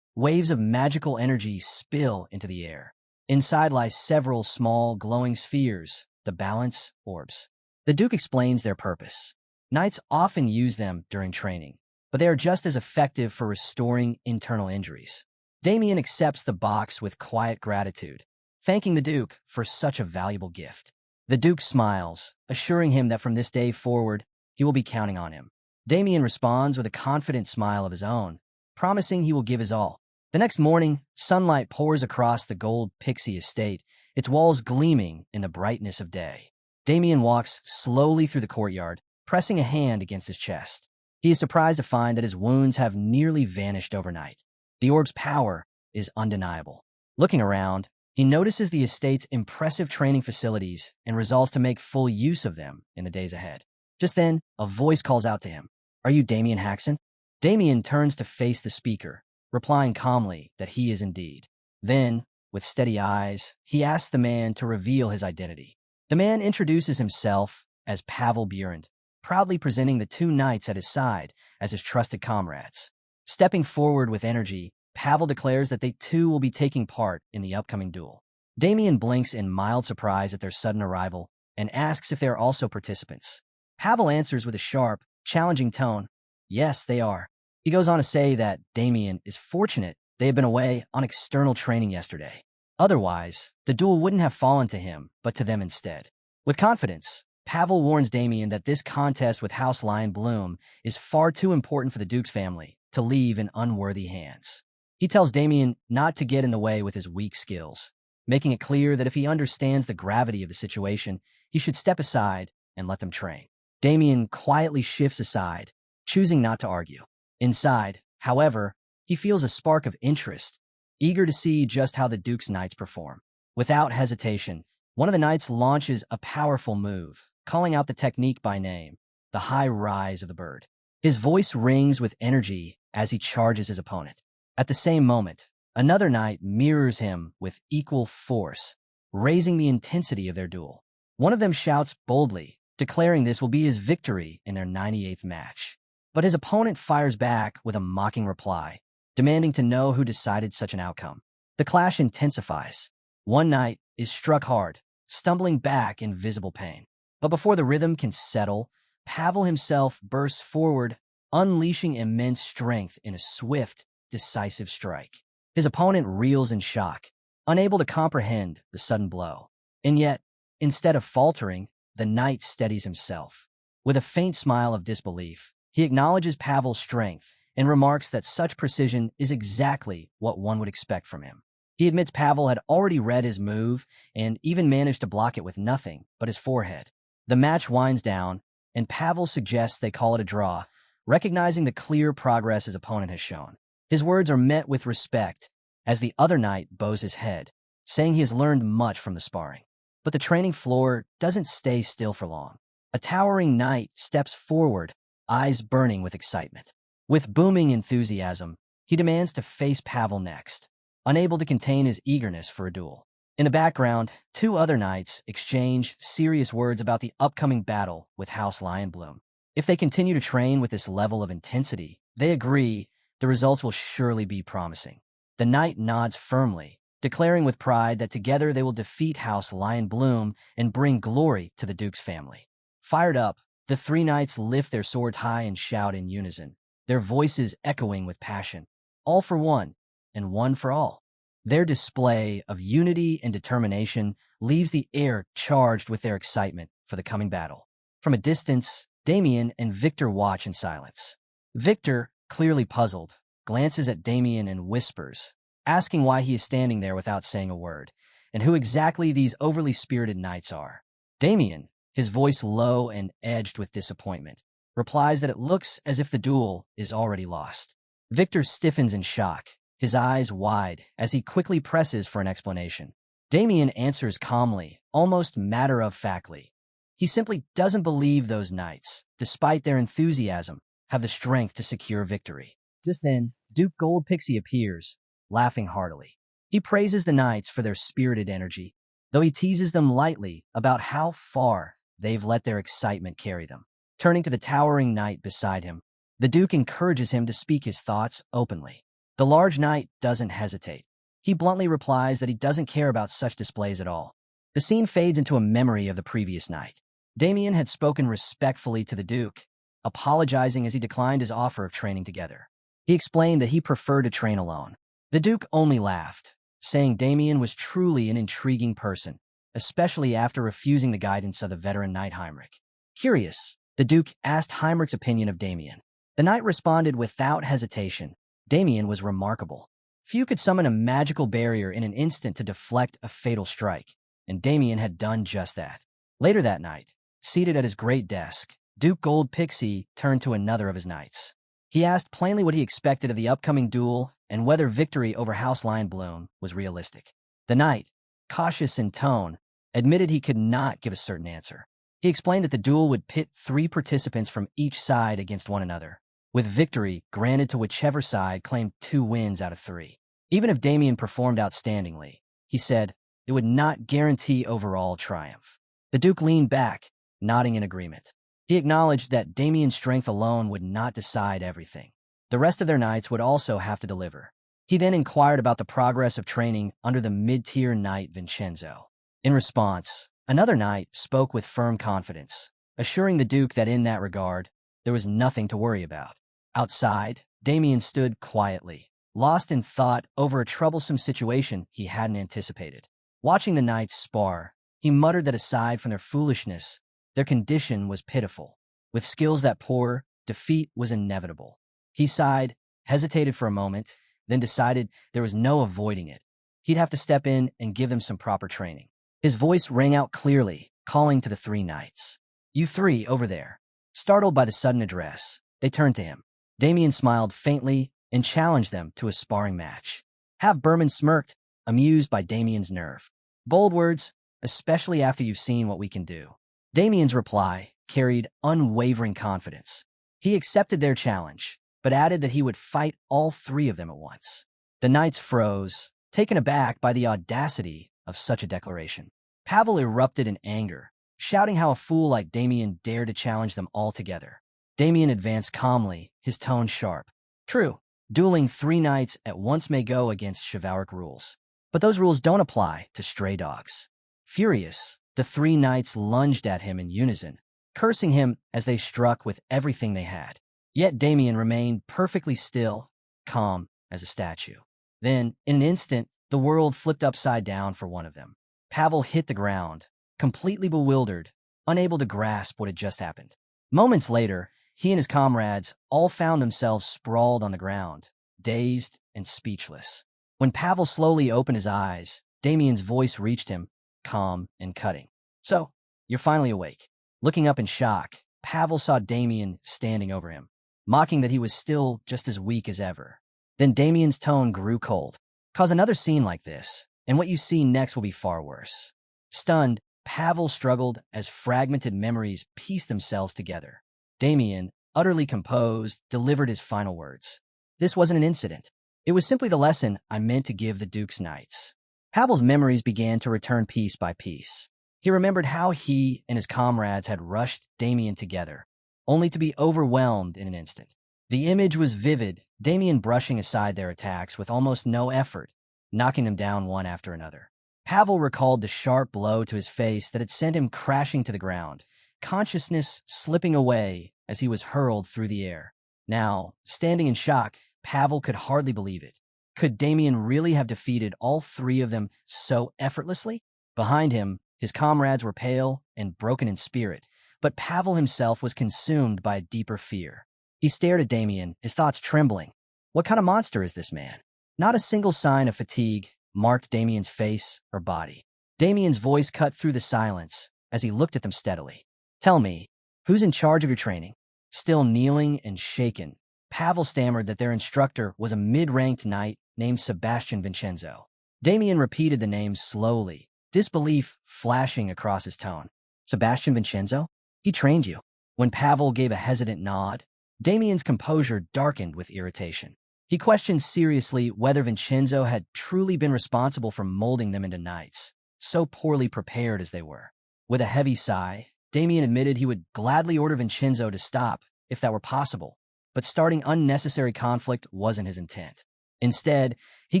waves of magical energy spill into the air. Inside lie several small glowing spheres, the balance orbs. The Duke explains their purpose. Knights often use them during training, but they are just as effective for restoring internal injuries. Damien accepts the box with quiet gratitude, thanking the Duke for such a valuable gift. The Duke smiles, assuring him that from this day forward, he will be counting on him. Damien responds with a confident smile of his own, promising he will give his all. The next morning, sunlight pours across the gold Pixie estate, its walls gleaming in the brightness of day. Damien walks slowly through the courtyard, pressing a hand against his chest. He is surprised to find that his wounds have nearly vanished overnight. The orb's power is undeniable. Looking around, he notices the estate's impressive training facilities and resolves to make full use of them in the days ahead. Just then, a voice calls out to him. "Are you Damien Haxon?" Damien turns to face the speaker, replying calmly that he is indeed. Then, with steady eyes, he asks the man to reveal his identity. The man introduces himself as Pavel Burand, proudly presenting the two knights at his side as his trusted comrades. Stepping forward with energy, Pavel declares that they too will be taking part in the upcoming duel. Damien blinks in mild surprise at their sudden arrival and asks if they are also participants. Pavel answers with a sharp, challenging tone, "Yes, they are." He goes on to say that Damien is fortunate they had been away on external training yesterday. Otherwise, the duel wouldn't have fallen to him, but to them instead. With confidence, Pavel warns Damien that this contest with House Lion Bloom is far too important for the Duke's family to leave in unworthy hands. He tells Damien not to get in the way with his weak skills, making it clear that if he understands the gravity of the situation, he should step aside and let them train. Damien quietly shifts aside, choosing not to argue. Inside, however, he feels a spark of interest, eager to see just how the Duke's knights perform. Without hesitation, one of the knights launches a powerful move, calling out the technique by name, the high rise of the bird. His voice rings with energy as he charges his opponent. At the same moment, another knight mirrors him with equal force, raising the intensity of their duel. One of them shouts boldly, declaring this will be his victory in their 98th match. But his opponent fires back with a mocking reply, demanding to know who decided such an outcome. The clash intensifies. One knight is struck hard, stumbling back in visible pain. But before the rhythm can settle, Pavel himself bursts forward, unleashing immense strength in a swift, decisive strike. His opponent reels in shock, unable to comprehend the sudden blow. And yet, instead of faltering, the knight steadies himself. With a faint smile of disbelief, he acknowledges Pavel's strength and remarks that such precision is exactly what one would expect from him. He admits Pavel had already read his move and even managed to block it with nothing but his forehead. The match winds down, and Pavel suggests they call it a draw, recognizing the clear progress his opponent has shown. His words are met with respect as the other knight bows his head, saying he has learned much from the sparring. But the training floor doesn't stay still for long. A towering knight steps forward, eyes burning with excitement. With booming enthusiasm, he demands to face Pavel next, unable to contain his eagerness for a duel. In the background, two other knights exchange serious words about the upcoming battle with House Lion Bloom. If they continue to train with this level of intensity, they agree the results will surely be promising. The knight nods firmly, declaring with pride that together they will defeat House Lion Bloom and bring glory to the Duke's family. Fired up, the three knights lift their swords high and shout in unison, their voices echoing with passion. All for one, and one for all. Their display of unity and determination leaves the air charged with their excitement for the coming battle. From a distance, Damien and Victor watch in silence. Victor, clearly puzzled, glances at Damien and whispers, asking why he is standing there without saying a word, and who exactly these overly spirited knights are. Damien, his voice low and edged with disappointment, replies that it looks as if the duel is already lost. Victor stiffens in shock, his eyes wide as he quickly presses for an explanation. Damien answers calmly, almost matter-of-factly. He simply doesn't believe those knights, despite their enthusiasm, have the strength to secure victory. Just then, Duke Gold Pixie appears, laughing heartily. He praises the knights for their spirited energy, though he teases them lightly about how far they've let their excitement carry them. Turning to the towering knight beside him, the Duke encourages him to speak his thoughts openly. The large knight doesn't hesitate. He bluntly replies that he doesn't care about such displays at all. The scene fades into a memory of the previous night. Damien had spoken respectfully to the Duke, apologizing as he declined his offer of training together. He explained that he preferred to train alone. The Duke only laughed, saying Damien was truly an intriguing person, especially after refusing the guidance of the veteran knight Heinrich. Curious, the Duke asked Heinrich's opinion of Damien. The knight responded without hesitation. Damien was remarkable. Few could summon a magical barrier in an instant to deflect a fatal strike, and Damien had done just that. Later that night, seated at his great desk, Duke Gold Pixie turned to another of his knights. He asked plainly what he expected of the upcoming duel and whether victory over House Lion Bloom was realistic. The knight, cautious in tone, admitted he could not give a certain answer. He explained that the duel would pit 3 participants from each side against one another, with victory granted to whichever side claimed 2 wins out of 3. Even if Damien performed outstandingly, he said, it would not guarantee overall triumph. The Duke leaned back, nodding in agreement. He acknowledged that Damien's strength alone would not decide everything. The rest of their knights would also have to deliver. He then inquired about the progress of training under the mid-tier knight Vincenzo. In response, another knight spoke with firm confidence, assuring the Duke that in that regard, there was nothing to worry about. Outside, Damien stood quietly, lost in thought over a troublesome situation he hadn't anticipated. Watching the knights spar, he muttered that aside from their foolishness, their condition was pitiful. With skills that poor, defeat was inevitable. He sighed, hesitated for a moment, then decided there was no avoiding it. He'd have to step in and give them some proper training. His voice rang out clearly, calling to the 3 knights. You 3 over there. Startled by the sudden address, they turned to him. Damien smiled faintly and challenged them to a sparring match. Half Berman smirked, amused by Damien's nerve. Bold words, especially after you've seen what we can do. Damien's reply carried unwavering confidence. He accepted their challenge, but added that he would fight all 3 of them at once. The knights froze, taken aback by the audacity of such a declaration. Pavel erupted in anger, shouting how a fool like Damien dared to challenge them all together. Damien advanced calmly, his tone sharp. True, dueling 3 knights at once may go against chivalric rules, but those rules don't apply to stray dogs. Furious, the 3 knights lunged at him in unison, cursing him as they struck with everything they had. Yet Damien remained perfectly still, calm as a statue. Then, in an instant, the world flipped upside down for one of them. Pavel hit the ground, completely bewildered, unable to grasp what had just happened. Moments later, he and his comrades all found themselves sprawled on the ground, dazed and speechless. When Pavel slowly opened his eyes, Damien's voice reached him, calm and cutting. So, you're finally awake. Looking up in shock, Pavel saw Damien standing over him, mocking that he was still just as weak as ever. Then Damien's tone grew cold. Cause another scene like this, and what you see next will be far worse. Stunned, Pavel struggled as fragmented memories pieced themselves together. Damien, utterly composed, delivered his final words. This wasn't an incident. It was simply the lesson I meant to give the Duke's knights. Pavel's memories began to return piece by piece. He remembered how he and his comrades had rushed Damien together, only to be overwhelmed in an instant. The image was vivid, Damien brushing aside their attacks with almost no effort, knocking them down one after another. Pavel recalled the sharp blow to his face that had sent him crashing to the ground, consciousness slipping away as he was hurled through the air. Now, standing in shock, Pavel could hardly believe it. Could Damien really have defeated all 3 of them so effortlessly? Behind him, his comrades were pale and broken in spirit, but Pavel himself was consumed by a deeper fear. He stared at Damien, his thoughts trembling. What kind of monster is this man? Not a single sign of fatigue marked Damien's face or body. Damien's voice cut through the silence as he looked at them steadily. Tell me, who's in charge of your training? Still kneeling and shaken, Pavel stammered that their instructor was a mid-ranked knight named Sebastian Vincenzo. Damien repeated the name slowly, disbelief flashing across his tone. Sebastian Vincenzo? He trained you. When Pavel gave a hesitant nod, Damien's composure darkened with irritation. He questioned seriously whether Vincenzo had truly been responsible for molding them into knights, so poorly prepared as they were. With a heavy sigh, Damien admitted he would gladly order Vincenzo to stop, if that were possible, but starting unnecessary conflict wasn't his intent. Instead, he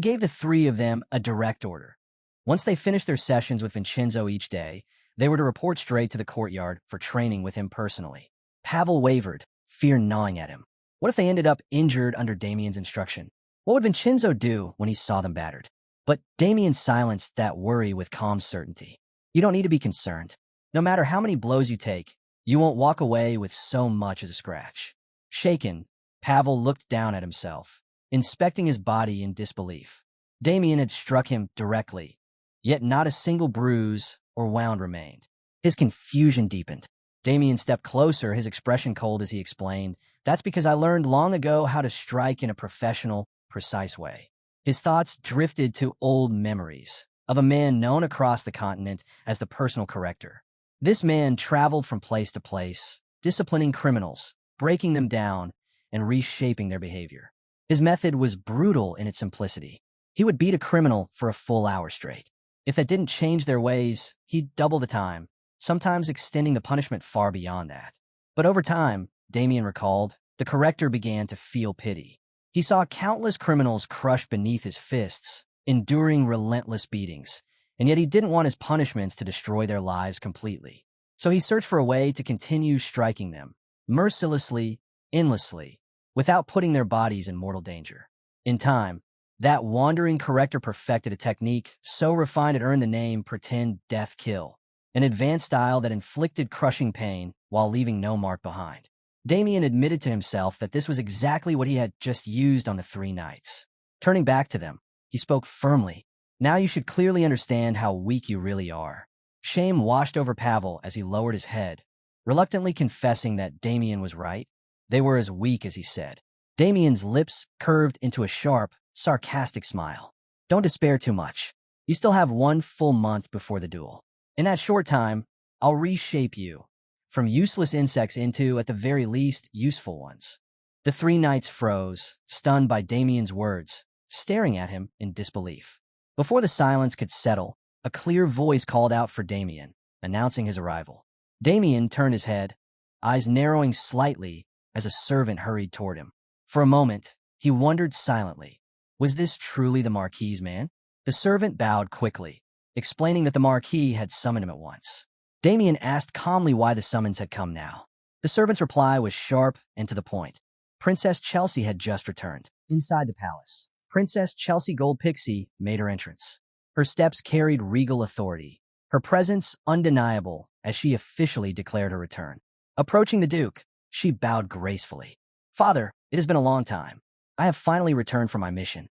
gave the three of them a direct order. Once they finished their sessions with Vincenzo each day, they were to report straight to the courtyard for training with him personally. Pavel wavered, fear gnawing at him. What if they ended up injured under Damien's instruction? What would Vincenzo do when he saw them battered? But Damien silenced that worry with calm certainty. You don't need to be concerned. No matter how many blows you take, you won't walk away with so much as a scratch. Shaken, Pavel looked down at himself, inspecting his body in disbelief. Damien had struck him directly, yet not a single bruise or wound remained. His confusion deepened. Damien stepped closer, his expression cold as he explained, "That's because I learned long ago how to strike in a professional, precise way." His thoughts drifted to old memories of a man known across the continent as the personal corrector. This man traveled from place to place, disciplining criminals, breaking them down, and reshaping their behavior. His method was brutal in its simplicity. He would beat a criminal for a full hour straight. If that didn't change their ways, he'd double the time, sometimes extending the punishment far beyond that. But over time, Damien recalled, the corrector began to feel pity. He saw countless criminals crushed beneath his fists, enduring relentless beatings, and yet he didn't want his punishments to destroy their lives completely. So he searched for a way to continue striking them, mercilessly, endlessly, without putting their bodies in mortal danger. In time, that wandering corrector perfected a technique so refined it earned the name Pretend Death Kill, an advanced style that inflicted crushing pain while leaving no mark behind. Damien admitted to himself that this was exactly what he had just used on the three knights. Turning back to them, he spoke firmly. Now you should clearly understand how weak you really are. Shame washed over Pavel as he lowered his head, reluctantly confessing that Damien was right. They were as weak as he said. Damien's lips curved into a sharp, sarcastic smile. Don't despair too much. You still have 1 full month before the duel. In that short time, I'll reshape you, from useless insects into, at the very least, useful ones. The three knights froze, stunned by Damien's words, staring at him in disbelief. Before the silence could settle, a clear voice called out for Damien, announcing his arrival. Damien turned his head, eyes narrowing slightly as a servant hurried toward him. For a moment, he wondered silently, was this truly the Marquis's man? The servant bowed quickly, explaining that the Marquis had summoned him at once. Damien asked calmly why the summons had come now. The servant's reply was sharp and to the point. Princess Chelsea had just returned. Inside the palace, Princess Chelsea Gold Pixie made her entrance. Her steps carried regal authority, her presence undeniable as she officially declared her return. Approaching the Duke, she bowed gracefully. "Father, it has been a long time. I have finally returned from my mission."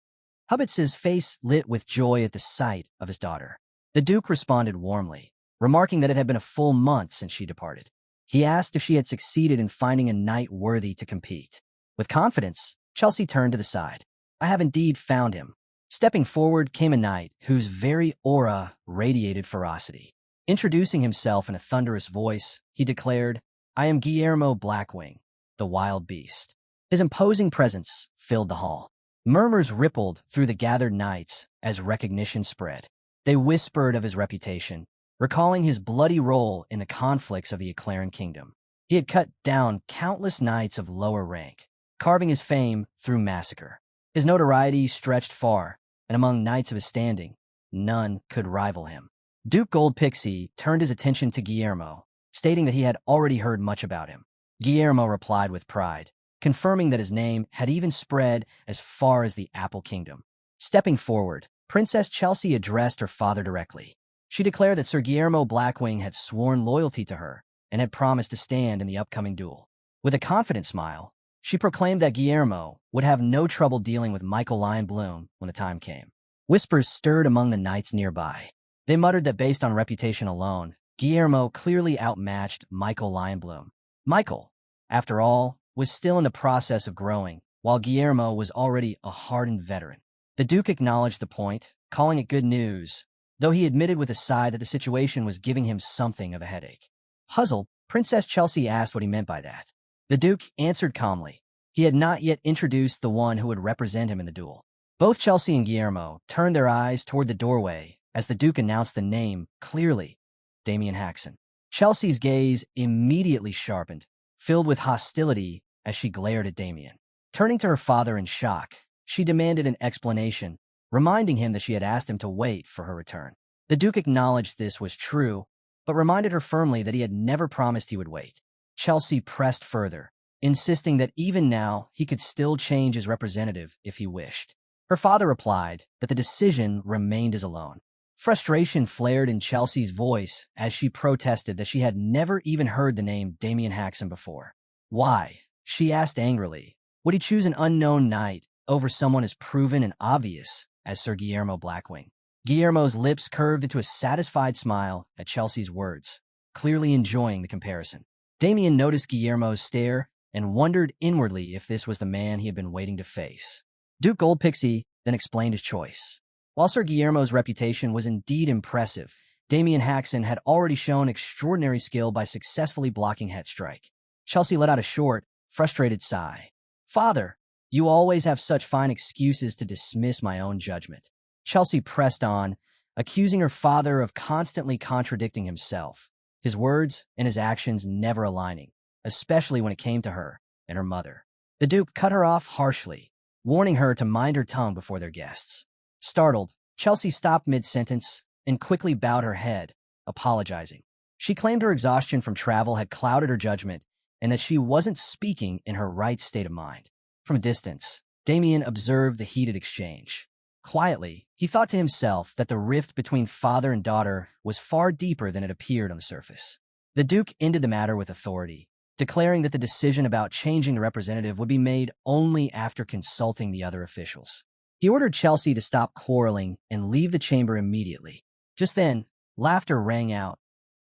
Hubbards's face lit with joy at the sight of his daughter. The Duke responded warmly, remarking that it had been a full month since she departed. He asked if she had succeeded in finding a knight worthy to compete. With confidence, Chelsea turned to the side. "I have indeed found him." Stepping forward came a knight whose very aura radiated ferocity. Introducing himself in a thunderous voice, he declared, "I am Guillermo Blackwing, the wild beast." His imposing presence filled the hall. Murmurs rippled through the gathered knights as recognition spread. They whispered of his reputation, recalling his bloody role in the conflicts of the Eclairin kingdom. He had cut down countless knights of lower rank, carving his fame through massacre. His notoriety stretched far, and among knights of his standing, none could rival him. Duke Gold Pixie turned his attention to Guillermo, stating that he had already heard much about him. Guillermo replied with pride, confirming that his name had even spread as far as the Apple Kingdom. Stepping forward, Princess Chelsea addressed her father directly. She declared that Sir Guillermo Blackwing had sworn loyalty to her and had promised to stand in the upcoming duel. With a confident smile, she proclaimed that Guillermo would have no trouble dealing with Michael Lionbloom when the time came. Whispers stirred among the knights nearby. They muttered that based on reputation alone, Guillermo clearly outmatched Michael Lionbloom. Michael, after all, was still in the process of growing while Guillermo was already a hardened veteran. The Duke acknowledged the point, calling it good news, though he admitted with a sigh that the situation was giving him something of a headache. Puzzled, Princess Chelsea asked what he meant by that. The Duke answered calmly. He had not yet introduced the one who would represent him in the duel. Both Chelsea and Guillermo turned their eyes toward the doorway as the Duke announced the name clearly, Damien Haxon. Chelsea's gaze immediately sharpened, filled with hostility as she glared at Damien. Turning to her father in shock, she demanded an explanation, reminding him that she had asked him to wait for her return. The Duke acknowledged this was true, but reminded her firmly that he had never promised he would wait. Chelsea pressed further, insisting that even now he could still change his representative if he wished. Her father replied that the decision remained his own. Frustration flared in Chelsea's voice as she protested that she had never even heard the name Damien Haxon before. Why? She asked angrily. Would he choose an unknown knight over someone as proven and obvious as Sir Guillermo Blackwing? Guillermo's lips curved into a satisfied smile at Chelsea's words, clearly enjoying the comparison. Damien noticed Guillermo's stare and wondered inwardly if this was the man he had been waiting to face. Duke Pixie then explained his choice. While Sir Guillermo's reputation was indeed impressive, Damien Haxon had already shown extraordinary skill by successfully blocking Headstrike. Chelsea let out a short, frustrated sigh. Father, you always have such fine excuses to dismiss my own judgment. Chelsea pressed on, accusing her father of constantly contradicting himself, his words and his actions never aligning, especially when it came to her and her mother. The Duke cut her off harshly, warning her to mind her tongue before their guests. Startled, Chelsea stopped mid-sentence and quickly bowed her head, apologizing. She claimed her exhaustion from travel had clouded her judgment and that she wasn't speaking in her right state of mind. From a distance, Damien observed the heated exchange. Quietly, he thought to himself that the rift between father and daughter was far deeper than it appeared on the surface. The Duke ended the matter with authority, declaring that the decision about changing the representative would be made only after consulting the other officials. He ordered Chelsea to stop quarreling and leave the chamber immediately. Just then, laughter rang out,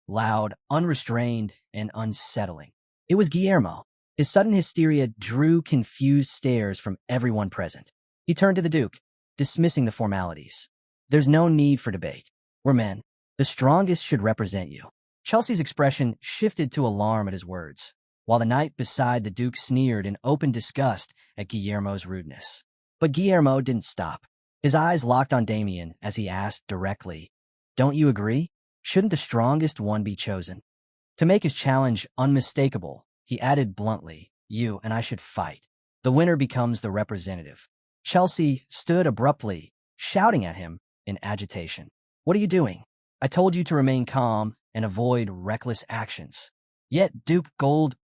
loud, unrestrained, and unsettling. It was Guillermo. His sudden hysteria drew confused stares from everyone present. He turned to the Duke, dismissing the formalities. There's no need for debate. We're men. The strongest should represent you. Chelsea's expression shifted to alarm at his words, while the knight beside the Duke sneered in open disgust at Guillermo's rudeness. But Guillermo didn't stop. His eyes locked on Damien as he asked directly, "Don't you agree? Shouldn't the strongest one be chosen?" To make his challenge unmistakable, he added bluntly, "You and I should fight. The winner becomes the representative." Chelsea stood abruptly, shouting at him in agitation. "What are you doing? I told you to remain calm and avoid reckless actions." Yet Duke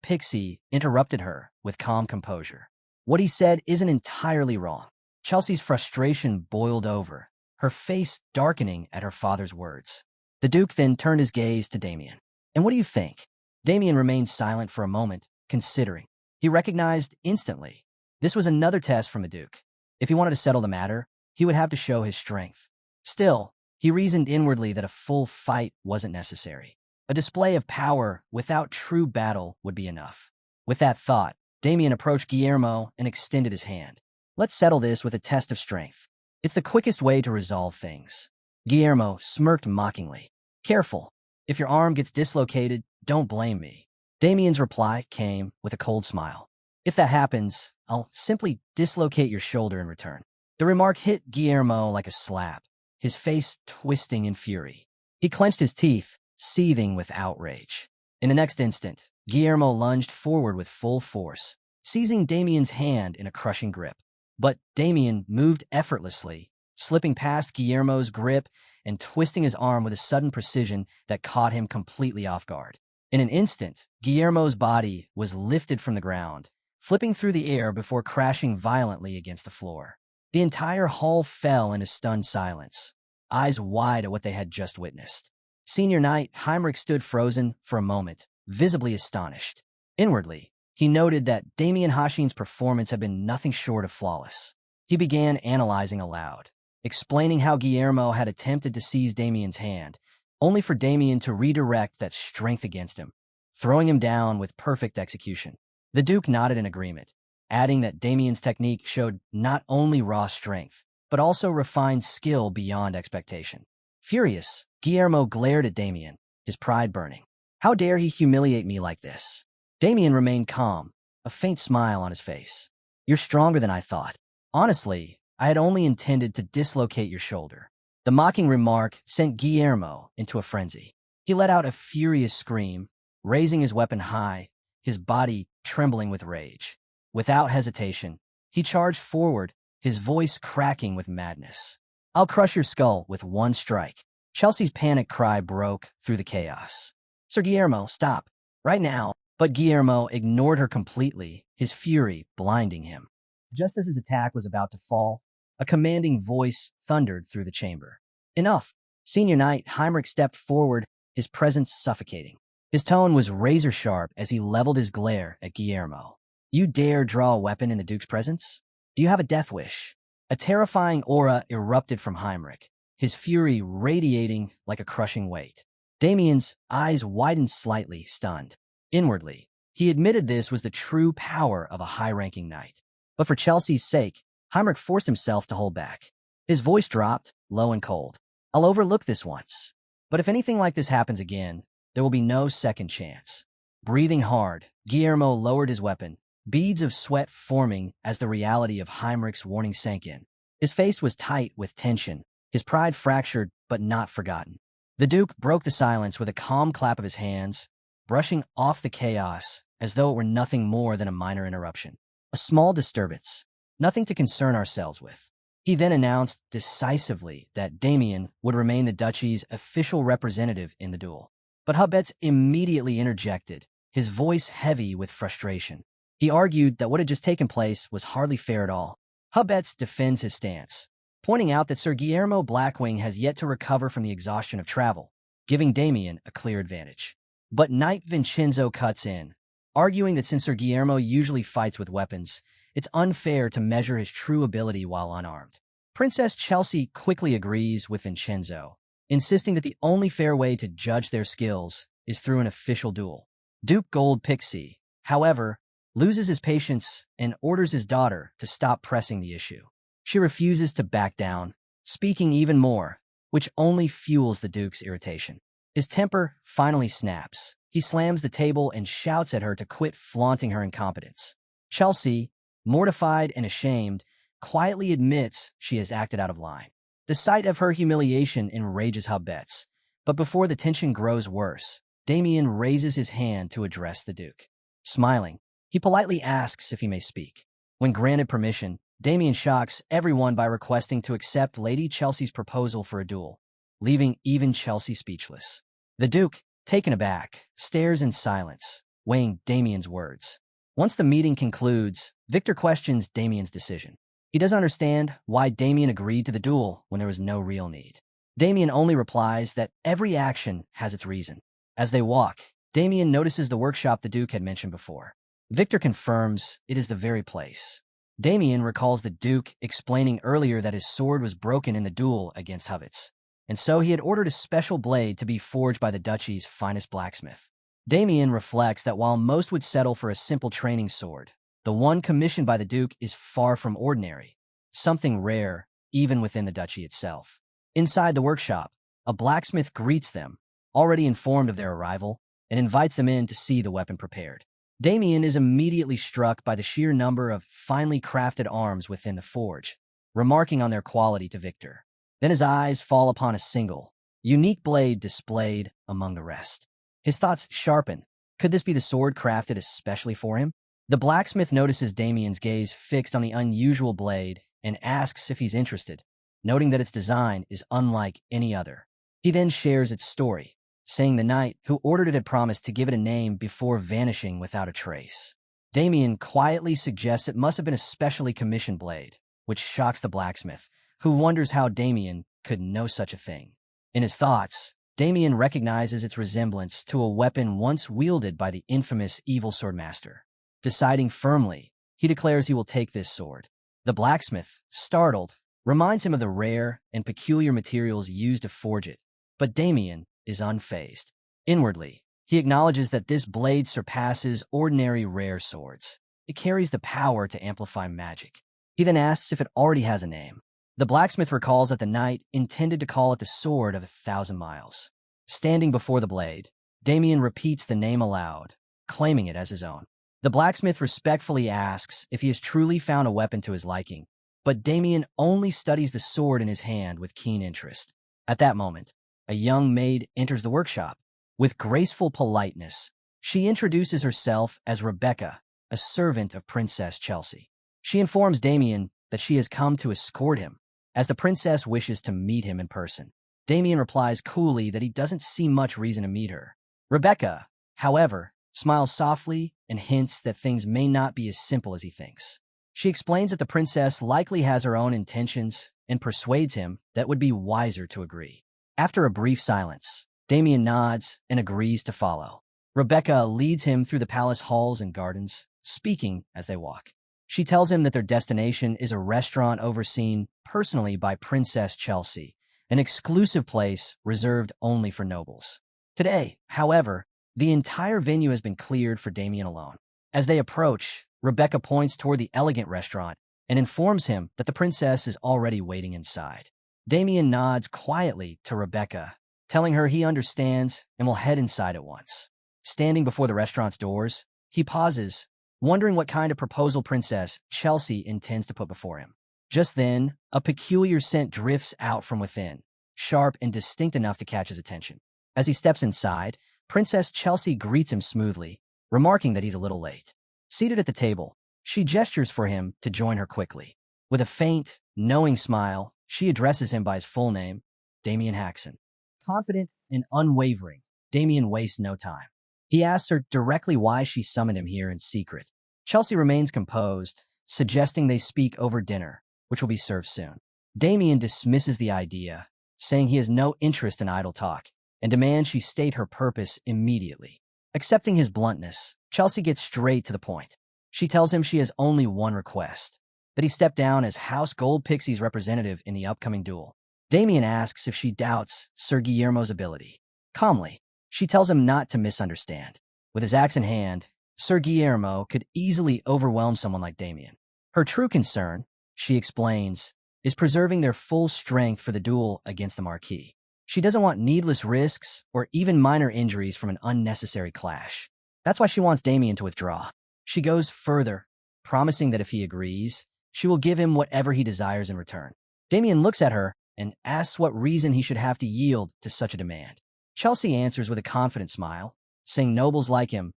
Pixie interrupted her with calm composure. What he said isn't entirely wrong. Chelsea's frustration boiled over, her face darkening at her father's words. The Duke then turned his gaze to Damien. "And what do you think?" Damien remained silent for a moment, considering. He recognized instantly. This was another test from the Duke. If he wanted to settle the matter, he would have to show his strength. Still, he reasoned inwardly that a full fight wasn't necessary. A display of power without true battle would be enough. With that thought, Damien approached Guillermo and extended his hand. "Let's settle this with a test of strength. It's the quickest way to resolve things." Guillermo smirked mockingly. "Careful. If your arm gets dislocated, don't blame me." Damien's reply came with a cold smile. "If that happens, I'll simply dislocate your shoulder in return." The remark hit Guillermo like a slap, his face twisting in fury. He clenched his teeth, seething with outrage. In the next instant, Guillermo lunged forward with full force, seizing Damien's hand in a crushing grip. But Damien moved effortlessly, slipping past Guillermo's grip and twisting his arm with a sudden precision that caught him completely off guard. In an instant, Guillermo's body was lifted from the ground, flipping through the air before crashing violently against the floor. The entire hall fell into stunned silence, eyes wide at what they had just witnessed. Senior Knight Heinrich stood frozen for a moment, visibly astonished. Inwardly, he noted that Damien Hashin's performance had been nothing short of flawless. He began analyzing aloud, explaining how Guillermo had attempted to seize Damien's hand, only for Damien to redirect that strength against him, throwing him down with perfect execution. The Duke nodded in agreement, adding that Damien's technique showed not only raw strength, but also refined skill beyond expectation. Furious, Guillermo glared at Damien, his pride burning. How dare he humiliate me like this? Damien remained calm, a faint smile on his face. You're stronger than I thought. Honestly, I had only intended to dislocate your shoulder. The mocking remark sent Guillermo into a frenzy. He let out a furious scream, raising his weapon high, his body trembling with rage. Without hesitation, he charged forward, his voice cracking with madness. I'll crush your skull with one strike. Chelsea's panic cry broke through the chaos. Sir Guillermo, stop. Right now. But Guillermo ignored her completely, his fury blinding him. Just as his attack was about to fall, a commanding voice thundered through the chamber. Enough! Senior Knight Heinrich stepped forward, his presence suffocating. His tone was razor-sharp as he leveled his glare at Guillermo. You dare draw a weapon in the Duke's presence? Do you have a death wish? A terrifying aura erupted from Heinrich, his fury radiating like a crushing weight. Damien's eyes widened slightly, stunned. Inwardly, he admitted this was the true power of a high-ranking knight. But for Chelsea's sake, Heinrich forced himself to hold back. His voice dropped, low and cold. I'll overlook this once. But if anything like this happens again, there will be no second chance. Breathing hard, Guillermo lowered his weapon, beads of sweat forming as the reality of Heinrich's warning sank in. His face was tight with tension, his pride fractured but not forgotten. The Duke broke the silence with a calm clap of his hands, brushing off the chaos as though it were nothing more than a minor interruption. A small disturbance, nothing to concern ourselves with. He then announced decisively that Damien would remain the duchy's official representative in the duel. But Hubbets immediately interjected, his voice heavy with frustration. He argued that what had just taken place was hardly fair at all. Hubbets defends his stance, pointing out that Sir Guillermo Blackwing has yet to recover from the exhaustion of travel, giving Damien a clear advantage. But Knight Vincenzo cuts in, arguing that since Sir Guillermo usually fights with weapons, it's unfair to measure his true ability while unarmed. Princess Chelsea quickly agrees with Vincenzo, insisting that the only fair way to judge their skills is through an official duel. Duke Gold Pixie, however, loses his patience and orders his daughter to stop pressing the issue. She refuses to back down, speaking even more, which only fuels the Duke's irritation. His temper finally snaps. He slams the table and shouts at her to quit flaunting her incompetence. Chelsea, mortified and ashamed, quietly admits she has acted out of line. The sight of her humiliation enrages Hubbets, but before the tension grows worse, Damien raises his hand to address the Duke. Smiling, he politely asks if he may speak. When granted permission, Damien shocks everyone by requesting to accept Lady Chelsea's proposal for a duel, leaving even Chelsea speechless. The Duke, taken aback, stares in silence, weighing Damien's words. Once the meeting concludes, Victor questions Damien's decision. He doesn't understand why Damien agreed to the duel when there was no real need. Damien only replies that every action has its reason. As they walk, Damien notices the workshop the Duke had mentioned before. Victor confirms it is the very place. Damien recalls the Duke explaining earlier that his sword was broken in the duel against Hubbets, and so he had ordered a special blade to be forged by the duchy's finest blacksmith. Damien reflects that while most would settle for a simple training sword, the one commissioned by the Duke is far from ordinary, something rare even within the duchy itself. Inside the workshop, a blacksmith greets them, already informed of their arrival, and invites them in to see the weapon prepared. Damien is immediately struck by the sheer number of finely crafted arms within the forge, remarking on their quality to Victor. Then his eyes fall upon a single, unique blade displayed among the rest. His thoughts sharpen. Could this be the sword crafted especially for him? The blacksmith notices Damien's gaze fixed on the unusual blade and asks if he's interested, noting that its design is unlike any other. He then shares its story, saying the knight who ordered it had promised to give it a name before vanishing without a trace. Damien quietly suggests it must have been a specially commissioned blade, which shocks the blacksmith, who wonders how Damien could know such a thing. In his thoughts, Damien recognizes its resemblance to a weapon once wielded by the infamous evil swordmaster. Deciding firmly, he declares he will take this sword. The blacksmith, startled, reminds him of the rare and peculiar materials used to forge it, but Damien is unfazed. Inwardly, he acknowledges that this blade surpasses ordinary rare swords. it carries the power to amplify magic. He then asks if it already has a name. The blacksmith recalls that the knight intended to call it the Sword of 1,000 Miles. Standing before the blade, Damien repeats the name aloud, claiming it as his own. The blacksmith respectfully asks if he has truly found a weapon to his liking, but Damien only studies the sword in his hand with keen interest. At that moment, a young maid enters the workshop. With graceful politeness, she introduces herself as Rebecca, a servant of Princess Chelsea. She informs Damien that she has come to escort him, as the princess wishes to meet him in person. Damien replies coolly that he doesn't see much reason to meet her. Rebecca, however, smiles softly and hints that things may not be as simple as he thinks. She explains that the princess likely has her own intentions and persuades him that it would be wiser to agree. After a brief silence, Damien nods and agrees to follow. Rebecca leads him through the palace halls and gardens, speaking as they walk. She tells him that their destination is a restaurant overseen personally by Princess Chelsea, an exclusive place reserved only for nobles. Today, however, the entire venue has been cleared for Damien alone. As they approach, Rebecca points toward the elegant restaurant and informs him that the princess is already waiting inside. Damien nods quietly to Rebecca, telling her he understands and will head inside at once. Standing before the restaurant's doors, he pauses, wondering what kind of proposal Princess Chelsea intends to put before him. Just then, a peculiar scent drifts out from within, sharp and distinct enough to catch his attention. As he steps inside, Princess Chelsea greets him smoothly, remarking that he's a little late. Seated at the table, she gestures for him to join her quickly. With a faint, knowing smile, she addresses him by his full name, Damien Haxon. Confident and unwavering, Damien wastes no time. He asks her directly why she summoned him here in secret. Chelsea remains composed, suggesting they speak over dinner, which will be served soon. Damien dismisses the idea, saying he has no interest in idle talk, and demands she state her purpose immediately. Accepting his bluntness, Chelsea gets straight to the point. She tells him she has only one request, that he step down as House Gold Pixie's representative in the upcoming duel. Damien asks if she doubts Sir Guillermo's ability. Calmly, she tells him not to misunderstand. With his axe in hand, Sir Guillermo could easily overwhelm someone like Damien. Her true concern, she explains, is preserving their full strength for the duel against the Marquis. She doesn't want needless risks or even minor injuries from an unnecessary clash. That's why she wants Damien to withdraw. She goes further, promising that if he agrees, she will give him whatever he desires in return. Damien looks at her and asks what reason he should have to yield to such a demand. Chelsea answers with a confident smile, saying nobles like him,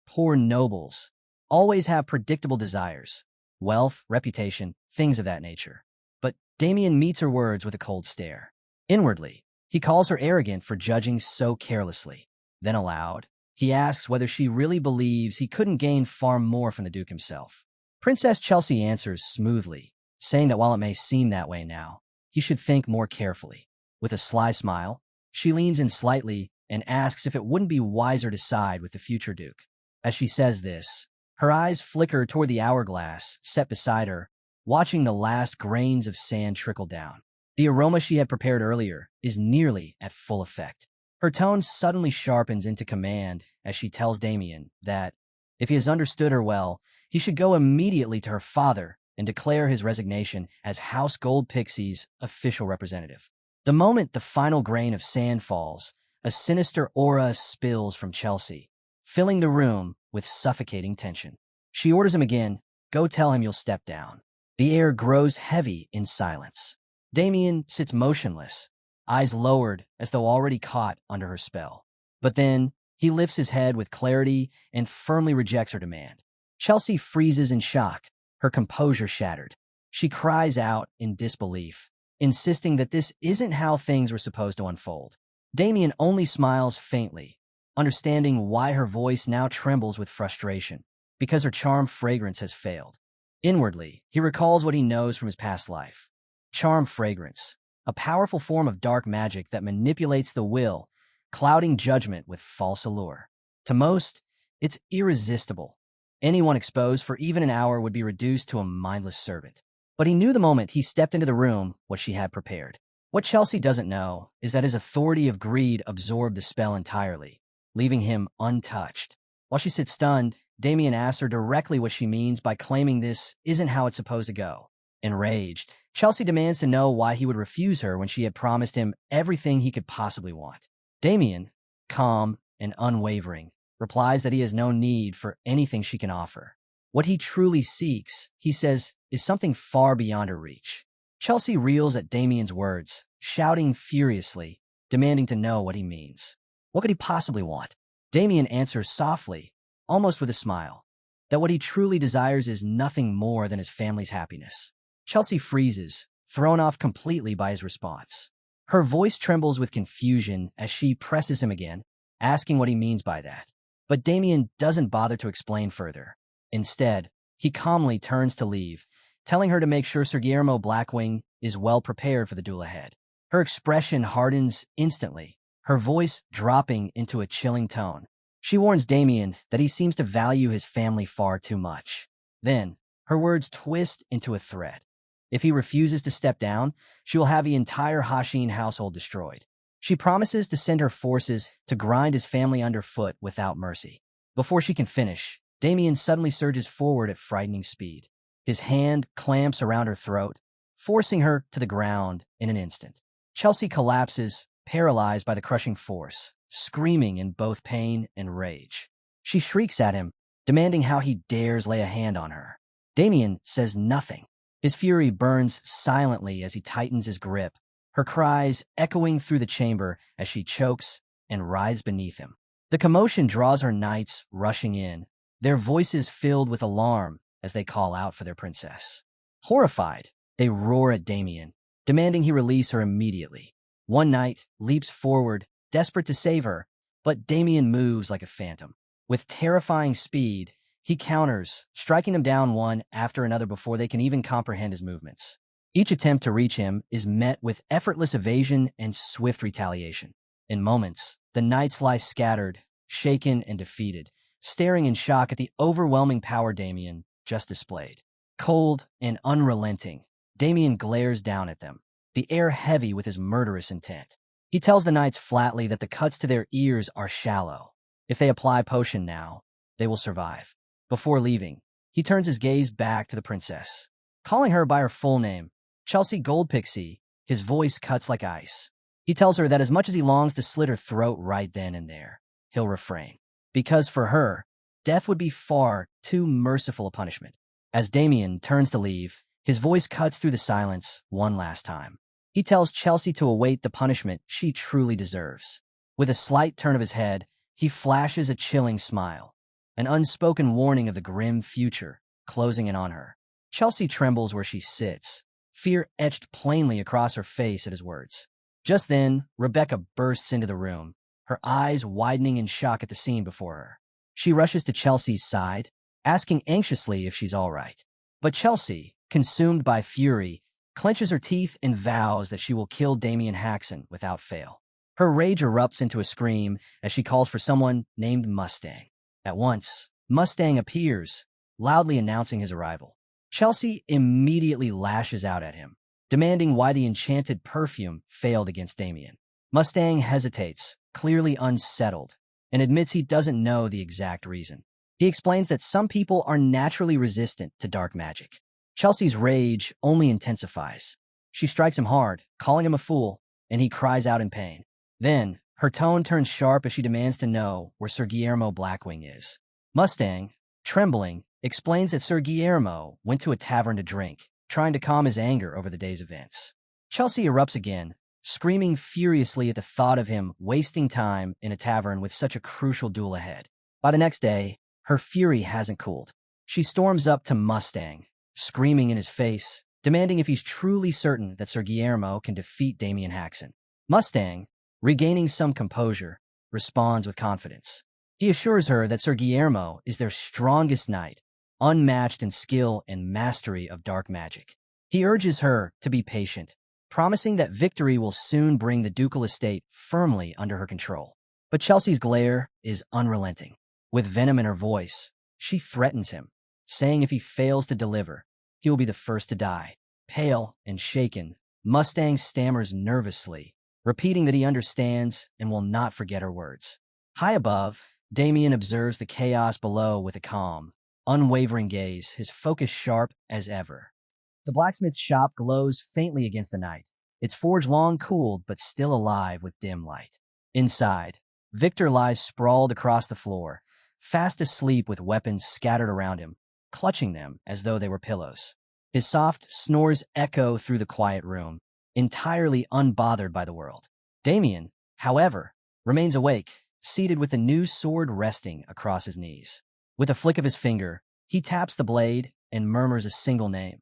poor nobles, always have predictable desires, wealth, reputation, things of that nature. But Damien meets her words with a cold stare. Inwardly, he calls her arrogant for judging so carelessly. Then aloud, he asks whether she really believes he couldn't gain far more from the Duke himself. Princess Chelsea answers smoothly, saying that while it may seem that way now, he should think more carefully. With a sly smile, she leans in slightly and asks if it wouldn't be wiser to side with the future Duke. As she says this, her eyes flicker toward the hourglass set beside her, watching the last grains of sand trickle down. The aroma she had prepared earlier is nearly at full effect. Her tone suddenly sharpens into command as she tells Damien that, if he has understood her well, he should go immediately to her father and declare his resignation as House Gold Pixie's official representative. The moment the final grain of sand falls, a sinister aura spills from Chelsea, filling the room with suffocating tension. She orders him again, go tell him you'll step down. The air grows heavy in silence. Damien sits motionless, eyes lowered as though already caught under her spell. But then, he lifts his head with clarity and firmly rejects her demand. Chelsea freezes in shock, her composure shattered. She cries out in disbelief, insisting that this isn't how things were supposed to unfold. Damien only smiles faintly, understanding why her voice now trembles with frustration, because her charm fragrance has failed. Inwardly, he recalls what he knows from his past life. Charm fragrance, a powerful form of dark magic that manipulates the will, clouding judgment with false allure. To most, it's irresistible. Anyone exposed for even an hour would be reduced to a mindless servant. But he knew the moment he stepped into the room what she had prepared. What Chelsea doesn't know is that his authority of greed absorbed the spell entirely, leaving him untouched. While she sits stunned, Damien asks her directly what she means by claiming this isn't how it's supposed to go. Enraged, Chelsea demands to know why he would refuse her when she had promised him everything he could possibly want. Damien, calm and unwavering, replies that he has no need for anything she can offer. What he truly seeks, he says, is something far beyond her reach. Chelsea reels at Damien's words, shouting furiously, demanding to know what he means. What could he possibly want? Damien answers softly, almost with a smile, that what he truly desires is nothing more than his family's happiness. Chelsea freezes, thrown off completely by his response. Her voice trembles with confusion as she presses him again, asking what he means by that. But Damien doesn't bother to explain further. Instead, he calmly turns to leave, telling her to make sure Sir Guillermo Blackwing is well prepared for the duel ahead. Her expression hardens instantly, her voice dropping into a chilling tone. She warns Damien that he seems to value his family far too much. Then, her words twist into a threat. If he refuses to step down, she will have the entire Hashin household destroyed. She promises to send her forces to grind his family underfoot without mercy. Before she can finish, Damien suddenly surges forward at frightening speed. His hand clamps around her throat, forcing her to the ground in an instant. Chelsea collapses, paralyzed by the crushing force, screaming in both pain and rage. She shrieks at him, demanding how he dares lay a hand on her. Damien says nothing. His fury burns silently as he tightens his grip, her cries echoing through the chamber as she chokes and writhes beneath him. The commotion draws her knights rushing in, their voices filled with alarm as they call out for their princess. Horrified, they roar at Damien, demanding he release her immediately. One knight leaps forward, desperate to save her, but Damien moves like a phantom. With terrifying speed, he counters, striking them down one after another before they can even comprehend his movements. Each attempt to reach him is met with effortless evasion and swift retaliation. In moments, the knights lie scattered, shaken and defeated, staring in shock at the overwhelming power Damien just displayed. Cold and unrelenting, Damien glares down at them, the air heavy with his murderous intent. He tells the knights flatly that the cuts to their ears are shallow. If they apply potion now, they will survive. Before leaving, he turns his gaze back to the princess. Calling her by her full name, Chelsea Pixie, his voice cuts like ice. He tells her that as much as he longs to slit her throat right then and there, he'll refrain. Because for her, death would be far too merciful a punishment. As Damien turns to leave, his voice cuts through the silence one last time. He tells Chelsea to await the punishment she truly deserves. With a slight turn of his head, he flashes a chilling smile, an unspoken warning of the grim future closing in on her. Chelsea trembles where she sits, fear etched plainly across her face at his words. Just then, Rebecca bursts into the room, her eyes widening in shock at the scene before her. She rushes to Chelsea's side, asking anxiously if she's all right. But Chelsea, consumed by fury, clenches her teeth and vows that she will kill Damien Haxon without fail. Her rage erupts into a scream as she calls for someone named Mustang. At once, Mustang appears, loudly announcing his arrival. Chelsea immediately lashes out at him, demanding why the enchanted perfume failed against Damien. Mustang hesitates, clearly unsettled, and admits he doesn't know the exact reason. He explains that some people are naturally resistant to dark magic. Chelsea's rage only intensifies. She strikes him hard, calling him a fool, and he cries out in pain. Then, her tone turns sharp as she demands to know where Sir Guillermo Blackwing is. Mustang, trembling, explains that Sir Guillermo went to a tavern to drink, trying to calm his anger over the day's events. Chelsea erupts again, screaming furiously at the thought of him wasting time in a tavern with such a crucial duel ahead. By the next day, her fury hasn't cooled. She storms up to Mustang, screaming in his face, demanding if he's truly certain that Sir Guillermo can defeat Damien Haxon. Mustang, regaining some composure, responds with confidence. He assures her that Sir Guillermo is their strongest knight, unmatched in skill and mastery of dark magic. He urges her to be patient, promising that victory will soon bring the ducal estate firmly under her control. But Chelsea's glare is unrelenting. With venom in her voice, she threatens him, saying if he fails to deliver, he will be the first to die. Pale and shaken, Mustang stammers nervously, repeating that he understands and will not forget her words. High above, Damien observes the chaos below with a calm, unwavering gaze, his focus sharp as ever. The blacksmith's shop glows faintly against the night, its forge long cooled but still alive with dim light. Inside, Victor lies sprawled across the floor, fast asleep with weapons scattered around him, clutching them as though they were pillows. His soft snores echo through the quiet room, entirely unbothered by the world. Damien, however, remains awake, seated with the new sword resting across his knees. With a flick of his finger, he taps the blade and murmurs a single name,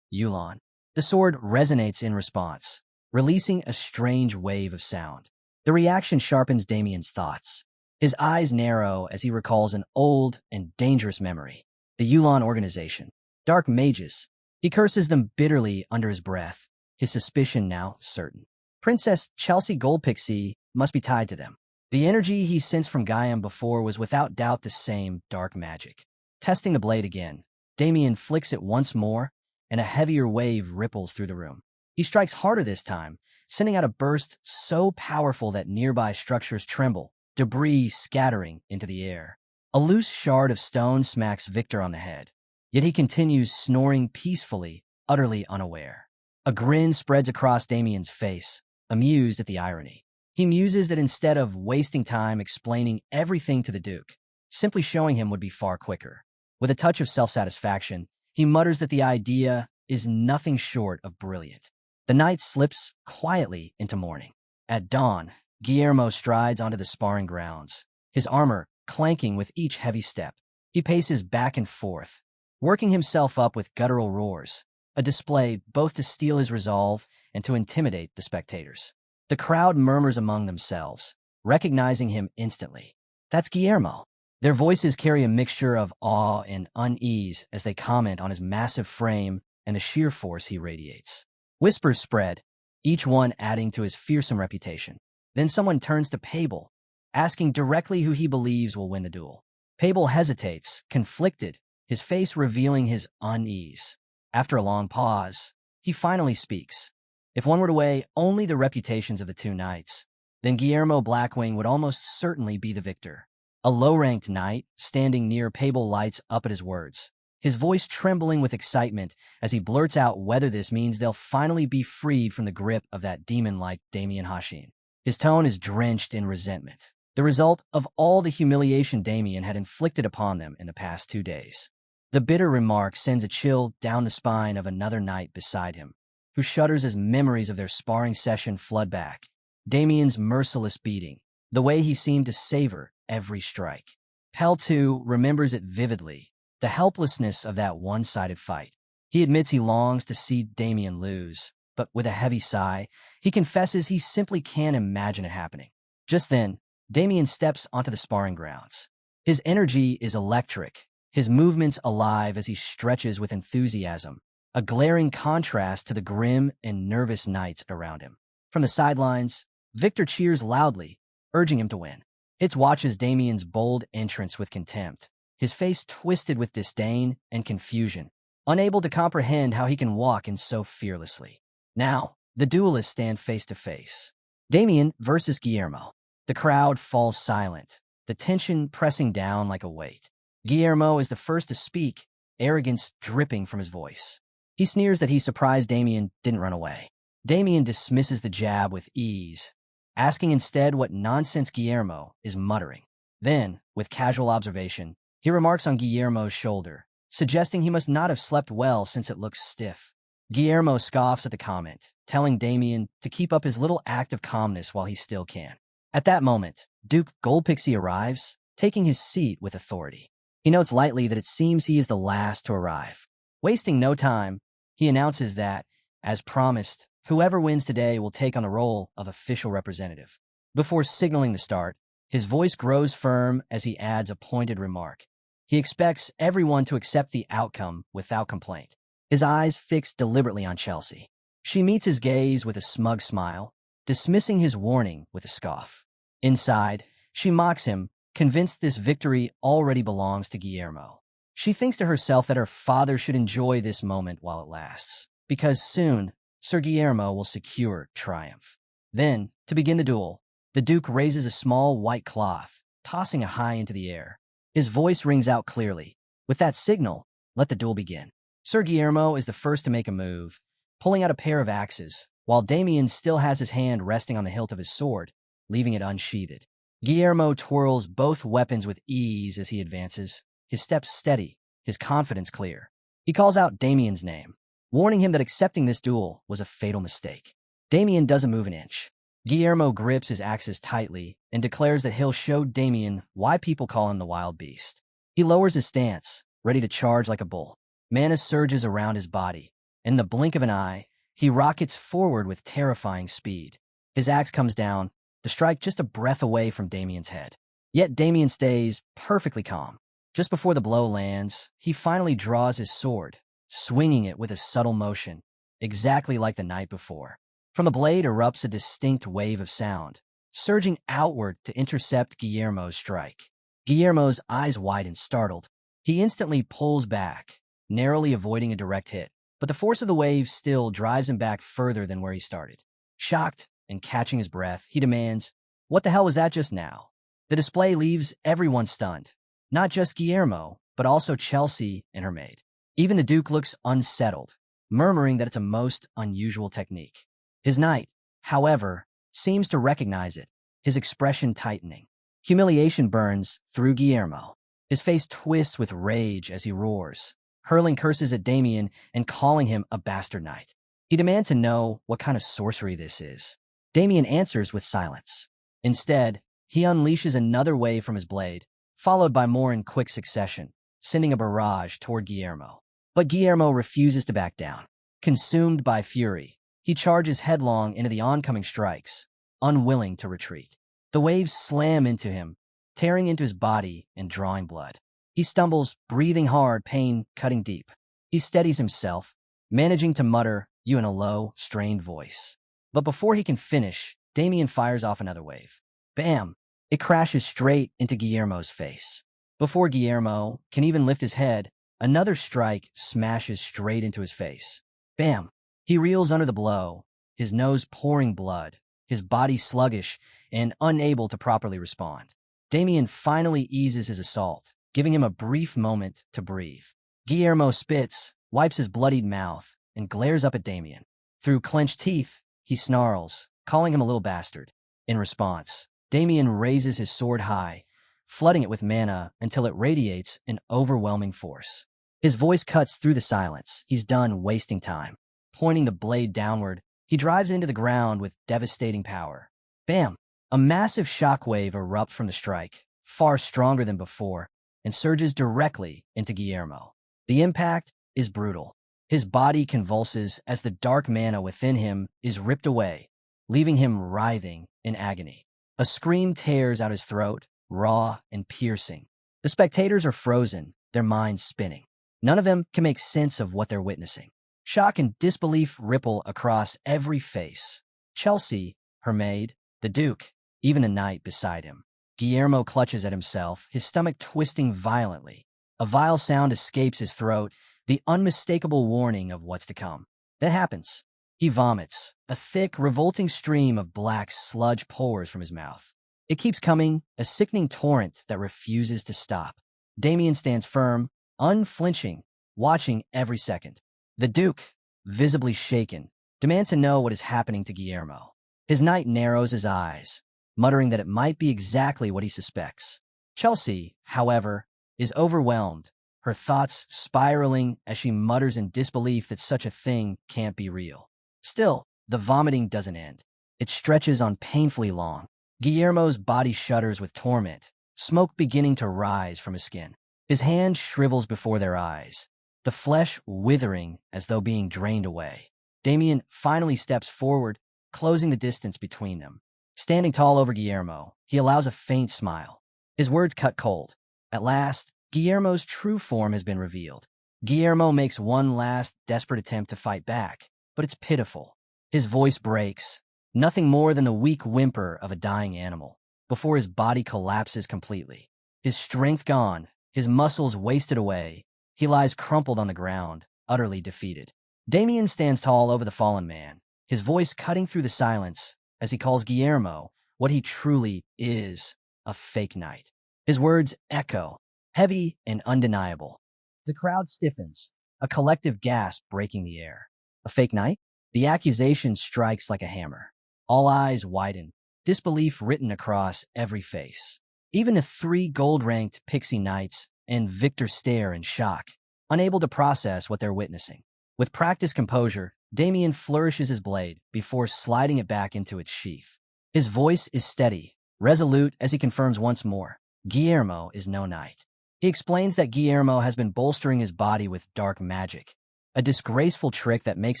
Yulon. The sword resonates in response, releasing a strange wave of sound. The reaction sharpens Damien's thoughts. His eyes narrow as he recalls an old and dangerous memory, the Yulon organization. Dark mages. He curses them bitterly under his breath, his suspicion now certain. Princess Chelsea Gold Pixie must be tied to them. The energy he sensed from Gaiam before was without doubt the same dark magic. Testing the blade again, Damien flicks it once more, and a heavier wave ripples through the room. He strikes harder this time, sending out a burst so powerful that nearby structures tremble, debris scattering into the air. A loose shard of stone smacks Victor on the head, yet he continues snoring peacefully, utterly unaware. A grin spreads across Damien's face, amused at the irony. He muses that instead of wasting time explaining everything to the Duke, simply showing him would be far quicker. With a touch of self-satisfaction, he mutters that the idea is nothing short of brilliant. The night slips quietly into morning. At dawn, Guillermo strides onto the sparring grounds, his armor clanking with each heavy step. He paces back and forth, working himself up with guttural roars, a display both to steal his resolve and to intimidate the spectators. The crowd murmurs among themselves, recognizing him instantly. That's Guillermo. Their voices carry a mixture of awe and unease as they comment on his massive frame and the sheer force he radiates. Whispers spread, each one adding to his fearsome reputation. Then someone turns to Abel, asking directly who he believes will win the duel. Abel hesitates, conflicted, his face revealing his unease. After a long pause, he finally speaks. If one were to weigh only the reputations of the two knights, then Guillermo Blackwing would almost certainly be the victor. A low-ranked knight, standing near Abel, lights up at his words, his voice trembling with excitement as he blurts out whether this means they'll finally be freed from the grip of that demon-like Damien Hashin. His tone is drenched in resentment, the result of all the humiliation Damien had inflicted upon them in the past 2 days. The bitter remark sends a chill down the spine of another knight beside him, who shudders as memories of their sparring session flood back. Damien's merciless beating, the way he seemed to savor every strike. Pell, too, remembers it vividly, the helplessness of that one-sided fight. He admits he longs to see Damien lose, but with a heavy sigh, he confesses he simply can't imagine it happening. Just then, Damien steps onto the sparring grounds. His energy is electric, his movements alive as he stretches with enthusiasm, a glaring contrast to the grim and nervous knights around him. From the sidelines, Victor cheers loudly, urging him to win. Hitz watches Damien's bold entrance with contempt, his face twisted with disdain and confusion, unable to comprehend how he can walk in so fearlessly. Now, the duelists stand face to face. Damien versus Guillermo. The crowd falls silent, the tension pressing down like a weight. Guillermo is the first to speak, arrogance dripping from his voice. He sneers that he's surprised Damien didn't run away. Damien dismisses the jab with ease, asking instead what nonsense Guillermo is muttering. Then, with casual observation, he remarks on Guillermo's shoulder, suggesting he must not have slept well since it looks stiff. Guillermo scoffs at the comment, telling Damien to keep up his little act of calmness while he still can. At that moment, Duke Gold Pixie arrives, taking his seat with authority. He notes lightly that it seems he is the last to arrive. Wasting no time, he announces that, as promised, whoever wins today will take on the role of official representative. Before signaling the start, his voice grows firm as he adds a pointed remark. He expects everyone to accept the outcome without complaint. His eyes fixed deliberately on Chelsea. She meets his gaze with a smug smile, dismissing his warning with a scoff. Inside, she mocks him, convinced this victory already belongs to Guillermo. She thinks to herself that her father should enjoy this moment while it lasts, because soon, Sir Guillermo will secure triumph. Then, to begin the duel, the Duke raises a small white cloth, tossing it high into the air. His voice rings out clearly. With that signal, let the duel begin. Sir Guillermo is the first to make a move, pulling out a pair of axes, while Damien still has his hand resting on the hilt of his sword, leaving it unsheathed. Guillermo twirls both weapons with ease as he advances, his steps steady, his confidence clear. He calls out Damien's name, warning him that accepting this duel was a fatal mistake. Damien doesn't move an inch. Guillermo grips his axes tightly and declares that he'll show Damien why people call him the wild beast. He lowers his stance, ready to charge like a bull. Mana surges around his body. In the blink of an eye, he rockets forward with terrifying speed. His axe comes down, the strike just a breath away from Damien's head. Yet Damien stays perfectly calm. Just before the blow lands, he finally draws his sword, swinging it with a subtle motion, exactly like the night before. From the blade erupts a distinct wave of sound, surging outward to intercept Guillermo's strike. Guillermo's eyes widen, startled. He instantly pulls back, narrowly avoiding a direct hit, but the force of the wave still drives him back further than where he started. Shocked and catching his breath, he demands, "What the hell was that just now?" The display leaves everyone stunned. Not just Guillermo, but also Chelsea and her maid. Even the Duke looks unsettled, murmuring that it's a most unusual technique. His knight, however, seems to recognize it, his expression tightening. Humiliation burns through Guillermo. His face twists with rage as he roars, hurling curses at Damien and calling him a bastard knight. He demands to know what kind of sorcery this is. Damien answers with silence. Instead, he unleashes another wave from his blade, followed by more in quick succession, sending a barrage toward Guillermo. But Guillermo refuses to back down. Consumed by fury, he charges headlong into the oncoming strikes, unwilling to retreat. The waves slam into him, tearing into his body and drawing blood. He stumbles, breathing hard, pain cutting deep. He steadies himself, managing to mutter, "You," in a low, strained voice. But before he can finish, Damien fires off another wave. Bam! It crashes straight into Guillermo's face. Before Guillermo can even lift his head, another strike smashes straight into his face. Bam! He reels under the blow, his nose pouring blood, his body sluggish and unable to properly respond. Damien finally eases his assault, giving him a brief moment to breathe. Guillermo spits, wipes his bloodied mouth, and glares up at Damien. Through clenched teeth, he snarls, calling him a little bastard. In response, Damien raises his sword high, flooding it with mana until it radiates an overwhelming force. His voice cuts through the silence. He's done wasting time. Pointing the blade downward, he drives it into the ground with devastating power. Bam! A massive shockwave erupts from the strike, far stronger than before, and surges directly into Guillermo. The impact is brutal. His body convulses as the dark mana within him is ripped away, leaving him writhing in agony. A scream tears out his throat, raw and piercing. The spectators are frozen, their minds spinning. None of them can make sense of what they're witnessing. Shock and disbelief ripple across every face. Chelsea, her maid, the Duke, even a knight beside him. Guillermo clutches at himself, his stomach twisting violently. A vile sound escapes his throat, the unmistakable warning of what's to come. That happens. He vomits. A thick, revolting stream of black sludge pours from his mouth. It keeps coming, a sickening torrent that refuses to stop. Damien stands firm, unflinching, watching every second. The Duke, visibly shaken, demands to know what is happening to Guillermo. His knight narrows his eyes, muttering that it might be exactly what he suspects. Chelsea, however, is overwhelmed, her thoughts spiraling as she mutters in disbelief that such a thing can't be real. Still, the vomiting doesn't end. It stretches on painfully long. Guillermo's body shudders with torment, smoke beginning to rise from his skin. His hand shrivels before their eyes, the flesh withering as though being drained away. Damien finally steps forward, closing the distance between them. Standing tall over Guillermo, he allows a faint smile. His words cut cold. At last, Guillermo's true form has been revealed. Guillermo makes one last desperate attempt to fight back, but it's pitiful. His voice breaks, nothing more than the weak whimper of a dying animal, before his body collapses completely. His strength gone, his muscles wasted away, he lies crumpled on the ground, utterly defeated. Damien stands tall over the fallen man, his voice cutting through the silence as he calls Guillermo what he truly is, a fake knight. His words echo, heavy and undeniable. The crowd stiffens, a collective gasp breaking the air. A fake knight? The accusation strikes like a hammer. All eyes widen, disbelief written across every face. Even the 3 gold-ranked Pixie knights and Victor stare in shock, unable to process what they're witnessing. With practiced composure, Damien flourishes his blade before sliding it back into its sheath. His voice is steady, resolute as he confirms once more, Guillermo is no knight. He explains that Guillermo has been bolstering his body with dark magic, a disgraceful trick that makes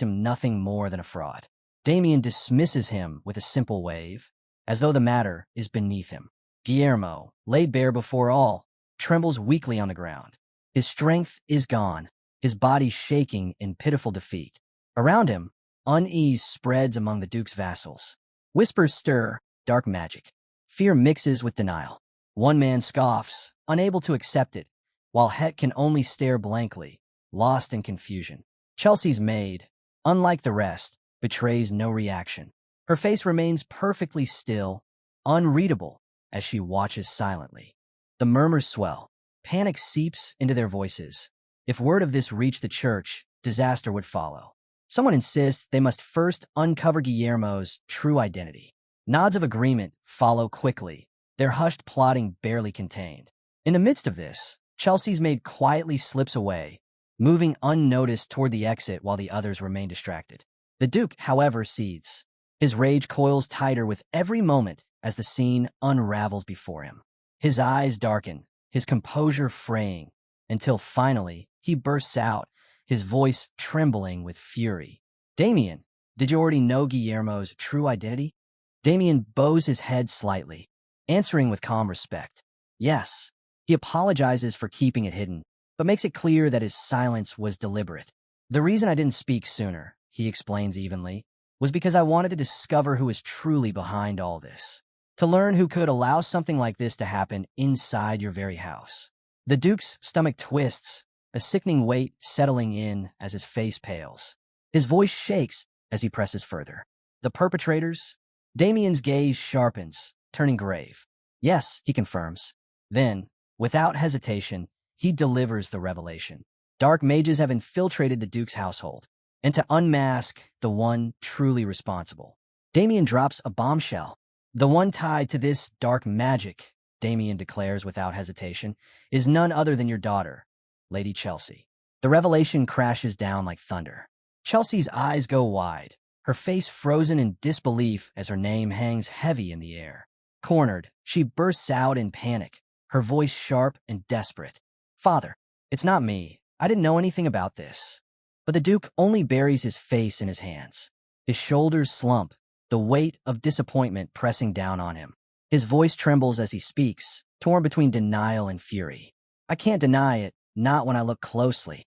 him nothing more than a fraud. Damien dismisses him with a simple wave, as though the matter is beneath him. Guillermo, laid bare before all, trembles weakly on the ground. His strength is gone, his body shaking in pitiful defeat. Around him, unease spreads among the Duke's vassals. Whispers stir, dark magic. Fear mixes with denial. One man scoffs, unable to accept it, while Het can only stare blankly, lost in confusion. Chelsea's maid, unlike the rest, betrays no reaction. Her face remains perfectly still, unreadable, as she watches silently. The murmurs swell. Panic seeps into their voices. If word of this reached the church, disaster would follow. Someone insists they must first uncover Guillermo's true identity. Nods of agreement follow quickly, their hushed plotting barely contained. In the midst of this, Chelsea's maid quietly slips away, moving unnoticed toward the exit while the others remain distracted. The Duke, however, seethes. His rage coils tighter with every moment as the scene unravels before him. His eyes darken, his composure fraying, until finally he bursts out, his voice trembling with fury. Damien, did you already know Guillermo's true identity? Damien bows his head slightly, answering with calm respect. Yes. He apologizes for keeping it hidden, but makes it clear that his silence was deliberate. The reason I didn't speak sooner, he explains evenly, was because I wanted to discover who is truly behind all this. To learn who could allow something like this to happen inside your very house. The Duke's stomach twists, a sickening weight settling in as his face pales. His voice shakes as he presses further. The perpetrators? Damien's gaze sharpens, turning grave. Yes, he confirms. Then, without hesitation, he delivers the revelation. Dark mages have infiltrated the Duke's household, and to unmask the one truly responsible. Damien drops a bombshell. The one tied to this dark magic, Damien declares without hesitation, is none other than your daughter, Lady Chelsea. The revelation crashes down like thunder. Chelsea's eyes go wide, her face frozen in disbelief as her name hangs heavy in the air. Cornered, she bursts out in panic, her voice sharp and desperate. Father, it's not me. I didn't know anything about this. But the Duke only buries his face in his hands. His shoulders slump, the weight of disappointment pressing down on him. His voice trembles as he speaks, torn between denial and fury. I can't deny it, not when I look closely.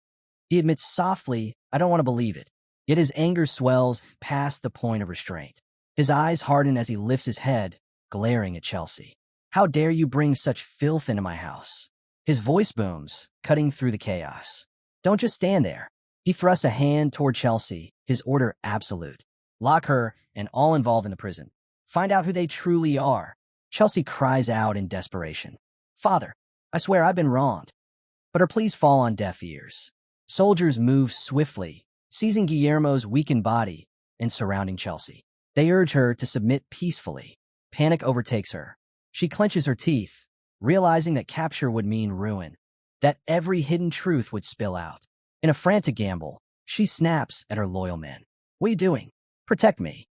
He admits softly, I don't want to believe it. Yet his anger swells past the point of restraint. His eyes harden as he lifts his head, glaring at Chelsea. How dare you bring such filth into my house? His voice booms, cutting through the chaos. Don't just stand there. He thrusts a hand toward Chelsea, his order absolute. Lock her and all involved in the prison. Find out who they truly are. Chelsea cries out in desperation. Father, I swear I've been wronged. But her pleas fall on deaf ears. Soldiers move swiftly, seizing Guillermo's weakened body and surrounding Chelsea. They urge her to submit peacefully. Panic overtakes her. She clenches her teeth, realizing that capture would mean ruin, that every hidden truth would spill out. In a frantic gamble, she snaps at her loyal men. What are you doing? Protect me.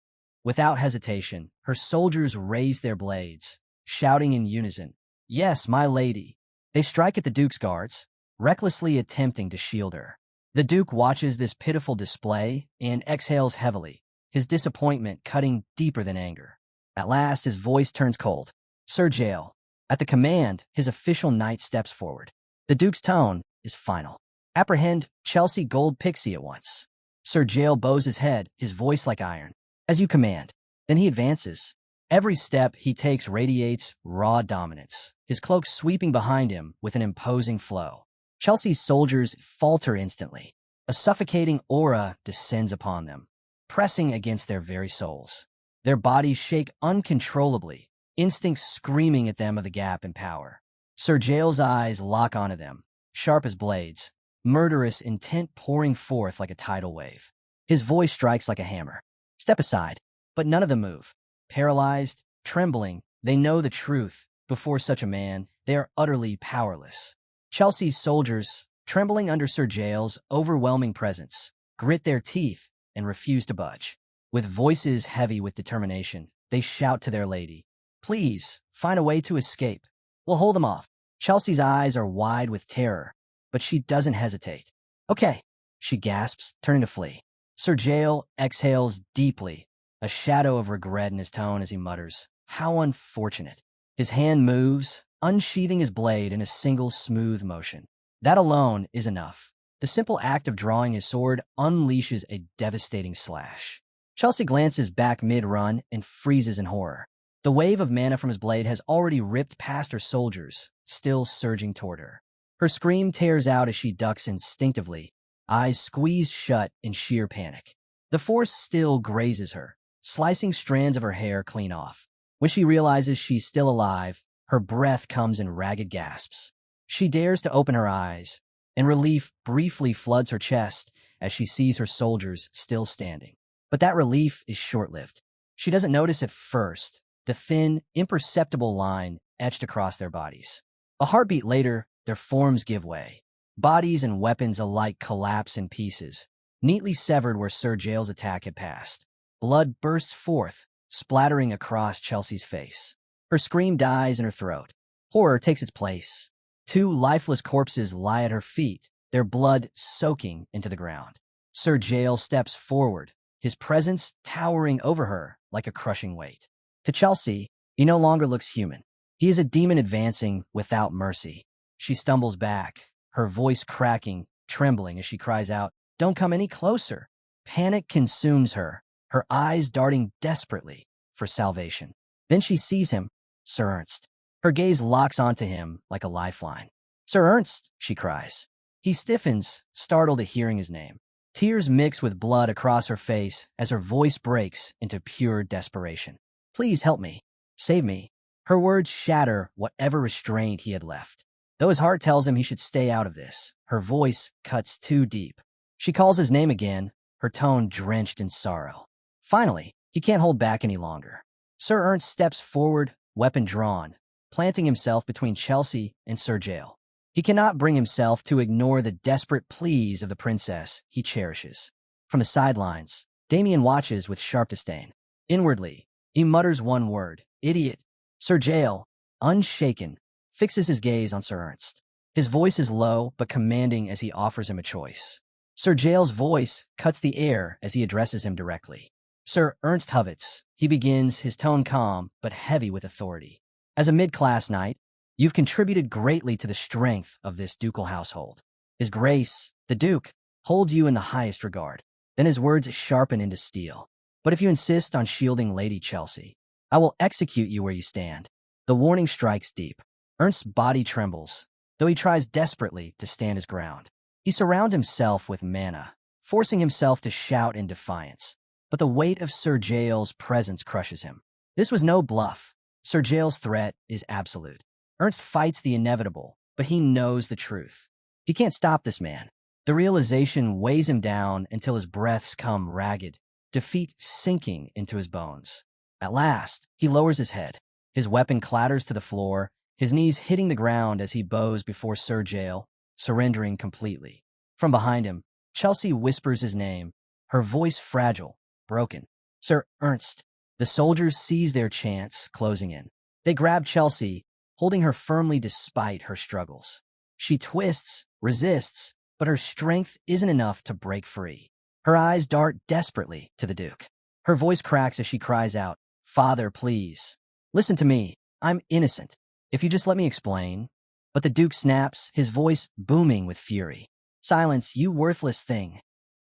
Without hesitation, her soldiers raise their blades, shouting in unison, Yes, my lady. They strike at the Duke's guards, recklessly attempting to shield her. The Duke watches this pitiful display and exhales heavily, his disappointment cutting deeper than anger. At last, his voice turns cold. Sir Jael. At the command, his official knight steps forward. The Duke's tone is final. Apprehend Chelsea Gold Pixie at once. Sir Jael bows his head, his voice like iron. As you command. Then he advances. Every step he takes radiates raw dominance, his cloak sweeping behind him with an imposing flow. Chelsea's soldiers falter instantly. A suffocating aura descends upon them, pressing against their very souls. Their bodies shake uncontrollably, instincts screaming at them of the gap in power. Sir Jael's eyes lock onto them, sharp as blades, murderous intent pouring forth like a tidal wave. His voice strikes like a hammer. Step aside. But none of them move. Paralyzed, trembling, they know the truth. Before such a man, they are utterly powerless. Chelsea's soldiers, trembling under Sir Jael's overwhelming presence, grit their teeth and refuse to budge. With voices heavy with determination, they shout to their lady, "Please, find a way to escape. We'll hold them off." Chelsea's eyes are wide with terror, but she doesn't hesitate. "Okay," she gasps, turning to flee. Sir Jael exhales deeply, a shadow of regret in his tone as he mutters, "How unfortunate." His hand moves, unsheathing his blade in a single smooth motion. That alone is enough. The simple act of drawing his sword unleashes a devastating slash. Chelsea glances back mid-run and freezes in horror. The wave of mana from his blade has already ripped past her soldiers, still surging toward her. Her scream tears out as she ducks instinctively, eyes squeezed shut in sheer panic. The force still grazes her, slicing strands of her hair clean off. When she realizes she's still alive, her breath comes in ragged gasps. She dares to open her eyes, and relief briefly floods her chest as she sees her soldiers still standing. But that relief is short-lived. She doesn't notice at first the thin, imperceptible line etched across their bodies. A heartbeat later, their forms give way. Bodies and weapons alike collapse in pieces, neatly severed where Sir Jael's attack had passed. Blood bursts forth, splattering across Chelsea's face. Her scream dies in her throat. Horror takes its place. Two lifeless corpses lie at her feet, their blood soaking into the ground. Sir Jael steps forward, his presence towering over her like a crushing weight. To Chelsea, he no longer looks human. He is a demon advancing without mercy. She stumbles back, her voice cracking, trembling as she cries out, "Don't come any closer." Panic consumes her, her eyes darting desperately for salvation. Then she sees him, Sir Ernst. Her gaze locks onto him like a lifeline. "Sir Ernst," she cries. He stiffens, startled at hearing his name. Tears mix with blood across her face as her voice breaks into pure desperation. "Please help me. Save me." Her words shatter whatever restraint he had left. Though his heart tells him he should stay out of this, her voice cuts too deep. She calls his name again, her tone drenched in sorrow. Finally, he can't hold back any longer. Sir Ernst steps forward, weapon drawn, planting himself between Chelsea and Sir Jael. He cannot bring himself to ignore the desperate pleas of the princess he cherishes. From the sidelines, Damien watches with sharp disdain. Inwardly, he mutters one word, "Idiot." Sir Jael, unshaken, fixes his gaze on Sir Ernst. His voice is low but commanding as he offers him a choice. Sir Jael's voice cuts the air as he addresses him directly. "Sir Ernst Hovitz," he begins, his tone calm but heavy with authority. "As a mid-class knight, you've contributed greatly to the strength of this ducal household. His Grace, the Duke, holds you in the highest regard." Then his words sharpen into steel. "But if you insist on shielding Lady Chelsea, I will execute you where you stand." The warning strikes deep. Ernst's body trembles, though he tries desperately to stand his ground. He surrounds himself with mana, forcing himself to shout in defiance. But the weight of Sir Jael's presence crushes him. This was no bluff. Sir Jael's threat is absolute. Ernst fights the inevitable, but he knows the truth. He can't stop this man. The realization weighs him down until his breaths come ragged, defeat sinking into his bones. At last, he lowers his head. His weapon clatters to the floor, his knees hitting the ground as he bows before Sir Jael, surrendering completely. From behind him, Chelsea whispers his name, her voice fragile, broken. "Sir Ernst." The soldiers seize their chance, closing in. They grab Chelsea, holding her firmly despite her struggles. She twists, resists, but her strength isn't enough to break free. Her eyes dart desperately to the Duke. Her voice cracks as she cries out, "Father, please. Listen to me. I'm innocent. If you just let me explain." But the Duke snaps, his voice booming with fury. "Silence, you worthless thing."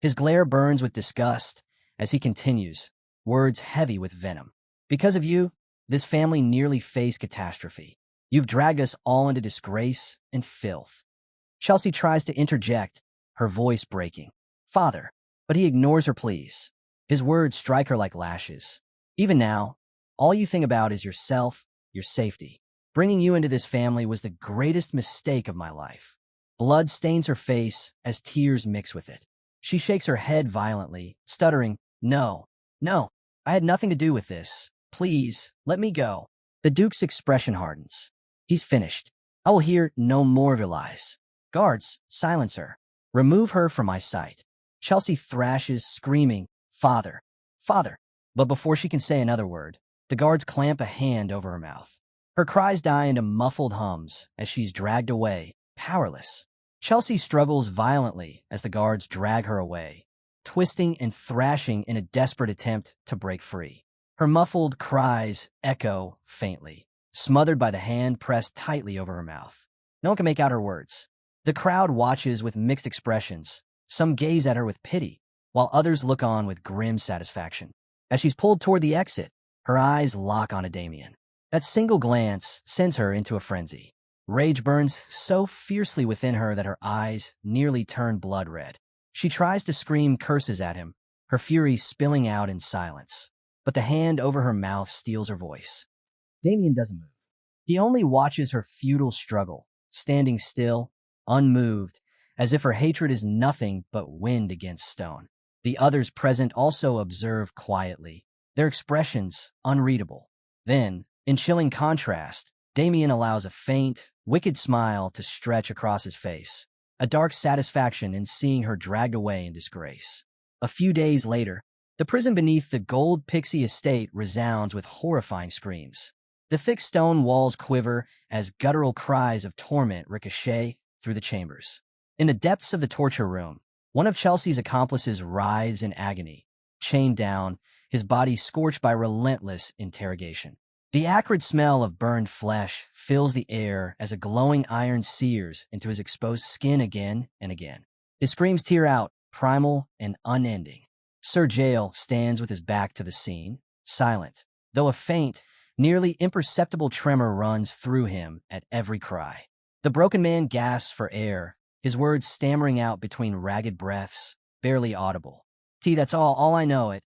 His glare burns with disgust as he continues, words heavy with venom. "Because of you, this family nearly faced catastrophe. You've dragged us all into disgrace and filth." Chelsea tries to interject, her voice breaking. "Father," but he ignores her pleas. His words strike her like lashes. "Even now, all you think about is yourself, your safety. Bringing you into this family was the greatest mistake of my life. Blood stains her face as tears mix with it. She shakes her head violently, stuttering, "No, no, I had nothing to do with this. Please, let me go." The Duke's expression hardens. He's finished. I will hear no more of your lies. Guards, silence her. Remove her from my sight. Chelsea thrashes, screaming, "Father, father." But before she can say another word, the guards clamp a hand over her mouth. Her cries die into muffled hums as she's dragged away, powerless. Chelsea struggles violently as the guards drag her away, twisting and thrashing in a desperate attempt to break free. Her muffled cries echo faintly, smothered by the hand pressed tightly over her mouth. No one can make out her words. The crowd watches with mixed expressions. Some gaze at her with pity, while others look on with grim satisfaction. As she's pulled toward the exit, her eyes lock onto Damien. That single glance sends her into a frenzy. Rage burns so fiercely within her that her eyes nearly turn blood red. She tries to scream curses at him, her fury spilling out in silence. But the hand over her mouth steals her voice. Damien doesn't move. He only watches her futile struggle, standing still, unmoved, as if her hatred is nothing but wind against stone. The others present also observe quietly, their expressions unreadable. Then, in chilling contrast, Damien allows a faint, wicked smile to stretch across his face, a dark satisfaction in seeing her dragged away in disgrace. A few days later, the prison beneath the gold Pixie estate resounds with horrifying screams. The thick stone walls quiver as guttural cries of torment ricochet through the chambers. In the depths of the torture room, one of Chelsea's accomplices writhes in agony, chained down, his body scorched by relentless interrogation. The acrid smell of burned flesh fills the air as a glowing iron sears into his exposed skin again and again. His screams tear out, primal and unending. Sir Jael stands with his back to the scene, silent, though a faint, nearly imperceptible tremor runs through him at every cry. The broken man gasps for air, his words stammering out between ragged breaths, barely audible. That's all I know it.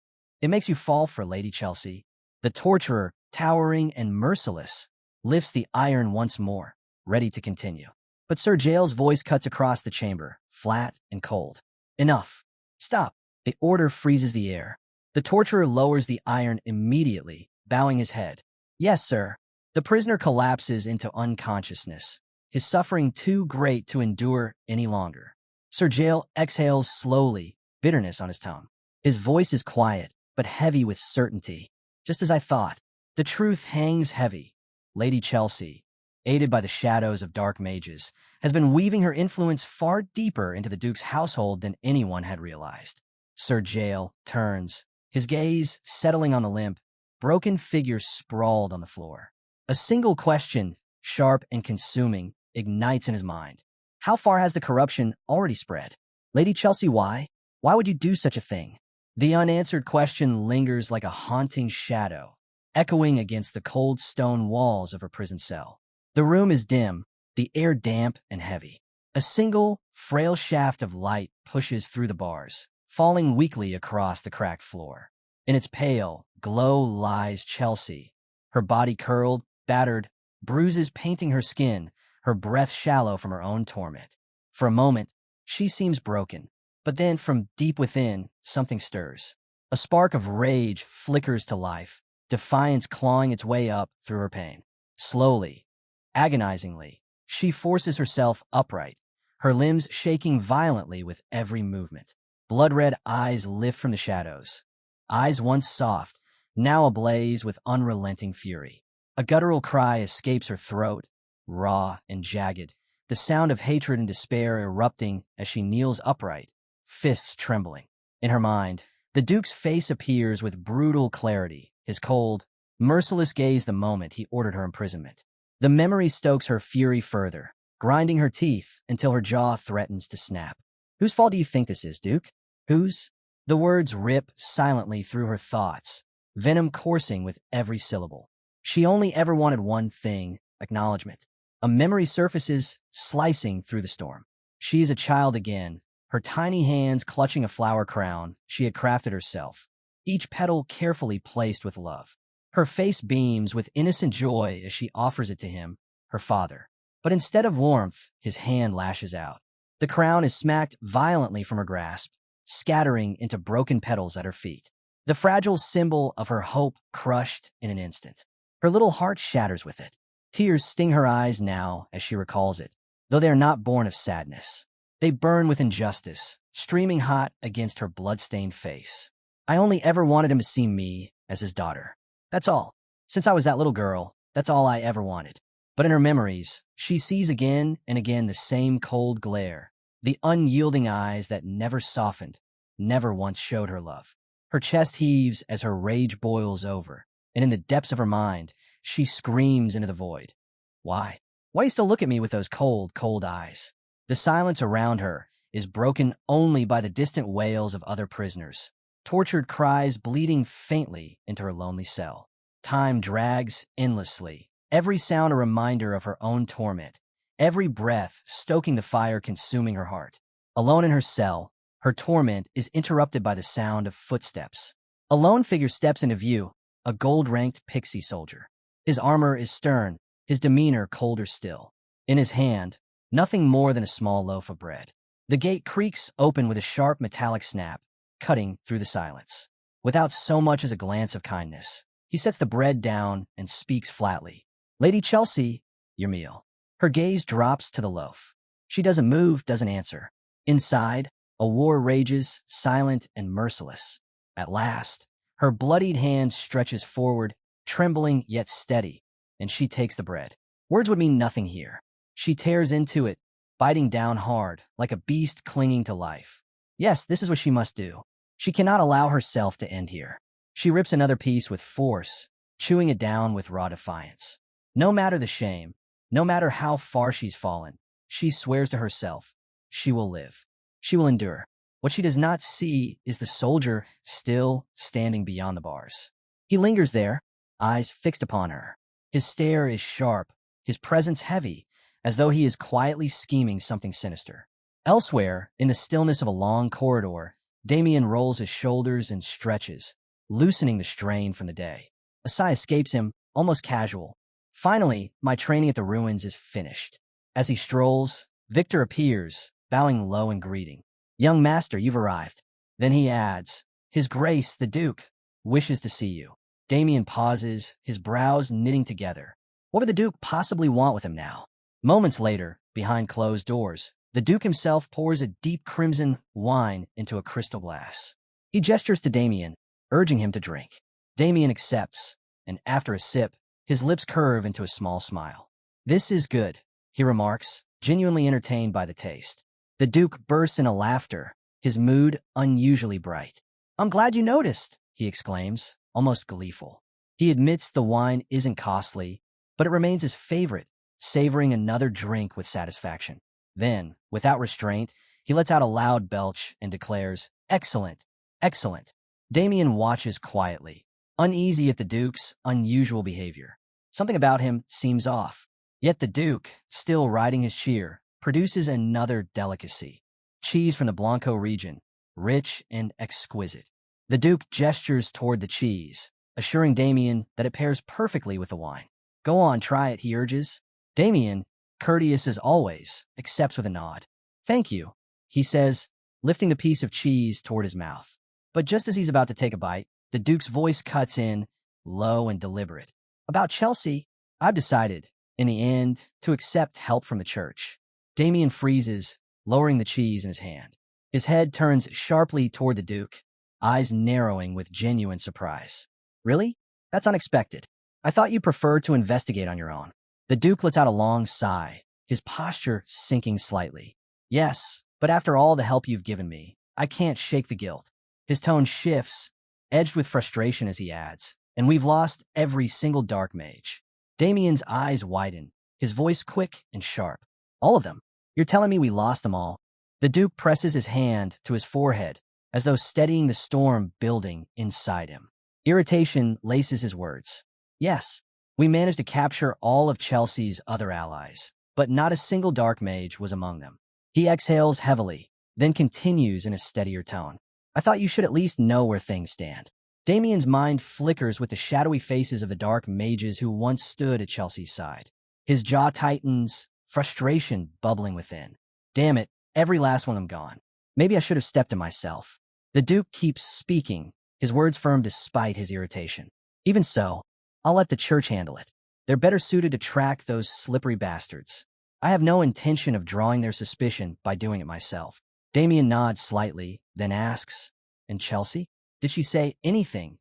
It makes you fall for Lady Chelsea. The torturer, towering and merciless, lifts the iron once more, ready to continue. But Sir Jael's voice cuts across the chamber, flat and cold. "Enough. Stop." The order freezes the air. The torturer lowers the iron immediately, bowing his head. "Yes, sir." The prisoner collapses into unconsciousness, his suffering too great to endure any longer. Sir Jael exhales slowly, bitterness on his tongue. His voice is quiet, but heavy with certainty. "Just as I thought. The truth hangs heavy. Lady Chelsea, aided by the shadows of dark mages, has been weaving her influence far deeper into the Duke's household than anyone had realized." Sir Jael turns, his gaze settling on the limp, broken figure sprawled on the floor. A single question, sharp and consuming, ignites in his mind. How far has the corruption already spread? Lady Chelsea, why? Why would you do such a thing? The unanswered question lingers like a haunting shadow, echoing against the cold stone walls of her prison cell. The room is dim, the air damp and heavy. A single, frail shaft of light pushes through the bars, falling weakly across the cracked floor. In its pale glow lies Chelsea, her body curled, battered, bruises painting her skin, her breath shallow from her own torment. For a moment, she seems broken, but then from deep within, something stirs. A spark of rage flickers to life, defiance clawing its way up through her pain. Slowly, agonizingly, she forces herself upright, her limbs shaking violently with every movement. Blood-red eyes lift from the shadows, eyes once soft, now ablaze with unrelenting fury. A guttural cry escapes her throat, raw and jagged, the sound of hatred and despair erupting as she kneels upright, fists trembling. In her mind, the Duke's face appears with brutal clarity, his cold, merciless gaze the moment he ordered her imprisonment. The memory stokes her fury further, grinding her teeth until her jaw threatens to snap. "Whose fault do you think this is, Duke? Whose?" The words rip silently through her thoughts, venom coursing with every syllable. She only ever wanted one thing, acknowledgement. A memory surfaces, slicing through the storm. She is a child again, her tiny hands clutching a flower crown she had crafted herself, each petal carefully placed with love. Her face beams with innocent joy as she offers it to him, her father. But instead of warmth, his hand lashes out. The crown is smacked violently from her grasp, scattering into broken petals at her feet. The fragile symbol of her hope crushed in an instant. Her little heart shatters with it. Tears sting her eyes now as she recalls it, though they are not born of sadness. They burn with injustice, streaming hot against her blood-stained face. I only ever wanted him to see me as his daughter. That's all. Since I was that little girl, that's all I ever wanted. But in her memories, she sees again and again the same cold glare, the unyielding eyes that never softened, never once showed her love. Her chest heaves as her rage boils over, and in the depths of her mind, she screams into the void. Why? Why you still look at me with those cold, cold eyes? The silence around her is broken only by the distant wails of other prisoners, tortured cries bleeding faintly into her lonely cell. Time drags endlessly, every sound a reminder of her own torment, every breath stoking the fire consuming her heart. Alone in her cell, her torment is interrupted by the sound of footsteps. A lone figure steps into view, a gold-ranked Pixie soldier. His armor is stern, his demeanor colder still. In his hand, nothing more than a small loaf of bread. The gate creaks open with a sharp metallic snap, cutting through the silence. Without so much as a glance of kindness, he sets the bread down and speaks flatly. "Lady Chelsea, your meal." Her gaze drops to the loaf. She doesn't move, doesn't answer. Inside, a war rages, silent and merciless. At last, her bloodied hand stretches forward, trembling yet steady, and she takes the bread. Words would mean nothing here. She tears into it, biting down hard, like a beast clinging to life. Yes, this is what she must do. She cannot allow herself to end here. She rips another piece with force, chewing it down with raw defiance. No matter the shame, no matter how far she's fallen, she swears to herself, she will live. She will endure. What she does not see is the soldier still standing beyond the bars. He lingers there, eyes fixed upon her. His stare is sharp, his presence heavy, as though he is quietly scheming something sinister. Elsewhere, in the stillness of a long corridor, Damien rolls his shoulders and stretches, loosening the strain from the day. A sigh escapes him, almost casual. Finally, my training at the ruins is finished. As he strolls, Victor appears, bowing low in greeting. "Young master, you've arrived." Then he adds, "His Grace, the Duke, wishes to see you." Damien pauses, his brows knitting together. What would the Duke possibly want with him now? Moments later, behind closed doors, the Duke himself pours a deep crimson wine into a crystal glass. He gestures to Damien, urging him to drink. Damien accepts, and after a sip, his lips curve into a small smile. "This is good," he remarks, genuinely entertained by the taste. The Duke bursts into laughter, his mood unusually bright. "I'm glad you noticed," he exclaims, almost gleeful. He admits the wine isn't costly, but it remains his favorite, savoring another drink with satisfaction. Then, without restraint, he lets out a loud belch and declares, "Excellent, excellent." Damien watches quietly, uneasy at the Duke's unusual behavior. Something about him seems off. Yet the Duke, still riding his cheer, produces another delicacy. Cheese from the Blanco region, rich and exquisite. The Duke gestures toward the cheese, assuring Damien that it pairs perfectly with the wine. "Go on, try it," he urges. Damien, courteous as always, accepts with a nod. "Thank you," he says, lifting the piece of cheese toward his mouth. But just as he's about to take a bite, the Duke's voice cuts in, low and deliberate. "About Chelsea, I've decided, in the end, to accept help from the church." Damien freezes, lowering the cheese in his hand. His head turns sharply toward the Duke, eyes narrowing with genuine surprise. "Really? That's unexpected. I thought you preferred to investigate on your own." The Duke lets out a long sigh, his posture sinking slightly. "Yes, but after all the help you've given me, I can't shake the guilt." His tone shifts, edged with frustration as he adds, "And we've lost every single dark mage." Damien's eyes widen, his voice quick and sharp. "All of them? You're telling me we lost them all?" The Duke presses his hand to his forehead, as though steadying the storm building inside him. Irritation laces his words. "Yes, we managed to capture all of Chelsea's other allies, but not a single dark mage was among them." He exhales heavily, then continues in a steadier tone. "I thought you should at least know where things stand." Damien's mind flickers with the shadowy faces of the dark mages who once stood at Chelsea's side. His jaw tightens, frustration bubbling within. Damn it, every last one of them gone. Maybe I should have stepped in myself. The Duke keeps speaking, his words firm despite his irritation. Even so, I'll let the church handle it. They're better suited to track those slippery bastards. I have no intention of drawing their suspicion by doing it myself. Damien nods slightly, then asks, "And Chelsea? Did she say anything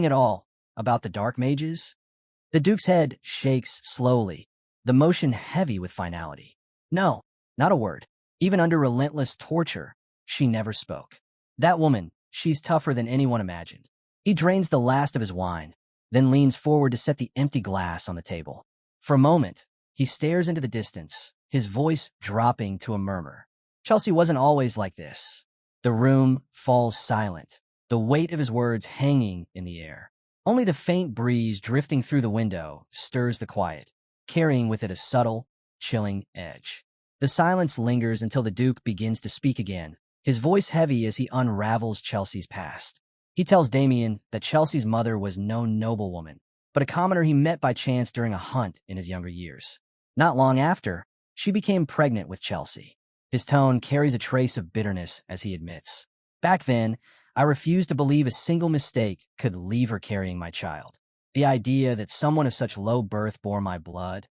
at all, about the dark mages?" The Duke's head shakes slowly, the motion heavy with finality. No, not a word. Even under relentless torture, she never spoke. That woman, she's tougher than anyone imagined. He drains the last of his wine, then leans forward to set the empty glass on the table. For a moment, he stares into the distance, his voice dropping to a murmur. Chelsea wasn't always like this. The room falls silent, the weight of his words hanging in the air. Only the faint breeze drifting through the window stirs the quiet, carrying with it a subtle, chilling edge. The silence lingers until the Duke begins to speak again, his voice heavy as he unravels Chelsea's past. He tells Damien that Chelsea's mother was no noblewoman, but a commoner he met by chance during a hunt in his younger years. Not long after, she became pregnant with Chelsea. His tone carries a trace of bitterness as he admits, "Back then, I refused to believe a single mistake could leave her carrying my child. The idea that someone of such low birth bore my blood,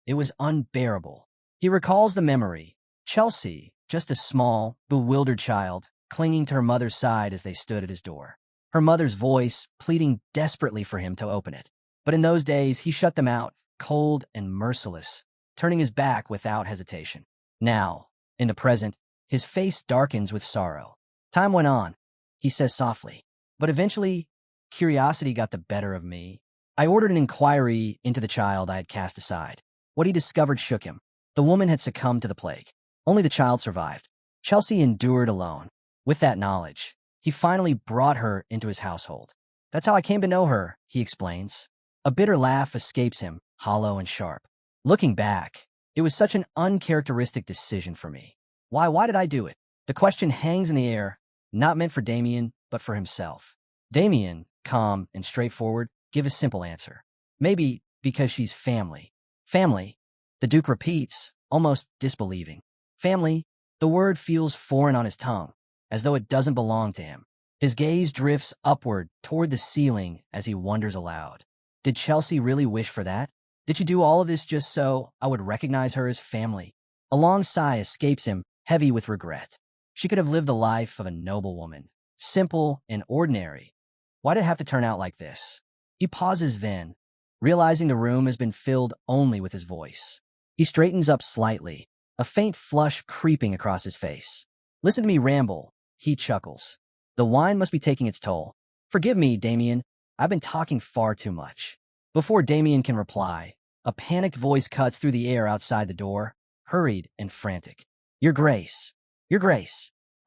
it was unbearable." He recalls the memory. Chelsea, just a small, bewildered child, clinging to her mother's side as they stood at his door. Her mother's voice pleading desperately for him to open it. But in those days, he shut them out, cold and merciless, turning his back without hesitation. Now, in the present, his face darkens with sorrow. Time went on, he says softly, but eventually, curiosity got the better of me. I ordered an inquiry into the child I had cast aside. What he discovered shook him. The woman had succumbed to the plague. Only the child survived. Chelsea endured alone. With that knowledge, he finally brought her into his household. That's how I came to know her, he explains. A bitter laugh escapes him, hollow and sharp. Looking back, it was such an uncharacteristic decision for me. Why did I do it? The question hangs in the air, not meant for Damien, but for himself. Damien, calm and straightforward, give a simple answer. Maybe because she's family. Family, the Duke repeats, almost disbelieving. Family, the word feels foreign on his tongue, as though it doesn't belong to him. His gaze drifts upward toward the ceiling as he wonders aloud. Did Chelsea really wish for that? Did she do all of this just so I would recognize her as family? A long sigh escapes him, heavy with regret. She could have lived the life of a noblewoman, simple and ordinary. Why did it have to turn out like this? He pauses then, realizing the room has been filled only with his voice. He straightens up slightly, a faint flush creeping across his face. "Listen to me ramble," he chuckles. "The wine must be taking its toll. Forgive me, Damien, I've been talking far too much." Before Damien can reply, a panicked voice cuts through the air outside the door, hurried and frantic. Your Grace,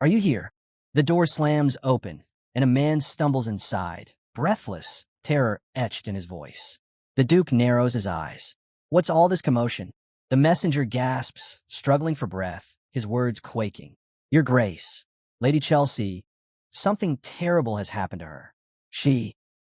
are you here?" The door slams open, and a man stumbles inside, breathless, terror etched in his voice. The Duke narrows his eyes. What's all this commotion? The messenger gasps, struggling for breath, his words quaking. "Your Grace, Lady Chelsea, something terrible has happened to her.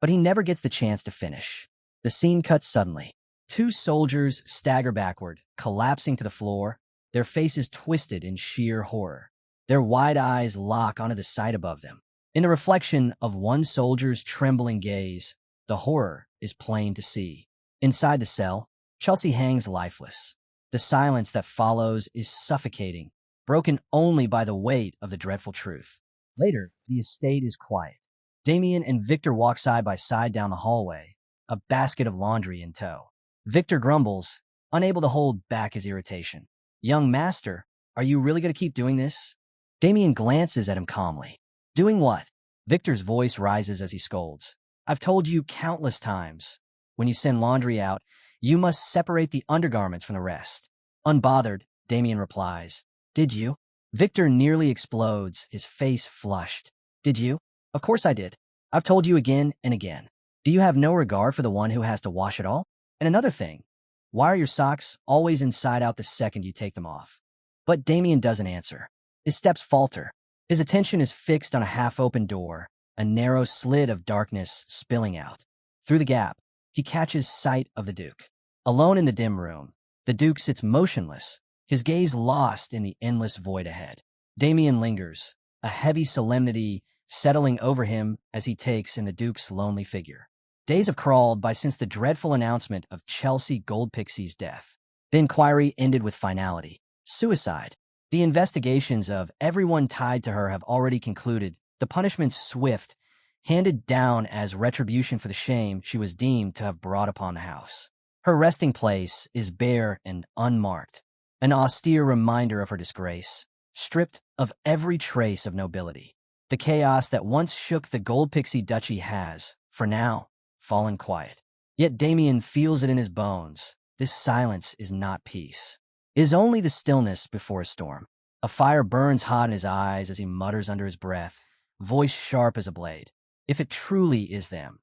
But he never gets the chance to finish. The scene cuts suddenly. Two soldiers stagger backward, collapsing to the floor, their faces twisted in sheer horror. Their wide eyes lock onto the sight above them. In the reflection of one soldier's trembling gaze, the horror is plain to see. Inside the cell, Chelsea hangs lifeless. The silence that follows is suffocating, broken only by the weight of the dreadful truth. Later, the estate is quiet. Damien and Victor walk side by side down the hallway, a basket of laundry in tow. Victor grumbles, unable to hold back his irritation. "Young master, are you really going to keep doing this?" Damien glances at him calmly. "Doing what?" Victor's voice rises as he scolds. "I've told you countless times. When you send laundry out, you must separate the undergarments from the rest." Unbothered, Damien replies, "Did you?" Victor nearly explodes, his face flushed. "Did you?" "Of course I did. I've told you again and again. Do you have no regard for the one who has to wash it all? And another thing, why are your socks always inside out the second you take them off?" But Damien doesn't answer. His steps falter. His attention is fixed on a half-open door, a narrow slit of darkness spilling out. Through the gap, he catches sight of the Duke. Alone in the dim room, the Duke sits motionless, his gaze lost in the endless void ahead. Damien lingers, a heavy solemnity settling over him as he takes in the Duke's lonely figure. Days have crawled by since the dreadful announcement of Chelsea Gold Pixie's death. The inquiry ended with finality. Suicide. The investigations of everyone tied to her have already concluded, the punishment swift, handed down as retribution for the shame she was deemed to have brought upon the house. Her resting place is bare and unmarked, an austere reminder of her disgrace, stripped of every trace of nobility. The chaos that once shook the Gold Pixie Duchy has, for now, fallen quiet. Yet Damien feels it in his bones. This silence is not peace. It is only the stillness before a storm. A fire burns hot in his eyes as he mutters under his breath, voice sharp as a blade. If it truly is them,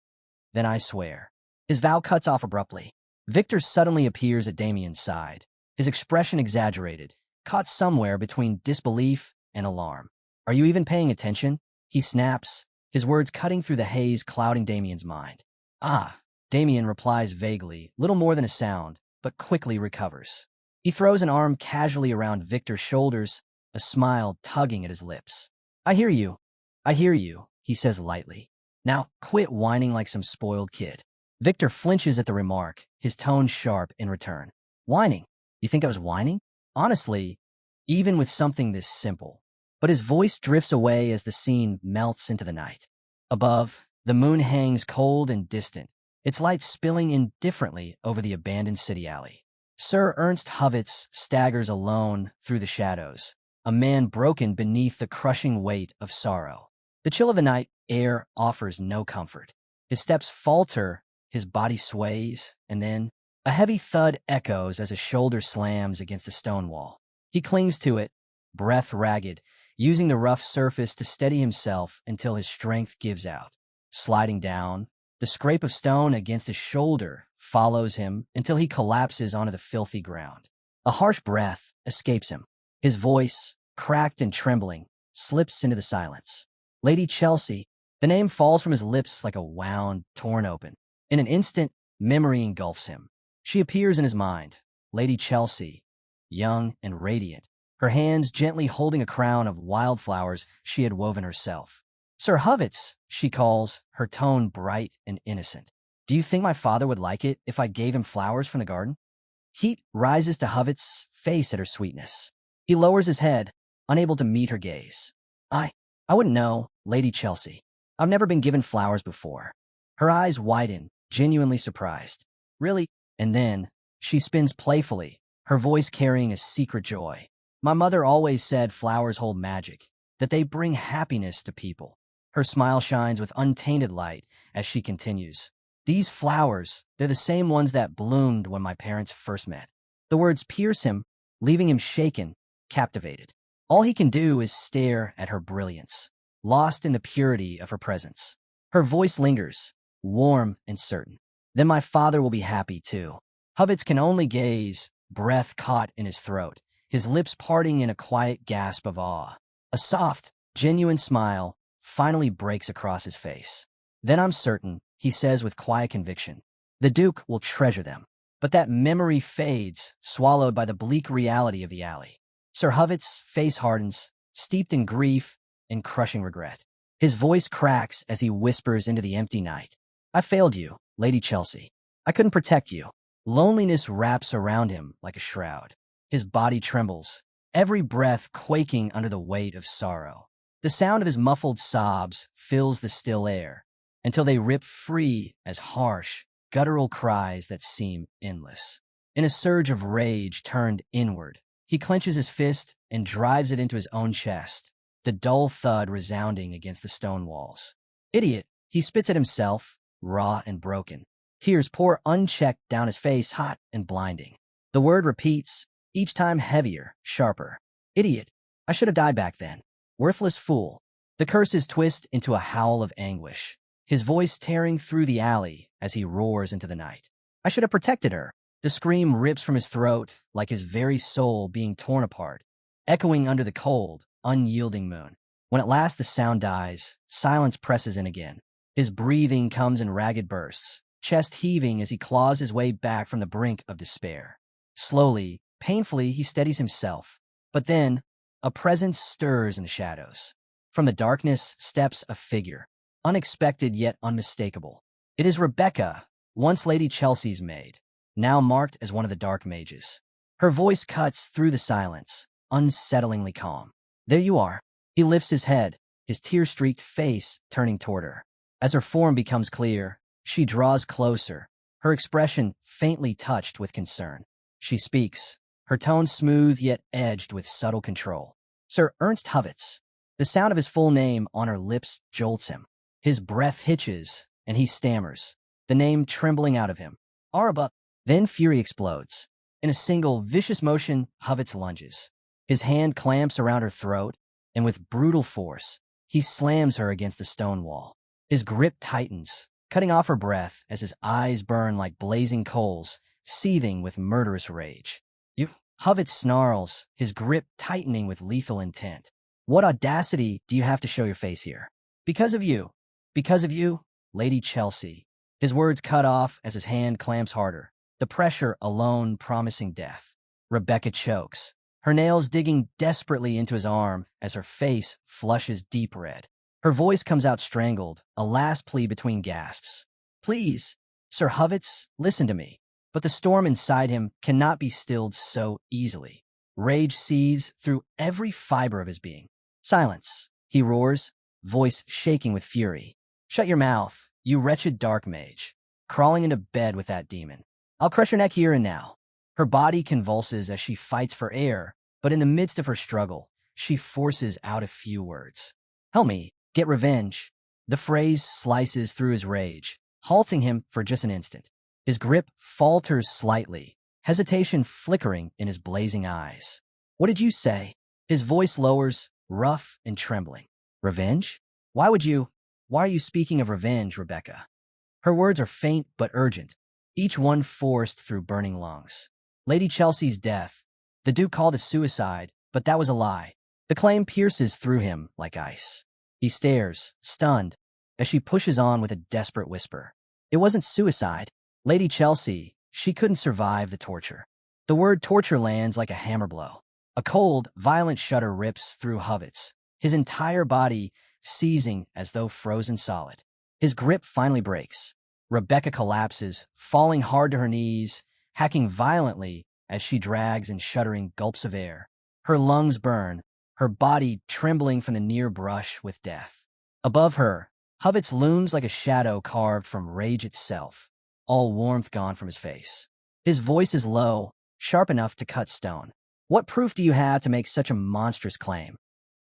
then I swear. His vow cuts off abruptly. Victor suddenly appears at Damien's side, his expression exaggerated, caught somewhere between disbelief and alarm. Are you even paying attention? He snaps, his words cutting through the haze clouding Damien's mind. Ah, Damien replies vaguely, little more than a sound, but quickly recovers. He throws an arm casually around Victor's shoulders, a smile tugging at his lips. I hear you, he says lightly. Now quit whining like some spoiled kid. Victor flinches at the remark, his tone sharp in return. Whining? You think I was whining? Honestly, even with something this simple. But his voice drifts away as the scene melts into the night. Above, the moon hangs cold and distant, its light spilling indifferently over the abandoned city alley. Sir Ernst Hovitz staggers alone through the shadows, a man broken beneath the crushing weight of sorrow. The chill of the night air offers no comfort. His steps falter, his body sways, and then a heavy thud echoes as his shoulder slams against the stone wall. He clings to it, breath ragged, using the rough surface to steady himself until his strength gives out. Sliding down, the scrape of stone against his shoulder follows him until he collapses onto the filthy ground. A harsh breath escapes him. His voice, cracked and trembling, slips into the silence. Lady Chelsea. The name falls from his lips like a wound torn open. In an instant, memory engulfs him. She appears in his mind, Lady Chelsea, young and radiant, her hands gently holding a crown of wildflowers she had woven herself. Sir Hovitz, she calls, her tone bright and innocent. Do you think my father would like it if I gave him flowers from the garden? Heat rises to Hovitz's face at her sweetness. He lowers his head, unable to meet her gaze. I wouldn't know, Lady Chelsea. I've never been given flowers before. Her eyes widen, genuinely surprised. Really? And then, she spins playfully, her voice carrying a secret joy. My mother always said flowers hold magic, that they bring happiness to people. Her smile shines with untainted light as she continues. These flowers, they're the same ones that bloomed when my parents first met. The words pierce him, leaving him shaken, captivated. All he can do is stare at her brilliance, lost in the purity of her presence. Her voice lingers, warm and certain. Then my father will be happy too. Hovitz can only gaze, breath caught in his throat, his lips parting in a quiet gasp of awe. A soft, genuine smile finally breaks across his face. Then I'm certain, he says with quiet conviction, the Duke will treasure them. But that memory fades, swallowed by the bleak reality of the alley. Sir Hovitz's face hardens, steeped in grief and crushing regret. His voice cracks as he whispers into the empty night. I failed you, Lady Chelsea. I couldn't protect you. Loneliness wraps around him like a shroud. His body trembles, every breath quaking under the weight of sorrow. The sound of his muffled sobs fills the still air, until they rip free as harsh, guttural cries that seem endless. In a surge of rage turned inward, he clenches his fist and drives it into his own chest, the dull thud resounding against the stone walls. Idiot, he spits at himself, raw and broken. Tears pour unchecked down his face, hot and blinding. The word repeats, each time heavier, sharper. Idiot, I should have died back then. Worthless fool. The curses twist into a howl of anguish, his voice tearing through the alley as he roars into the night. I should have protected her. The scream rips from his throat like his very soul being torn apart, echoing under the cold, unyielding moon. When at last the sound dies, silence presses in again. His breathing comes in ragged bursts, chest heaving as he claws his way back from the brink of despair. Slowly, painfully, he steadies himself. But then, a presence stirs in the shadows. From the darkness steps a figure, unexpected yet unmistakable. It is Rebecca, once Lady Chelsea's maid, now marked as one of the dark mages. Her voice cuts through the silence, unsettlingly calm. There you are. He lifts his head, his tear-streaked face turning toward her. As her form becomes clear, she draws closer, her expression faintly touched with concern. She speaks, her tone smooth yet edged with subtle control. Sir Ernst Hovitz. The sound of his full name on her lips jolts him. His breath hitches, and he stammers, the name trembling out of him. Araba. Then fury explodes. In a single, vicious motion, Hovitz lunges. His hand clamps around her throat, and with brutal force, he slams her against the stone wall. His grip tightens, cutting off her breath as his eyes burn like blazing coals, seething with murderous rage. You. Hovitz snarls, his grip tightening with lethal intent. What audacity do you have to show your face here? Because of you. Because of you, Lady Chelsea. His words cut off as his hand clamps harder, the pressure alone promising death. Rebecca chokes, her nails digging desperately into his arm as her face flushes deep red. Her voice comes out strangled, a last plea between gasps. Please, Sir Hovitz, listen to me. But the storm inside him cannot be stilled so easily. Rage seethes through every fiber of his being. Silence, he roars, voice shaking with fury. Shut your mouth, you wretched dark mage. Crawling into bed with that demon. I'll crush your neck here and now. Her body convulses as she fights for air, but in the midst of her struggle, she forces out a few words. Help me, get revenge. The phrase slices through his rage, halting him for just an instant. His grip falters slightly, hesitation flickering in his blazing eyes. What did you say? His voice lowers, rough and trembling. Revenge? Why are you speaking of revenge, Rebecca? Her words are faint but urgent, each one forced through burning lungs. Lady Chelsea's death. The Duke called it suicide, but that was a lie. The claim pierces through him like ice. He stares, stunned, as she pushes on with a desperate whisper. It wasn't suicide. Lady Chelsea, she couldn't survive the torture. The word torture lands like a hammer blow. A cold, violent shudder rips through Hovitz, his entire body seizing as though frozen solid. His grip finally breaks. Rebecca collapses, falling hard to her knees, hacking violently as she drags in shuddering gulps of air. Her lungs burn, her body trembling from the near brush with death. Above her, Hovitz looms like a shadow carved from rage itself, all warmth gone from his face. His voice is low, sharp enough to cut stone. What proof do you have to make such a monstrous claim?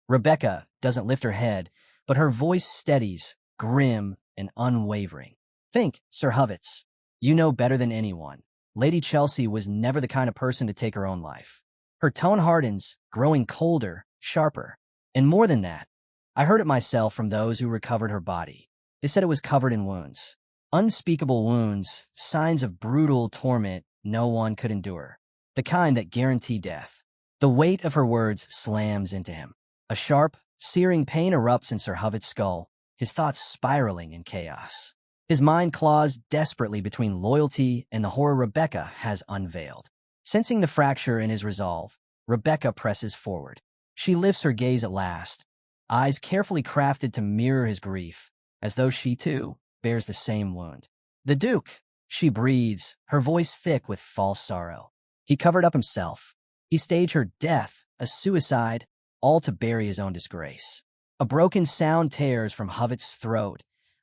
Rebecca doesn't lift her head, but her voice steadies, grim and unwavering. Think, Sir Hovitz. You know better than anyone. Lady Chelsea was never the kind of person to take her own life. Her tone hardens, growing colder, sharper. And more than that, I heard it myself from those who recovered her body. They said it was covered in wounds. Unspeakable wounds, signs of brutal torment no one could endure. The kind that guarantee death. The weight of her words slams into him. A sharp, searing pain erupts in Sir Hovitz's skull, his thoughts spiraling in chaos. His mind claws desperately between loyalty and the horror Rebecca has unveiled. Sensing the fracture in his resolve, Rebecca presses forward. She lifts her gaze at last, eyes carefully crafted to mirror his grief, as though she, too, bears the same wound. The Duke, she breathes, her voice thick with false sorrow. He covered up himself. He staged her death, a suicide, all to bury his own disgrace. A broken sound tears from Hovitz's throat,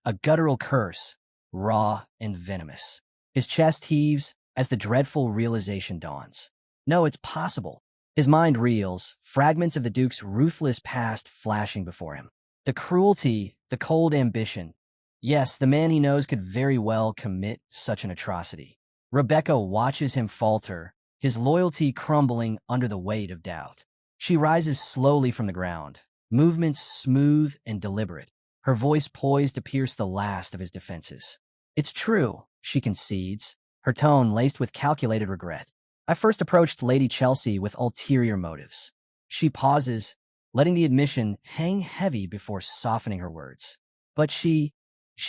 a guttural curse, raw and venomous. His chest heaves as the dreadful realization dawns. No, it's possible. His mind reels, fragments of the Duke's ruthless past flashing before him. The cruelty, the cold ambition. Yes, the man he knows could very well commit such an atrocity. Rebecca watches him falter, his loyalty crumbling under the weight of doubt. She rises slowly from the ground, movements smooth and deliberate, her voice poised to pierce the last of his defenses. It's true, she concedes, her tone laced with calculated regret. I first approached Lady Chelsea with ulterior motives. She pauses, letting the admission hang heavy before softening her words. But she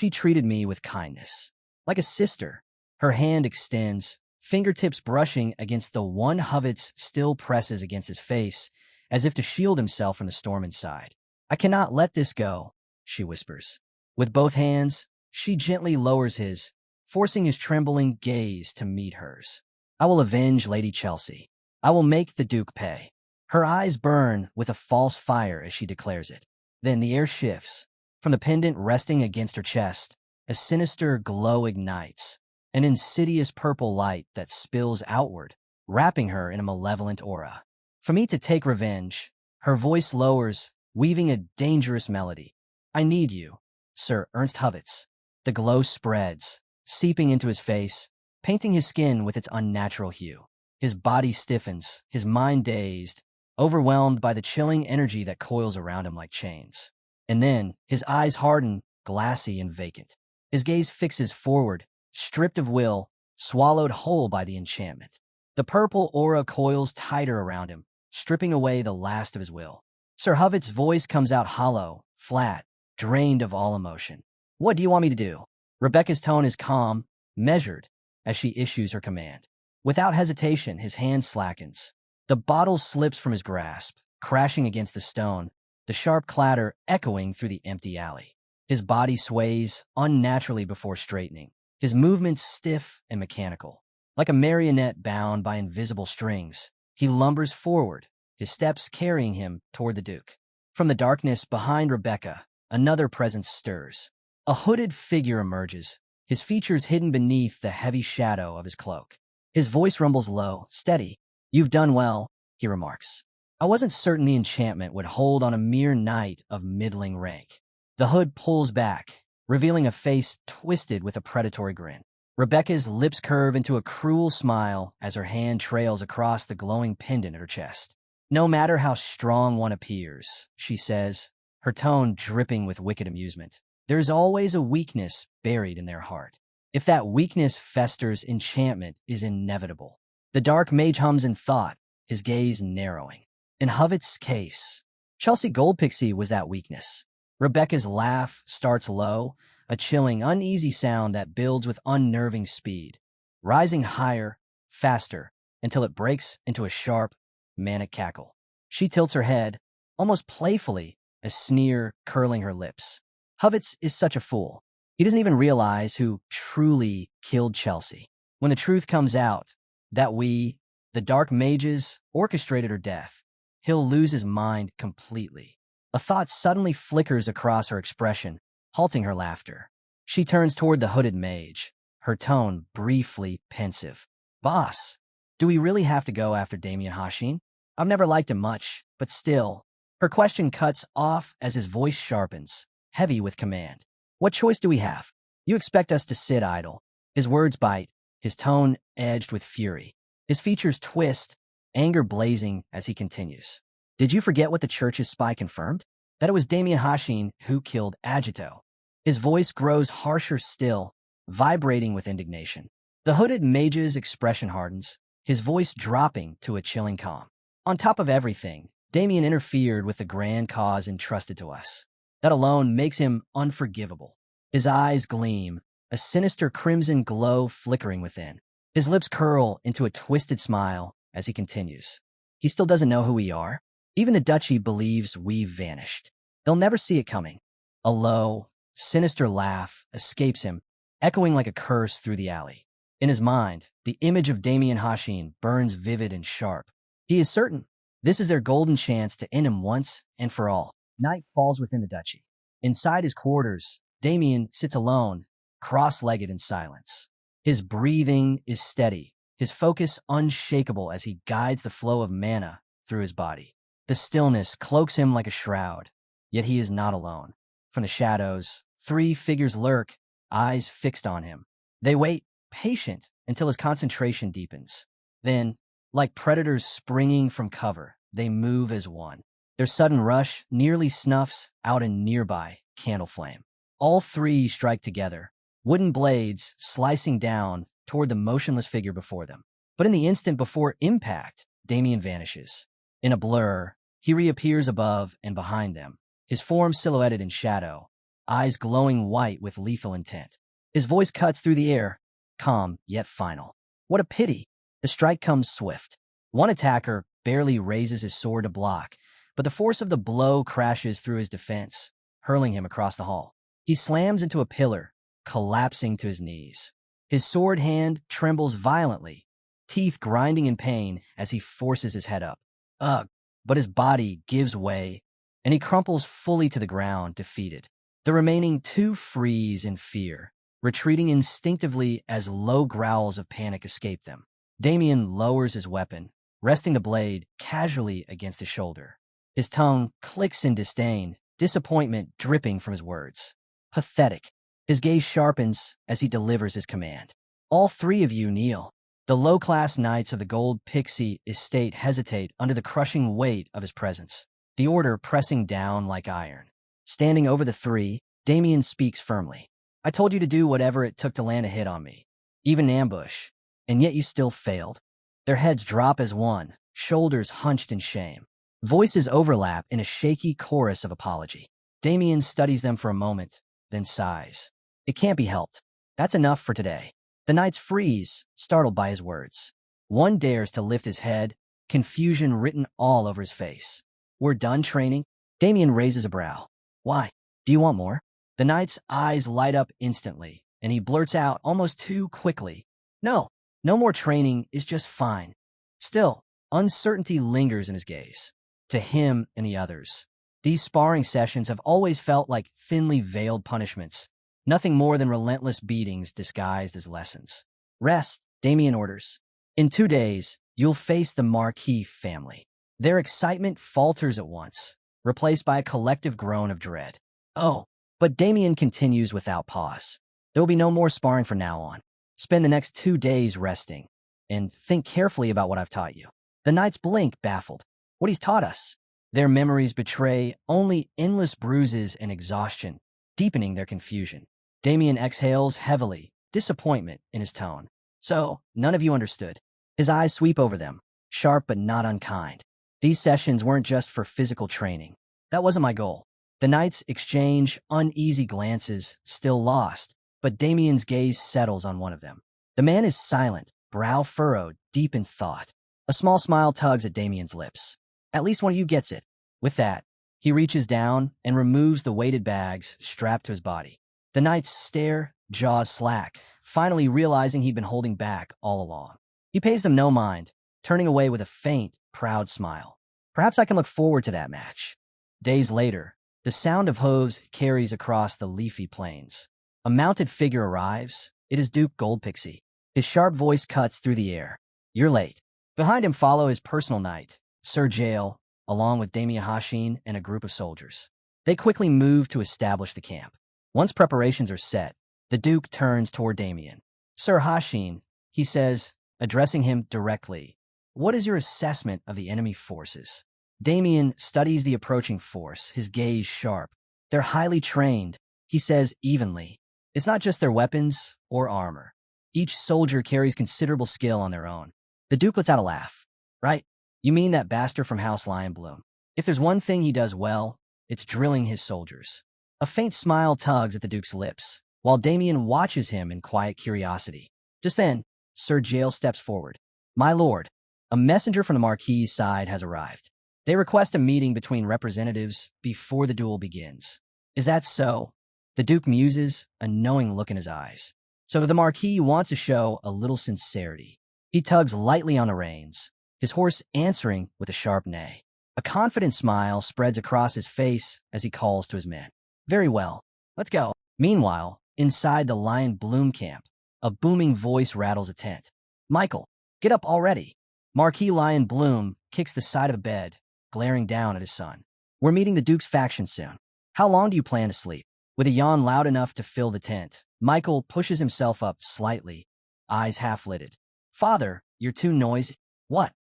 treated me with kindness. Like a sister. Her hand extends, fingertips brushing against the one Hovitz still presses against his face, as if to shield himself from the storm inside. I cannot let this go, she whispers. With both hands, she gently lowers his, forcing his trembling gaze to meet hers. I will avenge Lady Chelsea. I will make the Duke pay. Her eyes burn with a false fire as she declares it. Then the air shifts. From the pendant resting against her chest, a sinister glow ignites, an insidious purple light that spills outward, wrapping her in a malevolent aura. For me to take revenge, her voice lowers, weaving a dangerous melody. I need you, Sir Ernst Hovitz. The glow spreads, seeping into his face, painting his skin with its unnatural hue. His body stiffens, his mind dazed, overwhelmed by the chilling energy that coils around him like chains. And then, his eyes harden, glassy and vacant. His gaze fixes forward, stripped of will, swallowed whole by the enchantment. The purple aura coils tighter around him, stripping away the last of his will. Sir Hovitz's voice comes out hollow, flat, drained of all emotion. What do you want me to do? Rebecca's tone is calm, measured, as she issues her command. Without hesitation, his hand slackens. The bottle slips from his grasp, crashing against the stone, the sharp clatter echoing through the empty alley. His body sways unnaturally before straightening, his movements stiff and mechanical. Like a marionette bound by invisible strings, he lumbers forward, his steps carrying him toward the Duke. From the darkness behind Rebecca, another presence stirs. A hooded figure emerges, his features hidden beneath the heavy shadow of his cloak. His voice rumbles low, steady. You've done well, he remarks. I wasn't certain the enchantment would hold on a mere knight of middling rank. The hood pulls back, revealing a face twisted with a predatory grin. Rebecca's lips curve into a cruel smile as her hand trails across the glowing pendant at her chest. No matter how strong one appears, she says, her tone dripping with wicked amusement, there's always a weakness buried in their heart. If that weakness festers, enchantment is inevitable. The dark mage hums in thought, his gaze narrowing. In Hovitz's case, Chelsea Goldpixie was that weakness. Rebecca's laugh starts low, a chilling, uneasy sound that builds with unnerving speed, rising higher, faster, until it breaks into a sharp, manic cackle. She tilts her head, almost playfully, a sneer curling her lips. Hovitz is such a fool. He doesn't even realize who truly killed Chelsea. When the truth comes out, that we, the dark mages, orchestrated her death, he'll lose his mind completely. A thought suddenly flickers across her expression, halting her laughter. She turns toward the hooded mage, her tone briefly pensive. Boss, do we really have to go after Damien Hashin? I've never liked him much, but still. Her question cuts off as his voice sharpens, heavy with command. What choice do we have? You expect us to sit idle. His words bite, his tone edged with fury. His features twist, anger blazing as he continues. Did you forget what the church's spy confirmed? That it was Damien Hashin who killed Agito. His voice grows harsher still, vibrating with indignation. The hooded mage's expression hardens, his voice dropping to a chilling calm. On top of everything, Damien interfered with the grand cause entrusted to us. That alone makes him unforgivable. His eyes gleam, a sinister crimson glow flickering within. His lips curl into a twisted smile as he continues. He still doesn't know who we are. Even the duchy believes we've vanished. They'll never see it coming. A low, sinister laugh escapes him, echoing like a curse through the alley. In his mind, the image of Damien Hashin burns vivid and sharp. He is certain this is their golden chance to end him once and for all. Night falls within the duchy. Inside his quarters, Damien sits alone, cross-legged in silence. His breathing is steady, his focus unshakable as he guides the flow of mana through his body. The stillness cloaks him like a shroud, yet he is not alone. From the shadows, three figures lurk, eyes fixed on him. They wait, patient, until his concentration deepens. Then, like predators springing from cover, they move as one. Their sudden rush nearly snuffs out a nearby candle flame. All three strike together, wooden blades slicing down toward the motionless figure before them. But in the instant before impact, Damien vanishes. In a blur, He reappears above and behind them, his form silhouetted in shadow, eyes glowing white with lethal intent. His voice cuts through the air, calm yet final. What a pity! The strike comes swift. One attacker barely raises his sword to block, but the force of the blow crashes through his defense, hurling him across the hall. He slams into a pillar, collapsing to his knees. His sword hand trembles violently, teeth grinding in pain as he forces his head up. Ugh! But his body gives way, and he crumples fully to the ground, defeated. The remaining two freeze in fear, retreating instinctively as low growls of panic escape them. Damien lowers his weapon, resting the blade casually against his shoulder. His tongue clicks in disdain, disappointment dripping from his words. Pathetic. His gaze sharpens as he delivers his command. All three of you kneel. The low-class knights of the gold Pixie estate hesitate under the crushing weight of his presence, the order pressing down like iron. Standing over the three, Damien speaks firmly. I told you to do whatever it took to land a hit on me, even ambush, and yet you still failed. Their heads drop as one, shoulders hunched in shame. Voices overlap in a shaky chorus of apology. Damien studies them for a moment, then sighs. It can't be helped. That's enough for today. The knights freeze, startled by his words. One dares to lift his head, confusion written all over his face. We're done training? Damien raises a brow. Why? Do you want more? The knight's eyes light up instantly, and he blurts out almost too quickly. No more training is just fine. Still, uncertainty lingers in his gaze. To him and the others, these sparring sessions have always felt like thinly veiled punishments. Nothing more than relentless beatings disguised as lessons. Rest, Damien orders. In 2 days, you'll face the Marquis family. Their excitement falters at once, replaced by a collective groan of dread. Oh, but Damien continues without pause. There will be no more sparring from now on. Spend the next 2 days resting, and think carefully about what I've taught you. The knights blink, baffled. What he's taught us. Their memories betray only endless bruises and exhaustion, deepening their confusion. Damien exhales heavily, disappointment in his tone. So, none of you understood. His eyes sweep over them, sharp but not unkind. These sessions weren't just for physical training. That wasn't my goal. The knights exchange uneasy glances, still lost, but Damien's gaze settles on one of them. The man is silent, brow furrowed, deep in thought. A small smile tugs at Damien's lips. At least one of you gets it. With that, he reaches down and removes the weighted bags strapped to his body. The knights stare, jaws slack, finally realizing he'd been holding back all along. He pays them no mind, turning away with a faint, proud smile. Perhaps I can look forward to that match. Days later, the sound of hooves carries across the leafy plains. A mounted figure arrives. It is Duke Gold Pixie. His sharp voice cuts through the air. You're late. Behind him follow his personal knight, Sir Jael, along with Damien Hashin and a group of soldiers. They quickly move to establish the camp. Once preparations are set, the Duke turns toward Damien. Sir Hashin, he says, addressing him directly. What is your assessment of the enemy forces? Damien studies the approaching force, his gaze sharp. They're highly trained, he says evenly. It's not just their weapons or armor. Each soldier carries considerable skill on their own. The Duke lets out a laugh. Right? You mean that bastard from House Lionbloom? If there's one thing he does well, it's drilling his soldiers. A faint smile tugs at the Duke's lips, while Damien watches him in quiet curiosity. Just then, Sir Jael steps forward. My lord, a messenger from the Marquis' side has arrived. They request a meeting between representatives before the duel begins. Is that so? The Duke muses, a knowing look in his eyes. So the Marquis wants to show a little sincerity. He tugs lightly on the reins, his horse answering with a sharp neigh. A confident smile spreads across his face as he calls to his men. Very well, let's go. Meanwhile, inside the Lion Bloom camp, a booming voice rattles a tent. Michael, get up already. Marquis Lion Bloom kicks the side of the bed, glaring down at his son. We're meeting the Duke's faction soon. How long do you plan to sleep? With a yawn loud enough to fill the tent, Michael pushes himself up slightly, eyes half-lidded. Father, you're too noisy. What?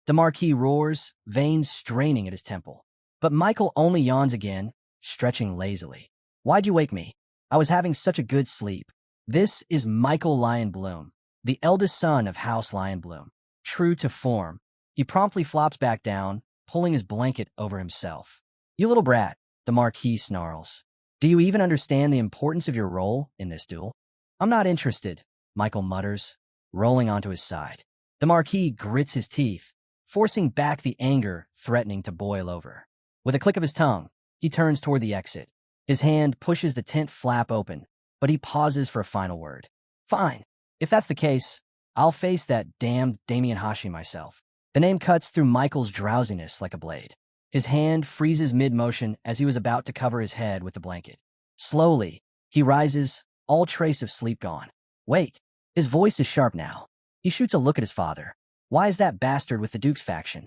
The Marquis roars, veins straining at his temple. But Michael only yawns again, stretching lazily. Why'd you wake me? I was having such a good sleep. This is Michael Lion Bloom, the eldest son of House Lion Bloom. True to form, he promptly flops back down, pulling his blanket over himself. "You little brat," the Marquis snarls. "Do you even understand the importance of your role in this duel?" "I'm not interested," Michael mutters, rolling onto his side. The Marquis grits his teeth, forcing back the anger threatening to boil over. With a click of his tongue, he turns toward the exit. His hand pushes the tent flap open, but he pauses for a final word. "Fine. If that's the case, I'll face that damned Damien Hashi myself." The name cuts through Michael's drowsiness like a blade. His hand freezes mid-motion as he was about to cover his head with the blanket. Slowly, he rises, all trace of sleep gone. "Wait." His voice is sharp now. He shoots a look at his father. "Why is that bastard with the Duke's faction?"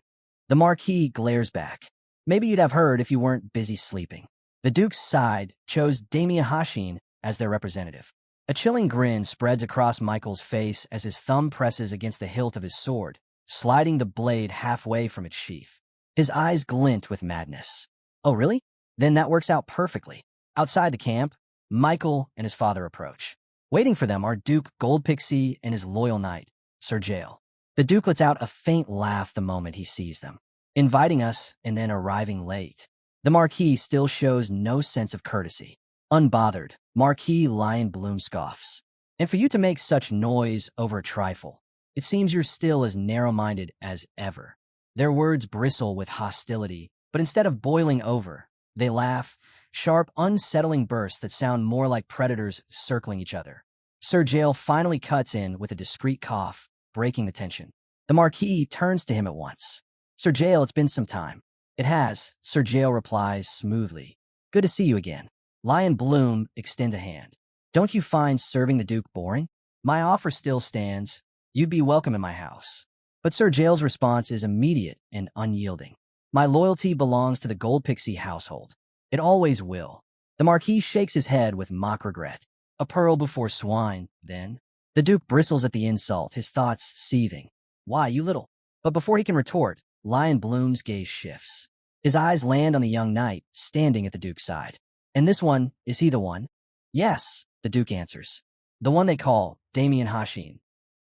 The Marquis glares back. "Maybe you'd have heard if you weren't busy sleeping." The Duke's side chose Damien Hashin as their representative. A chilling grin spreads across Michael's face as his thumb presses against the hilt of his sword, sliding the blade halfway from its sheath. His eyes glint with madness. "Oh, really? Then that works out perfectly." Outside the camp, Michael and his father approach. Waiting for them are Duke Gold Pixie and his loyal knight, Sir Jael. The Duke lets out a faint laugh the moment he sees them. "Inviting us and then arriving late." The Marquis still shows no sense of courtesy. Unbothered, Marquis Lion Bloom scoffs. "And for you to make such noise over a trifle, it seems you're still as narrow-minded as ever." Their words bristle with hostility, but instead of boiling over, they laugh, sharp, unsettling bursts that sound more like predators circling each other. Sir Jael finally cuts in with a discreet cough, breaking the tension. The Marquis turns to him at once. "Sir Jael, it's been some time." "It has," Sir Jael replies smoothly. "Good to see you again." Lion Bloom extends a hand. "Don't you find serving the Duke boring?" "My offer still stands. You'd be welcome in my house." But Sir Jael's response is immediate and unyielding. "My loyalty belongs to the Gold Pixie household. It always will." The Marquis shakes his head with mock regret. "A pearl before swine, then?" The Duke bristles at the insult, his thoughts seething. "Why, you little—" But before he can retort, Lion Bloom's gaze shifts. His eyes land on the young knight standing at the Duke's side. "And this one, is he the one?" "Yes," the Duke answers. "The one they call Damien Hashin."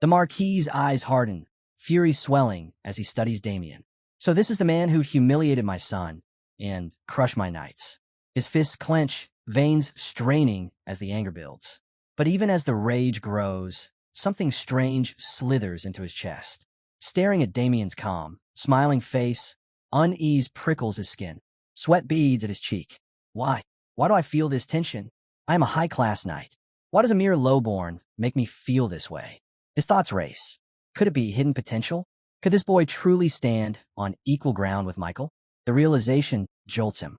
The Marquis's eyes harden, fury swelling as he studies Damien. "So this is the man who humiliated my son and crushed my knights." His fists clench, veins straining as the anger builds. But even as the rage grows, something strange slithers into his chest. Staring at Damien's calm, smiling face, unease prickles his skin. Sweat beads at his cheek. Why? Why do I feel this tension? I am a high-class knight. Why does a mere lowborn make me feel this way? His thoughts race. Could it be hidden potential? Could this boy truly stand on equal ground with Michael? The realization jolts him.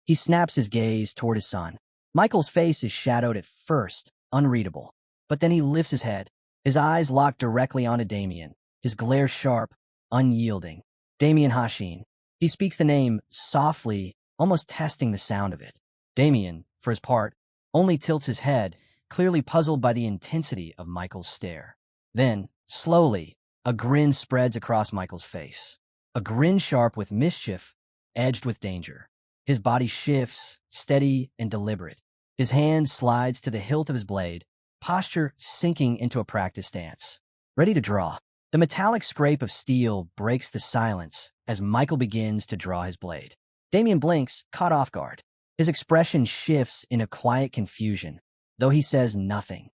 He snaps his gaze toward his son. Michael's face is shadowed at first, unreadable. But then he lifts his head. His eyes lock directly onto Damien, his glare sharp, unyielding. Damien Hashin. He speaks the name softly, almost testing the sound of it. Damien, for his part, only tilts his head, clearly puzzled by the intensity of Michael's stare. Then, slowly, a grin spreads across Michael's face. A grin sharp with mischief, edged with danger. His body shifts, steady and deliberate. His hand slides to the hilt of his blade, posture sinking into a practiced stance. Ready to draw. The metallic scrape of steel breaks the silence as Michael begins to draw his blade. Damien blinks, caught off guard. His expression shifts in a quiet confusion, though he says nothing.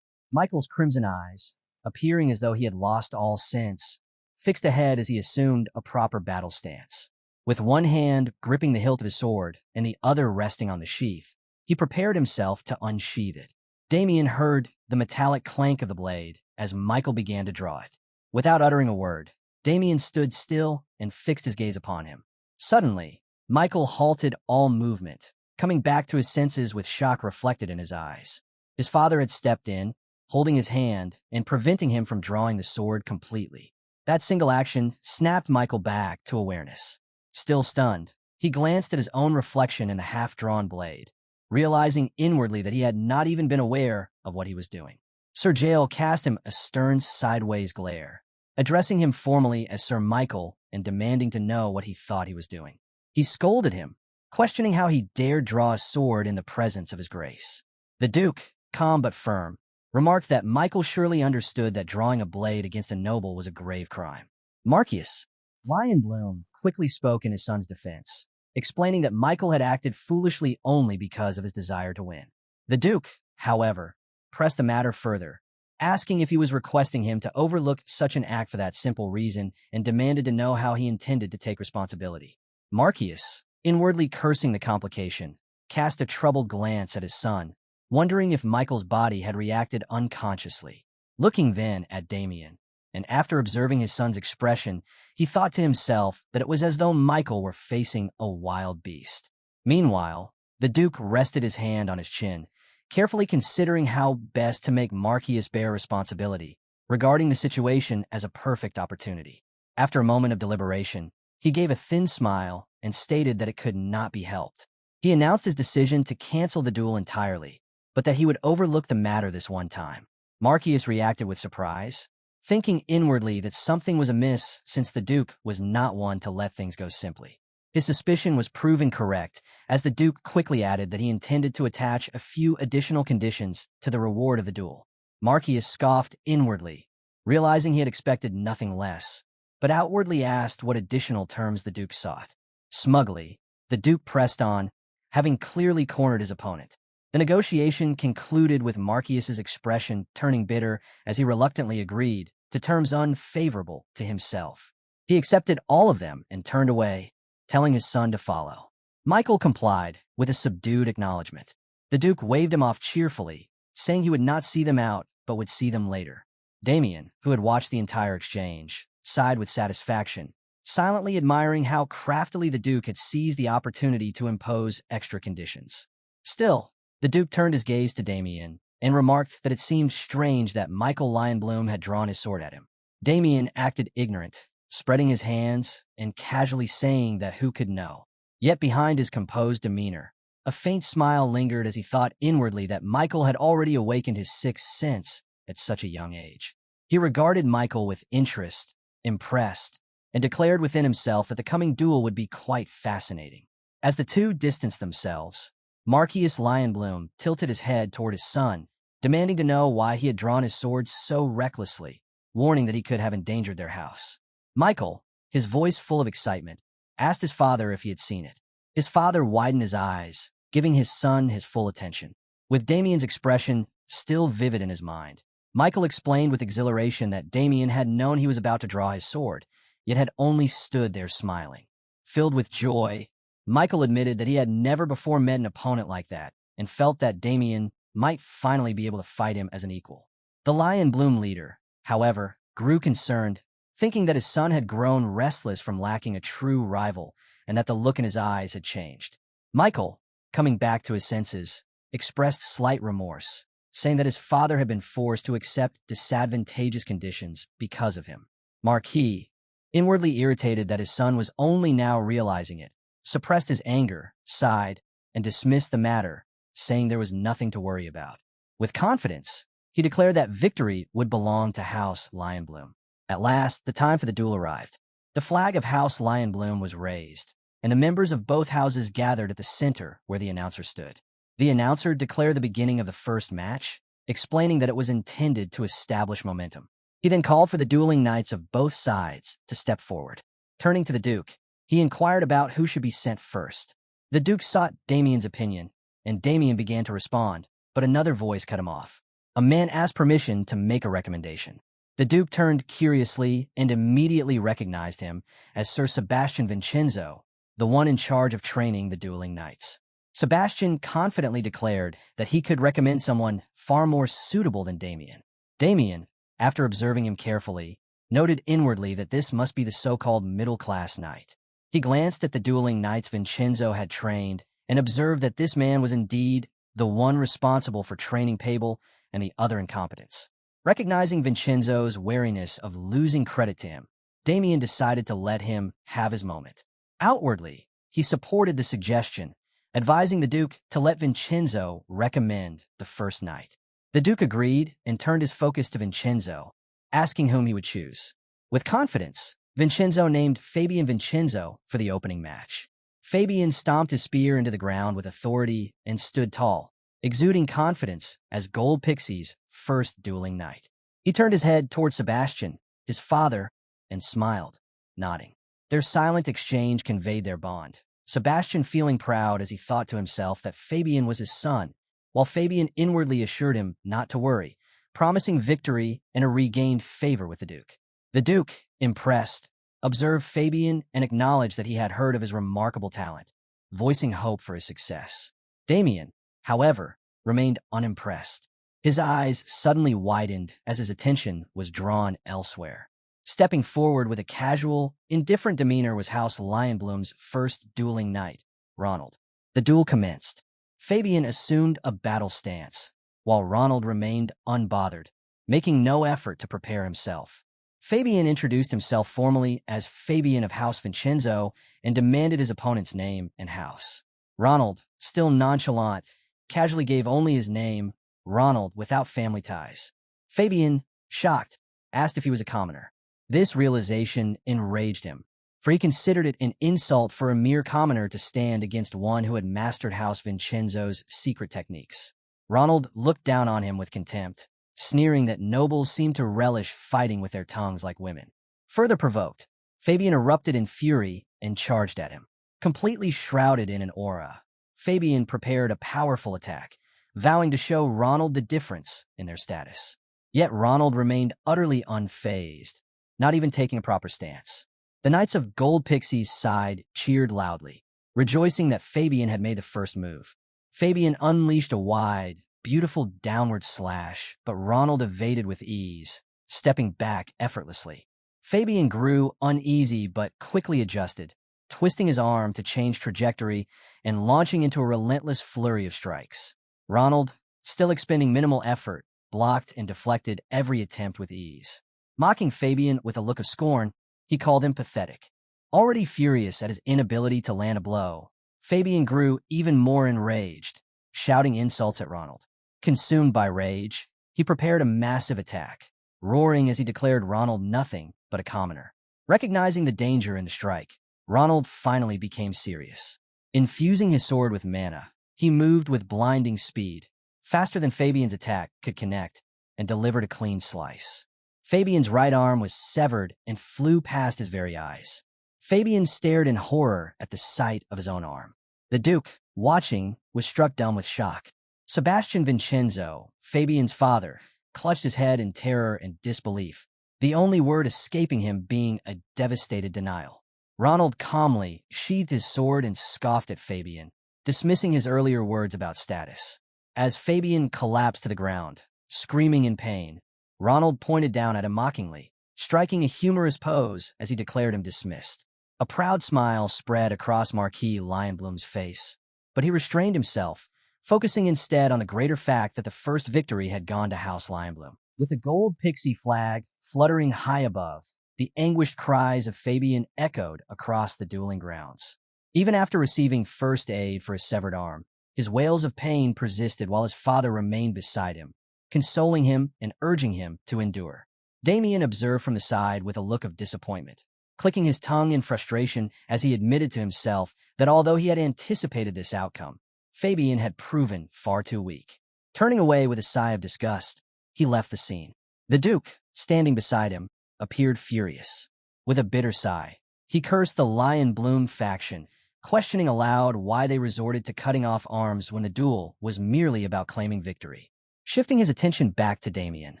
Michael's crimson eyes, appearing as though he had lost all sense, fixed ahead as he assumed a proper battle stance. With one hand gripping the hilt of his sword and the other resting on the sheath, he prepared himself to unsheathe it. Damien heard the metallic clank of the blade as Michael began to draw it. Without uttering a word, Damien stood still and fixed his gaze upon him. Suddenly, Michael halted all movement, coming back to his senses with shock reflected in his eyes. His father had stepped in, holding his hand and preventing him from drawing the sword completely. That single action snapped Michael back to awareness. Still stunned, he glanced at his own reflection in the half-drawn blade, realizing inwardly that he had not even been aware of what he was doing. Sir Jael cast him a stern sideways glare, addressing him formally as Sir Michael and demanding to know what he thought he was doing. He scolded him, questioning how he dared draw a sword in the presence of his grace. The Duke, calm but firm, remarked that Michael surely understood that drawing a blade against a noble was a grave crime. "Marquis," Lion Bloom quickly spoke in his son's defense, explaining that Michael had acted foolishly only because of his desire to win. The Duke, however, pressed the matter further, asking if he was requesting him to overlook such an act for that simple reason and demanded to know how he intended to take responsibility. Marcius, inwardly cursing the complication, cast a troubled glance at his son, wondering if Michael's body had reacted unconsciously. Looking then at Damien, and after observing his son's expression, he thought to himself that it was as though Michael were facing a wild beast. Meanwhile, the Duke rested his hand on his chin, carefully considering how best to make Marcius bear responsibility, regarding the situation as a perfect opportunity. After a moment of deliberation, he gave a thin smile and stated that it could not be helped. He announced his decision to cancel the duel entirely, but that he would overlook the matter this one time. Marcius reacted with surprise, thinking inwardly that something was amiss since the Duke was not one to let things go simply. His suspicion was proven correct, as the Duke quickly added that he intended to attach a few additional conditions to the reward of the duel. Marcius scoffed inwardly, realizing he had expected nothing less, but outwardly asked what additional terms the Duke sought. Smugly, the Duke pressed on, having clearly cornered his opponent. The negotiation concluded with Marcius's expression turning bitter as he reluctantly agreed to terms unfavorable to himself. He accepted all of them and turned away, telling his son to follow. Michael complied with a subdued acknowledgement. The Duke waved him off cheerfully, saying he would not see them out, but would see them later. Damien, who had watched the entire exchange, sighed with satisfaction, silently admiring how craftily the Duke had seized the opportunity to impose extra conditions. Still, the Duke turned his gaze to Damien and remarked that it seemed strange that Michael Lionbloom had drawn his sword at him. Damien acted ignorant, spreading his hands and casually saying that who could know. Yet behind his composed demeanor, a faint smile lingered as he thought inwardly that Michael had already awakened his sixth sense at such a young age. He regarded Michael with interest, impressed, and declared within himself that the coming duel would be quite fascinating. As the two distanced themselves, Marcius Lionbloom tilted his head toward his son, demanding to know why he had drawn his sword so recklessly, warning that he could have endangered their house. Michael, his voice full of excitement, asked his father if he had seen it. His father widened his eyes, giving his son his full attention. With Damien's expression still vivid in his mind, Michael explained with exhilaration that Damien had known he was about to draw his sword, yet had only stood there smiling. Filled with joy, Michael admitted that he had never before met an opponent like that, and felt that Damien might finally be able to fight him as an equal. The Lionbloom leader, however, grew concerned, thinking that his son had grown restless from lacking a true rival and that the look in his eyes had changed. Michael, coming back to his senses, expressed slight remorse, saying that his father had been forced to accept disadvantageous conditions because of him. Marquis, inwardly irritated that his son was only now realizing it, suppressed his anger, sighed, and dismissed the matter, saying there was nothing to worry about. With confidence, he declared that victory would belong to House Lionbloom. At last, the time for the duel arrived. The flag of House Lionbloom was raised, and the members of both houses gathered at the center where the announcer stood. The announcer declared the beginning of the first match, explaining that it was intended to establish momentum. He then called for the dueling knights of both sides to step forward. Turning to the Duke, he inquired about who should be sent first. The Duke sought Damien's opinion, and Damien began to respond, but another voice cut him off. A man asked permission to make a recommendation. The Duke turned curiously and immediately recognized him as Sir Sebastian Vincenzo, the one in charge of training the dueling knights. Sebastian confidently declared that he could recommend someone far more suitable than Damien. Damien, after observing him carefully, noted inwardly that this must be the so-called middle-class knight. He glanced at the dueling knights Vincenzo had trained and observed that this man was indeed the one responsible for training Abel and the other incompetence. Recognizing Vincenzo's wariness of losing credit to him, Damien decided to let him have his moment. Outwardly, he supported the suggestion, advising the Duke to let Vincenzo recommend the first knight. The Duke agreed and turned his focus to Vincenzo, asking whom he would choose. With confidence, Vincenzo named Fabian Vincenzo for the opening match. Fabian stomped his spear into the ground with authority and stood tall, exuding confidence as Gold Pixie's first dueling knight. He turned his head toward Sebastian, his father, and smiled, nodding. Their silent exchange conveyed their bond, Sebastian feeling proud as he thought to himself that Fabian was his son, while Fabian inwardly assured him not to worry, promising victory and a regained favor with the Duke. The Duke, impressed, observed Fabian and acknowledged that he had heard of his remarkable talent, voicing hope for his success. Damien, however, remained unimpressed. His eyes suddenly widened as his attention was drawn elsewhere. Stepping forward with a casual, indifferent demeanor was House Lionbloom's first dueling knight, Ronald. The duel commenced. Fabian assumed a battle stance, while Ronald remained unbothered, making no effort to prepare himself. Fabian introduced himself formally as Fabian of House Vincenzo and demanded his opponent's name and house. Ronald, still nonchalant, casually gave only his name, Ronald, without family ties. Fabian, shocked, asked if he was a commoner. This realization enraged him, for he considered it an insult for a mere commoner to stand against one who had mastered House Vincenzo's secret techniques. Ronald looked down on him with contempt, sneering that nobles seemed to relish fighting with their tongues like women. Further provoked, Fabian erupted in fury and charged at him. Completely shrouded in an aura, Fabian prepared a powerful attack, vowing to show Ronald the difference in their status. Yet Ronald remained utterly unfazed, not even taking a proper stance. The Knights of Gold Pixie's side cheered loudly, rejoicing that Fabian had made the first move. Fabian unleashed a wide, beautiful downward slash, but Ronald evaded with ease, stepping back effortlessly. Fabian grew uneasy but quickly adjusted, twisting his arm to change trajectory and launching into a relentless flurry of strikes. Ronald, still expending minimal effort, blocked and deflected every attempt with ease. Mocking Fabian with a look of scorn, he called him pathetic. Already furious at his inability to land a blow, Fabian grew even more enraged, shouting insults at Ronald. Consumed by rage, he prepared a massive attack, roaring as he declared Ronald nothing but a commoner. Recognizing the danger in the strike, Ronald finally became serious. Infusing his sword with mana, he moved with blinding speed, faster than Fabian's attack could connect, and delivered a clean slice. Fabian's right arm was severed and flew past his very eyes. Fabian stared in horror at the sight of his own arm. The Duke, watching, was struck dumb with shock. Sebastian Vincenzo, Fabian's father, clutched his head in terror and disbelief, the only word escaping him being a devastated denial. Ronald calmly sheathed his sword and scoffed at Fabian, dismissing his earlier words about status. As Fabian collapsed to the ground, screaming in pain, Ronald pointed down at him mockingly, striking a humorous pose as he declared him dismissed. A proud smile spread across Marquis Lionbloom's face, but he restrained himself, focusing instead on the greater fact that the first victory had gone to House Lionbloom. With the gold pixie flag fluttering high above, the anguished cries of Fabian echoed across the dueling grounds. Even after receiving first aid for his severed arm, his wails of pain persisted while his father remained beside him, consoling him and urging him to endure. Damien observed from the side with a look of disappointment, clicking his tongue in frustration as he admitted to himself that although he had anticipated this outcome, Fabian had proven far too weak. Turning away with a sigh of disgust, he left the scene. The Duke, standing beside him, appeared furious. With a bitter sigh, he cursed the Lionbloom faction, questioning aloud why they resorted to cutting off arms when the duel was merely about claiming victory. Shifting his attention back to Damien,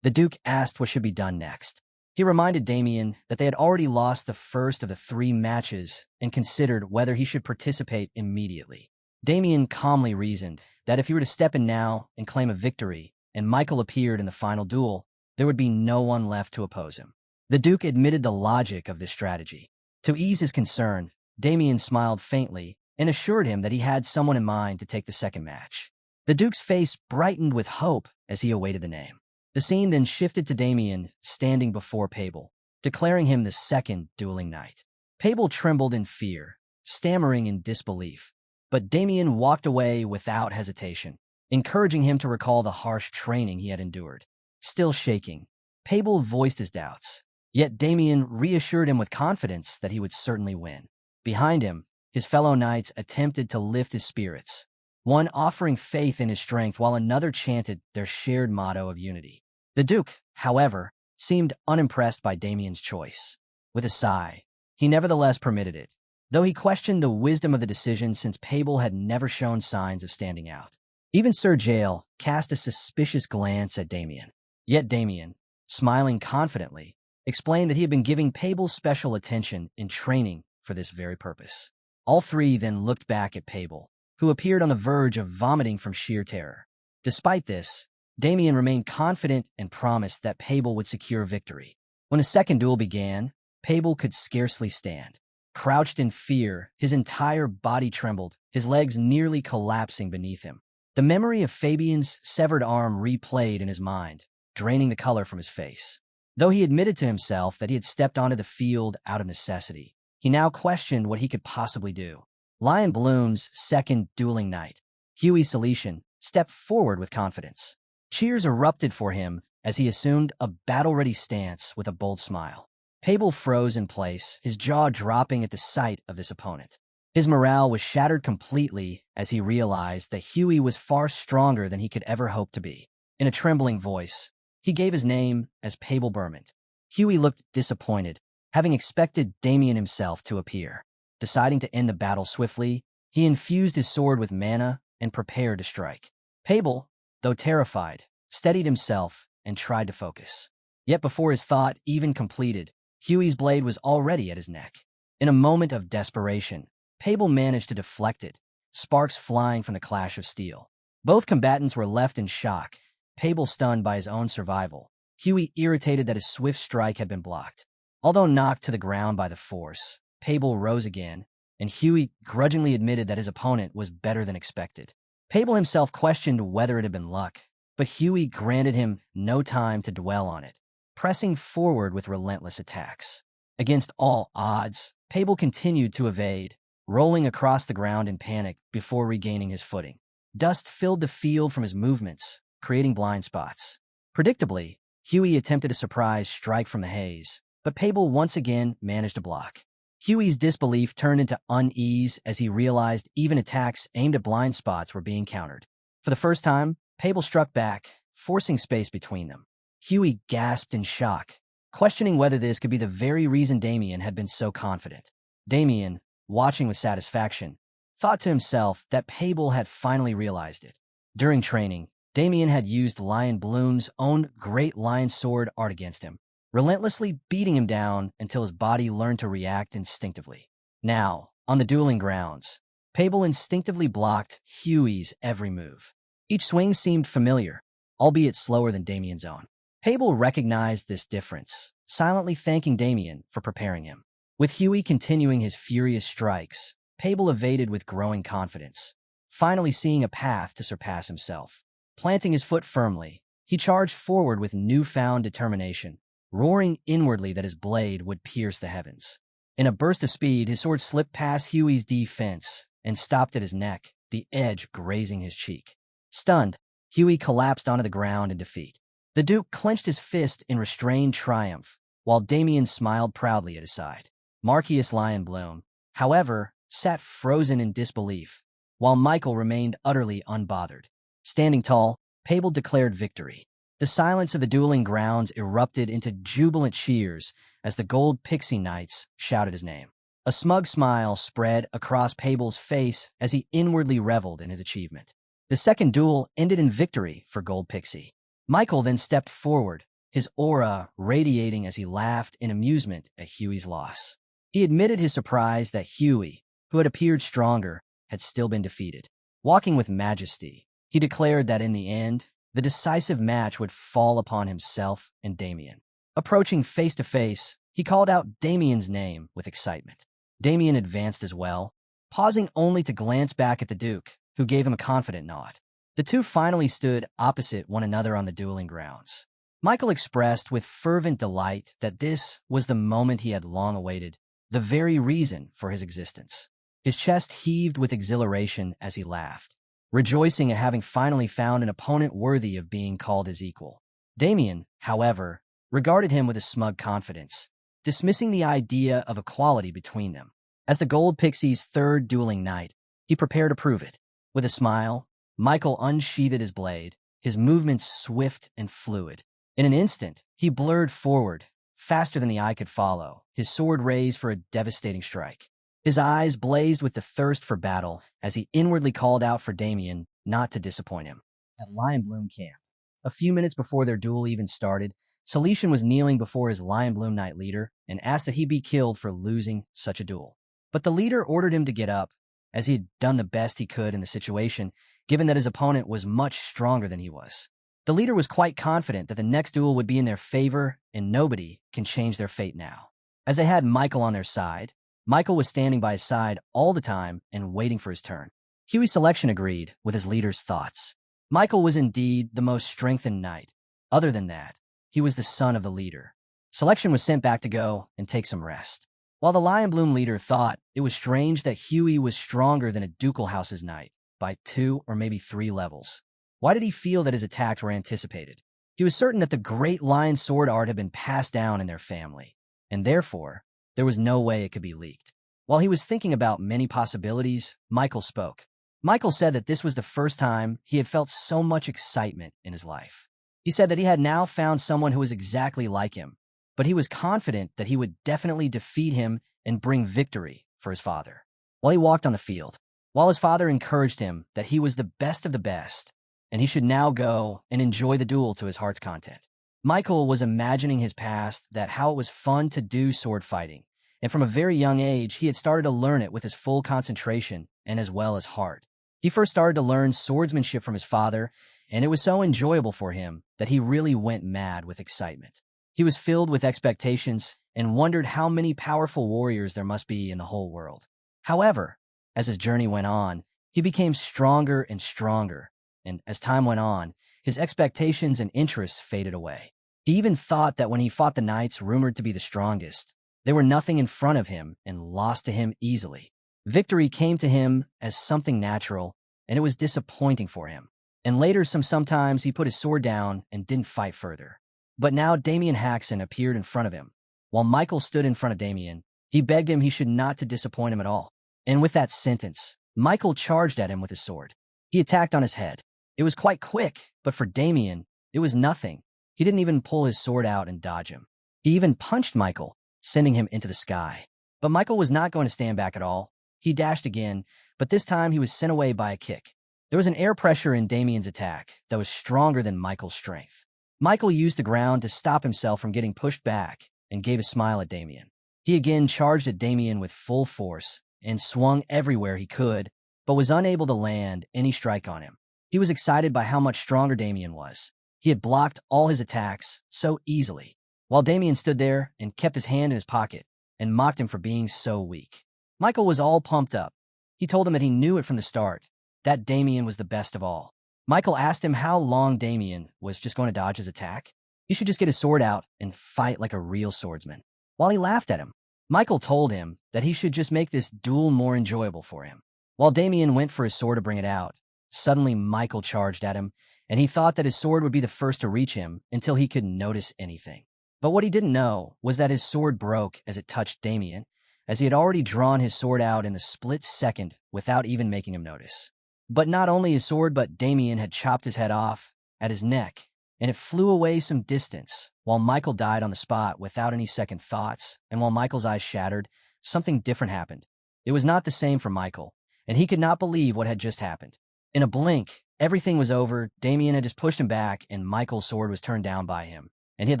the Duke asked what should be done next. He reminded Damien that they had already lost the first of the 3 matches and considered whether he should participate immediately. Damien calmly reasoned that if he were to step in now and claim a victory, and Michael appeared in the final duel, there would be no one left to oppose him. The Duke admitted the logic of this strategy. To ease his concern, Damien smiled faintly and assured him that he had someone in mind to take the second match. The Duke's face brightened with hope as he awaited the name. The scene then shifted to Damien standing before Abel, declaring him the second dueling knight. Abel trembled in fear, stammering in disbelief, but Damien walked away without hesitation, encouraging him to recall the harsh training he had endured. Still shaking, Abel voiced his doubts, yet Damien reassured him with confidence that he would certainly win. Behind him, his fellow knights attempted to lift his spirits, one offering faith in his strength while another chanted their shared motto of unity. The Duke, however, seemed unimpressed by Damien's choice. With a sigh, he nevertheless permitted it, though he questioned the wisdom of the decision since Abel had never shown signs of standing out. Even Sir Jael cast a suspicious glance at Damien. Yet Damien, smiling confidently, explained that he had been giving Abel special attention in training for this very purpose. All three then looked back at Abel, who appeared on the verge of vomiting from sheer terror. Despite this, Damien remained confident and promised that Abel would secure victory. When the second duel began, Abel could scarcely stand. Crouched in fear, his entire body trembled, his legs nearly collapsing beneath him. The memory of Fabian's severed arm replayed in his mind, draining the color from his face. Though he admitted to himself that he had stepped onto the field out of necessity, he now questioned what he could possibly do. Lion Bloom's second dueling night, Huey Saletian, stepped forward with confidence. Cheers erupted for him as he assumed a battle-ready stance with a bold smile. Abel froze in place, his jaw dropping at the sight of this opponent. His morale was shattered completely as he realized that Huey was far stronger than he could ever hope to be. In a trembling voice, he gave his name as Abel Bermond. Huey looked disappointed, having expected Damien himself to appear. Deciding to end the battle swiftly, he infused his sword with mana and prepared to strike. Abel, though terrified, steadied himself and tried to focus. Yet before his thought even completed, Huey's blade was already at his neck. In a moment of desperation, Abel managed to deflect it, sparks flying from the clash of steel. Both combatants were left in shock, Abel stunned by his own survival, Huey irritated that his swift strike had been blocked. Although knocked to the ground by the force, Abel rose again, and Huey grudgingly admitted that his opponent was better than expected. Abel himself questioned whether it had been luck, but Huey granted him no time to dwell on it, pressing forward with relentless attacks. Against all odds, Abel continued to evade, rolling across the ground in panic before regaining his footing. Dust filled the field from his movements, creating blind spots. Predictably, Huey attempted a surprise strike from the haze, but Abel once again managed to block. Huey's disbelief turned into unease as he realized even attacks aimed at blind spots were being countered. For the first time, Abel struck back, forcing space between them. Huey gasped in shock, questioning whether this could be the very reason Damien had been so confident. Damien, watching with satisfaction, thought to himself that Abel had finally realized it. During training, Damien had used Lion Bloom's own Great Lion Sword art against him, relentlessly beating him down until his body learned to react instinctively. Now, on the dueling grounds, Abel instinctively blocked Huey's every move. Each swing seemed familiar, albeit slower than Damien's own. Abel recognized this difference, silently thanking Damien for preparing him. With Huey continuing his furious strikes, Abel evaded with growing confidence, finally seeing a path to surpass himself. Planting his foot firmly, he charged forward with newfound determination, roaring inwardly that his blade would pierce the heavens. In a burst of speed, his sword slipped past Huey's defense and stopped at his neck, the edge grazing his cheek. Stunned, Huey collapsed onto the ground in defeat. The Duke clenched his fist in restrained triumph, while Damien smiled proudly at his side. Marquis Lion Bloom, however, sat frozen in disbelief, while Michael remained utterly unbothered. Standing tall, Abel declared victory. The silence of the dueling grounds erupted into jubilant cheers as the gold Pixie Knights shouted his name. A smug smile spread across Abel's face as he inwardly reveled in his achievement. The second duel ended in victory for Gold Pixie. Michael then stepped forward, his aura radiating as he laughed in amusement at Huey's loss. He admitted his surprise that Huey, who had appeared stronger, had still been defeated. Walking with majesty, he declared that in the end, the decisive match would fall upon himself and Damien. Approaching face to face, he called out Damien's name with excitement. Damien advanced as well, pausing only to glance back at the Duke, who gave him a confident nod. The two finally stood opposite one another on the dueling grounds. Michael expressed with fervent delight that this was the moment he had long awaited, the very reason for his existence. His chest heaved with exhilaration as he laughed, rejoicing at having finally found an opponent worthy of being called his equal. Damien, however, regarded him with a smug confidence, dismissing the idea of equality between them. As the Gold Pixie's third dueling night, he prepared to prove it. With a smile, Michael unsheathed his blade, his movements swift and fluid. In an instant, he blurred forward, faster than the eye could follow, his sword raised for a devastating strike. His eyes blazed with the thirst for battle as he inwardly called out for Damien not to disappoint him. At Lion Bloom camp, a few minutes before their duel even started, Celestian was kneeling before his Lion Bloom Knight leader and asked that he be killed for losing such a duel. But the leader ordered him to get up, as he had done the best he could in the situation, given that his opponent was much stronger than he was. The leader was quite confident that the next duel would be in their favor, and nobody can change their fate now. As they had Michael on their side, Michael was standing by his side all the time and waiting for his turn. Huey's selection agreed with his leader's thoughts. Michael was indeed the most strengthened knight. Other than that, he was the son of the leader. Selection was sent back to go and take some rest. While the Lion Bloom leader thought it was strange that Huey was stronger than a ducal house's knight by 2 or maybe 3 levels. Why did he feel that his attacks were anticipated? He was certain that the great lion sword art had been passed down in their family, and therefore, there was no way it could be leaked. While he was thinking about many possibilities, Michael spoke. Michael said that this was the first time he had felt so much excitement in his life. He said that he had now found someone who was exactly like him, but he was confident that he would definitely defeat him and bring victory for his father. While he walked on the field, while his father encouraged him that he was the best of the best, and he should now go and enjoy the duel to his heart's content. Michael was imagining his past, that how it was fun to do sword fighting, and from a very young age he had started to learn it with his full concentration and as well as heart. He first started to learn swordsmanship from his father, and it was so enjoyable for him that he really went mad with excitement. He was filled with expectations and wondered how many powerful warriors there must be in the whole world. However, as his journey went on, he became stronger and stronger, and as time went on, his expectations and interests faded away. He even thought that when he fought the knights rumored to be the strongest, they were nothing in front of him and lost to him easily. Victory came to him as something natural, and it was disappointing for him. And later, sometimes he put his sword down and didn't fight further. But now Damien Haxon appeared in front of him. While Michael stood in front of Damien, he begged him he should not to disappoint him at all. And with that sentence, Michael charged at him with his sword. He attacked on his head. It was quite quick, but for Damien, it was nothing. He didn't even pull his sword out and dodge him. He even punched Michael, sending him into the sky. But Michael was not going to stand back at all. He dashed again, but this time he was sent away by a kick. There was an air pressure in Damien's attack that was stronger than Michael's strength. Michael used the ground to stop himself from getting pushed back and gave a smile at Damien. He again charged at Damien with full force and swung everywhere he could, but was unable to land any strike on him. He was excited by how much stronger Damien was. He had blocked all his attacks so easily, while Damien stood there and kept his hand in his pocket and mocked him for being so weak. Michael was all pumped up. He told him that he knew it from the start, that Damien was the best of all. Michael asked him how long Damien was just going to dodge his attack. He should just get his sword out and fight like a real swordsman. While he laughed at him, Michael told him that he should just make this duel more enjoyable for him. While Damien went for his sword to bring it out, suddenly Michael charged at him, and he thought that his sword would be the first to reach him until he could notice anything. But what he didn't know was that his sword broke as it touched Damien, as he had already drawn his sword out in the split second without even making him notice. But not only his sword, but Damien had chopped his head off at his neck, and it flew away some distance, while Michael died on the spot without any second thoughts, and while Michael's eyes shattered, something different happened. It was not the same for Michael, and he could not believe what had just happened. In a blink, everything was over. Damien had just pushed him back, and Michael's sword was turned down by him, and he had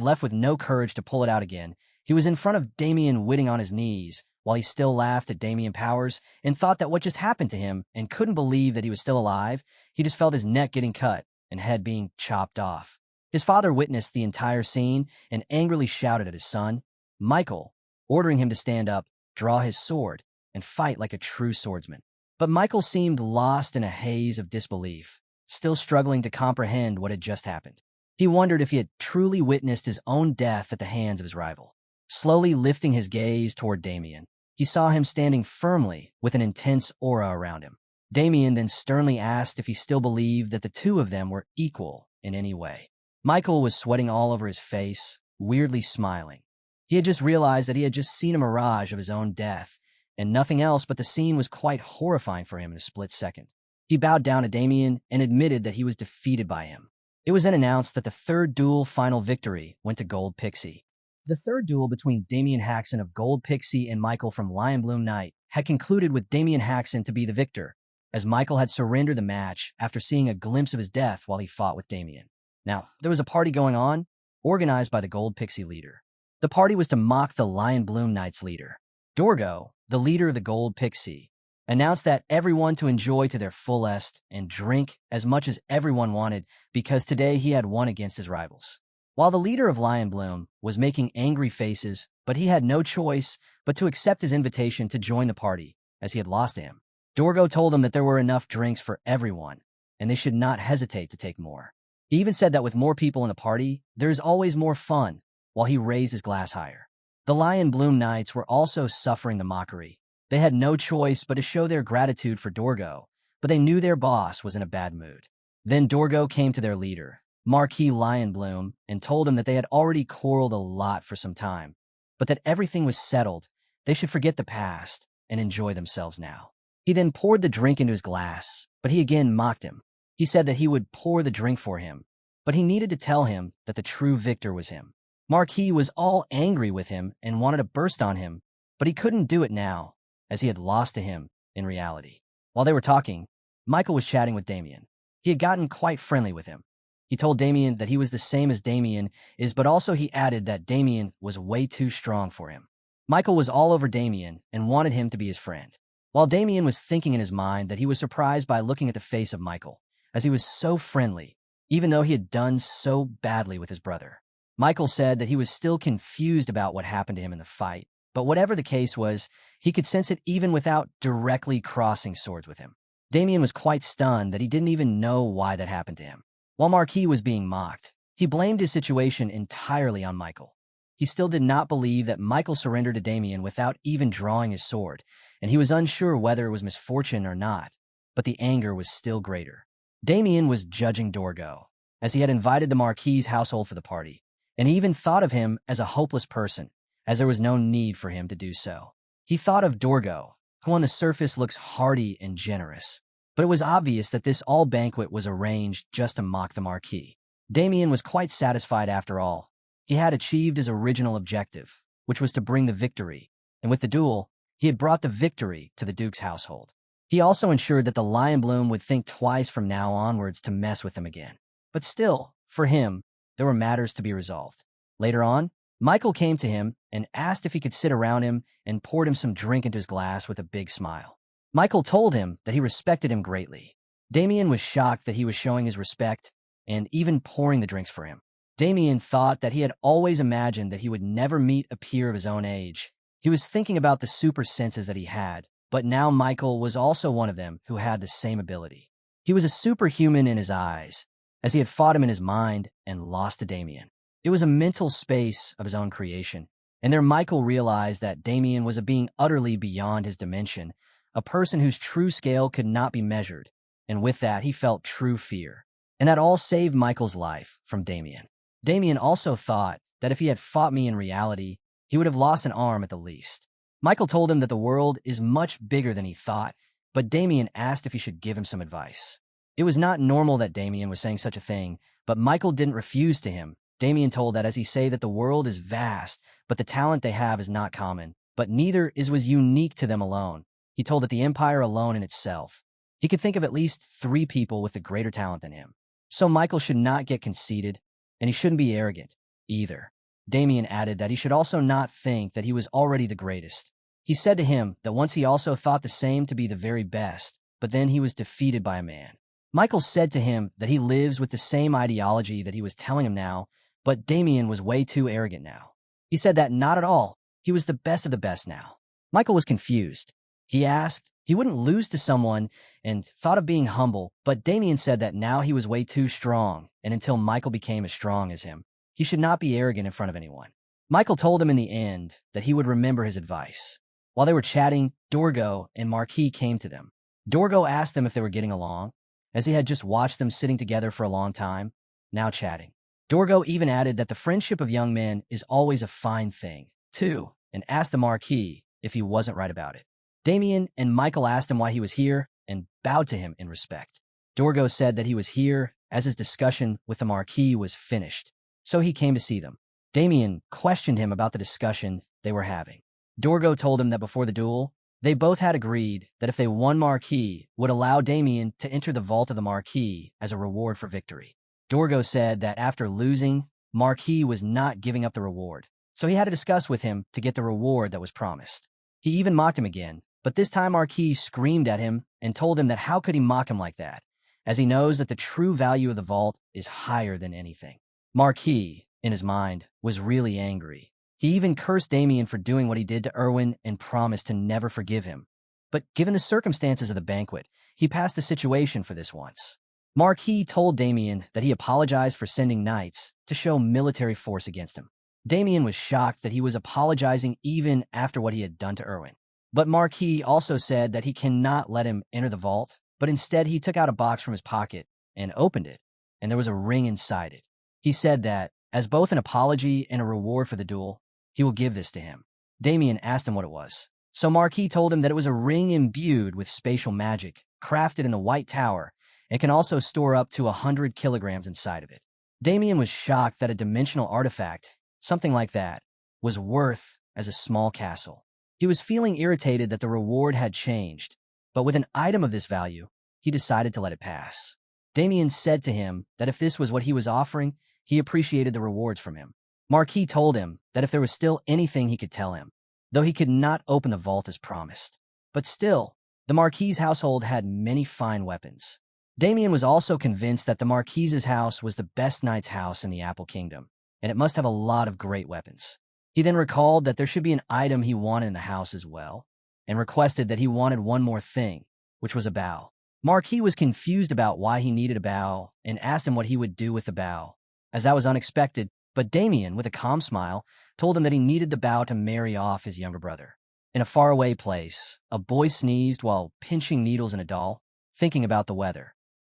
left with no courage to pull it out again. He was in front of Damien witting on his knees, while he still laughed at Damien Powers and thought that what just happened to him and couldn't believe that he was still alive. He just felt his neck getting cut and head being chopped off. His father witnessed the entire scene and angrily shouted at his son, Michael, ordering him to stand up, draw his sword, and fight like a true swordsman. But Michael seemed lost in a haze of disbelief, still struggling to comprehend what had just happened. He wondered if he had truly witnessed his own death at the hands of his rival. Slowly lifting his gaze toward Damien, he saw him standing firmly with an intense aura around him. Damien then sternly asked if he still believed that the two of them were equal in any way. Michael was sweating all over his face, weirdly smiling. He had just realized that he had just seen a mirage of his own death, and nothing else, but the scene was quite horrifying for him in a split second. He bowed down to Damien and admitted that he was defeated by him. It was then announced that the third duel final victory went to Gold Pixie. The third duel between Damien Haxon of Gold Pixie and Michael from Lion Bloom Knight had concluded with Damien Haxon to be the victor, as Michael had surrendered the match after seeing a glimpse of his death while he fought with Damien. Now, there was a party going on, organized by the Gold Pixie leader. The party was to mock the Lion Bloom Knight's leader. Dorgo, the leader of the Gold Pixie, announced that everyone to enjoy to their fullest and drink as much as everyone wanted because today he had won against his rivals. While the leader of Lion Bloom was making angry faces, but he had no choice but to accept his invitation to join the party, as he had lost to him. Dorgo told them that there were enough drinks for everyone, and they should not hesitate to take more. He even said that with more people in the party, there is always more fun, while he raised his glass higher. The Lion Bloom Knights were also suffering the mockery. They had no choice but to show their gratitude for Dorgo, but they knew their boss was in a bad mood. Then Dorgo came to their leader, Marquis Lion Bloom, and told him that they had already quarreled a lot for some time, but that everything was settled. They should forget the past and enjoy themselves now. He then poured the drink into his glass, but he again mocked him. He said that he would pour the drink for him, but he needed to tell him that the true victor was him. Marquis was all angry with him and wanted to burst on him, but he couldn't do it now, as he had lost to him in reality. While they were talking, Michael was chatting with Damien. He had gotten quite friendly with him. He told Damien that he was the same as Damien is, but also he added that Damien was way too strong for him. Michael was all over Damien and wanted him to be his friend. While Damien was thinking in his mind that he was surprised by looking at the face of Michael, as he was so friendly, even though he had done so badly with his brother. Michael said that he was still confused about what happened to him in the fight, but whatever the case was, he could sense it even without directly crossing swords with him. Damien was quite stunned that he didn't even know why that happened to him. While Marquis was being mocked, he blamed his situation entirely on Michael. He still did not believe that Michael surrendered to Damien without even drawing his sword, and he was unsure whether it was misfortune or not, but the anger was still greater. Damien was judging Dorgo, as he had invited the Marquis's household for the party, and he even thought of him as a hopeless person, as there was no need for him to do so. He thought of Dorgo, who on the surface looks hearty and generous, but it was obvious that this all banquet was arranged just to mock the Marquis. Damien was quite satisfied after all. He had achieved his original objective, which was to bring the victory, and with the duel, he had brought the victory to the Duke's household. He also ensured that the Lion Bloom would think twice from now onwards to mess with him again. But still, for him, there were matters to be resolved. Later on, Michael came to him and asked if he could sit around him and poured him some drink into his glass with a big smile. Michael told him that he respected him greatly. Damien was shocked that he was showing his respect and even pouring the drinks for him. Damien thought that he had always imagined that he would never meet a peer of his own age. He was thinking about the super senses that he had, but now Michael was also one of them who had the same ability. He was a superhuman in his eyes, as he had fought him in his mind and lost to Damien. It was a mental space of his own creation, and there Michael realized that Damien was a being utterly beyond his dimension, a person whose true scale could not be measured, and with that he felt true fear. And that all saved Michael's life from Damien. Damien also thought that if he had fought me in reality, he would have lost an arm at the least. Michael told him that the world is much bigger than he thought, but Damien asked if he should give him some advice. It was not normal that Damien was saying such a thing, but Michael didn't refuse to him. Damien told that as he say that the world is vast, but the talent they have is not common, but neither was unique to them alone. He told that the empire alone in itself, he could think of at least 3 people with a greater talent than him. So Michael should not get conceited, and he shouldn't be arrogant, either. Damien added that he should also not think that he was already the greatest. He said to him that once he also thought the same to be the very best, but then he was defeated by a man. Michael said to him that he lives with the same ideology that he was telling him now, but Damien was way too arrogant now. He said that not at all, he was the best of the best now. Michael was confused. He asked he wouldn't lose to someone and thought of being humble, but Damien said that now he was way too strong, and until Michael became as strong as him, he should not be arrogant in front of anyone. Michael told him in the end that he would remember his advice. While they were chatting, Dorgo and Marquis came to them. Dorgo asked them if they were getting along, as he had just watched them sitting together for a long time, now chatting. Dorgo even added that the friendship of young men is always a fine thing, too, and asked the Marquis if he wasn't right about it. Damien and Michael asked him why he was here and bowed to him in respect. Dorgo said that he was here as his discussion with the Marquis was finished, so he came to see them. Damien questioned him about the discussion they were having. Dorgo told him that before the duel, they both had agreed that if they won Marquis, would allow Damien to enter the vault of the Marquis as a reward for victory. Dorgo said that after losing, Marquis was not giving up the reward, so he had to discuss with him to get the reward that was promised. He even mocked him again, but this time Marquis screamed at him and told him that how could he mock him like that, as he knows that the true value of the vault is higher than anything. Marquis, in his mind, was really angry. He even cursed Damien for doing what he did to Irwin and promised to never forgive him. But given the circumstances of the banquet, he passed the situation for this once. Marquis told Damien that he apologized for sending knights to show military force against him. Damien was shocked that he was apologizing even after what he had done to Irwin. But Marquis also said that he cannot let him enter the vault, but instead he took out a box from his pocket and opened it, and there was a ring inside it. He said that, as both an apology and a reward for the duel, he will give this to him. Damien asked him what it was. So Marquis told him that it was a ring imbued with spatial magic, crafted in the White Tower, and can also store up to 100 kilograms inside of it. Damien was shocked that a dimensional artifact, something like that, was worth as a small castle. He was feeling irritated that the reward had changed, but with an item of this value, he decided to let it pass. Damien said to him that if this was what he was offering, he appreciated the rewards from him. Marquis told him that if there was still anything he could tell him, though he could not open the vault as promised. But still, the Marquis's household had many fine weapons. Damien was also convinced that the Marquis's house was the best knight's house in the Apple Kingdom, and it must have a lot of great weapons. He then recalled that there should be an item he wanted in the house as well, and requested that he wanted one more thing, which was a bow. Marquis was confused about why he needed a bow and asked him what he would do with the bow, as that was unexpected, but Damien, with a calm smile, told him that he needed the bow to marry off his younger brother. In a faraway place, a boy sneezed while pinching needles in a doll, thinking about the weather.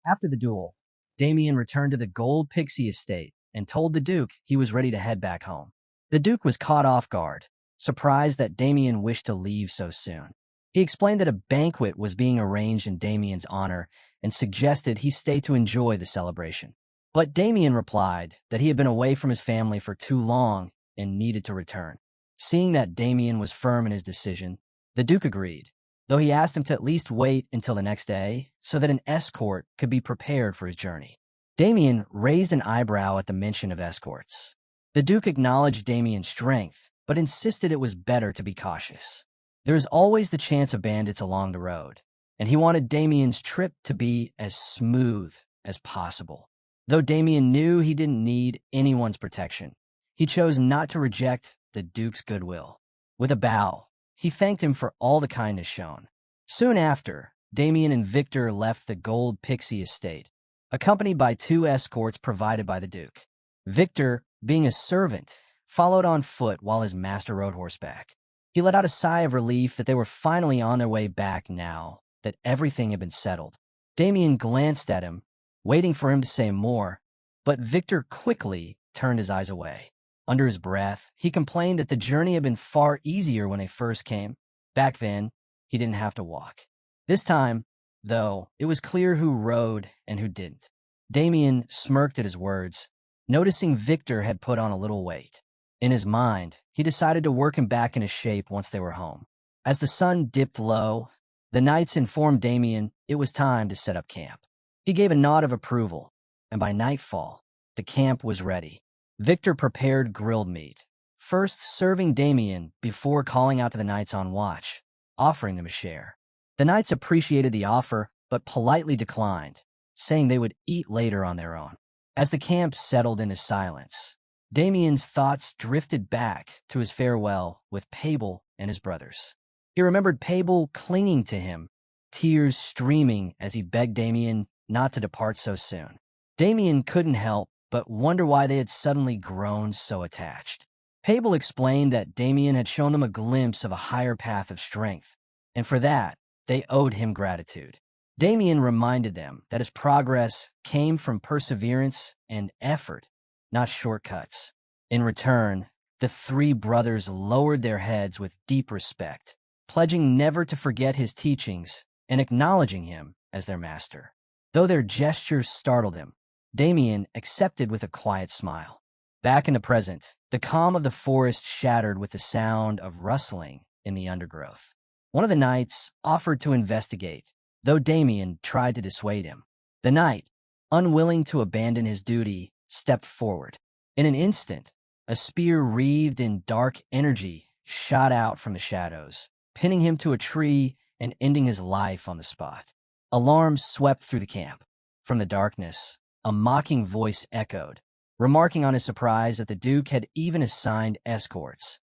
After the duel, Damien returned to the gold Pixie estate and told the Duke he was ready to head back home. The Duke was caught off guard, surprised that Damien wished to leave so soon. He explained that a banquet was being arranged in Damien's honor and suggested he stay to enjoy the celebration. But Damien replied that he had been away from his family for too long and needed to return. Seeing that Damien was firm in his decision, the Duke agreed, though he asked him to at least wait until the next day so that an escort could be prepared for his journey. Damien raised an eyebrow at the mention of escorts. The Duke acknowledged Damien's strength, but insisted it was better to be cautious. There is always the chance of bandits along the road, and he wanted Damien's trip to be as smooth as possible. Though Damien knew he didn't need anyone's protection, he chose not to reject the Duke's goodwill. With a bow, he thanked him for all the kindness shown. Soon after, Damien and Victor left the gold Pixie estate, accompanied by 2 escorts provided by the Duke. Victor, being a servant, followed on foot while his master rode horseback. He let out a sigh of relief that they were finally on their way back now that everything had been settled. Damien glanced at him, waiting for him to say more, but Victor quickly turned his eyes away. Under his breath, he complained that the journey had been far easier when they first came. Back then, he didn't have to walk. This time, though, it was clear who rode and who didn't. Damien smirked at his words, noticing Victor had put on a little weight. In his mind, he decided to work him back into shape once they were home. As the sun dipped low, the knights informed Damien it was time to set up camp. He gave a nod of approval, and by nightfall, the camp was ready. Victor prepared grilled meat, first serving Damien before calling out to the knights on watch, offering them a share. The knights appreciated the offer, but politely declined, saying they would eat later on their own. As the camp settled into silence, Damien's thoughts drifted back to his farewell with Abel and his brothers. He remembered Abel clinging to him, tears streaming as he begged Damien not to depart so soon. Damien couldn't help but wonder why they had suddenly grown so attached. Abel explained that Damien had shown them a glimpse of a higher path of strength, and for that, they owed him gratitude. Damien reminded them that his progress came from perseverance and effort, not shortcuts. In return, the 3 brothers lowered their heads with deep respect, pledging never to forget his teachings and acknowledging him as their master. Though their gestures startled him, Damien accepted with a quiet smile. Back in the present, the calm of the forest shattered with the sound of rustling in the undergrowth. One of the knights offered to investigate, though Damien tried to dissuade him. The knight, unwilling to abandon his duty, stepped forward. In an instant, a spear wreathed in dark energy shot out from the shadows, pinning him to a tree and ending his life on the spot. Alarm swept through the camp. From the darkness, a mocking voice echoed, remarking on his surprise that the Duke had even assigned escorts,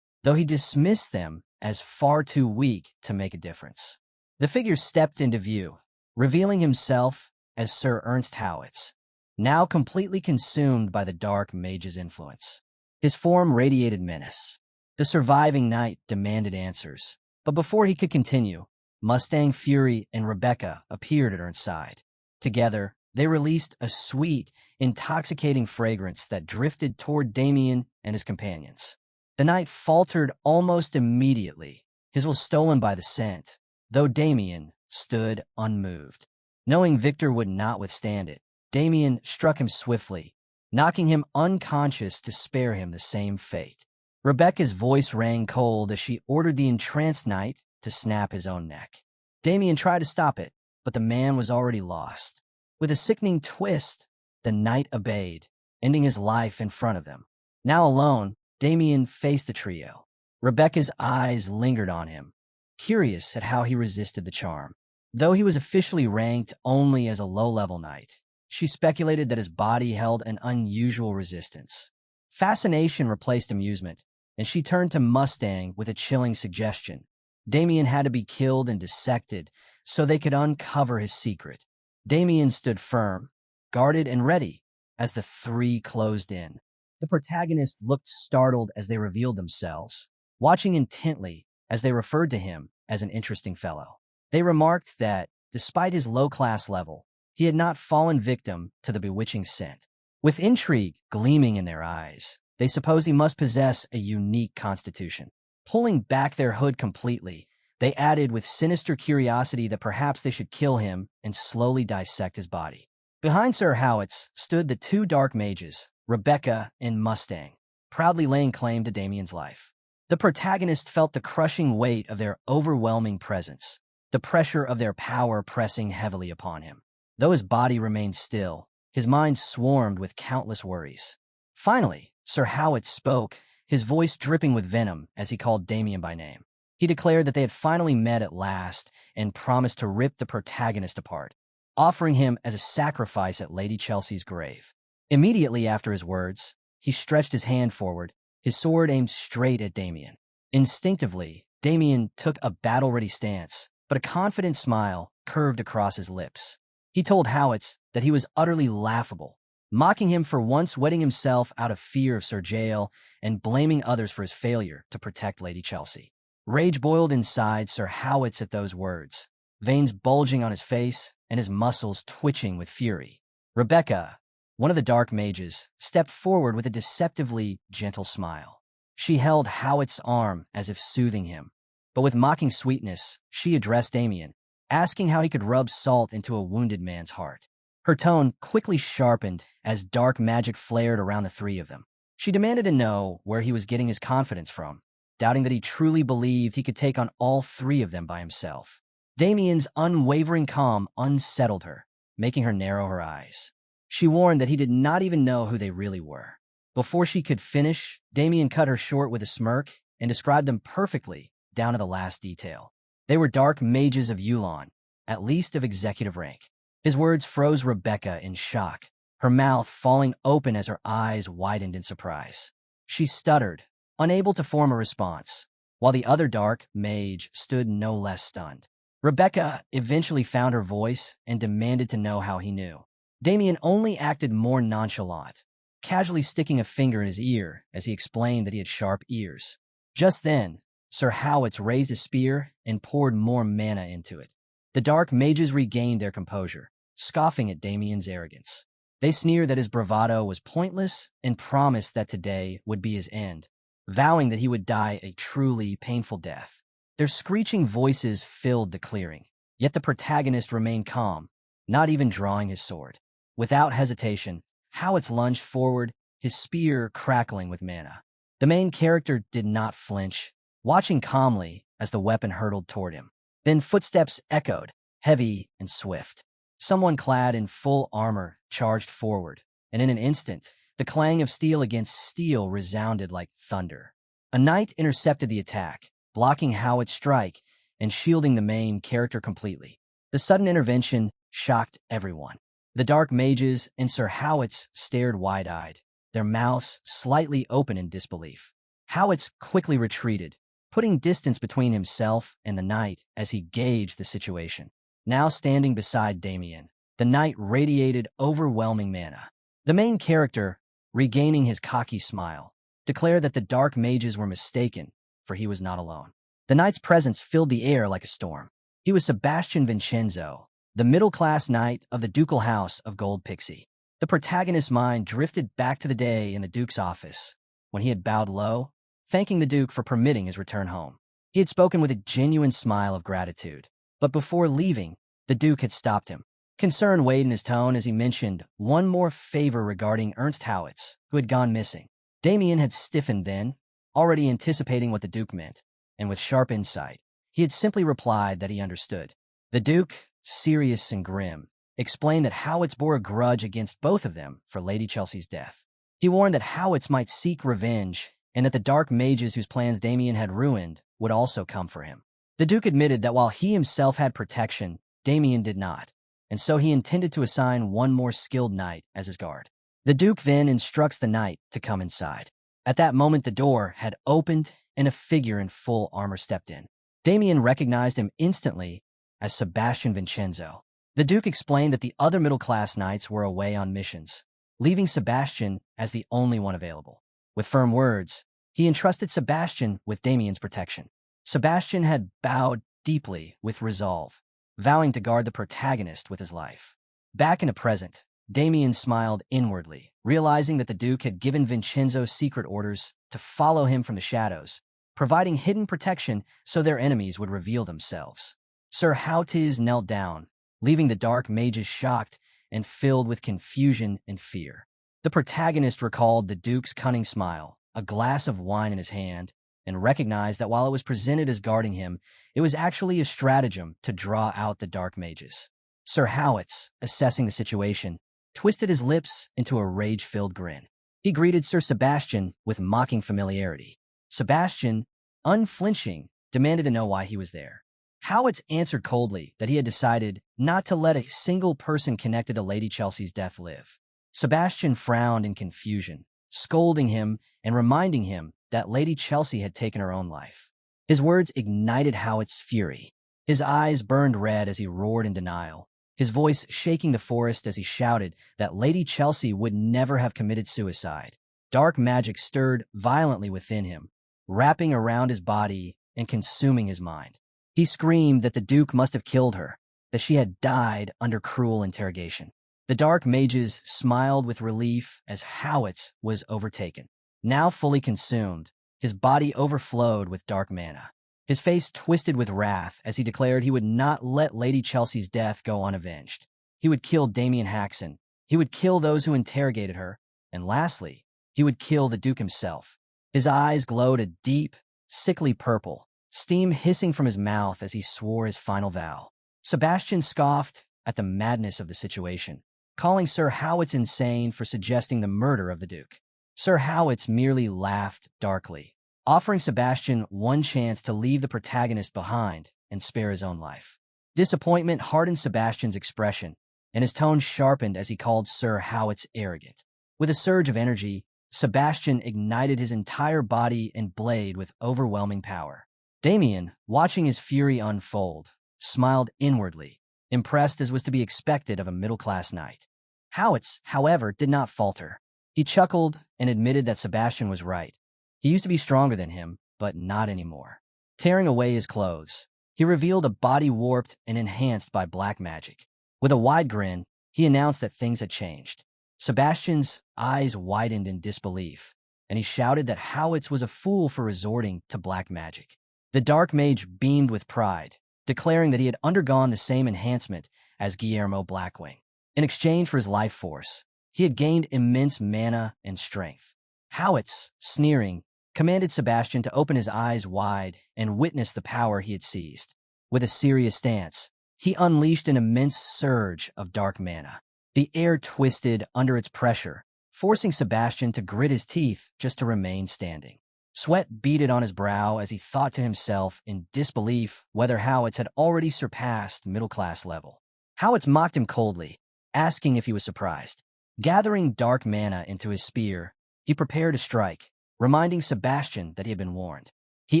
though he dismissed them as far too weak to make a difference. The figure stepped into view, revealing himself as Sir Ernst Howitz, now completely consumed by the dark mage's influence. His form radiated menace. The surviving knight demanded answers, but before he could continue, Mustang Fury and Rebecca appeared at Ernst's side. Together, they released a sweet, intoxicating fragrance that drifted toward Damien and his companions. The knight faltered almost immediately. His was stolen by the scent, though Damien stood unmoved. Knowing Victor would not withstand it, Damien struck him swiftly, knocking him unconscious to spare him the same fate. Rebecca's voice rang cold as she ordered the entranced knight to snap his own neck. Damien tried to stop it, but the man was already lost. With a sickening twist, the knight obeyed, ending his life in front of them. Now alone, Damien faced the trio. Rebecca's eyes lingered on him, curious at how he resisted the charm. Though he was officially ranked only as a low-level knight, she speculated that his body held an unusual resistance. Fascination replaced amusement, and she turned to Mustang with a chilling suggestion. Damien had to be killed and dissected so they could uncover his secret. Damien stood firm, guarded and ready, as the three closed in. The protagonists looked startled as they revealed themselves, watching intently as they referred to him as an interesting fellow. They remarked that, despite his low-class level, he had not fallen victim to the bewitching scent. With intrigue gleaming in their eyes, they supposed he must possess a unique constitution. Pulling back their hood completely, they added with sinister curiosity that perhaps they should kill him and slowly dissect his body. Behind Sir Howitz stood the two dark mages, Rebecca and Mustang, proudly laying claim to Damien's life. The protagonist felt the crushing weight of their overwhelming presence, the pressure of their power pressing heavily upon him. Though his body remained still, his mind swarmed with countless worries. Finally, Sir Howitz spoke, his voice dripping with venom as he called Damien by name. He declared that they had finally met at last and promised to rip the protagonist apart, offering him as a sacrifice at Lady Chelsea's grave. Immediately after his words, he stretched his hand forward, his sword aimed straight at Damien. Instinctively, Damien took a battle-ready stance, but a confident smile curved across his lips. He told Howitz that he was utterly laughable, mocking him for once wedding himself out of fear of Sir Jael and blaming others for his failure to protect Lady Chelsea. Rage boiled inside Sir Howitz at those words, veins bulging on his face and his muscles twitching with fury. Rebecca, one of the dark mages, stepped forward with a deceptively gentle smile. She held Howitz's arm as if soothing him, but with mocking sweetness, she addressed Damien, asking how he could rub salt into a wounded man's heart. Her tone quickly sharpened as dark magic flared around the three of them. She demanded to know where he was getting his confidence from, doubting that he truly believed he could take on all three of them by himself. Damien's unwavering calm unsettled her, making her narrow her eyes. She warned that he did not even know who they really were. Before she could finish, Damien cut her short with a smirk and described them perfectly, down to the last detail. They were dark mages of Yulon, at least of executive rank. His words froze Rebecca in shock, her mouth falling open as her eyes widened in surprise. She stuttered, unable to form a response, while the other dark mage stood no less stunned. Rebecca eventually found her voice and demanded to know how he knew. Damien only acted more nonchalant, casually sticking a finger in his ear as he explained that he had sharp ears. Just then, Sir Howitz raised his spear and poured more mana into it. The dark mages regained their composure, scoffing at Damien's arrogance. They sneered that his bravado was pointless and promised that today would be his end, vowing that he would die a truly painful death. Their screeching voices filled the clearing, yet the protagonist remained calm, not even drawing his sword. Without hesitation, Howitz lunged forward, his spear crackling with mana. The main character did not flinch, watching calmly as the weapon hurtled toward him. Then footsteps echoed, heavy and swift. Someone clad in full armor charged forward, and in an instant, the clang of steel against steel resounded like thunder. A knight intercepted the attack, blocking Howit's strike and shielding the main character completely. The sudden intervention shocked everyone. The dark mages and Sir Howitz stared wide-eyed, their mouths slightly open in disbelief. Howitz quickly retreated, putting distance between himself and the knight as he gauged the situation. Now standing beside Damien, the knight radiated overwhelming mana. The main character, regaining his cocky smile, declared that the dark mages were mistaken, for he was not alone. The knight's presence filled the air like a storm. He was Sebastian Vincenzo, the middle-class knight of the ducal house of Gold Pixie. The protagonist's mind drifted back to the day in the Duke's office, when he had bowed low, thanking the Duke for permitting his return home. He had spoken with a genuine smile of gratitude, but before leaving, the Duke had stopped him. Concern weighed in his tone as he mentioned one more favor regarding Ernst Howitz, who had gone missing. Damien had stiffened then, already anticipating what the Duke meant, and with sharp insight, he had simply replied that he understood. The Duke, serious and grim, explained that Howitz bore a grudge against both of them for Lady Chelsea's death. He warned that Howitz might seek revenge and that the dark mages whose plans Damien had ruined would also come for him. The Duke admitted that while he himself had protection, Damien did not, and so he intended to assign one more skilled knight as his guard. The Duke then instructs the knight to come inside. At that moment, the door had opened and a figure in full armor stepped in. Damien recognized him instantly as Sebastian Vincenzo. The Duke explained that the other middle-class knights were away on missions, leaving Sebastian as the only one available. With firm words, he entrusted Sebastian with Damien's protection. Sebastian had bowed deeply with resolve, vowing to guard the protagonist with his life. Back in the present, Damien smiled inwardly, realizing that the Duke had given Vincenzo secret orders to follow him from the shadows, providing hidden protection so their enemies would reveal themselves. Sir Howitz knelt down, leaving the dark mages shocked and filled with confusion and fear. The protagonist recalled the Duke's cunning smile, a glass of wine in his hand, and recognized that while it was presented as guarding him, it was actually a stratagem to draw out the dark mages. Sir Howitz, assessing the situation, twisted his lips into a rage-filled grin. He greeted Sir Sebastian with mocking familiarity. Sebastian, unflinching, demanded to know why he was there. Howitz answered coldly that he had decided not to let a single person connected to Lady Chelsea's death live. Sebastian frowned in confusion, scolding him and reminding him that Lady Chelsea had taken her own life. His words ignited Howitz's fury. His eyes burned red as he roared in denial, his voice shaking the forest as he shouted that Lady Chelsea would never have committed suicide. Dark magic stirred violently within him, wrapping around his body and consuming his mind. He screamed that the Duke must have killed her, that she had died under cruel interrogation. The dark mages smiled with relief as Howitz was overtaken. Now fully consumed, his body overflowed with dark mana. His face twisted with wrath as he declared he would not let Lady Chelsea's death go unavenged. He would kill Damien Haxon. He would kill those who interrogated her. And lastly, he would kill the Duke himself. His eyes glowed a deep, sickly purple, steam hissing from his mouth as he swore his final vow. Sebastian scoffed at the madness of the situation, calling Sir Howitz insane for suggesting the murder of the Duke. Sir Howitz merely laughed darkly, offering Sebastian one chance to leave the protagonist behind and spare his own life. Disappointment hardened Sebastian's expression, and his tone sharpened as he called Sir Howitz arrogant. With a surge of energy, Sebastian ignited his entire body and blade with overwhelming power. Damien, watching his fury unfold, smiled inwardly, impressed as was to be expected of a middle-class knight. Howitz, however, did not falter. He chuckled and admitted that Sebastian was right. He used to be stronger than him, but not anymore. Tearing away his clothes, he revealed a body warped and enhanced by black magic. With a wide grin, he announced that things had changed. Sebastian's eyes widened in disbelief, and he shouted that Howitz was a fool for resorting to black magic. The dark mage beamed with pride, declaring that he had undergone the same enhancement as Guillermo Blackwing. In exchange for his life force, He had gained immense mana and strength. Howitz, sneering, commanded Sebastian to open his eyes wide and witness the power he had seized. With a serious stance, he unleashed an immense surge of dark mana. The air twisted under its pressure, forcing Sebastian to grit his teeth just to remain standing. Sweat beaded on his brow as he thought to himself in disbelief whether Howitz had already surpassed middle-class level. Howitz mocked him coldly, asking if he was surprised. Gathering dark mana into his spear, he prepared to strike, reminding Sebastian that he had been warned. He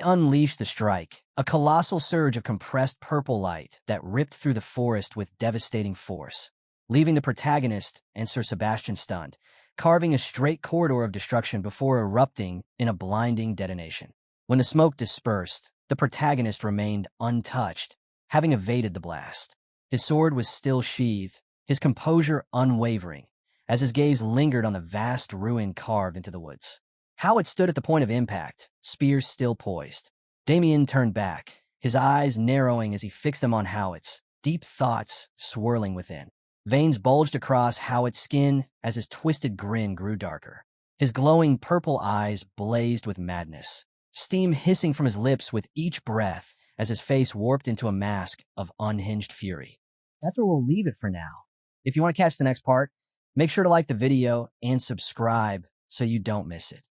unleashed the strike, a colossal surge of compressed purple light that ripped through the forest with devastating force, leaving the protagonist and Sir Sebastian stunned, carving a straight corridor of destruction before erupting in a blinding detonation. When the smoke dispersed, the protagonist remained untouched, having evaded the blast. His sword was still sheathed, his composure unwavering, as his gaze lingered on the vast ruin carved into the woods. Howitz stood at the point of impact, spear still poised. Damien turned back, his eyes narrowing as he fixed them on Howitz, deep thoughts swirling within. Veins bulged across Howitz's skin as his twisted grin grew darker. His glowing purple eyes blazed with madness, steam hissing from his lips with each breath as his face warped into a mask of unhinged fury. That's where we'll leave it for now. If you want to catch the next part, make sure to like the video and subscribe so you don't miss it.